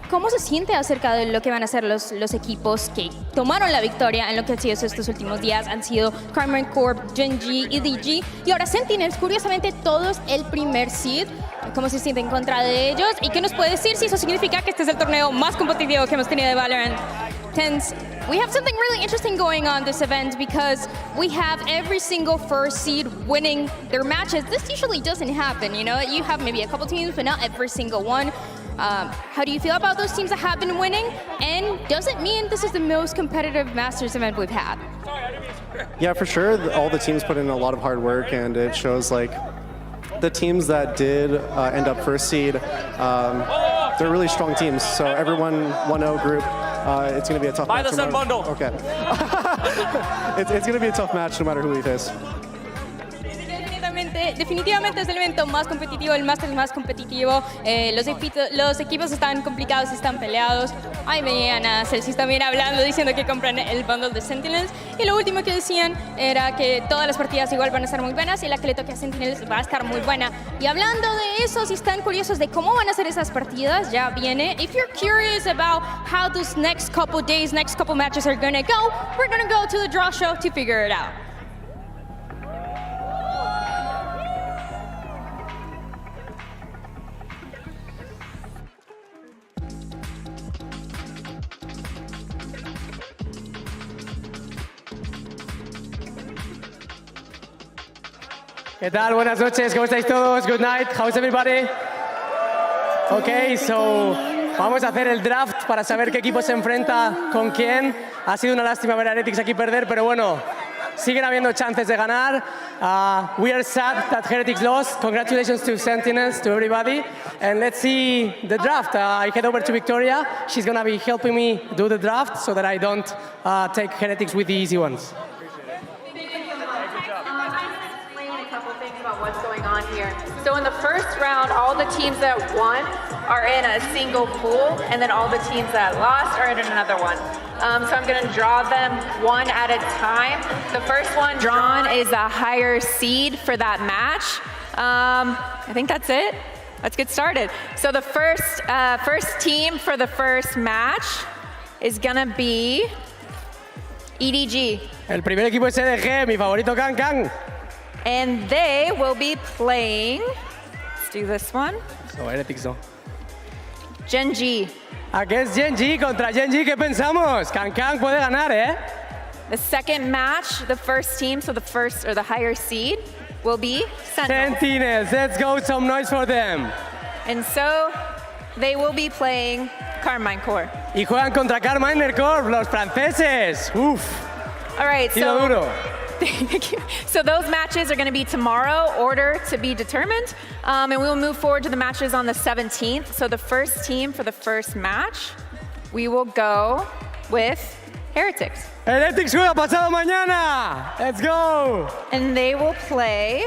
cómo se siente acerca de lo que van a hacer los equipos que tomaron la victoria en lo que han sido estos últimos días. Han sido Carmine Corp, Gen.G y DG. Y ahora Sentinels, curiosamente, todos el primer seed. ¿Cómo se siente en contra de ellos? ¿Y qué nos puede decir si eso significa que este es el torneo más competitivo que hemos tenido de Valorant? Tens, we have something really interesting going on this event because we have every single first seed winning their matches. This usually doesn't happen, you know? You have maybe a couple teams, but not every single one. How do you feel about those teams that have been winning? And does it mean this is the most competitive Masters event we've had? Yeah, for sure. All the teams put in a lot of hard work, and it shows like the teams that did end up first seed, they're really strong teams. So everyone 1-0 group, it's going to be a tough match. Buy the Sun bundle. Okay. It's going to be a tough match no matter who we face. Definitivamente es el evento más competitivo, el Masters más competitivo. Los equipos están complicados, están peleados. Ahí veían a Celsius también hablando, diciendo que compran el bundle de Sentinels. Y lo último que decían era que todas las partidas igual van a estar muy buenas y la que le toque a Sentinels va a estar muy buena. Y hablando de eso, si están curiosos de cómo van a ser esas partidas, ya viene. If you're curious about how those next couple days, next couple matches are going to go, we're going to go to the draw show to figure it out. ¿Qué tal? Buenas noches, ¿cómo estáis todos? Good night, how's everybody? Ok, so vamos a hacer el draft para saber qué equipo se enfrenta con quién. Ha sido una lástima ver a Heretics aquí perder, pero bueno, siguen habiendo chances de ganar. We are sad that Heretics lost. Congratulations to Sentinels, to everybody. And let's see the draft. I head over to Victoria. She's going to be helping me do the draft so that I don't take Heretics with the easy ones. What's going on here. So in the first round, all the teams that won are in a single pool, and then all the teams that lost are in another one. So I'm going to draw them one at a time. The first one drawn is a higher seed for that match. I think that's it. Let's get started. So the first team for the first match is going to be EDG. El primer equipo es EDG, mi favorito Can. And they will be playing, let's do this one. So, Heretics no. Gen.G. Against Gen.G contra Gen.G, ¿qué pensamos? Can puede ganar, ¿eh? The second match, the first team, so the first or the higher seed, will be Sentinels. Sentinels, let's go, some noise for them. And so they will be playing Carmine Corp. Y juegan contra Carmine Corp, los franceses. Uf. All right, so duro. So those matches are going to be tomorrow, order to be determined, and we will move forward to the matches on the 17th. So the first team for the first match, we will go with Heretics. Heretics juega pasado mañana. Let's go. And they will play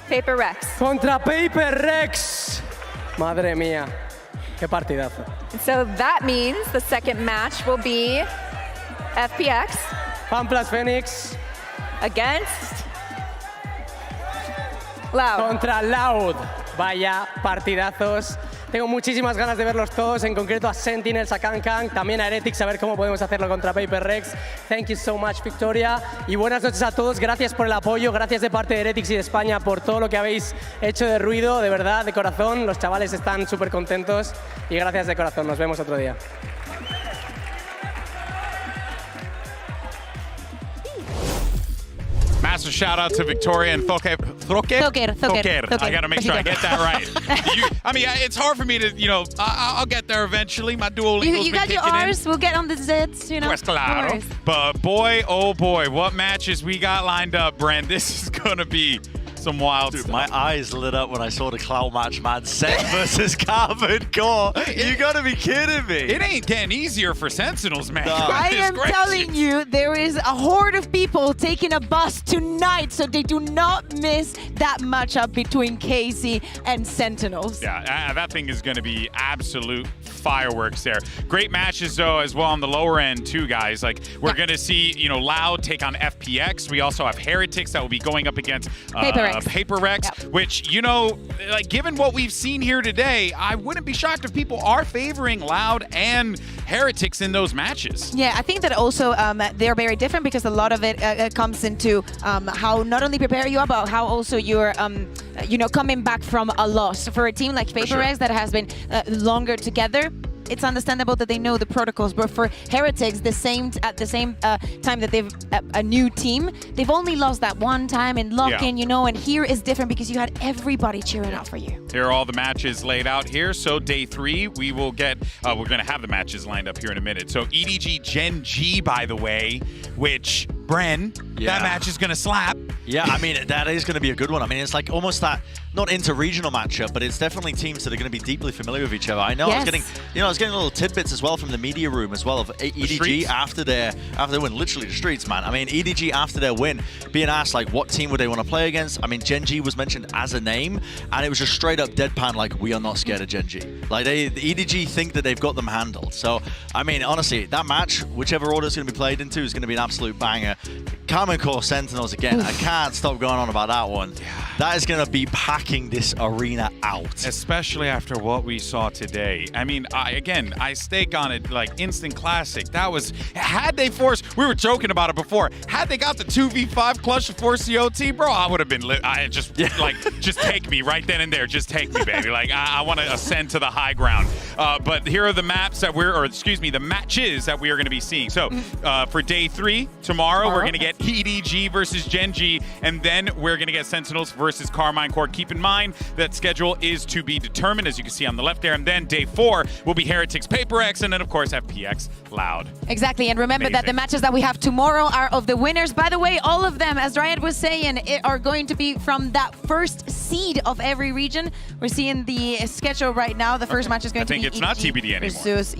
Paper Rex. Contra Paper Rex. Madre mía. Qué partidazo. So that means the second match will be FPX. Fan plus Phoenix. Against Loud. Contra Loud. Vaya partidazos. Tengo muchísimas ganas de verlos todos, en concreto a Sentinels, a Kang, también a Heretics, a ver cómo podemos hacerlo contra Paper Rex. Thank you so much, Victoria. Y buenas noches a todos, gracias por el apoyo, gracias de parte de Heretics y de España por todo lo que habéis hecho de ruido, de verdad, de corazón. Los chavales están súper contentos y gracias de corazón. Nos vemos otro día. Massive shout out to Victoria and Thoker. I got to make sure I get that right. I mean, it's hard for me to, I'll get there eventually. My Duolingo's You got your R's, we'll get on the Z's, Pues claro. But boy, oh boy, what matches we got lined up, Brent. This is going to be some wild stuff. My eyes lit up when I saw the Cloud match, man. Set versus Carbon Core. You gotta be kidding me. It ain't getting easier for Sentinels, man. No. I am telling you, there is a horde of people taking a bus tonight, so they do not miss that matchup between KC and Sentinels. Yeah, that thing is going to be absolute fireworks there. Great matches, though, as well on the lower end, too, guys. Like, we're going to see, Loud take on FPX. We also have Heretics that will be going up against Paper Rex, which, given what we've seen here today, I wouldn't be shocked if people are favoring Loud and Heretics in those matches. Yeah, I think that also they're very different because a lot of it comes into how not only prepare you about how also you're, coming back from a loss. For a team like Paper Rex that has been longer together, it's understandable that they know the protocols, but for Heretics, at the same time that they've a new team, they've only lost that one time in lock-in, and here is different because you had everybody cheering out for you. Here are all the matches laid out here. So day 3, we will get, we're going to have the matches lined up here in a minute. So EDG Gen G, by the way, which, Bren, that match is going to slap. Yeah, I mean, that is going to be a good one. I mean, it's like almost that, not inter-regional matchup, but it's definitely teams that are going to be deeply familiar with each other. I know I was getting little tidbits as well from the media room as well of EDG after their win, literally the streets, man. I mean, EDG after their win, being asked like what team would they want to play against. I mean, Gen G was mentioned as a name, and it was just straight up deadpan like, we are not scared of Gen G. Like the EDG think that they've got them handled. So, I mean, honestly, that match, whichever order it's going to be played into, is going to be an absolute banger. Common Core Sentinels again. I can't stop going on about that one. That is going to be packing this arena out. Especially after what we saw today. I mean, I stake on it like instant classic. That was, had they forced, we were joking about it before, had they got the 2v5 clutch to force the OT, bro, I would have been, just take me right then and there. Just take me, baby. Like, I want to ascend to the high ground. But here are the maps that the matches that we are going to be seeing. So for day 3, tomorrow, we're going to get EDG versus Gen G, and then we're going to get Sentinels versus Carmine Core. Keep in mind that schedule is to be determined, as you can see on the left there. And then day 4 will be Heretics, Paper X, and then, of course, FPX, Loud. Exactly, and remember that the matches that we have tomorrow are of the winners. By the way, all of them, as Riot was saying, are going to be from that first seed of every region. We're seeing the schedule right now. The first match is going to be I think it's not TBD anymore. Versus,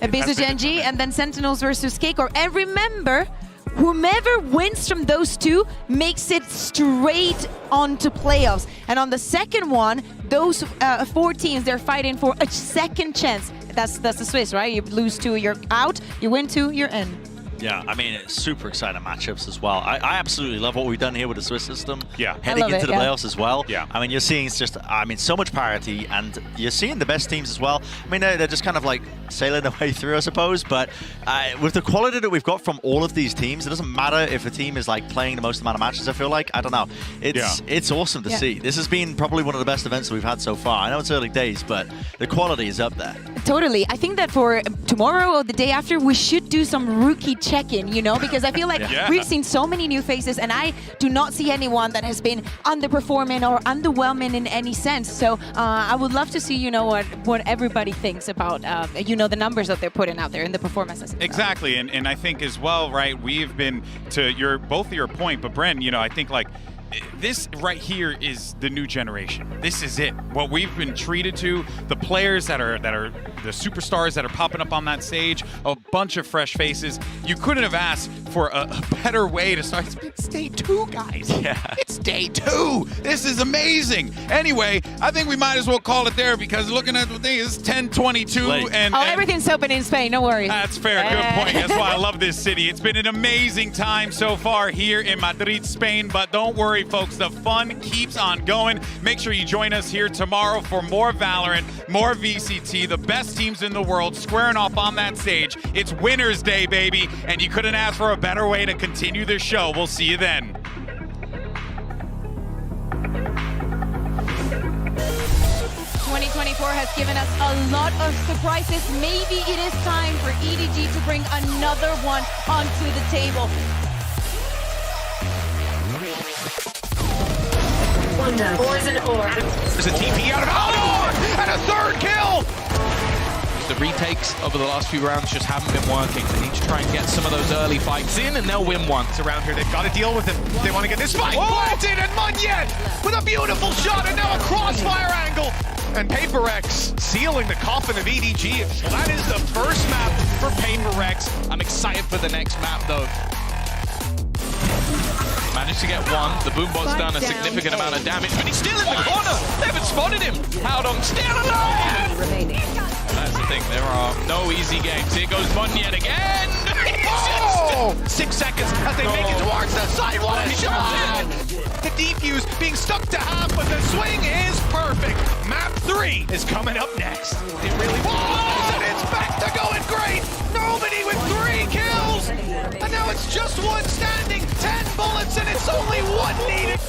versus Gen G, and then Sentinels versus K-Core. And remember, whomever wins from those two makes it straight onto playoffs. And on the second one, those 4 teams, they're fighting for a second chance. That's the Swiss, right? You lose 2, you're out. You win 2, you're in. Yeah, I mean, it's super exciting matchups as well. I absolutely love what we've done here with the Swiss system. Yeah. Heading into the playoffs as well. Yeah. I mean, you're seeing so much parity, and you're seeing the best teams as well. I mean, they're just kind of like sailing their way through, I suppose. But with the quality that we've got from all of these teams, it doesn't matter if a team is like playing the most amount of matches, I feel like. I don't know. It's awesome to see. This has been probably one of the best events that we've had so far. I know it's early days, but the quality is up there. Totally. I think that for tomorrow or the day after, we should do some rookie check-in, because I feel like we've seen so many new faces, and I do not see anyone that has been underperforming or underwhelming in any sense. So I would love to see, what everybody thinks about, the numbers that they're putting out there and the performances. Exactly, and I think as well, right, we've been, to both of your point, but Bren, I think like, this right here is the new generation. This is it. What we've been treated to, the players that are the superstars that are popping up on that stage, a bunch of fresh faces. You couldn't have asked for a better way to start. It's day 2, guys. Yeah. It's day 2. This is amazing. Anyway, I think we might as well call it there because looking at the thing, it's 10:22. And everything's open in Spain, no worries. That's fair. Good point. That's why I love this city. It's been an amazing time so far here in Madrid, Spain. But don't worry, folks. The fun keeps on going. Make sure you join us here tomorrow for more Valorant, more VCT, the best teams in the world squaring off on that stage. It's Winners Day, baby. And you couldn't ask for a better way to continue this show. We'll see you then. 2024 has given us a lot of surprises. Maybe it is time for EDG to bring another one onto the table. Poison orb. There's a TP out of Valor and a 3rd kill! The retakes over the last few rounds just haven't been working. They need to try and get some of those early fights in, and they'll win one. It's around here. They've got to deal with it. They want to get this fight planted, and Munyet with a beautiful shot, and now a crossfire angle. And PaperX sealing the coffin of EDG. Well, that is the first map for PaperX. I'm excited for the next map, though. Managed to get one. The Boombot's done a significant amount of damage, but he's still in the corner. They haven't spotted him. Howdong still alive! That's the thing. There are no easy games. Here goes Munyet again. Oh! 6 seconds as they make it towards the side. What a shot! The defuse being stuck to half, but the swing is perfect. Map 3 is coming up next. It really was, and it's back to going great. Nobody with 3 kills, and now it's just one standing. 10 bullets, and it's only 1 needed.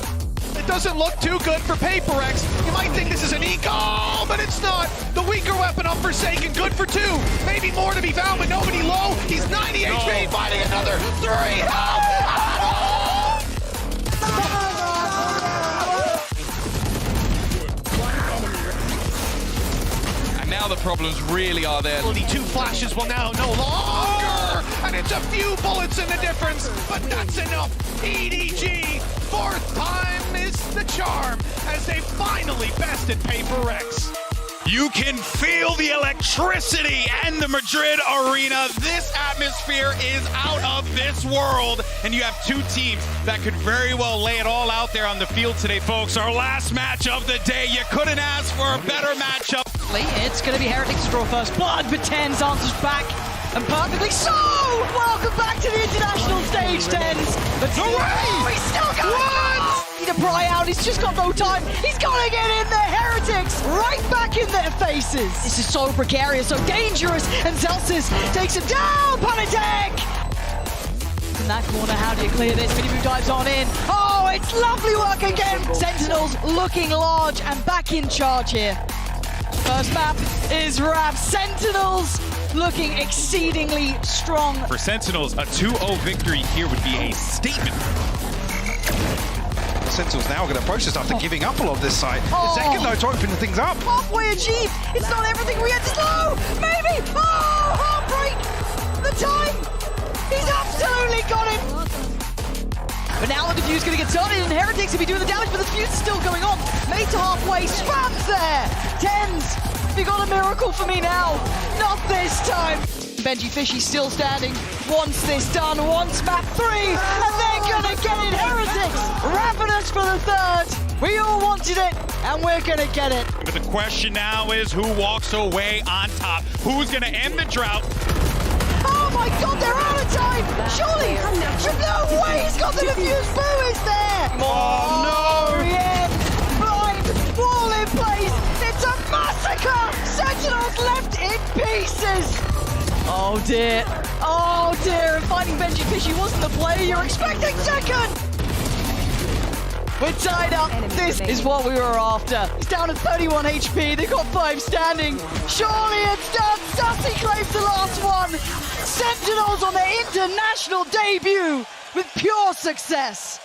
It doesn't look too good for PaperX. You might think this is an eco, but it's not. The weaker weapon on Forsaken, good for 2. Maybe more to be found, but nobody low. He's 90 HP, fighting another 3. And now the problems really are there. 2 flashes will now no longer, and it's a few bullets in the difference, but that's enough. EDG, 4th time is the charm, as they finally bested PaperX. You can feel the electricity and the Madrid arena. This atmosphere is out of this world. And you have 2 teams that could very well lay it all out there on the field today, folks. Our last match of the day. You couldn't ask for a better matchup. It's going to be Heretics to draw first blood, but Tens answers back. And perfectly so! Welcome back to the international stage, Tens. But he's still going! Need to pry out, he's just got no time. He's got to get in there, Heretics! Right back in their faces! This is so precarious, so dangerous, and Celsius takes him down! Panatek! In that corner, how do you clear this? Minimove dives on in. Oh, it's lovely work again! Sentinels looking large and back in charge here. First map is wrapped. Sentinels looking exceedingly strong. For Sentinels, a 2-0 victory here would be a statement. Sentinels now going to approach this after giving up a lot of this side. The second, though, to open things up. Halfway achieved. It's not everything we had to know. Maybe. Oh, heartbreak. The time. He's absolutely got it. But now the defuse going to get started, and Heretics will be doing the damage, but the defuse is still going on. Made to halfway, spams there. Tens, you got a miracle for me now. Not this time. Benji Fishy still standing. Wants this done, wants map 3, and they're gonna get it. Heretics, Ravenous for the 3rd. We all wanted it, and we're gonna get it. But the question now is who walks away on top? Who's gonna end the drought? Oh my god, they're out of time! Surely! No way! He's got the defuse! Boo is there! Oh no! Yeah! Blind! Wall in place! It's a massacre! Sentinels left in pieces! Oh dear! Oh dear! And finding Benji Fishy wasn't the player you're expecting second! We're tied up. This is what we were after. He's down at 31 HP. They've got 5 standing. Surely it's done. Sassy claims the last one. Sentinels on their international debut with pure success.